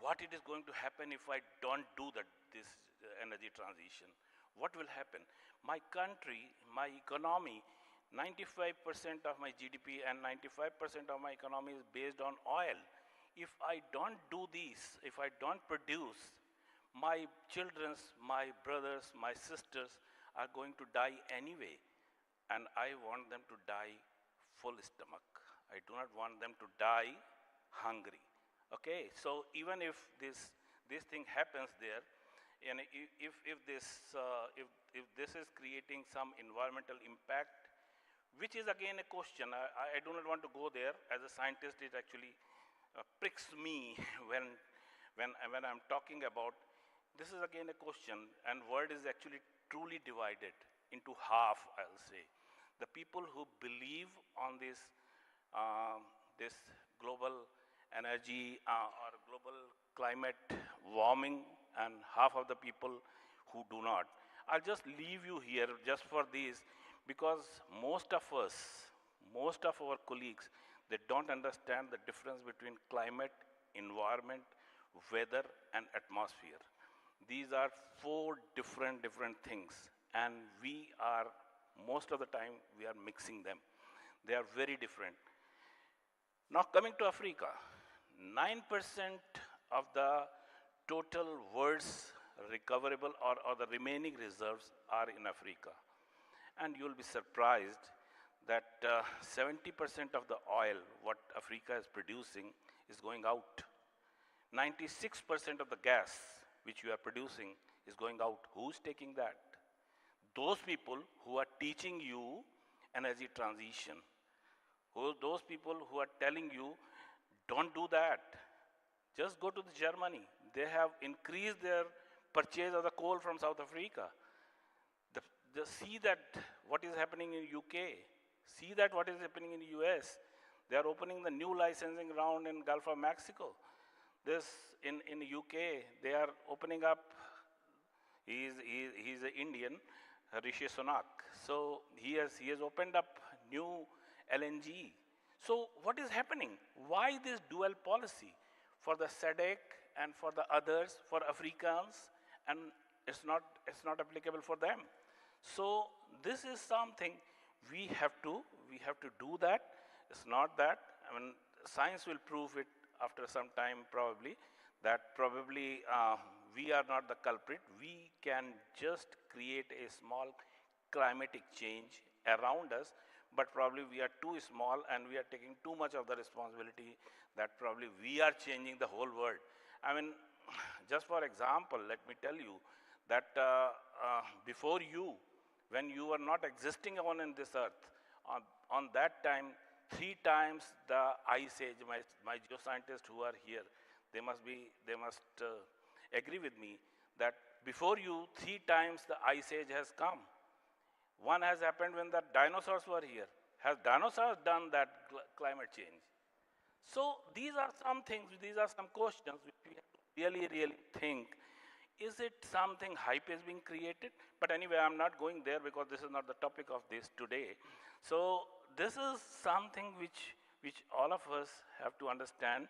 what it is going to happen if I don't do this energy transition. What will happen? My country, my economy, 95% of my GDP and 95% of my economy is based on oil. If I don't do this, if I don't produce, my children's, my brothers, my sisters are going to die anyway. And I want them to die full stomach. I do not want them to die hungry. Okay, so even if this thing happens there, and if this is creating some environmental impact, which is again a question. I do not want to go there. As a scientist, it actually pricks me when I'm talking about. This is again a question, and world is actually truly divided into half, I'll say. The people who believe on this global energy or global climate warming, and half of the people who do not. I'll just leave you here just for this, because most of us, most of our colleagues, they don't understand the difference between climate, environment, weather, and atmosphere. These are four different things, and we are, most of the time, we are mixing them. They are very different. Now coming to Africa, 9% of the total world's recoverable or the remaining reserves are in Africa. And you'll be surprised that 70% of the oil what Africa is producing is going out. 96% of the gas which you are producing is going out. Who's taking that? Those people who are teaching you energy transition. Those people who are telling you, don't do that. Just go to Germany. They have increased their purchase of the coal from South Africa. See that what is happening in UK. See that what is happening in US. They are opening the new licensing round in Gulf of Mexico. This in UK, they are opening up. He's an Indian, Rishi Sunak. So he has opened up new LNG. So what is happening? Why this dual policy for the SADC and for the others, for Africans, and it's not applicable for them. So this is something we have to do that. It's not that. I mean, science will prove it after some time probably, that probably we are not the culprit. We can just create a small climatic change around us, but probably we are too small and we are taking too much of the responsibility that probably we are changing the whole world. I mean, just for example, let me tell you that before you, when you were not existing on this earth, on that time, 3 times the ice age, my geoscientists who are here, they must agree with me that before you, 3 times the ice age has come. One has happened when the dinosaurs were here. Has dinosaurs done that climate change? So these are some things, these are some questions which we have to really think. Is it something hype is being created? But anyway, I'm not going there because this is not the topic of this today. So this is something which all of us have to understand.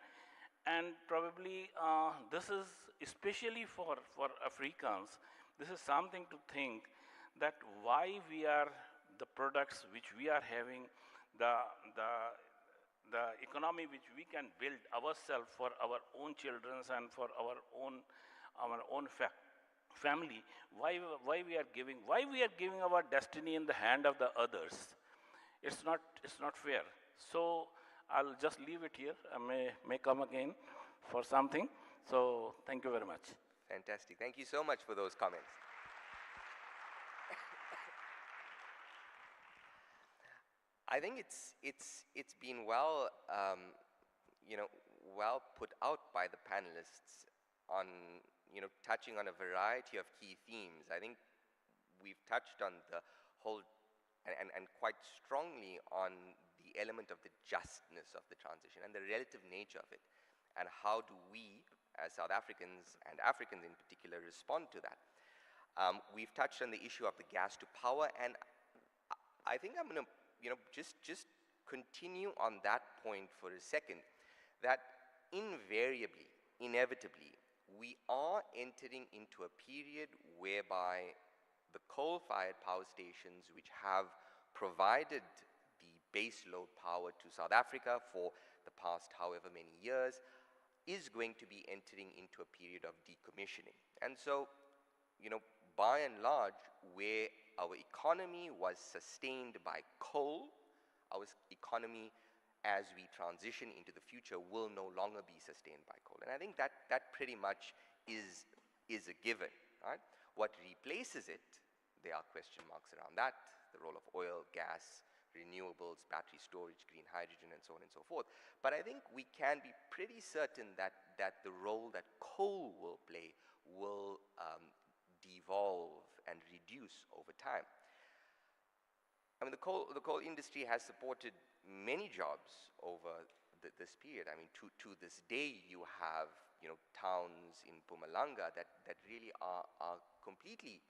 And probably this is especially for Africans, this is something to think that why we are the products which we are having, the economy which we can build ourselves for our own children and for our own family, why we are giving our destiny in the hand of the others. It's not fair. So I'll just leave it here. I may come again for something. So thank you very much. Fantastic. Thank you so much for those comments. I think it's been well well put out by the panelists on touching on a variety of key themes. I think we've touched on the whole and quite strongly on the element of the justness of the transition and the relative nature of it, and how do we as South Africans and Africans in particular respond to that. We've touched on the issue of the gas to power, and I think I'm going to, just continue on that point for a second, that invariably, inevitably, we are entering into a period whereby the coal-fired power stations, which have provided the base load power to South Africa for the past however many years, is going to be entering into a period of decommissioning. And so, by and large, where our economy was sustained by coal, our economy as we transition into the future will no longer be sustained by coal. And I think that pretty much is a given, right? What replaces it, there are question marks around that, the role of oil, gas, renewables, battery storage, green hydrogen, and so on and so forth. But I think we can be pretty certain that the role that coal will play will devolve and reduce over time. I mean, the coal industry has supported many jobs over this period. I mean, to this day, you have towns in Mpumalanga that really are completely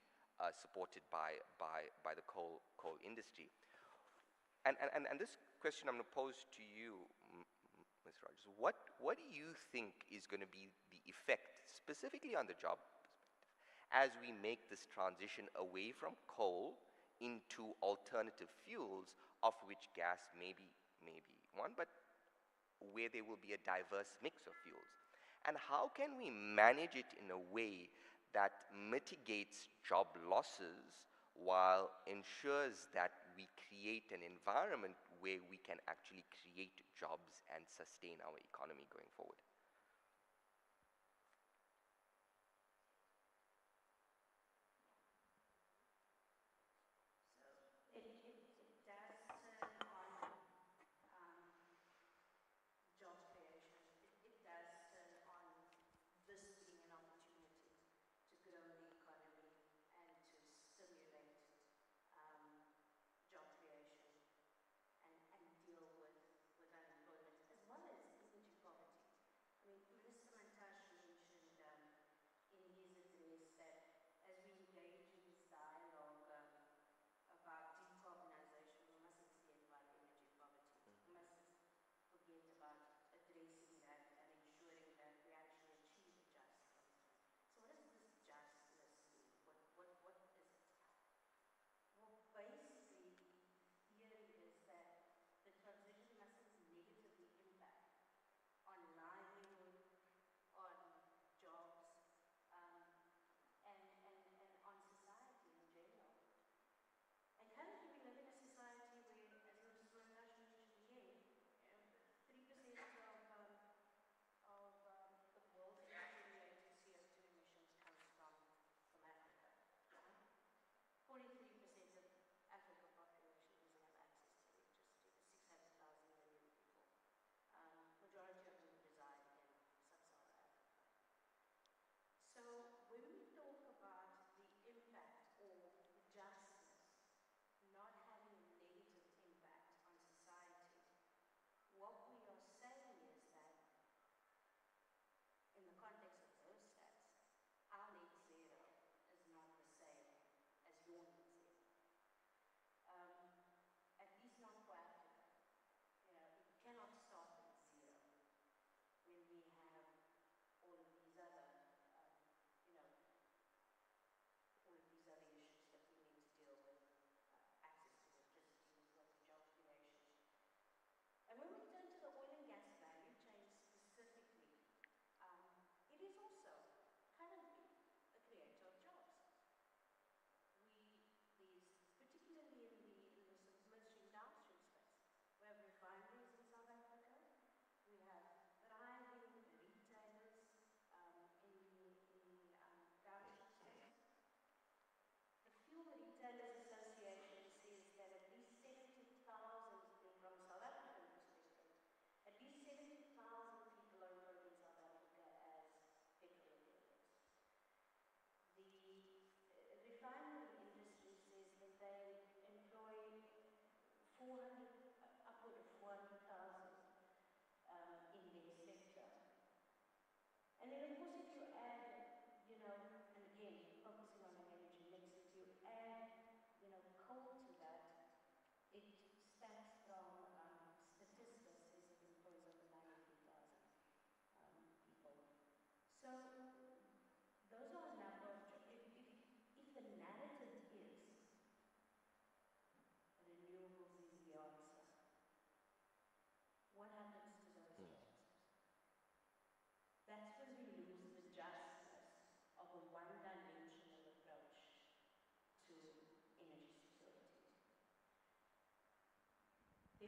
supported by the coal industry. And this question I'm going to pose to you, Ms. Rogers, what do you think is going to be the effect, specifically on the job perspective, as we make this transition away from coal into alternative fuels, of which gas may be one, but where there will be a diverse mix of fuels? And how can we manage it in a way that mitigates job losses while ensures that we create an environment where we can actually create jobs and sustain our economy going forward? Deal with unemployment as well as energy poverty.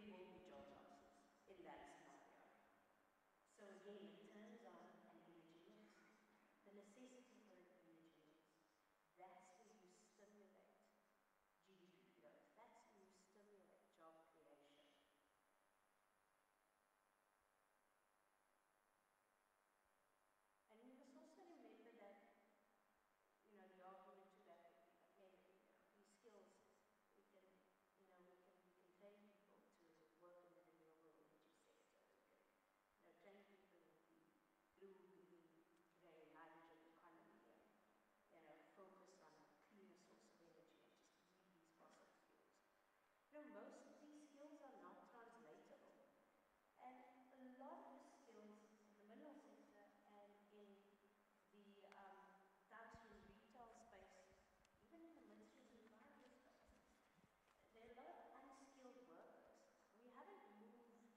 there will be job losses in that scenario. So again, it turns on an energy mix, the necessity for an energy mix. That's where you stimulate GDP growth. That's where you stimulate job creation. And we must also remember that, the argument to that would be, okay, these skills, we can, we can train people to work in the renewable energy sector. We can, train people in the blue, green, grey, hydrogen economy and, focus on a cleaner source of energy and just leave these fossil fuels. Most of these skills are not translatable. And a lot of the skills in the mineral sector and in the downstream retail space, even in the midstream and refinery space, there are a lot of unskilled workers. We haven't moved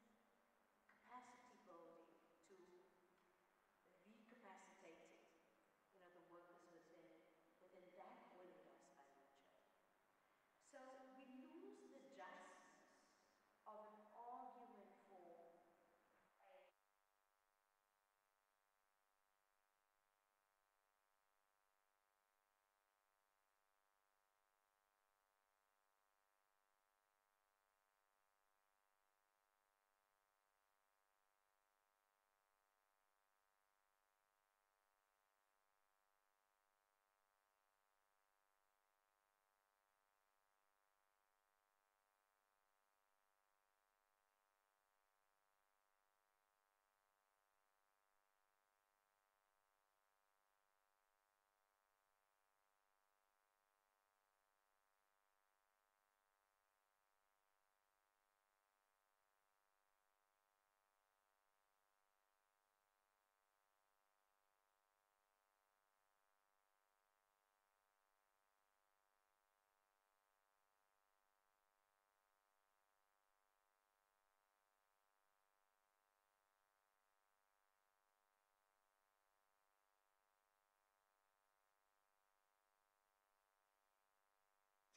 capacity building to recapacitating, the workers within that oil and gas value chain. So we lose the justness of an argument for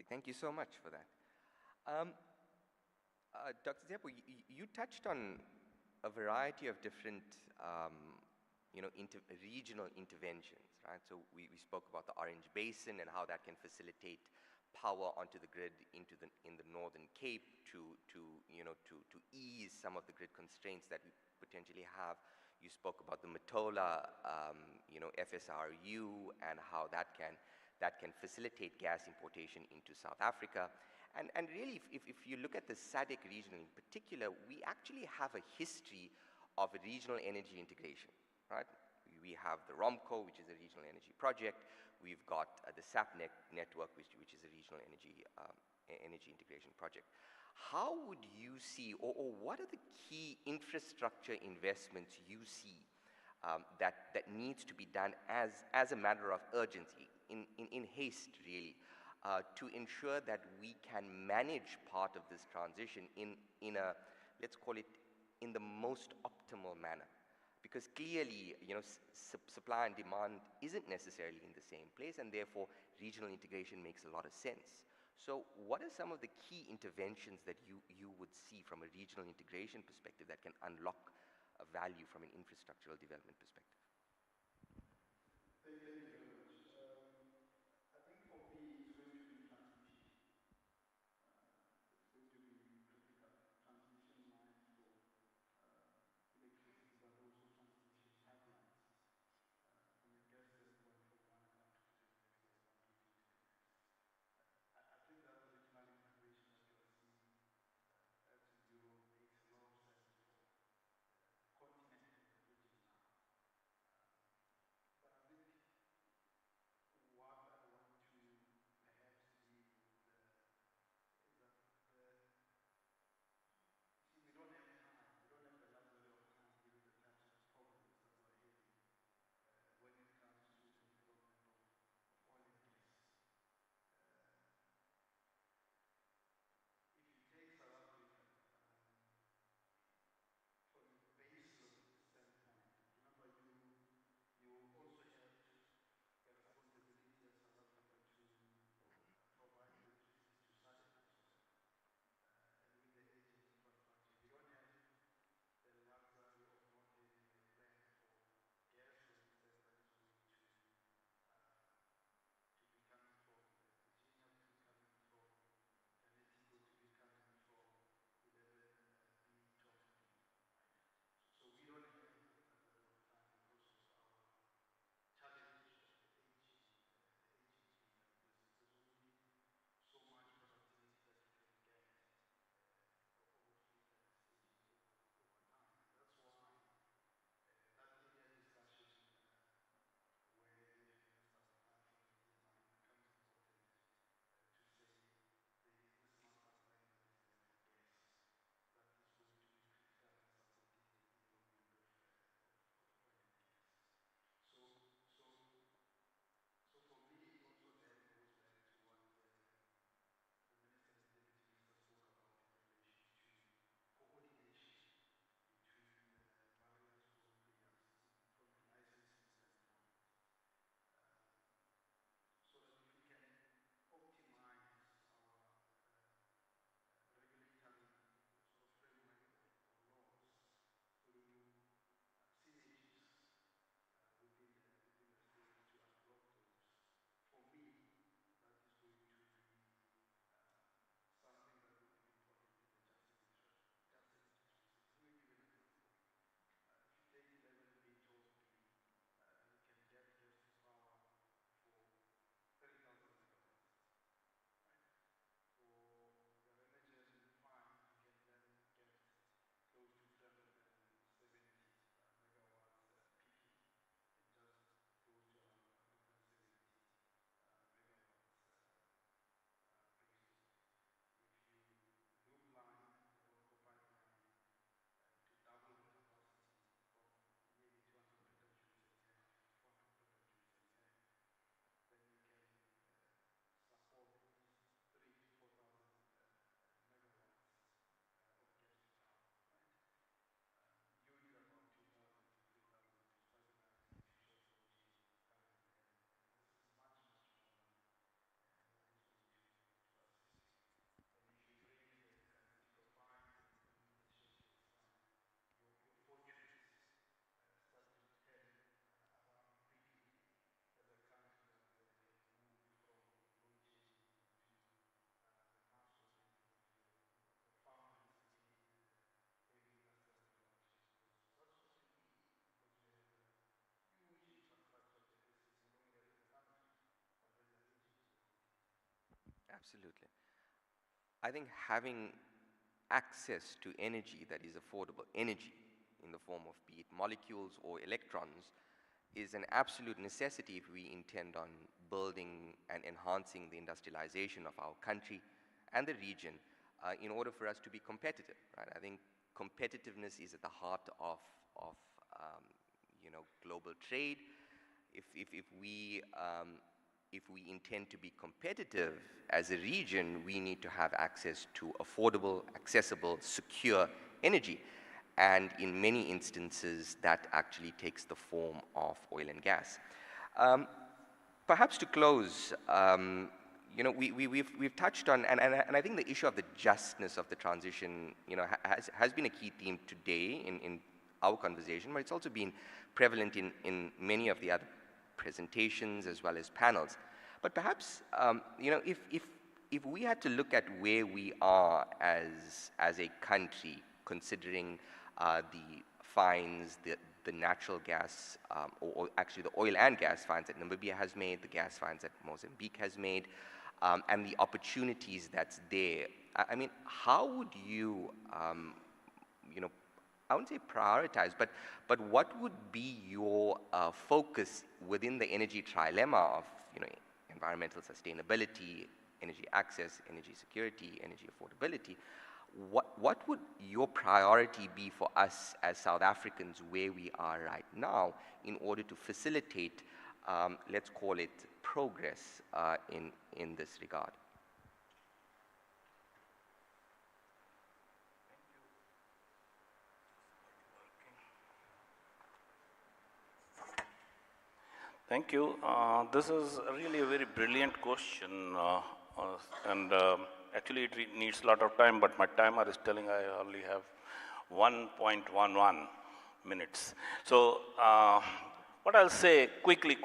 Thank you so much for that. Dr. Zepo, you touched on a variety of different, regional interventions, right? So we spoke about the Orange Basin and how that can facilitate power onto the grid in the Northern Cape to ease some of the grid constraints that we potentially have. You spoke about the Matola, FSRU and how that can facilitate gas importation into South Africa. And really, if you look at the SADC region in particular, we actually have a history of regional energy integration, right? We have the ROMCO, which is a regional energy project. We've got the SAP network, which is a regional energy integration project. How would you see, or what are the key infrastructure investments you see that needs to be done as a matter of urgency, in haste, really, to ensure that we can manage part of this transition in a, let's call it, in the most optimal manner? Because clearly, supply and demand isn't necessarily in the same place, and therefore regional integration makes a lot of sense. So what are some of the key interventions that you would see from a regional integration perspective that can unlock a value from an infrastructural development perspective? Thank you very much. I think for me, it's going to be transmission. It's going to be critical. Transmission lines for electricity, but also transmission pipelines from a gas standpoint from one country to the next or one region to the next. I think that regional integration that you are seeing, perhaps in Europe, makes a lot of sense for the continent and the region now. But I think Absolutely. I think having access to energy that is affordable, energy in the form of be it molecules or electrons, is an absolute necessity if we intend on building and enhancing the industrialization of our country and the region in order for us to be competitive. Right? I think competitiveness is at the heart of global trade. If we intend to be competitive as a region, we need to have access to affordable, accessible, secure energy. And in many instances, that actually takes the form of oil and gas. Perhaps to close, we've touched on, and I think the issue of the justness of the transition, has been a key theme today in our conversation, but it's also been prevalent in many of the other presentations as well as panels. But perhaps, if we had to look at where we are as a country, considering the finds, the natural gas, or actually the oil and gas finds that Namibia has made, the gas finds that Mozambique has made, and the opportunities that's there. I mean, how would you, I wouldn't say prioritize, but what would be your focus within the energy trilemma of, environmental sustainability, energy access, energy security, energy affordability? What would your priority be for us as South Africans where we are right now in order to facilitate, let's call it, progress in this regard? Thank you. This is really a very brilliant question, and actually it needs a lot of time, but my timer is telling I only have 1.11 minutes. So what I'll say quickly,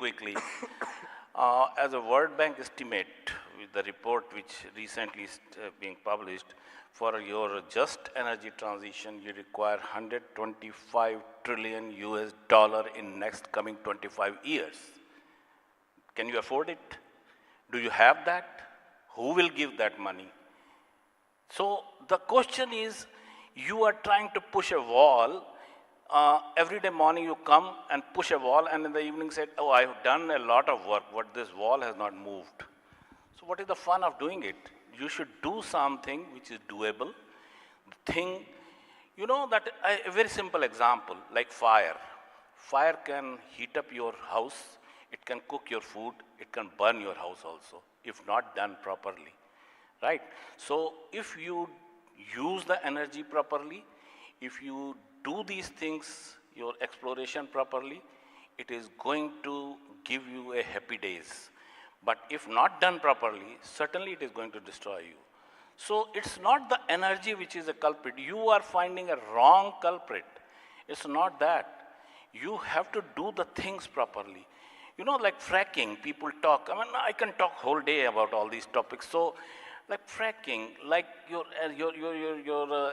as a World Bank estimate, with the report which recently is being published, for your just energy transition, you require $125 trillion in next coming 25 years. Can you afford it? Do you have that? Who will give that money? So the question is, you are trying to push a wall. Every day morning you come and push a wall, and in the evening say, oh, I've done a lot of work, but this wall has not moved. So what is the fun of doing it? You should do something which is doable. The thing, that a very simple example, like fire. Fire can heat up your house, it can cook your food, it can burn your house also, if not done properly, right? So if you use the energy properly, if you do these things, your exploration properly, it is going to give you a happy days. But if not done properly, certainly it is going to destroy you. So it's not the energy which is a culprit. You are finding a wrong culprit. It's not that. You have to do the things properly. Like fracking, people talk. I mean, I can talk whole day about all these topics. So, like fracking, like your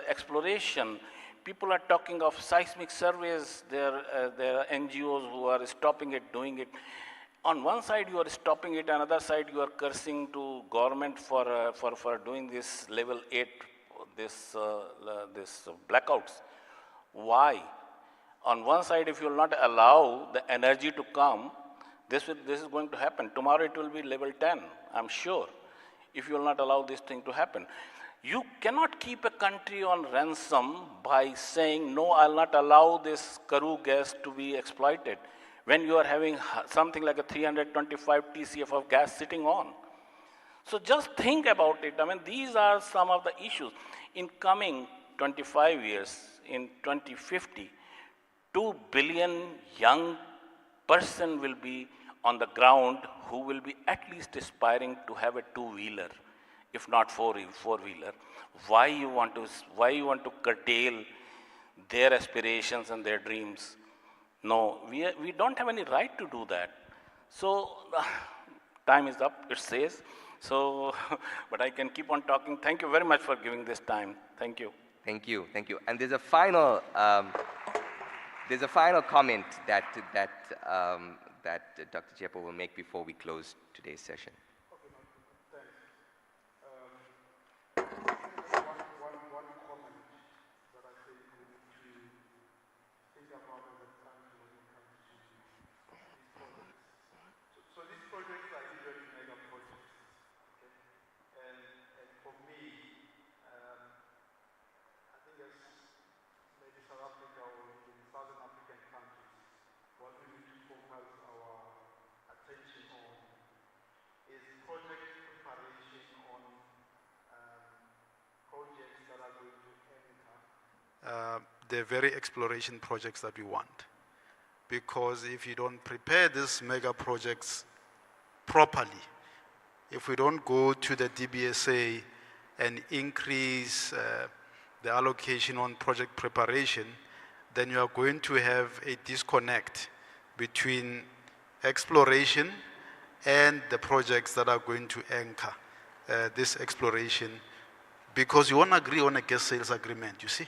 exploration, people are talking of seismic surveys. There are NGOs who are stopping it, doing it. On one side you are stopping it, another side you are cursing to government for doing this level 8, this blackouts. Why? On one side, if you will not allow the energy to come, this is going to happen. Tomorrow it will be level 10, I'm sure, if you will not allow this thing to happen. You cannot keep a country on ransom by saying, no, I'll not allow this Karoo gas to be exploited, when you are having something like a 325 TCF of gas sitting on. So just think about it. I mean, these are some of the issues. In coming 25 years, in 2050, 2 billion young person will be on the ground who will be at least aspiring to have a two-wheeler, if not four-wheeler. Why you want to curtail their aspirations and their dreams? No, we don't have any right to do that. So time is up, it says. So, but I can keep on talking. Thank you very much for giving this time. Thank you. Thank you. And there's a final comment that Dr. Chepo will make before we close today's session. Okay, thanks. the very exploration projects that we want. Because if you don't prepare these mega projects properly, if we don't go to the DBSA and increase the allocation on project preparation, then you are going to have a disconnect between exploration and the projects that are going to anchor this exploration, because you won't agree on a gas sales agreement, you see,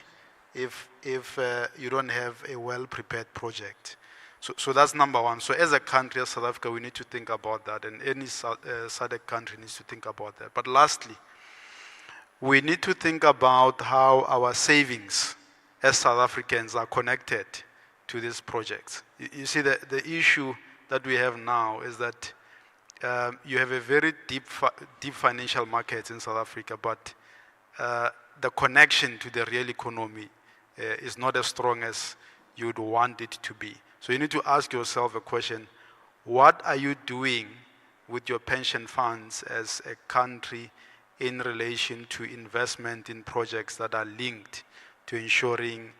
if you don't have a well-prepared project. So that's number one. So as a country, as South Africa, we need to think about that, and any SADC country needs to think about that. But lastly, we need to think about how our savings as South Africans are connected to these projects. You see, the issue that we have now is that you have a very deep financial markets in South Africa, but the connection to the real economy is not as strong as you'd want it to be. So you need to ask yourself a question: what are you doing with your pension funds as a country in relation to investment in projects that are linked to ensuring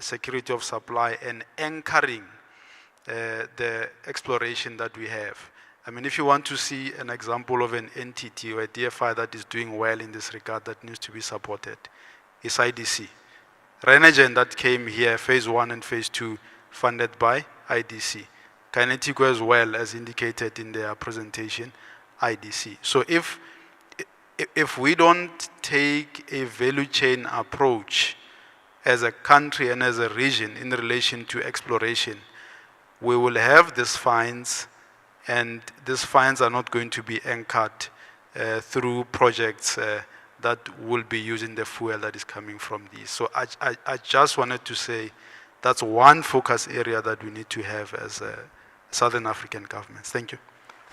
security of supply and anchoring the exploration that we have? I mean, if you want to see an example of an entity or a DFI that is doing well in this regard that needs to be supported, is IDC. Renergen that came here, phase 1 and phase 2, funded by IDC. Kinetico as well, as indicated in their presentation, IDC. So if we don't take a value chain approach as a country and as a region in relation to exploration, we will have these fines, and these fines are not going to be anchored through projects that will be using the fuel that is coming from these. So I just wanted to say that's one focus area that we need to have as Southern African governments. Thank you.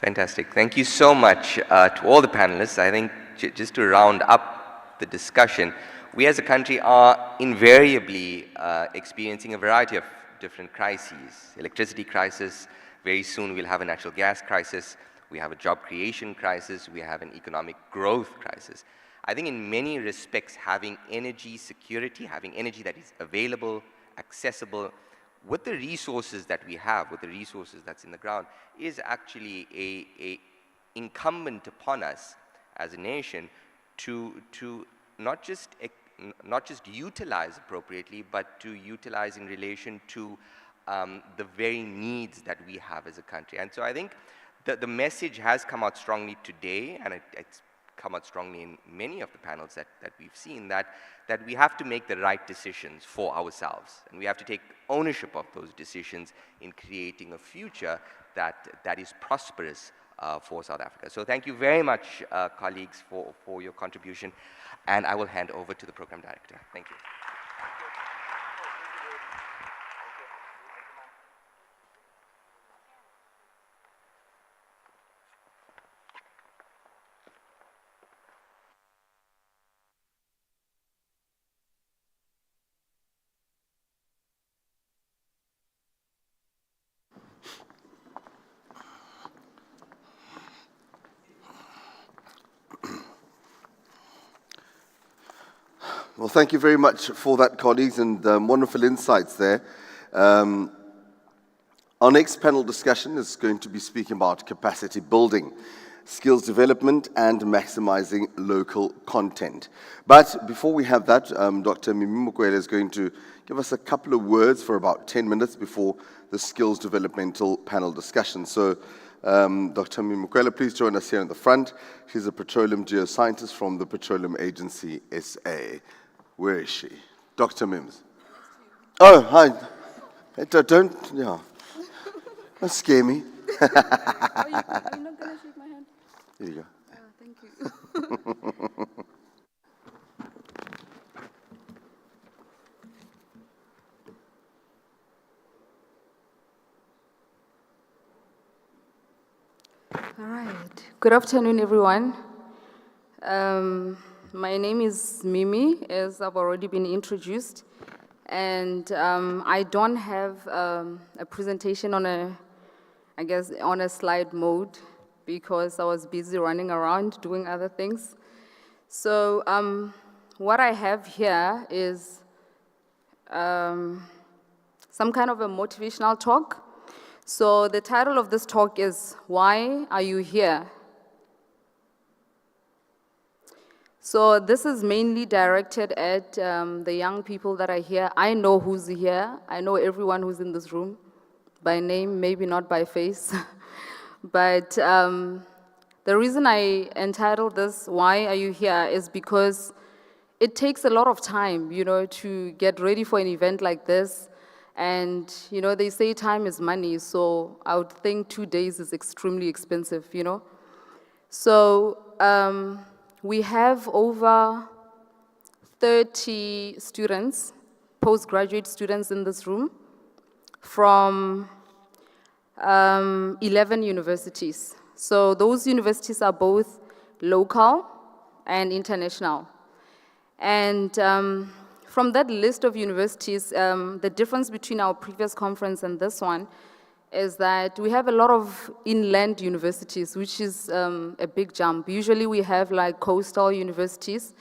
Fantastic. Thank you so much to all the panelists. I think just to round up the discussion, we as a country are invariably experiencing a variety of different crises. Electricity crisis, very soon we'll have a natural gas crisis, we have a job creation crisis, we have an economic growth crisis. I think in many respects, having energy security, having energy that is available, accessible, with the resources that we have, with the resources that's in the ground, is actually a incumbent upon us as a nation to not just utilize appropriately, but to utilize in relation to the very needs that we have as a country. And so I think the message has come out strongly today, and it's come out strongly in many of the panels that we've seen, that we have to make the right decisions for ourselves, and we have to take ownership of those decisions in creating a future that is prosperous for South Africa. So thank you very much, colleagues, for your contribution, and I will hand over to the program director. Thank you. Well, thank you very much for that, colleagues, and wonderful insights there. Our next panel discussion is going to be speaking about capacity building, skills development, and maximizing local content. But before we have that, Dr. Mimi Mokoele is going to give us a couple of words for about 10 minutes before the skills developmental panel discussion. So, Dr. Mimi Mokoele, please join us here in the front. She's a petroleum geoscientist from the Petroleum Agency, SA. Where is she? Dr. Mims. Oh, hi. Don't scare me. Are you not going to shake my hand? Here you go. Thank you. All right. Good afternoon, everyone. My name is Mimi, as I've already been introduced, and I don't have a presentation on a slide mode because I was busy running around doing other things. So what I have here is some kind of a motivational talk. So the title of this talk is, Why Are You Here? So this is mainly directed at the young people that are here. I know who's here. I know everyone who's in this room by name, maybe not by face. But the reason I entitled this, Why Are You Here, is because it takes a lot of time, to get ready for an event like this. And, they say time is money, so I would think 2 days is extremely expensive, So we have over 30 students, postgraduate students in this room from 11 universities. So those universities are both local and international. And from that list of universities, the difference between our previous conference and this one is that we have a lot of inland universities, which is a big jump. Usually we have like coastal universities,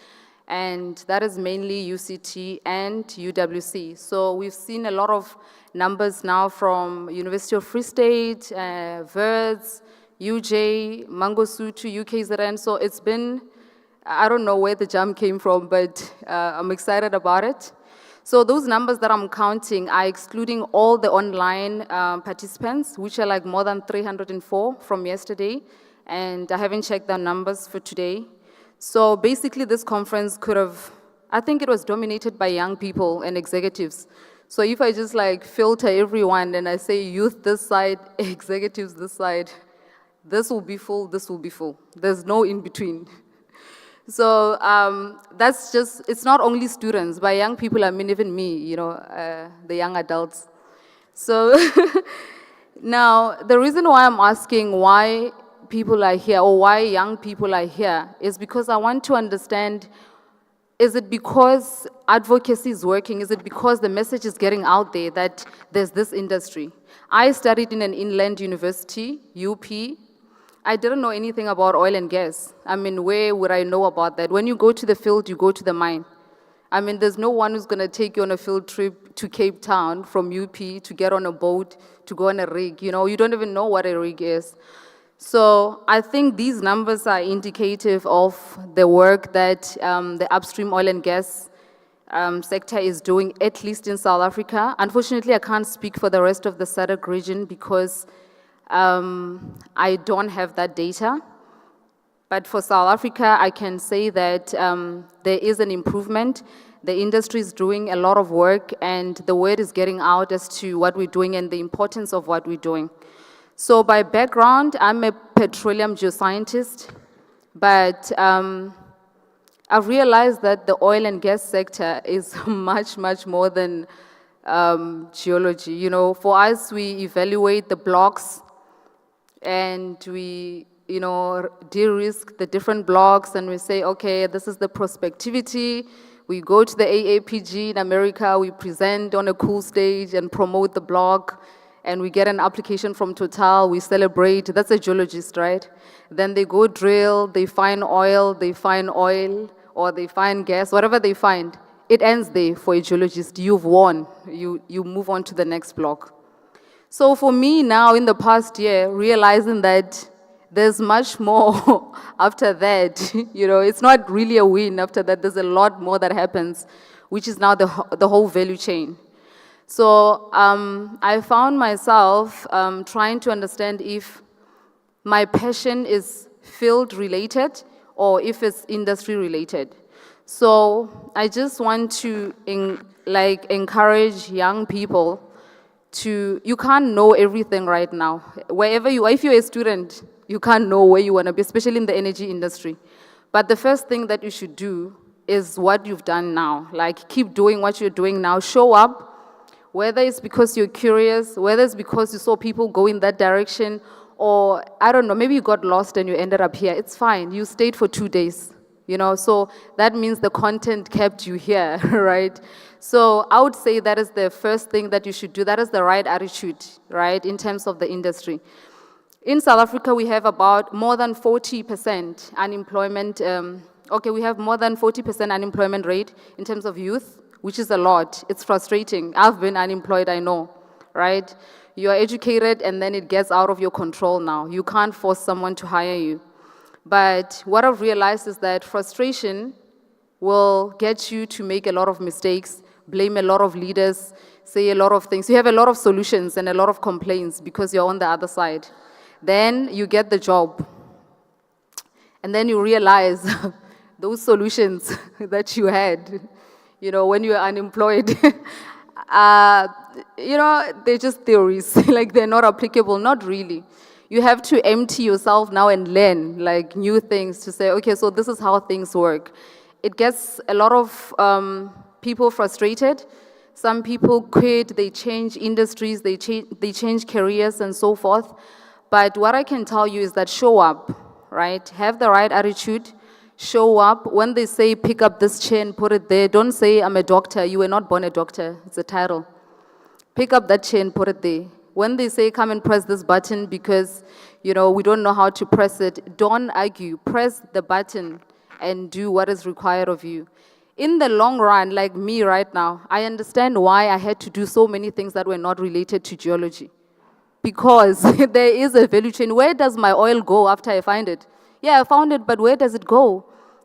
and that is mainly UCT and UWC. So we've seen a lot of numbers now from University of Free State, Wits, UJ, Mangosuthu, UKZN. So it's been, I don't know where the jump came from, but I'm excited about it. So those numbers that I'm counting are excluding all the online participants, which are like more than 304 from yesterday, and I haven't checked the numbers for today. So basically this conference could have, I think it was dominated by young people and executives. So if I just like filter everyone and I say youth this side, executives this side, this will be full, this will be full. There's no in between. So that's just, it's not only students, by young people I mean even me, the young adults. So now the reason why I'm asking why people are here or why young people are here is because I want to understand, is it because advocacy is working? Is it because the message is getting out there that there's this industry? I studied in an inland university, UP. I didn't know anything about oil and gas. I mean, where would I know about that? When you go to the field, you go to the mine. I mean, there's no one who's going to take you on a field trip to Cape Town from UP to get on a boat, to go on a rig. You don't even know what a rig is. So I think these numbers are indicative of the work that the upstream oil and gas sector is doing, at least in South Africa. Unfortunately, I can't speak for the rest of the SADC region because I don't have that data. But for South Africa, I can say that there is an improvement. The industry is doing a lot of work, and the word is getting out as to what we're doing and the importance of what we're doing. So by background, I'm a petroleum geoscientist, but I've realized that the oil and gas sector is much, much more than geology. For us, we evaluate the blocks and we, de-risk the different blocks, and we say, okay, this is the prospectivity. We go to the AAPG in America, we present on a cool stage and promote the block, and we get an application from Total, we celebrate. That's a geologist, right? Then they go drill, they find oil, or they find gas, whatever they find. It ends there for a geologist. You've won. You move on to the next block. So for me now, in the past year, realizing that there's much more after that, it's not really a win after that. There's a lot more that happens, which is now the whole value chain. So I found myself trying to understand if my passion is field related or if it's industry related. So I just want to encourage young people to, you can't know everything right now. Wherever you are, if you're a student, you can't know where you want to be, especially in the energy industry. But the first thing that you should do is what you've done now. Like, keep doing what you're doing now. Show up, whether it's because you're curious, whether it's because you saw people go in that direction, or, I don't know, maybe you got lost and you ended up here. It's fine. You stayed for 2 days, so that means the content kept you here, right? So I would say that is the first thing that you should do. That is the right attitude, right, in terms of the industry. In South Africa, we have about more than 40% unemployment. We have more than 40% unemployment rate in terms of youth. which is a lot. It's frustrating. I've been unemployed, I know, right? You are educated and then it gets out of your control now. You can't force someone to hire you. But what I've realized is that frustration will get you to make a lot of mistakes, blame a lot of leaders, say a lot of things. You have a lot of solutions and a lot of complaints because you're on the other side. Then you get the job. And then you realize those solutions that you had, when you were unemployed, they're just theories. Like, they're not applicable. Not really. You have to empty yourself now and learn, like, new things to say, okay, so this is how things work. It gets a lot of people frustrated. Some people quit, they change industries, they change careers and so forth. But what I can tell you is that show up, right? Have the right attitude. Show up. When they say pick up this chair and put it there, don't say I'm a doctor. You were not born a doctor. It's a title. Pick up that chair and put it there. When they say come and press this button because, we don't know how to press it, don't argue. Press the button and do what is required of you. In the long run, like me right now, I understand why I had to do so many things that were not related to geology. Because there is a value chain. Where does my oil go after I find it? Yeah, I found it, but where does it go?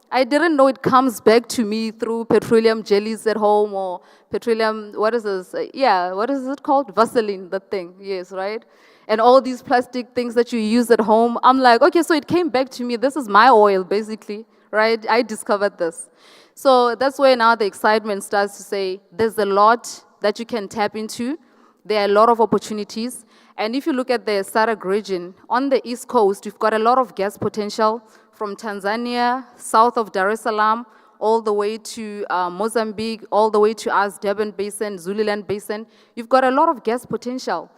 I didn't know it comes back to me through petroleum jellies at home or petroleum, what is this? Yeah, what is it called? Vaseline, that thing, yes, right? And all these plastic things that you use at home. I'm like, okay, so it came back to me. This is my oil, basically, right? I discovered this. So that's where now the excitement starts to say, there's a lot that you can tap into. There are a lot of opportunities. And if you look at the SADC region, on the East Coast, you've got a lot of gas potential from Tanzania, south of Dar es Salaam, all the way to Mozambique, all the way to us, Durban Basin, Zululand Basin. You've got a lot of gas potential.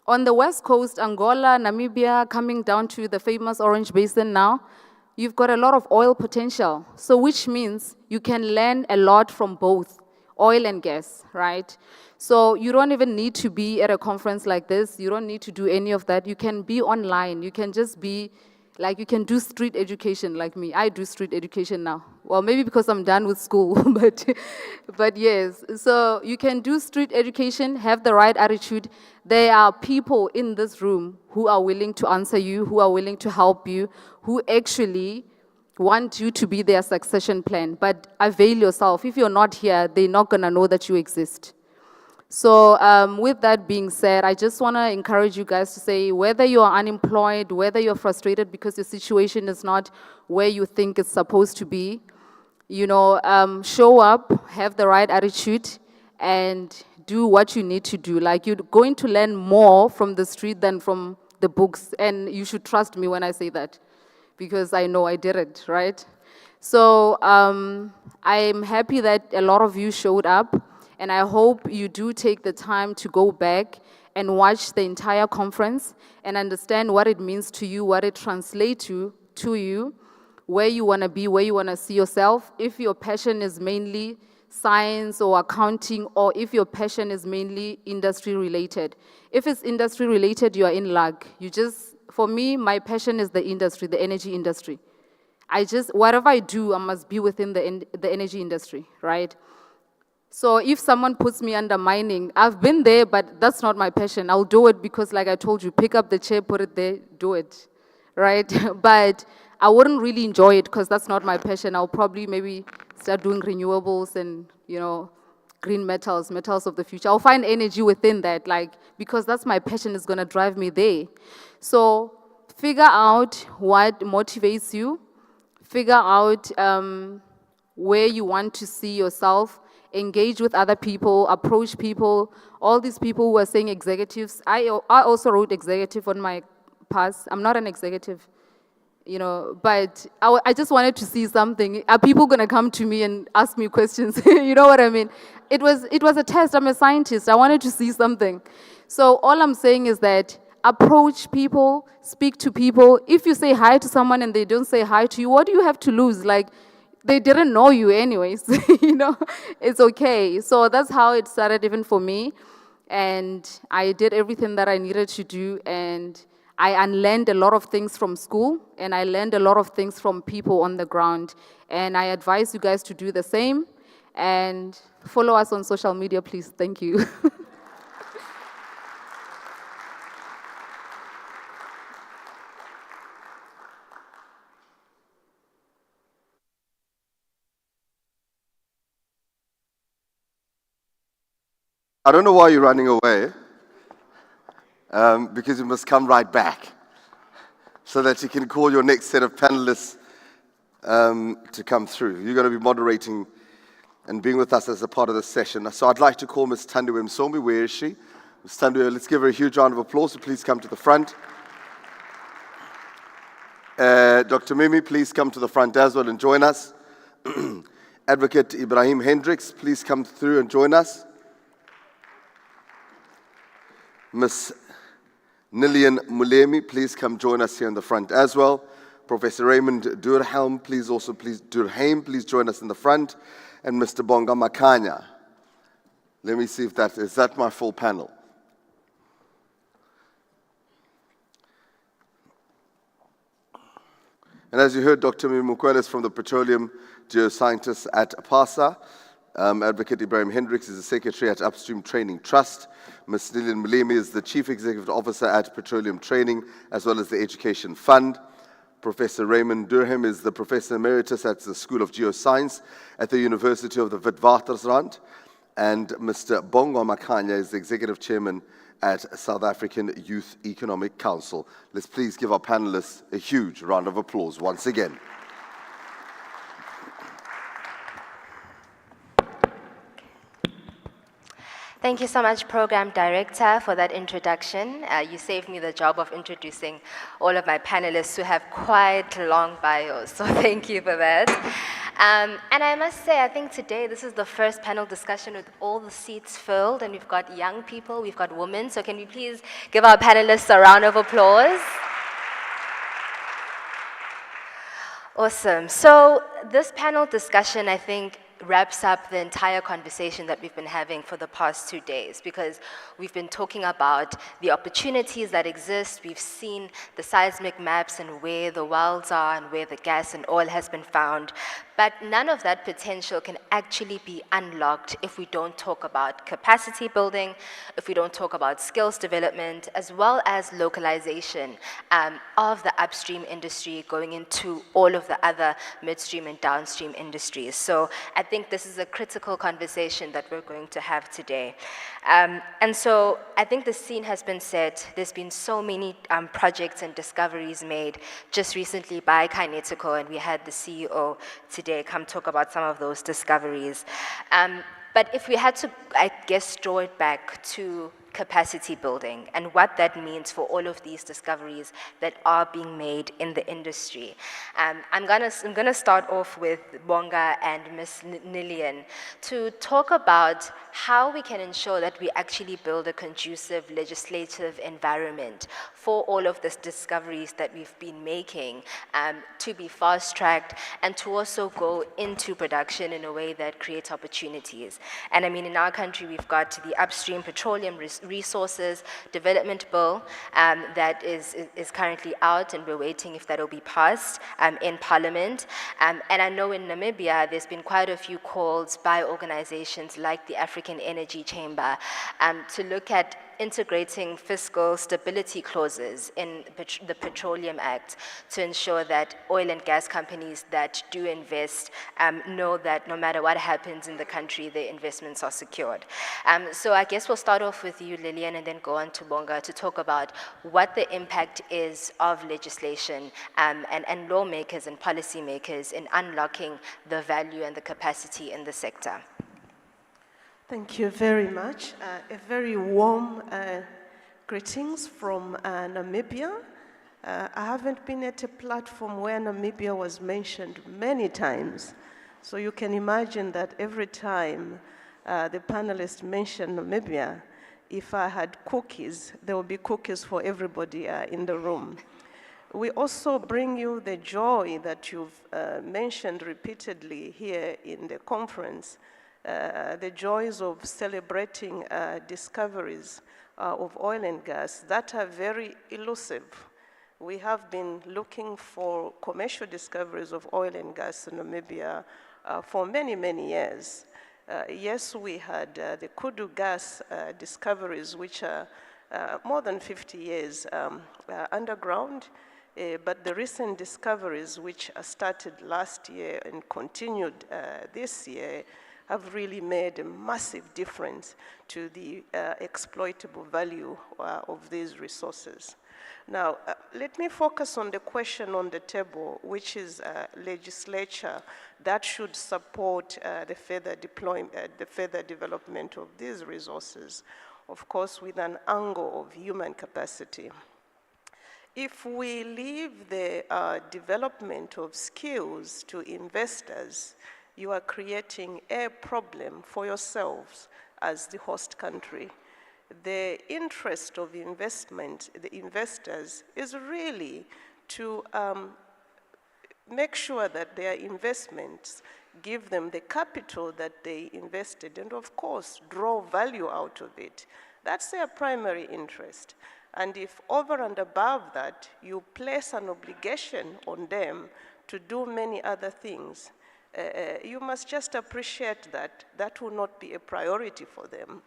On the West Coast, Angola, Namibia, coming down to the famous Orange Basin now, you've got a lot of oil potential. So which means you can learn a lot from both oil and gas, right? So you don't even need to be at a conference like this. You don't need to do any of that. You can be online. You can just be, like, you can do street education like me. I do street education now. Well, maybe because I'm done with school, but yes. So you can do street education, have the right attitude. There are people in this room who are willing to answer you, who are willing to help you, who actually want you to be their succession plan. But avail yourself. If you're not here, they're not going to know that you exist. So with that being said, I just want to encourage you guys to say, whether you're unemployed, whether you're frustrated because your situation is not where you think it's supposed to be, show up, have the right attitude, and do what you need to do. Like, you're going to learn more from the street than from the books. And you should trust me when I say that, because I know I did it, right? So I'm happy that a lot of you showed up. And I hope you do take the time to go back and watch the entire conference and understand what it means to you, what it translates to you, where you want to be, where you want to see yourself. If your passion is mainly science or accounting, or if your passion is mainly industry related. If it's industry related, you are in luck. For me, my passion is the industry, the energy industry. Whatever I do, I must be within the energy industry, right? So if someone puts me under mining, I've been there, but that's not my passion. I'll do it because, like I told you, pick up the chair, put it there, do it, right? But I wouldn't really enjoy it because that's not my passion. I'll probably maybe start doing renewables and, green metals of the future. I'll find energy within that, because that's my passion is going to drive me there. So figure out what motivates you. Figure out where you want to see yourself. Engage with other people, approach people, all these people who are saying executives. I also wrote executive on my pass. I'm not an executive, but I just wanted to see something. Are people going to come to me and ask me questions? You know what I mean? It was a test. I'm a scientist. I wanted to see something. So all I'm saying is that approach people, speak to people. If you say hi to someone and they don't say hi to you, what do you have to lose? They didn't know you anyways, it's okay. So that's how it started even for me. And I did everything that I needed to do, and I unlearned a lot of things from school, and I learned a lot of things from people on the ground. And I advise you guys to do the same. And follow us on social media, please. Thank you. I don't know why you're running away, because you must come right back so that you can call your next set of panelists to come through. You're going to be moderating and being with us as a part of this session. So I'd like to call Ms. Tandiwe Msomi. Where is she? Ms. Tandiwe, let's give her a huge round of applause. So please come to the front. Dr. Mimi, please come to the front as well and join us. Advocate Ibrahim Hendricks, please come through and join us. Ms. Nilian Mulemi, please come join us here in the front as well. Professor Raymond Durham, please join us in the front. And Mr. Bonga Makanya. Let me see if is that my full panel? And as you heard, Dr. Mimukwele is from the Petroleum Geoscientists at PASA. Advocate Ibrahim Hendricks is the Secretary at Upstream Training Trust. Ms. Nilian Mulemi is the Chief Executive Officer at Petroleum Training, as well as the Education Fund. Professor Raymond Durham is the Professor Emeritus at the School of Geoscience at the University of the Witwatersrand. And Mr. Bongo Makanya is the Executive Chairman at South African Youth Economic Council. Let's please give our panelists a huge round of applause once again. Thank you so much, Program Director, for that introduction. You saved me the job of introducing all of my panelists who have quite long bios, so thank you for that. And I must say, I think today this is the first panel discussion with all the seats filled, and we've got young people, we've got women, so can we please give our panelists a round of applause? Awesome. So this panel discussion, I think, wraps up the entire conversation that we've been having for the past 2 days, because we've been talking about the opportunities that exist. We've seen the seismic maps and where the wells are and where the gas and oil has been found. But none of that potential can actually be unlocked if we don't talk about capacity building, if we don't talk about skills development, as well as localization of the upstream industry going into all of the other midstream and downstream industries. So I think this is a critical conversation that we're going to have today. And so I think the scene has been set. There's been so many projects and discoveries made just recently by Kinetico, and we had the CEO today come talk about some of those discoveries. But if we had to, I guess, draw it back to capacity building and what that means for all of these discoveries that are being made in the industry. I'm gonna start off with Bonga and Ms. Nilian to talk about how we can ensure that we actually build a conducive legislative environment for all of these discoveries that we've been making to be fast-tracked and to also go into production in a way that creates opportunities. And I mean, in our country, we've got the Upstream Petroleum Resources Development Bill that is currently out, and we're waiting if that'll be passed in Parliament. And I know in Namibia, there's been quite a few calls by organizations like the African Energy Chamber to look at integrating fiscal stability clauses in the Petroleum Act to ensure that oil and gas companies that do invest know that no matter what happens in the country, their investments are secured. So I guess we'll start off with you, Lillian, and then go on to Bonga to talk about what the impact is of legislation and lawmakers and policymakers in unlocking the value and the capacity in the sector. Thank you very much. A very warm greetings from Namibia. I haven't been at a platform where Namibia was mentioned many times. So you can imagine that every time the panelists mention Namibia, if I had cookies, there will be cookies for everybody in the room. We also bring you the joy that you've mentioned repeatedly here in the conference, the joys of celebrating discoveries of oil and gas that are very elusive. We have been looking for commercial discoveries of oil and gas in Namibia for many, many years. Yes, we had the Kudu gas discoveries, which are more than 50 years underground, but the recent discoveries, which started last year and continued this year, have really made a massive difference to the exploitable value of these resources. Now, let me focus on the question on the table, which is legislature that should support the further development of these resources, of course, with an angle of human capacity. If we leave the development of skills to investors, you are creating a problem for yourselves as the host country. The interest of the investors is really to make sure that their investments give them the capital that they invested and, of course, draw value out of it. That's their primary interest. And if over and above that, you place an obligation on them to do many other things, you must just appreciate that that will not be a priority for them.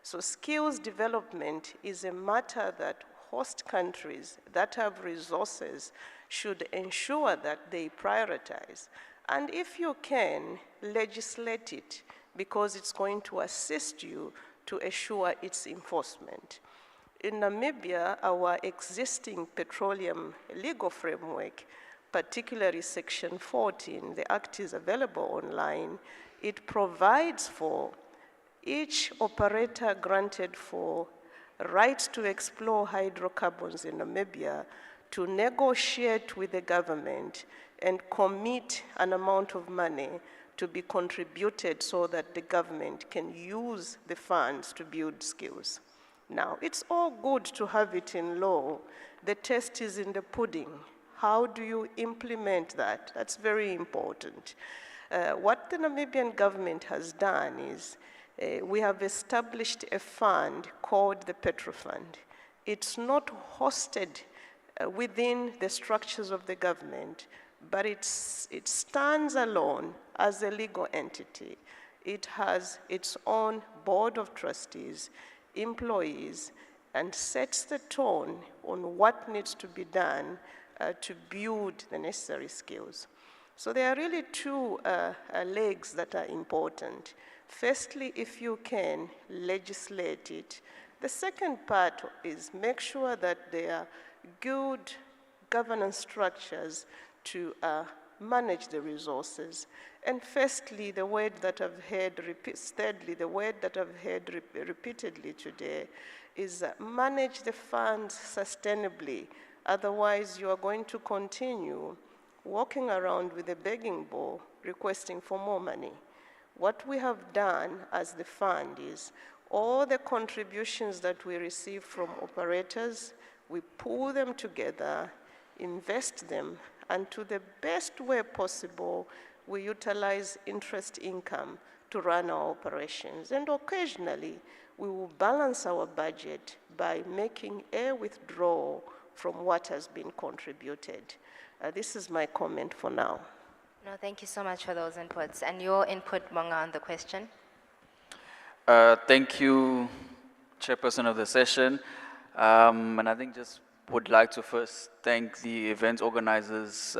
So skills development is a matter that host countries that have resources should ensure that they prioritize. And if you can, legislate it, because it's going to assist you to assure its enforcement. In Namibia, our existing petroleum legal framework, particularly Section 14, the Act is available online, it provides for each operator granted for rights to explore hydrocarbons in Namibia to negotiate with the government and commit an amount of money to be contributed so that the government can use the funds to build skills. Now, it's all good to have it in law. The test is in the pudding. How do you implement that? That's very important. What the Namibian government has done is we have established a fund called the Petro Fund. It's not hosted within the structures of the government, but it stands alone as a legal entity. It has its own board of trustees, employees, and sets the tone on what needs to be done to build the necessary skills. So there are really two legs that are important. Firstly, if you can legislate it. The second part is make sure that there are good governance structures to manage the resources. And firstly, the word that I've heard, thirdly, the word that I've heard repeatedly today is manage the funds sustainably. Otherwise, you are going to continue walking around with a begging bowl requesting for more money. What we have done as the fund is all the contributions that we receive from operators, we pull them together, invest them, and to the best way possible, we utilize interest income to run our operations. And occasionally, we will balance our budget by making a withdrawal from what has been contributed. This is my comment for now. No, thank you so much for those inputs. And your input, Monga, on the question? Thank you, Chairperson of the session. And I think just would like to first thank the event organizers,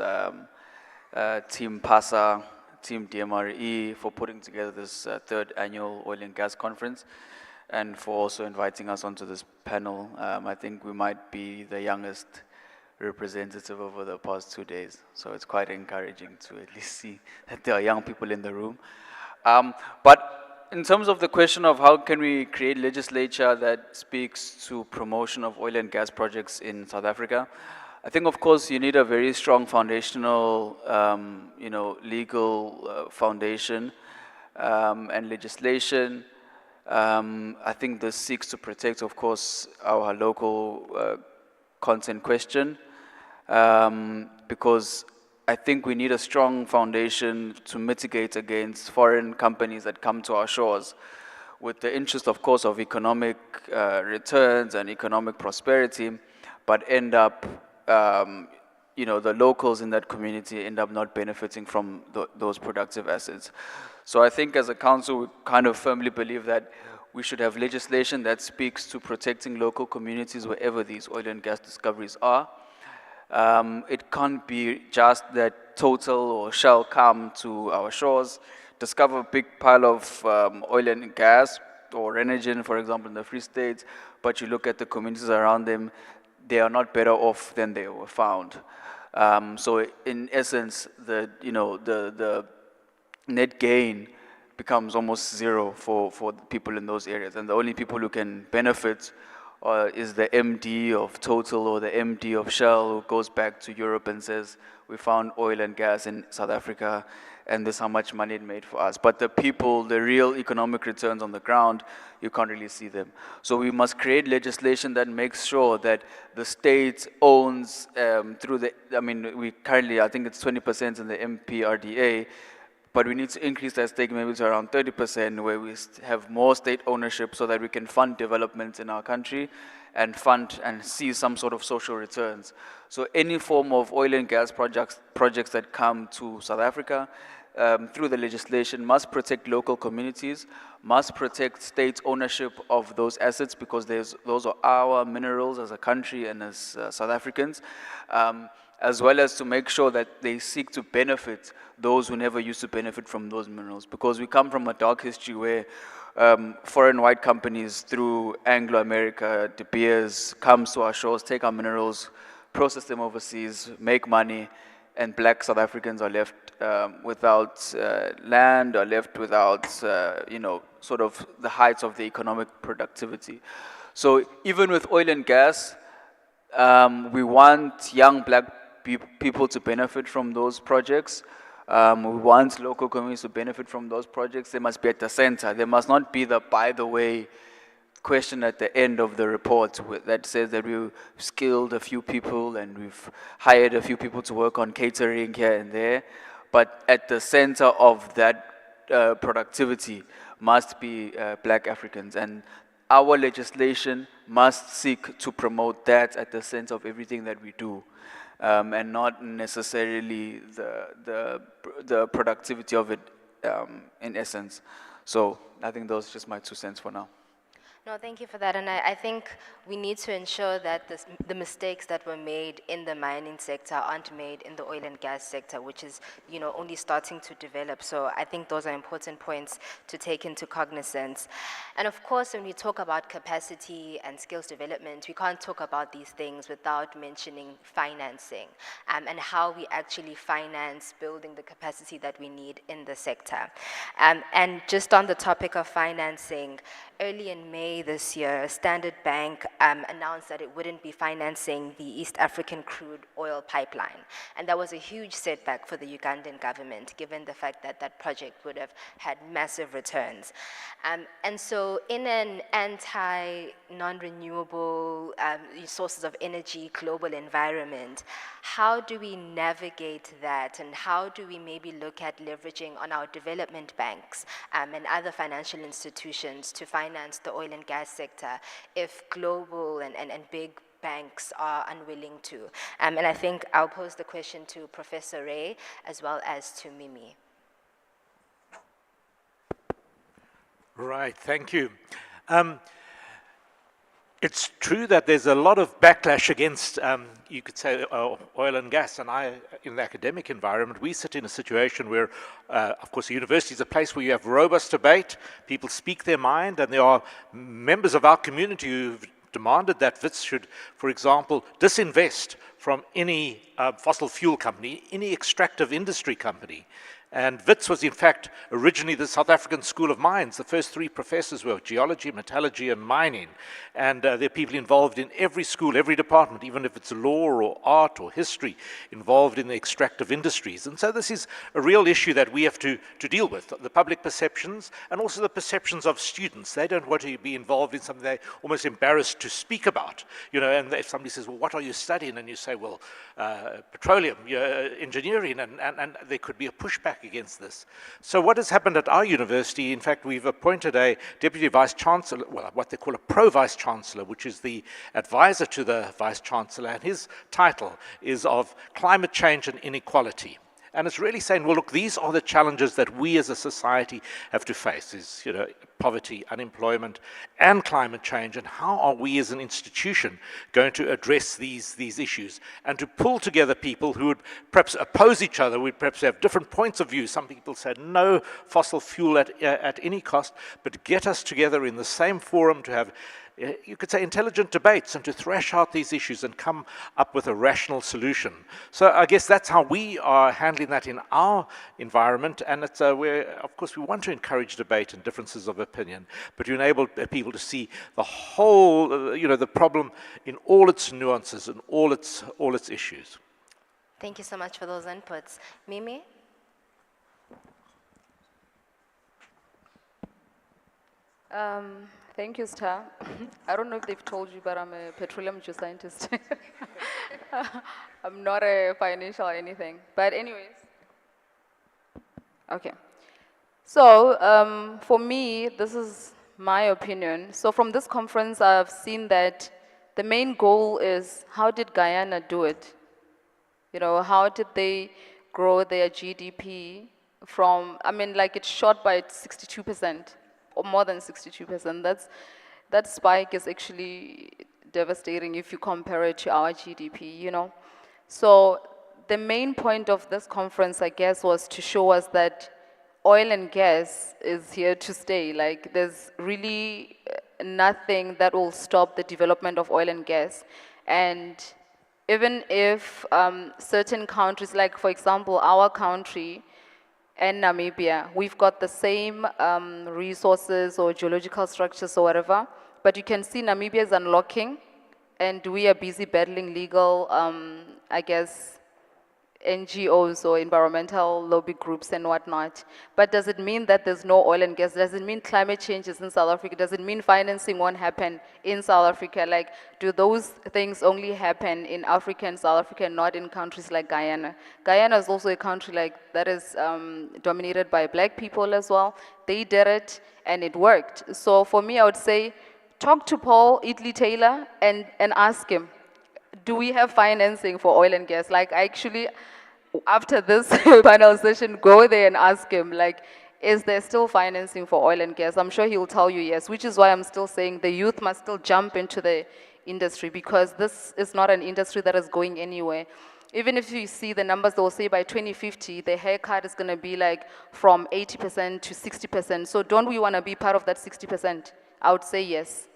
Team PASA, Team DMRE, for putting together this third annual oil and gas conference, and for also inviting us onto this panel. I think we might be the youngest representative over the past 2 days, so it's quite encouraging to at least see that there are young people in the room. But in terms of the question of how can we create legislature that speaks to promotion of oil and gas projects in South Africa, I think, of course, you need a very strong foundational, legal foundation and legislation. I think this seeks to protect, of course, our local content question, because I think we need a strong foundation to mitigate against foreign companies that come to our shores with the interest, of course, of economic returns and economic prosperity, but end up, the locals in that community end up not benefiting from those productive assets. So I think as a council, we kind of firmly believe that we should have legislation that speaks to protecting local communities wherever these oil and gas discoveries are. It can't be just that Total or Shell come to our shores, discover a big pile of oil and gas, or Renergen, for example, in the Free State, but you look at the communities around them, they are not better off than they were found. So in essence, the net gain becomes almost zero for the people in those areas, and the only people who can benefit is the MD of Total or the MD of Shell, who goes back to Europe and says, we found oil and gas in South Africa, and this is how much money it made for us. But the people, the real economic returns on the ground, you can't really see them. So we must create legislation that makes sure that the state owns through the, we currently, I think it's 20% in the MPRDA, but we need to increase that stake maybe to around 30%, where we have more state ownership so that we can fund development in our country and fund and see some sort of social returns. So any form of oil and gas projects that come to South Africa through the legislation must protect local communities, must protect state ownership of those assets, because those are our minerals as a country and as South Africans, as well as to make sure that they seek to benefit those who never used to benefit from those minerals. Because we come from a dark history where foreign white companies through Anglo-America, De Beers, comes to our shores, take our minerals, process them overseas, make money, and black South Africans are left without land, or left without, sort of the heights of the economic productivity. So even with oil and gas, we want young black people to benefit from those projects. We want local communities to benefit from those projects. They must be at the center. There must not be the by the way question at the end of the report that says that we've skilled a few people and we've hired a few people to work on catering here and there. But at the center of that productivity must be black Africans. And our legislation must seek to promote that at the center of everything that we do. And not necessarily the productivity of it in essence. So I think those are just my 2 cents for now. No, thank you for that. And I think we need to ensure that the mistakes that were made in the mining sector aren't made in the oil and gas sector, which is, only starting to develop. So I think those are important points to take into cognizance. And of course, when we talk about capacity and skills development, we can't talk about these things without mentioning financing and how we actually finance building the capacity that we need in the sector. And just on the topic of financing, early in May this year, Standard Bank announced that it wouldn't be financing the East African crude oil pipeline. And that was a huge setback for the Ugandan government, given the fact that that project would have had massive returns. And so in an anti-non-renewable sources of energy global environment, how do we navigate that, and how do we maybe look at leveraging on our development banks and other financial institutions to finance the oil and gas sector if global and big banks are unwilling to? And I think I'll pose the question to Professor Ray as well as to Mimi. Right, thank you. It's true that there's a lot of backlash against, you could say, oil and gas. And in the academic environment, we sit in a situation where, of course, a university is a place where you have robust debate, people speak their mind, and there are members of our community who've demanded that WITS should, for example, disinvest from any fossil fuel company, any extractive industry company. And WITS was, in fact, originally the South African School of Mines. The first 3 professors were geology, metallurgy, and mining. And there are people involved in every school, every department, even if it's law or art or history, involved in the extractive industries. And so this is a real issue that we have to deal with, the public perceptions and also the perceptions of students. They don't want to be involved in something they're almost embarrassed to speak about. And if somebody says, well, what are you studying? And you say, well, petroleum, engineering, and there could be a pushback back against this. So what has happened at our university, in fact, we've appointed a deputy vice-chancellor, well, what they call a pro-vice-chancellor, which is the advisor to the vice-chancellor, and his title is of climate change and inequality. And it's really saying, well, look, these are the challenges that we as a society have to face, is, you know, poverty, unemployment, and climate change, and how are we as an institution going to address these issues, and to pull together people who would perhaps oppose each other, would perhaps have different points of view. Some people said no fossil fuel at any cost, but get us together in the same forum to have, you could say, intelligent debates and to thrash out these issues and come up with a rational solution. So I guess that's how we are handling that in our environment, and it's of course, we want to encourage debate and differences of opinion, but to enable people to see the whole, you know, the problem in all its nuances and all its issues. Thank you so much for those inputs. Mimi? Thank you, Star. I don't know if they've told you, but I'm a petroleum geoscientist. I'm not a financial or anything. But anyways, okay. So for me, this is my opinion. So from this conference, I've seen that the main goal is, how did Guyana do it? You know, how did they grow their GDP from, I mean, like it shot by 62%. Or more than 62%. That spike is actually devastating if you compare it to our GDP, you know. So the main point of this conference, I guess, was to show us that oil and gas is here to stay. Like, there's really nothing that will stop the development of oil and gas. And even if certain countries, like for example, our country, and Namibia, we've got the same resources or geological structures or whatever, but you can see Namibia is unlocking, and we are busy battling legal, I guess, NGOs or environmental lobby groups and whatnot. But does it mean that there's no oil and gas? Does it mean climate change is in South Africa? Does it mean financing won't happen in South Africa? Like, do those things only happen in Africa and South Africa and not in countries like Guyana? Guyana is also a country like that is dominated by black people as well. They did it and it worked. So for me, I would say, talk to Paul Italy Taylor and ask him, do we have financing for oil and gas? Like, actually, after this panel session, go there and ask him, like, is there still financing for oil and gas? I'm sure he'll tell you yes, which is why I'm still saying the youth must still jump into the industry, because this is not an industry that is going anywhere. Even if you see the numbers, they'll say by 2050, the haircut is gonna be like from 80% to 60%. So don't we wanna be part of that 60%? I would say yes.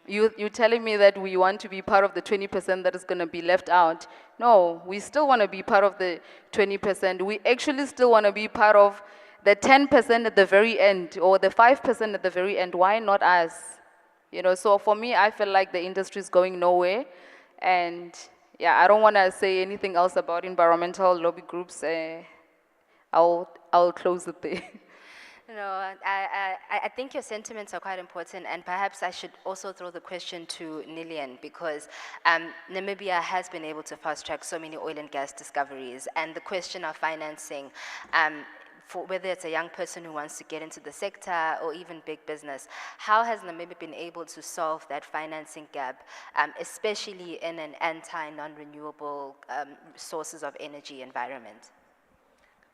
You're telling me that we want to be part of the 20% that is going to be left out. No, we still want to be part of the 20%. We actually still want to be part of the 10% at the very end, or the 5% at the very end. Why not us? You know, so for me, I feel like the industry is going nowhere. And yeah, I don't want to say anything else about environmental lobby groups. I'll close it there. No, I think your sentiments are quite important, and perhaps I should also throw the question to Nilian, because Namibia has been able to fast-track so many oil and gas discoveries, and the question of financing, for whether it's a young person who wants to get into the sector or even big business, how has Namibia been able to solve that financing gap, especially in an anti-non-renewable sources of energy environment?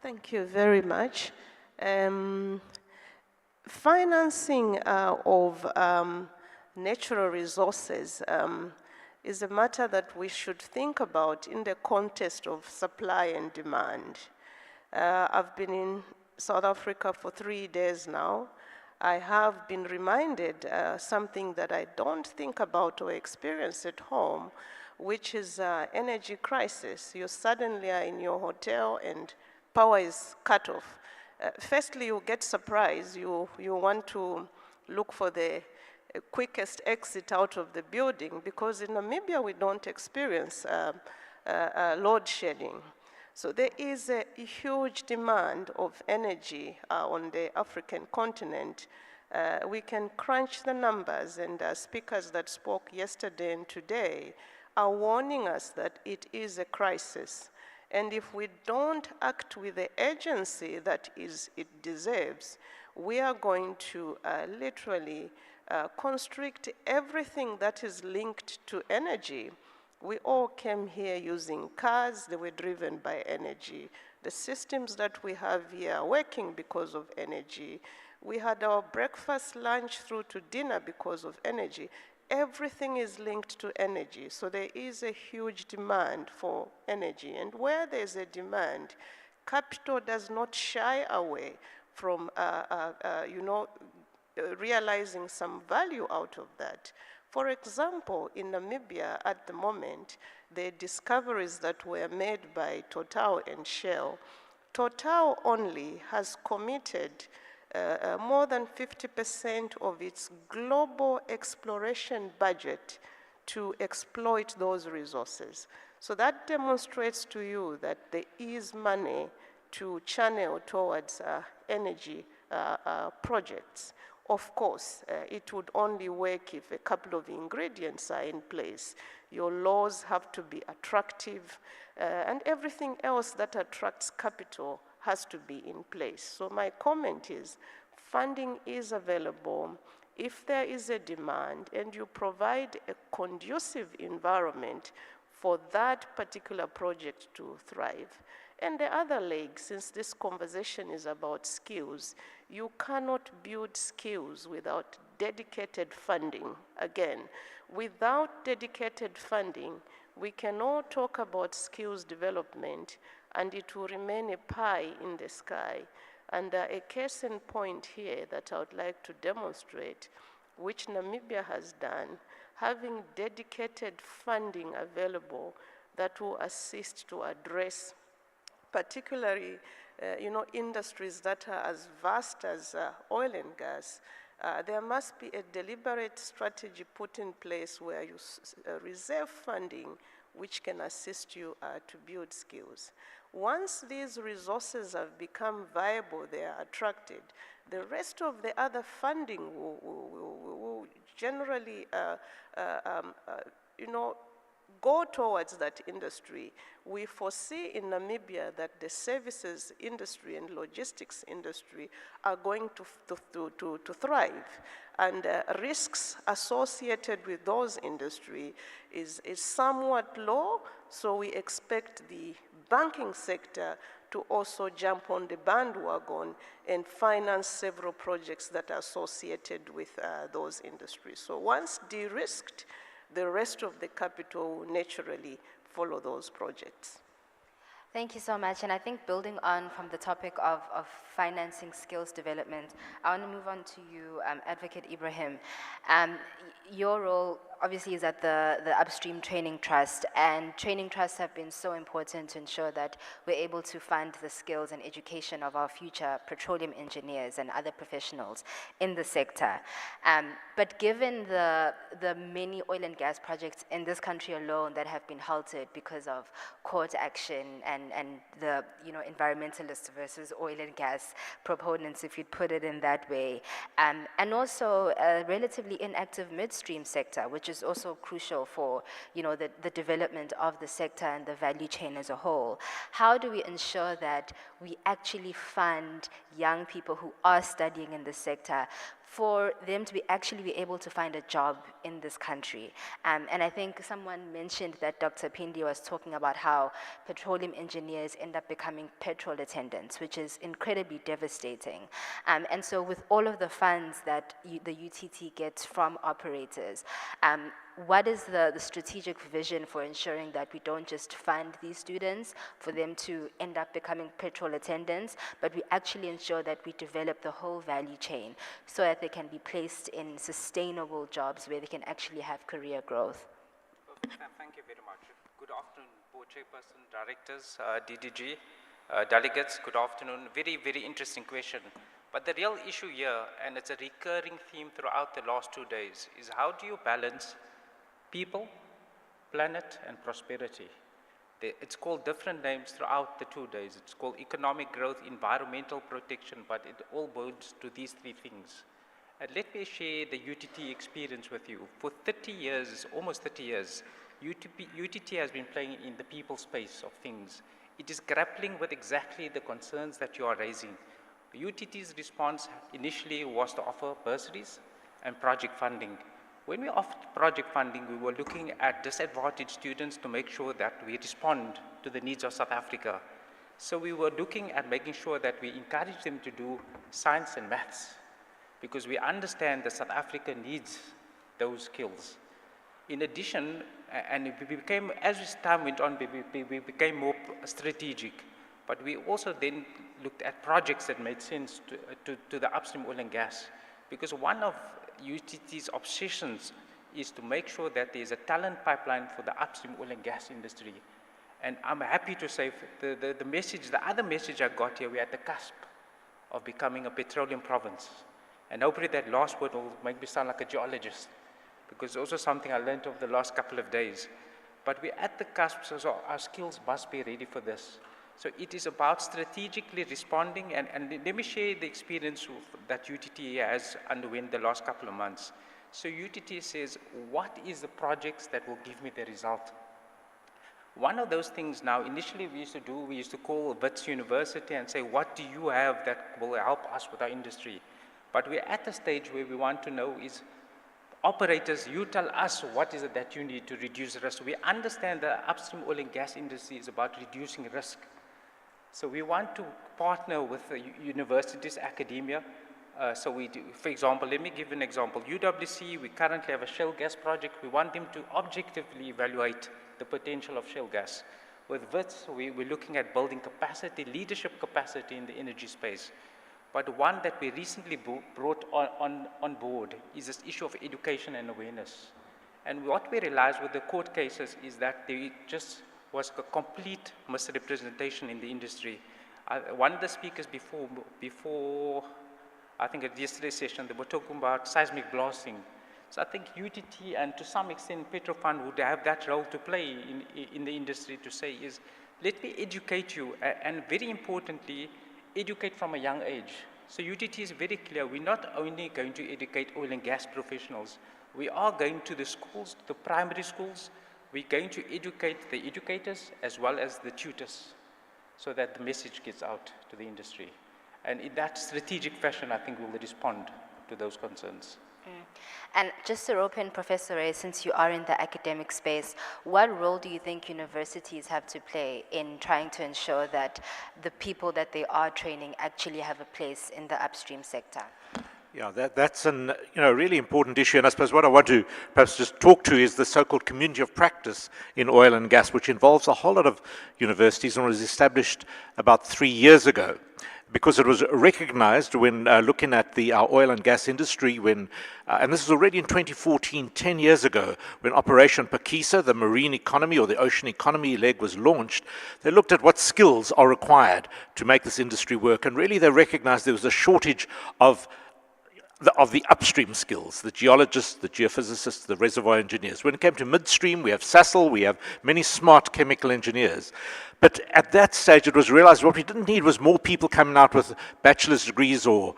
Thank you very much. Financing of natural resources is a matter that we should think about in the context of supply and demand. I've been in South Africa for 3 days now. I have been reminded something that I don't think about or experience at home, which is energy crisis. You suddenly are in your hotel and power is cut off. Firstly, you get surprised. You want to look for the quickest exit out of the building, because in Namibia we don't experience load shedding. So there is a huge demand of energy on the African continent. We can crunch the numbers, and speakers that spoke yesterday and today are warning us that it is a crisis. And if we don't act with the agency that it deserves, we are going to literally constrict everything that is linked to energy. We all came here using cars, they were driven by energy. The systems that we have here are working because of energy. We had our breakfast, lunch through to dinner because of energy. Everything is linked to energy, so there is a huge demand for energy. And where there's a demand, capital does not shy away from, realizing some value out of that. For example, in Namibia at the moment, the discoveries that were made by Total and Shell, Total only has committed more than 50% of its global exploration budget to exploit those resources. So that demonstrates to you that there is money to channel towards energy projects. Of course, it would only work if a couple of ingredients are in place. Your laws have to be attractive, and everything else that attracts capital has to be in place. So my comment is, funding is available if there is a demand and you provide a conducive environment for that particular project to thrive. And the other leg, since this conversation is about skills, you cannot build skills without dedicated funding. Again, without dedicated funding, we can all talk about skills development and it will remain a pie in the sky. And a case in point here that I would like to demonstrate, which Namibia has done, having dedicated funding available that will assist to address particularly industries that are as vast as oil and gas. There must be a deliberate strategy put in place where you reserve funding which can assist you to build skills. Once these resources have become viable, they are attracted, the rest of the other funding will generally go towards that industry. We foresee in Namibia that the services industry and logistics industry are going to thrive. And risks associated with those industry is somewhat low, so we expect the banking sector to also jump on the bandwagon and finance several projects that are associated with those industries. So once de-risked, the rest of the capital will naturally follow those projects. Thank you so much. And I think building on from the topic of financing skills development, I want to move on to you, Advocate Ibrahim. Your role obviously is at the Upstream Training Trust, and training trusts have been so important to ensure that we're able to fund the skills and education of our future petroleum engineers and other professionals in the sector. But given the many oil and gas projects in this country alone that have been halted because of court action and the environmentalists versus oil and gas proponents, if you'd put it in that way, and also a relatively inactive midstream sector, which is also crucial for the development of the sector and the value chain as a whole. How do we ensure that we actually fund young people who are studying in the sector for them to actually be able to find a job in this country? And I think someone mentioned that Dr. Pindi was talking about how petroleum engineers end up becoming petrol attendants, which is incredibly devastating. And so with all of the funds that the UTT gets from operators, what is the strategic vision for ensuring that we don't just fund these students for them to end up becoming petrol attendants, but we actually ensure that we develop the whole value chain so that they can be placed in sustainable jobs where they can actually have career growth? Thank you very much. Good afternoon, Board Chairperson, Directors, DDG, delegates, good afternoon. Very, very interesting question. But the real issue here, and it's a recurring theme throughout the last 2 days, is how do you balance people, planet, and prosperity? It's called different names throughout the 2 days. It's called economic growth, environmental protection, but it all boils to these three things. And let me share the UTT experience with you. For 30 years, almost 30 years, UTT has been playing in the people space of things, it is grappling with exactly the concerns that you are raising. UTT's response initially was to offer bursaries and project funding. When we offered project funding, we were looking at disadvantaged students to make sure that we respond to the needs of South Africa. So we were looking at making sure that we encourage them to do science and maths, because we understand that South Africa needs those skills. In addition, and we became, as time went on, we became more strategic, but we also then looked at projects that made sense to the upstream oil and gas, because one of UTT's obsessions is to make sure that there's a talent pipeline for the upstream oil and gas industry. And I'm happy to say the other message I got here, we're at the cusp of becoming a petroleum province. And hopefully that last word will make me sound like a geologist, because it's also something I learned over the last couple of days. But we're at the cusp, so our skills must be ready for this. So it is about strategically responding, and let me share the experience that UTT has underwent the last couple of months. So UTT says, what is the projects that will give me the result? One of those things now, initially we used to call Wits University and say, what do you have that will help us with our industry? But we're at a stage where we want to know is, operators, you tell us what is it that you need to reduce risk. We understand the upstream oil and gas industry is about reducing risk. So we want to partner with universities, academia. So we do, for example, let me give an example. UWC, we currently have a shale gas project. We want them to objectively evaluate the potential of shale gas. With WITS, we're looking at building capacity, leadership capacity in the energy space. But one that we recently brought on board is this issue of education and awareness. And what we realized with the court cases is that there just was a complete misrepresentation in the industry. One of the speakers before I think at yesterday's session, they were talking about seismic blasting. So I think UTT and to some extent Petrofund would have that role to play in the industry to say is, let me educate you, and very importantly, educate from a young age. So UTT is very clear, we're not only going to educate oil and gas professionals, we are going to the schools, the primary schools, we're going to educate the educators as well as the tutors so that the message gets out to the industry. And in that strategic fashion, I think we'll respond to those concerns. And just to rope in, Professor Ray, since you are in the academic space, what role do you think universities have to play in trying to ensure that the people that they are training actually have a place in the upstream sector? Yeah, that's an really important issue, and I suppose what I want to perhaps just talk to is the so-called community of practice in oil and gas, which involves a whole lot of universities and was established about 3 years ago, because it was recognized when looking at our oil and gas industry when, and this is already in 2014, 10 years ago, when Operation Pakisa, the marine economy or the ocean economy leg was launched, they looked at what skills are required to make this industry work, and really they recognized there was a shortage of the upstream skills, the geologists, the geophysicists, the reservoir engineers. When it came to midstream, we have Sasol, we have many smart chemical engineers. But at that stage, it was realized what we didn't need was more people coming out with bachelor's degrees or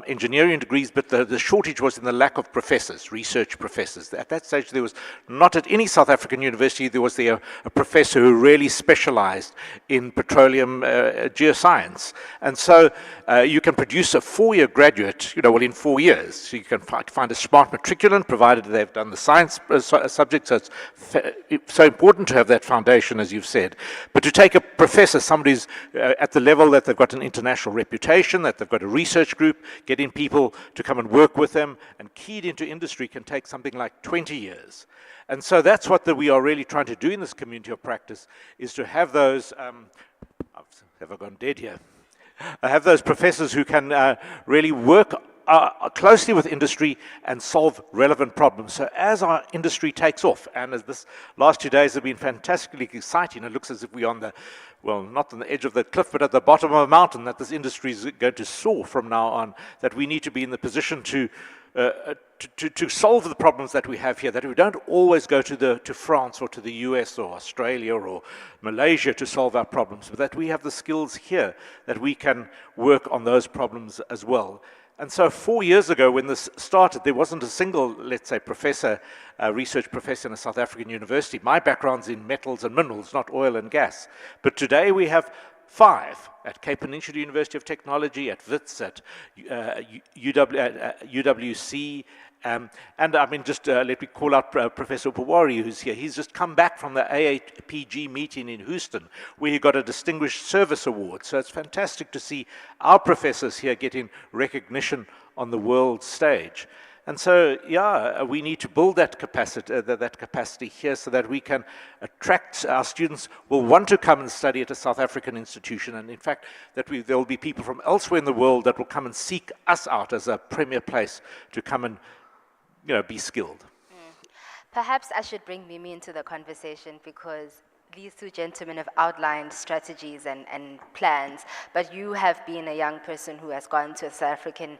engineering degrees, but the shortage was in the lack of professors, research professors. At that stage, there was not at any South African university, there was a professor who really specialized in petroleum geoscience. And so you can produce a 4-year graduate, in 4 years. So you can find a smart matriculant, provided they've done the science subject. So it's so important to have that foundation, as you've said. But to take a professor, somebody who's at the level that they've got an international reputation, that they've got a research group, getting people to come and work with them and keyed into industry can take something like 20 years. And so that's what we are really trying to do in this community of practice, is to have those, have I gone dead here? Have those professors who can really work closely with industry and solve relevant problems. So as our industry takes off, and as this last 2 days have been fantastically exciting, it looks as if we're on the, well, not on the edge of the cliff, but at the bottom of a mountain, that this industry is going to soar from now on, that we need to be in the position to solve the problems that we have here, that we don't always go to France or to the US or Australia or Malaysia to solve our problems, but that we have the skills here that we can work on those problems as well. And so 4 years ago when this started, there wasn't a single, let's say, professor, research professor in a South African university. My background's in metals and minerals, not oil and gas. But today we have 5 at Cape Peninsula University of Technology, at WITS, at UWC, and I mean, just let me call out Professor Pawari, who's here. He's just come back from the AAPG meeting in Houston, where he got a Distinguished Service Award. So it's fantastic to see our professors here getting recognition on the world stage. And so, yeah, we need to build that capacity here so that we can attract our students will want to come and study at a South African institution. And in fact, that there will be people from elsewhere in the world that will come and seek us out as a premier place to come and, you know, be skilled. Perhaps I should bring Mimi into the conversation because these two gentlemen have outlined strategies and plans, but you have been a young person who has gone to a South African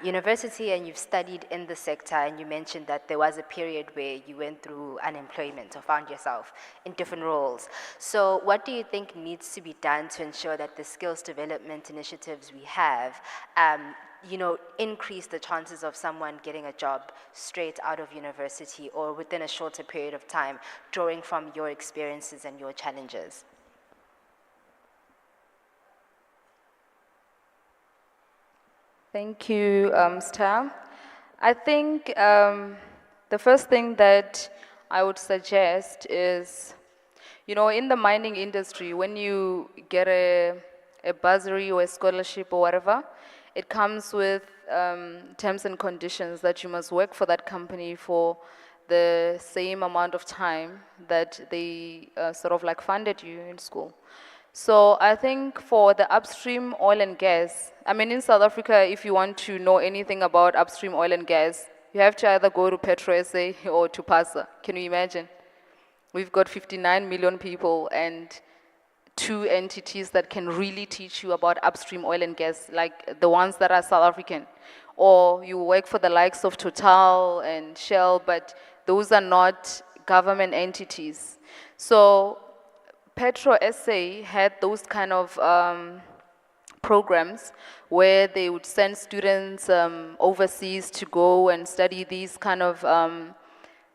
university and you've studied in the sector, and you mentioned that there was a period where you went through unemployment or found yourself in different roles. So what do you think needs to be done to ensure that the skills development initiatives we have you know, increase the chances of someone getting a job straight out of university or within a shorter period of time, drawing from your experiences and your challenges? Thank you, Star. I think the first thing that I would suggest is, you know, in the mining industry, when you get a bursary or a scholarship or whatever, it comes with terms and conditions that you must work for that company for the same amount of time that they sort of like funded you in school. So I think for the upstream oil and gas, I mean, in South Africa, if you want to know anything about upstream oil and gas, you have to either go to PetroSA or to PASA. Can you imagine? We've got 59 million people and 2 entities that can really teach you about upstream oil and gas, like the ones that are South African. Or you work for the likes of Total and Shell, but those are not government entities. So PetroSA had those kind of programs where they would send students overseas to go and study these kind of,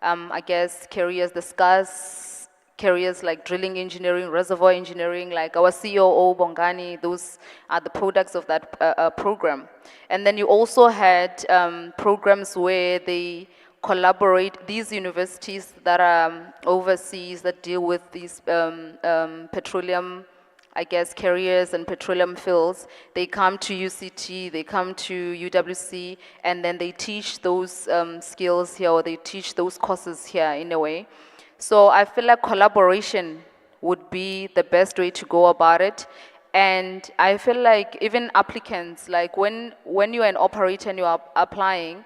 I guess, careers, discuss careers like drilling engineering, reservoir engineering, like our COO, Bongani, those are the products of that program. And then you also had programs where they collaborate, these universities that are overseas that deal with these petroleum, I guess, careers and petroleum fields, they come to UCT, they come to UWC, and then they teach those skills here, or they teach those courses here in a way. So I feel like collaboration would be the best way to go about it. And I feel like even applicants, like when you're an operator and you are applying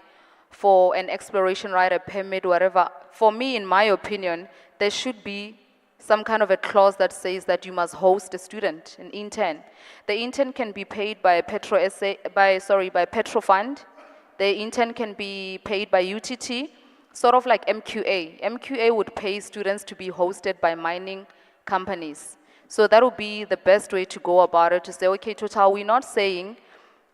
for an exploration right, a permit, whatever, for me, in my opinion, there should be some kind of a clause that says that you must host a student, an intern. The intern can be paid by by Petrofund. The intern can be paid by UTT, sort of like MQA. MQA would pay students to be hosted by mining companies. So that would be the best way to go about it, to say, okay, Total, we're not saying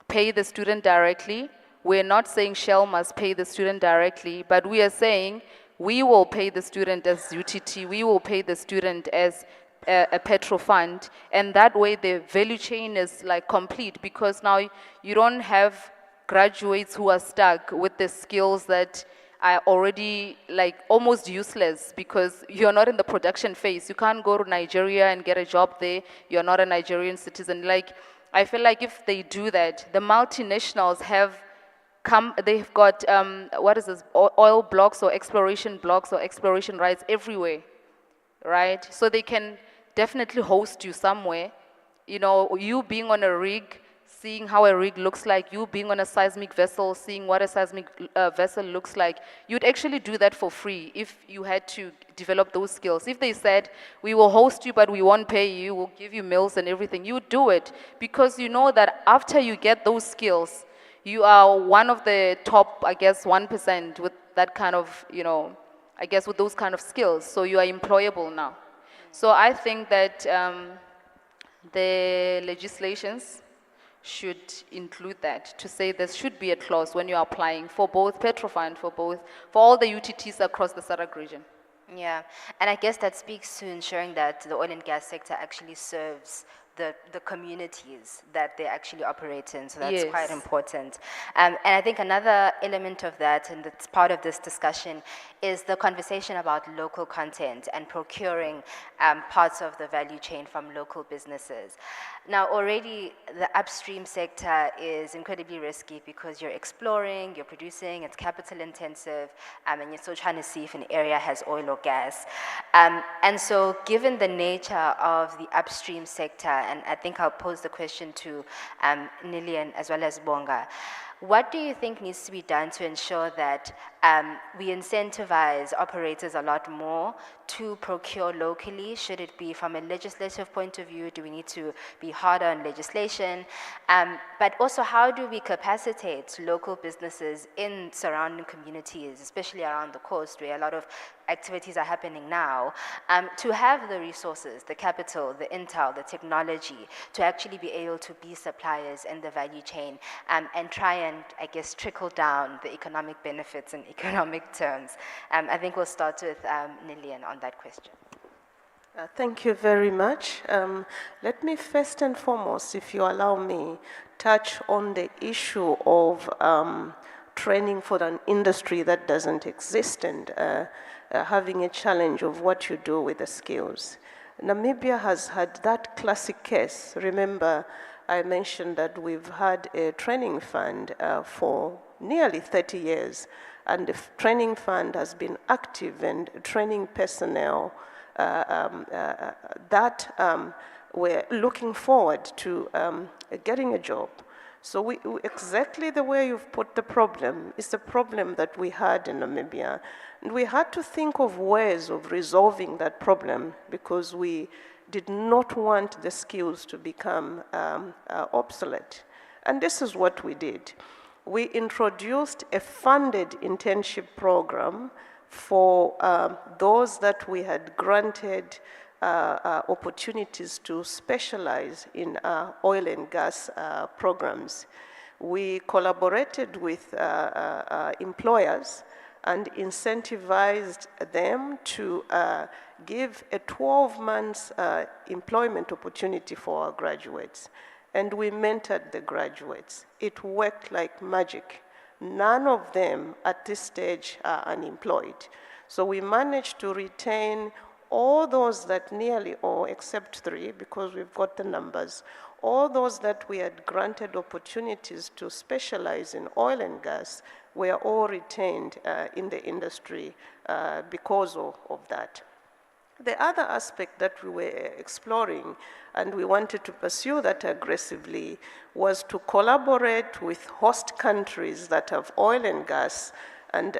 pay the student directly. We're not saying Shell must pay the student directly, but we are saying we will pay the student as UTT, we will pay the student as a Petrofund, and that way the value chain is like complete, because now you don't have graduates who are stuck with the skills that are already like almost useless because you're not in the production phase. You can't go to Nigeria and get a job there. You're not a Nigerian citizen. Like, I feel like if they do that, the multinationals have they've got, what is this, oil blocks or exploration rights everywhere, right? So they can definitely host you somewhere. You know, you being on a rig, seeing how a rig looks like, you being on a seismic vessel, seeing what a seismic vessel looks like, you'd actually do that for free if you had to develop those skills. If they said, we will host you, but we won't pay you, we'll give you meals and everything, you would do it, because you know that after you get those skills, you are one of the top, I guess, 1% with that kind of, you know, I guess with those kind of skills. So you are employable now. So I think that the legislations should include that, to say there should be a clause when you're applying for both Petrofund, for all the UTTs across the SADC region. Yeah, and I guess that speaks to ensuring that the oil and gas sector actually serves the communities that they actually operate in. So that's quite Yes. important. And I think another element of that, and that's part of this discussion, is the conversation about local content and procuring parts of the value chain from local businesses. Now, already the upstream sector is incredibly risky because you're exploring, you're producing, it's capital intensive, and you're still trying to see if an area has oil or gas. And so given the nature of the upstream sector, and I think I'll pose the question to Nilian as well as Bonga, what do you think needs to be done to ensure that we incentivize operators a lot more to procure locally? Should it be from a legislative point of view? Do we need to be harder on legislation? But also, how do we capacitate local businesses in surrounding communities, especially around the coast where a lot of activities are happening now, to have the resources, the capital, the intel, the technology, to actually be able to be suppliers in the value chain and try and, I guess, trickle down the economic benefits in economic terms? I think we'll start with Nilian on that question. Thank you very much. Let me first and foremost, if you allow me, touch on the issue of training for an industry that doesn't exist and having a challenge of what you do with the skills. Namibia has had that classic case. Remember, I mentioned that we've had a training fund for nearly 30 years, and the training fund has been active and training personnel that we're looking forward to getting a job. So exactly the way you've put the problem is the problem that we had in Namibia. And we had to think of ways of resolving that problem because we did not want the skills to become obsolete. And this is what we did. We introduced a funded internship program for those that we had granted opportunities to specialize in oil and gas programs. We collaborated with employers and incentivized them to give a 12-month employment opportunity for our graduates. And we mentored the graduates. It worked like magic. None of them at this stage are unemployed. So we managed to retain all those that nearly, or except 3, because we've got the numbers, all those that we had granted opportunities to specialize in oil and gas were all retained in the industry because of that. The other aspect that we were exploring, and we wanted to pursue that aggressively, was to collaborate with host countries that have oil and gas and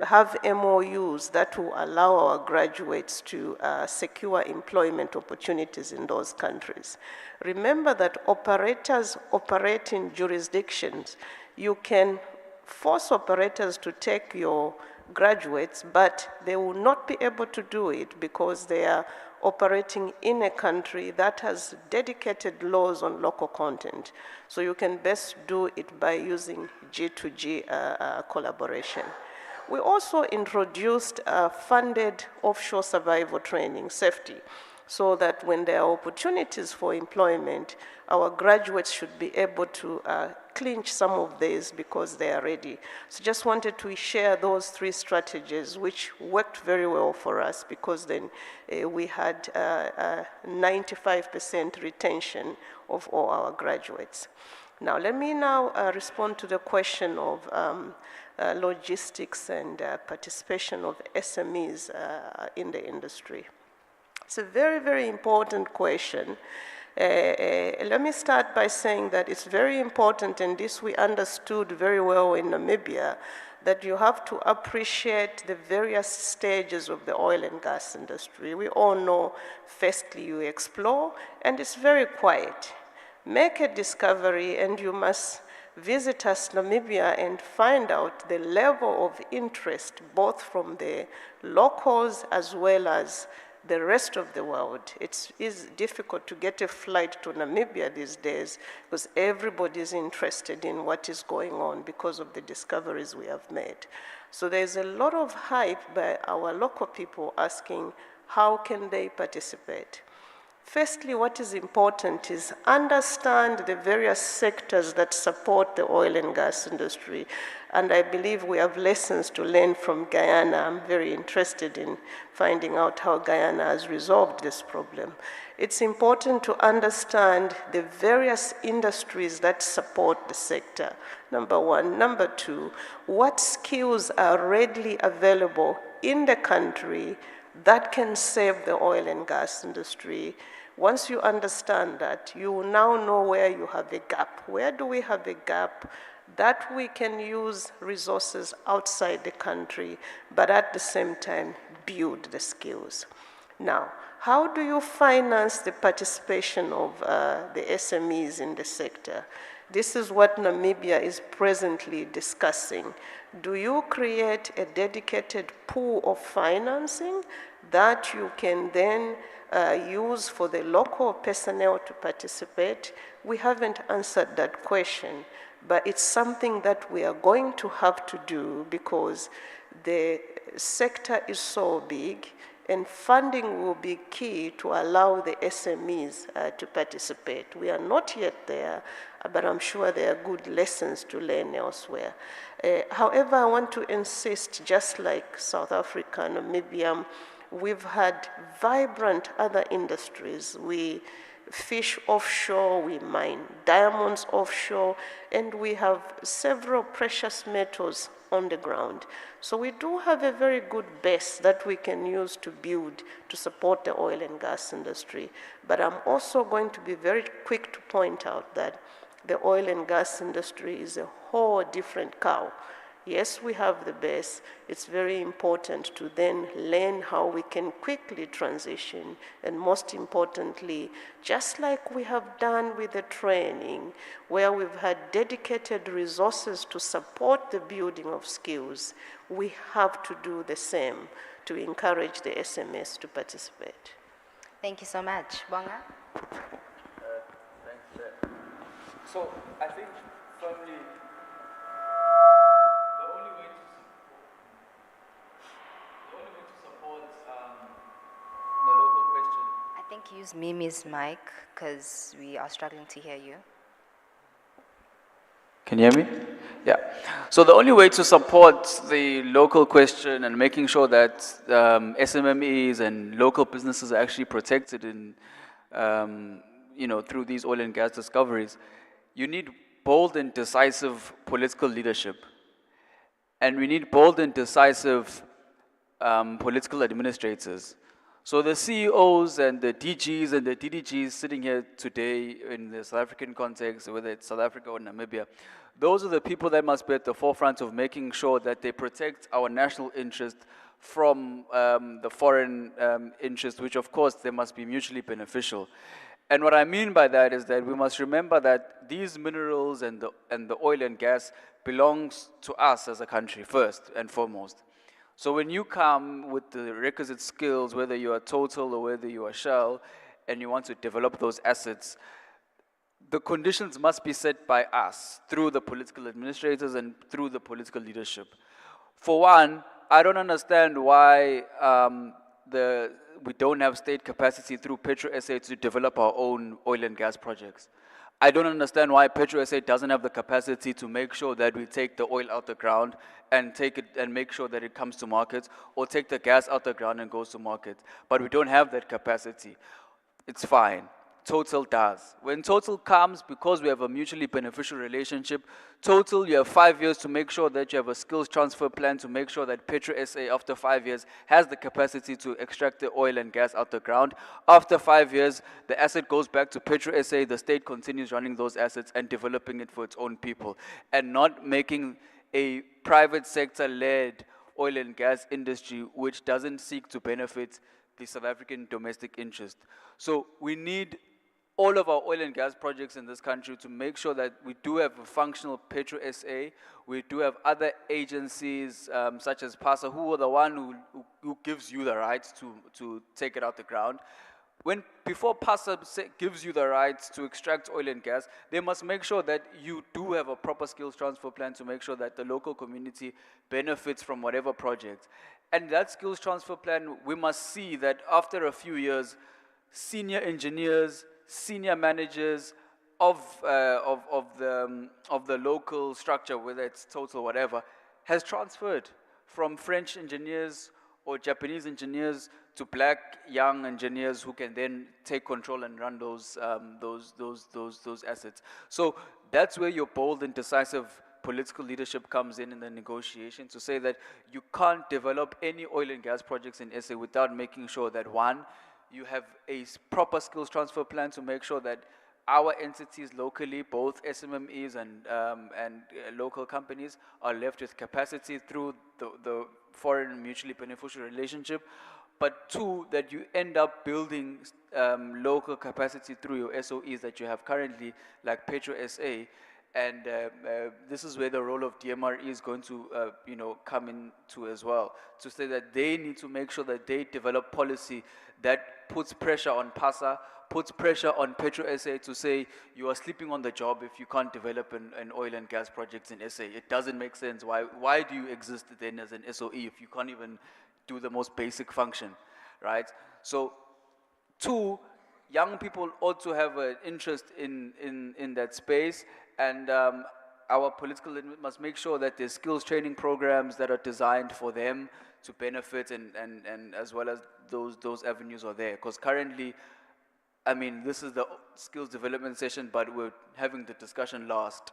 have MOUs that will allow our graduates to secure employment opportunities in those countries. Remember that operators operate in jurisdictions. You can force operators to take your graduates, but they will not be able to do it because they are operating in a country that has dedicated laws on local content. So you can best do it by using G2G collaboration. We also introduced funded offshore survival training, safety, so that when there are opportunities for employment, our graduates should be able to clinch some of these because they are ready. So just wanted to share those 3 strategies, which worked very well for us because then we had 95% retention of all our graduates. Now, let me now respond to the question of logistics and participation of SMEs in the industry. It's a very, very important question. Let me start by saying that it's very important, and this we understood very well in Namibia, that you have to appreciate the various stages of the oil and gas industry. We all know, firstly, you explore, and it's very quiet. Make a discovery, and you must visit us, Namibia, and find out the level of interest, both from the locals as well as the rest of the world. It is difficult to get a flight to Namibia these days because everybody is interested in what is going on because of the discoveries we have made. So there's a lot of hype by our local people asking how can they participate. Firstly, what is important is understand the various sectors that support the oil and gas industry. And I believe we have lessons to learn from Guyana. I'm very interested in finding out how Guyana has resolved this problem. It's important to understand the various industries that support the sector, number one. Number two, what skills are readily available in the country that can save the oil and gas industry. Once you understand that, you will now know where you have a gap. Where do we have a gap? That we can use resources outside the country, but at the same time, build the skills. Now, how do you finance the participation of the SMEs in the sector? This is what Namibia is presently discussing. Do you create a dedicated pool of financing that you can then use for the local personnel to participate? We haven't answered that question, but it's something that we are going to have to do because the sector is so big and funding will be key to allow the SMEs to participate. We are not yet there, but I'm sure there are good lessons to learn elsewhere. However, I want to insist, just like South Africa, Namibia, we've had vibrant other industries. We fish offshore, we mine diamonds offshore, and we have several precious metals on the ground. So we do have a very good base that we can use to build to support the oil and gas industry. But I'm also going to be very quick to point out that the oil and gas industry is a whole different cow. Yes, we have the base. It's very important to then learn how we can quickly transition, and most importantly, just like we have done with the training, where we've had dedicated resources to support the building of skills, we have to do the same to encourage the SMS to participate. Thank you so much. Bonga? Thanks. So I think firmly, the only way to support the local question. I think use Mimi's mic because we are struggling to hear you. Can you hear me? Yeah. So the only way to support the local question and making sure that SMMEs and local businesses are actually protected in, through these oil and gas discoveries, you need bold and decisive political leadership. And we need bold and decisive political administrators. So the CEOs and the DGs and the DDGs sitting here today in the South African context, whether it's South Africa or Namibia, those are the people that must be at the forefront of making sure that they protect our national interest from the foreign interest, which of course they must be mutually beneficial. And what I mean by that is that we must remember that these minerals and the oil and gas belongs to us as a country first and foremost. So when you come with the requisite skills, whether you are Total or whether you are Shell, and you want to develop those assets, the conditions must be set by us through the political administrators and through the political leadership. For one, I don't understand why we don't have state capacity through PetroSA to develop our own oil and gas projects. I don't understand why PetroSA doesn't have the capacity to make sure that we take the oil out the ground and take it and make sure that it comes to markets, or take the gas out the ground and goes to market. But we don't have that capacity. It's fine. Total does. When Total comes, because we have a mutually beneficial relationship, Total, you have 5 years to make sure that you have a skills transfer plan to make sure that PetroSA, after 5 years, has the capacity to extract the oil and gas out the ground. After 5 years, the asset goes back to PetroSA, the state continues running those assets and developing it for its own people, and not making a private sector-led oil and gas industry which doesn't seek to benefit the South African domestic interest. So we need all of our oil and gas projects in this country to make sure that we do have a functional Petro SA. We do have other agencies such as PASA, who are the one who gives you the rights to take it out the ground. Before PASA gives you the rights to extract oil and gas, they must make sure that you do have a proper skills transfer plan to make sure that the local community benefits from whatever project. And that skills transfer plan, we must see that after a few years, senior engineers, senior managers of the local structure, whether it's Total or whatever, has transferred from French engineers or Japanese engineers to black young engineers who can then take control and run those assets. So that's where your bold and decisive political leadership comes in the negotiation, to say that you can't develop any oil and gas projects in SA without making sure that, one, you have a proper skills transfer plan to make sure that our entities locally, both SMMEs and local companies, are left with capacity through the foreign mutually beneficial relationship. But two, that you end up building local capacity through your SOEs that you have currently, like Petro SA. And this is where the role of DMRE is going to come into as well, to say that they need to make sure that they develop policy that puts pressure on PASA, puts pressure on Petro SA to say you are sleeping on the job if you can't develop an oil and gas projects in SA. It doesn't make sense. Why do you exist then as an SOE if you can't even do the most basic function, right? So, two, young people ought to have an interest in that space, and our political leaders must make sure that there's skills training programs that are designed for them to benefit, and as well as those avenues are there. Because currently, I mean, this is the skills development session, but we're having the discussion last,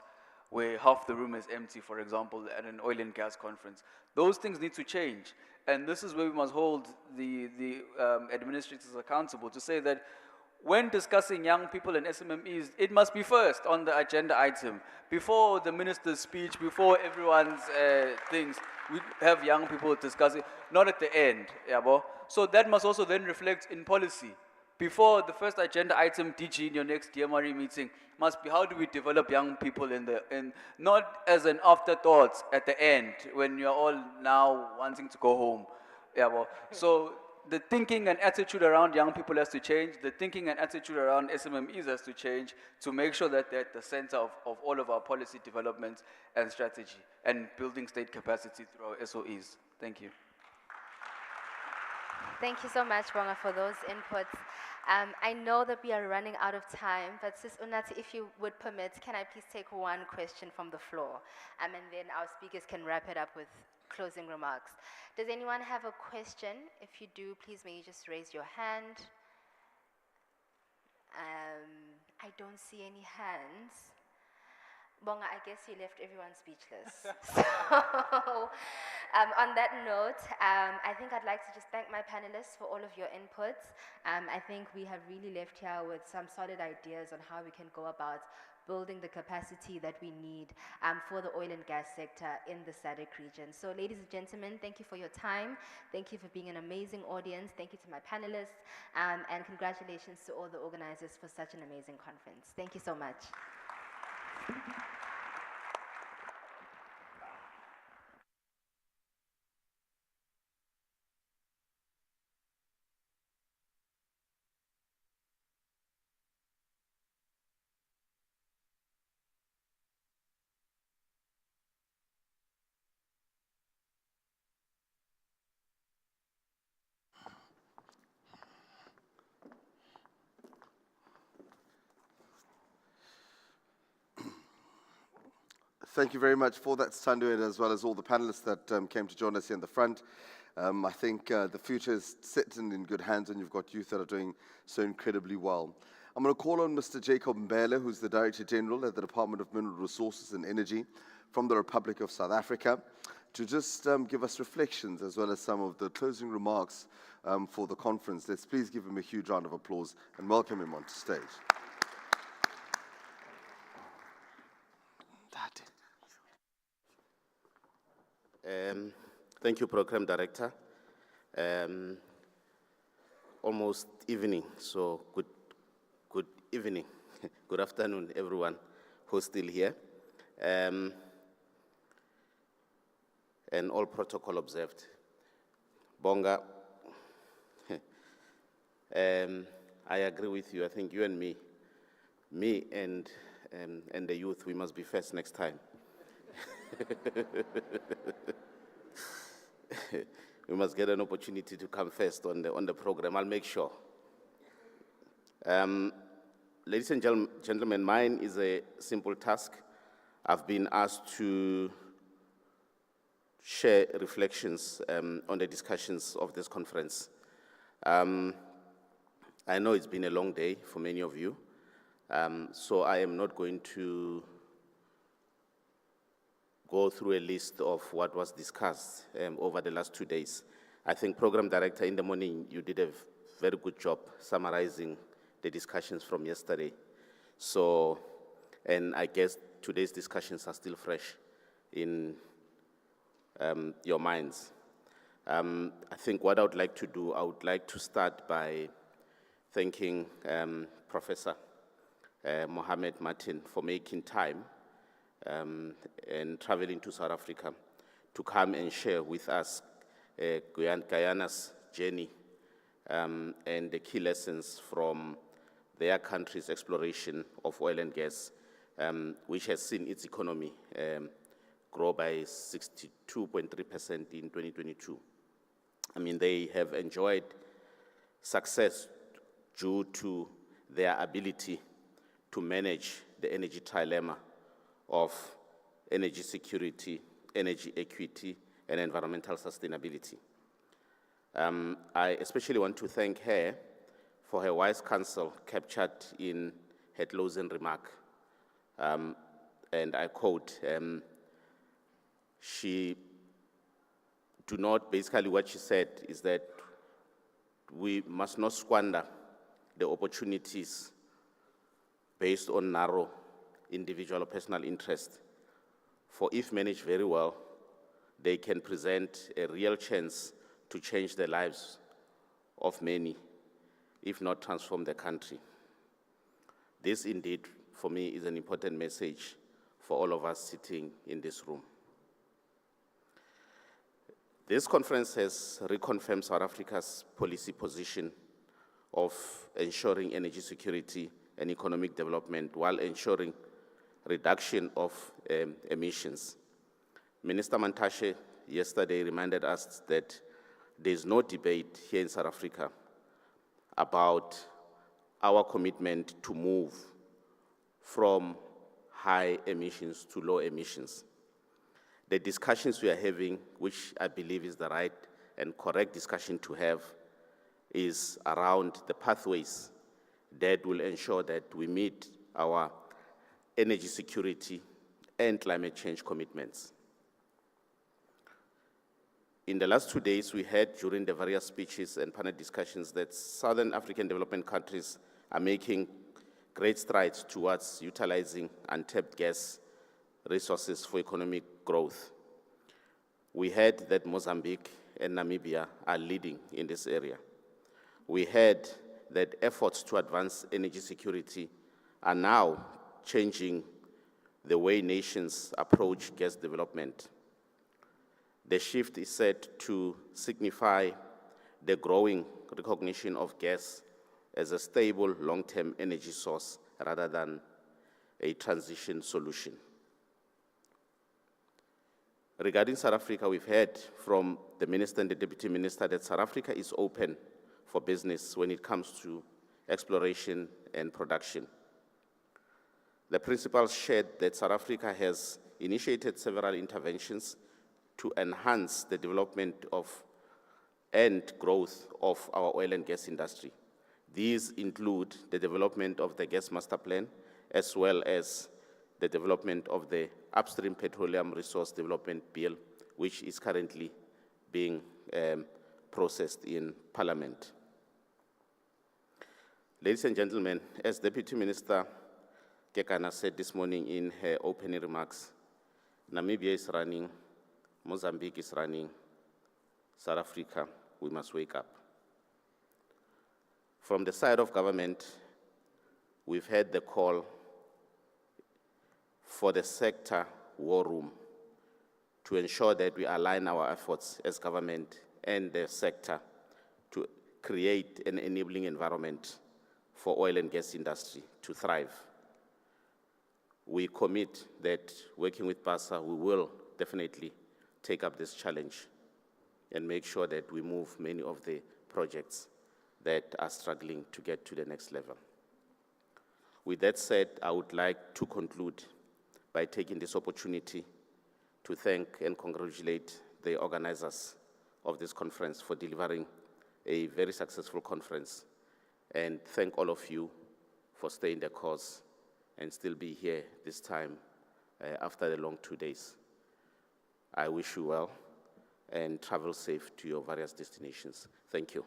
where half the room is empty, for example, at an oil and gas conference. Those things need to change. And this is where we must hold the administrators accountable, to say that when discussing young people and SMMEs, it must be first on the agenda item. Before the minister's speech, before everyone's things, we have young people discussing, not at the end. Yabo? So that must also then reflect in policy. Before the first agenda item, DG, in your next DMRE meeting, must be how do we develop young people not as an afterthought at the end when you're all now wanting to go home. Yeah, well, so the thinking and attitude around young people has to change. The thinking and attitude around SMMEs has to change to make sure that they're at the center of all of our policy development and strategy and building state capacity through our SOEs. Thank you. Thank you so much, Bonga, for those inputs. I know that we are running out of time, but Sis Unati, if you would permit, can I please take one question from the floor? And then our speakers can wrap it up with closing remarks. Does anyone have a question? If you do, please may you just raise your hand. I don't see any hands. Bonga, I guess you left everyone speechless. So, on that note, I think I'd like to just thank my panelists for all of your inputs. I think we have really left here with some solid ideas on how we can go about building the capacity that we need for the oil and gas sector in the SADC region. So ladies and gentlemen, thank you for your time. Thank you for being an amazing audience. Thank you to my panelists. And congratulations to all the organizers for such an amazing conference. Thank you so much. Thank you very much for that, Sandu, as well as all the panelists that came to join us here in the front. I think the future is sitting in good hands, and you've got youth that are doing so incredibly well. I'm going to call on Mr. Jacob Mbele, who's the Director General at the Department of Mineral Resources and Energy from the Republic of South Africa, to just give us reflections as well as some of the closing remarks for the conference. Let's please give him a huge round of applause and welcome him onto stage. Thank you, Program Director. Almost evening, so good evening. Good afternoon, everyone who's still here. And all protocol observed. Bonga, I agree with you. I think you and me and the youth, we must be first next time. We must get an opportunity to come first on the program. I'll make sure. Ladies and gentlemen, mine is a simple task. I've been asked to share reflections on the discussions of this conference. I know it's been a long day for many of you, so I am not going to go through a list of what was discussed over the last 2 days. I think Program Director, in the morning, you did a very good job summarizing the discussions from yesterday. So, and I guess today's discussions are still fresh in your minds. I think what I would like to do, I would like to start by thanking Professor Mohamed Martin for making time and traveling to South Africa to come and share with us Guyana's journey and the key lessons from their country's exploration of oil and gas, which has seen its economy grow by 62.3% in 2022. I mean, they have enjoyed success due to their ability to manage the energy trilemma of energy security, energy equity, and environmental sustainability. I especially want to thank her for her wise counsel captured in her closing remark. And I quote, basically what she said is that we must not squander the opportunities based on narrow individual or personal interest, for if managed very well, they can present a real chance to change the lives of many, if not transform the country. This indeed, for me, is an important message for all of us sitting in this room. This conference has reconfirmed South Africa's policy position of ensuring energy security and economic development while ensuring reduction of emissions. Minister Mantashe yesterday reminded us that there is no debate here in South Africa about our commitment to move from high emissions to low emissions. The discussions we are having, which I believe is the right and correct discussion to have, is around the pathways that will ensure that we meet our energy security and climate change commitments. In the last 2 days, we heard during the various speeches and panel discussions that Southern African development countries are making great strides towards utilizing untapped gas resources for economic growth. We heard that Mozambique and Namibia are leading in this area. We heard that efforts to advance energy security are now changing the way nations approach gas development. The shift is set to signify the growing recognition of gas as a stable long-term energy source rather than a transition solution. Regarding South Africa, we've heard from the Minister and the Deputy Minister that South Africa is open for business when it comes to exploration and production. The principals shared that South Africa has initiated several interventions to enhance the development of and growth of our oil and gas industry. These include the development of the Gas Master Plan, as well as the development of the Upstream Petroleum Resource Development Bill, which is currently being processed in Parliament. Ladies and gentlemen, as Deputy Minister Kekana said this morning in her opening remarks, Namibia is running, Mozambique is running, South Africa, we must wake up. From the side of government, We've had the call for the sector war room to ensure that we align our efforts as government and the sector to create an enabling environment for oil and gas industry to thrive. We commit that working with PASA, we will definitely take up this challenge and make sure that we move many of the projects that are struggling to get to the next level. With that said, I would like to conclude by taking this opportunity to thank and congratulate the organizers of this conference for delivering a very successful conference, and thank all of you for staying the course and still be here this time after the long 2 days. I wish you well and travel safe to your various destinations. Thank you.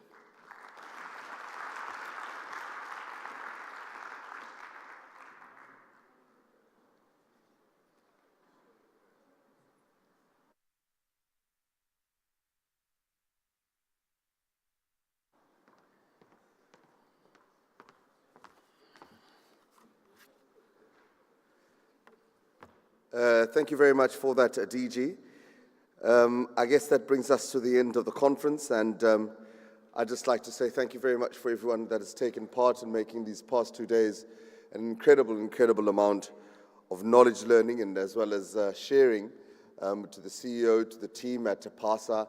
Thank you very much for that, DG. I guess that brings us to the end of the conference, and I'd just like to say thank you very much for everyone that has taken part in making these past 2 days an incredible amount of knowledge learning, and as well as sharing to the CEO, to the team at PASA,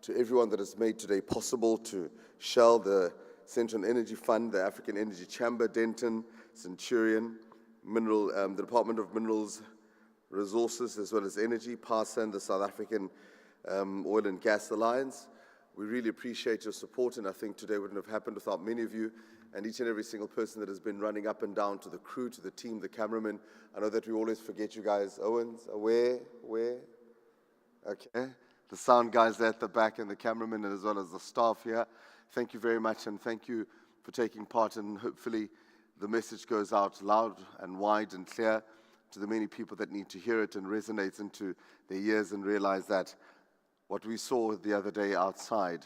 to everyone that has made today possible, to Shell, the Central Energy Fund, the African Energy Chamber, Denton, Centurion, the Department of Minerals, Resources, as well as Energy, PASA, and the South African Oil and Gas Alliance. We really appreciate your support, and I think today wouldn't have happened without many of you and each and every single person that has been running up and down, to the crew, to the team, the cameramen. I know that we always forget you guys. Owens, where? Okay. The sound guys there at the back and the cameramen, and as well as the staff here. Thank you very much, and thank you for taking part, and hopefully the message goes out loud and wide and clear to the many people that need to hear it and resonates into their ears, and realize that what we saw the other day outside,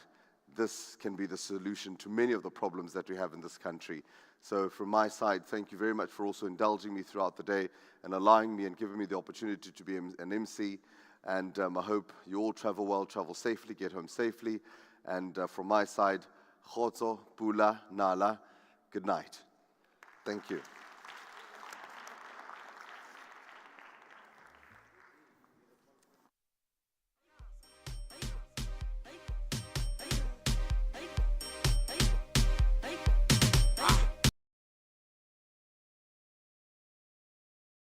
this can be the solution to many of the problems that we have in this country. So from my side, thank you very much for also indulging me throughout the day and allowing me and giving me the opportunity to be an MC. And I hope you all travel well, travel safely, get home safely. And from my side, Khotso, Pula, Nala, good night. Thank you.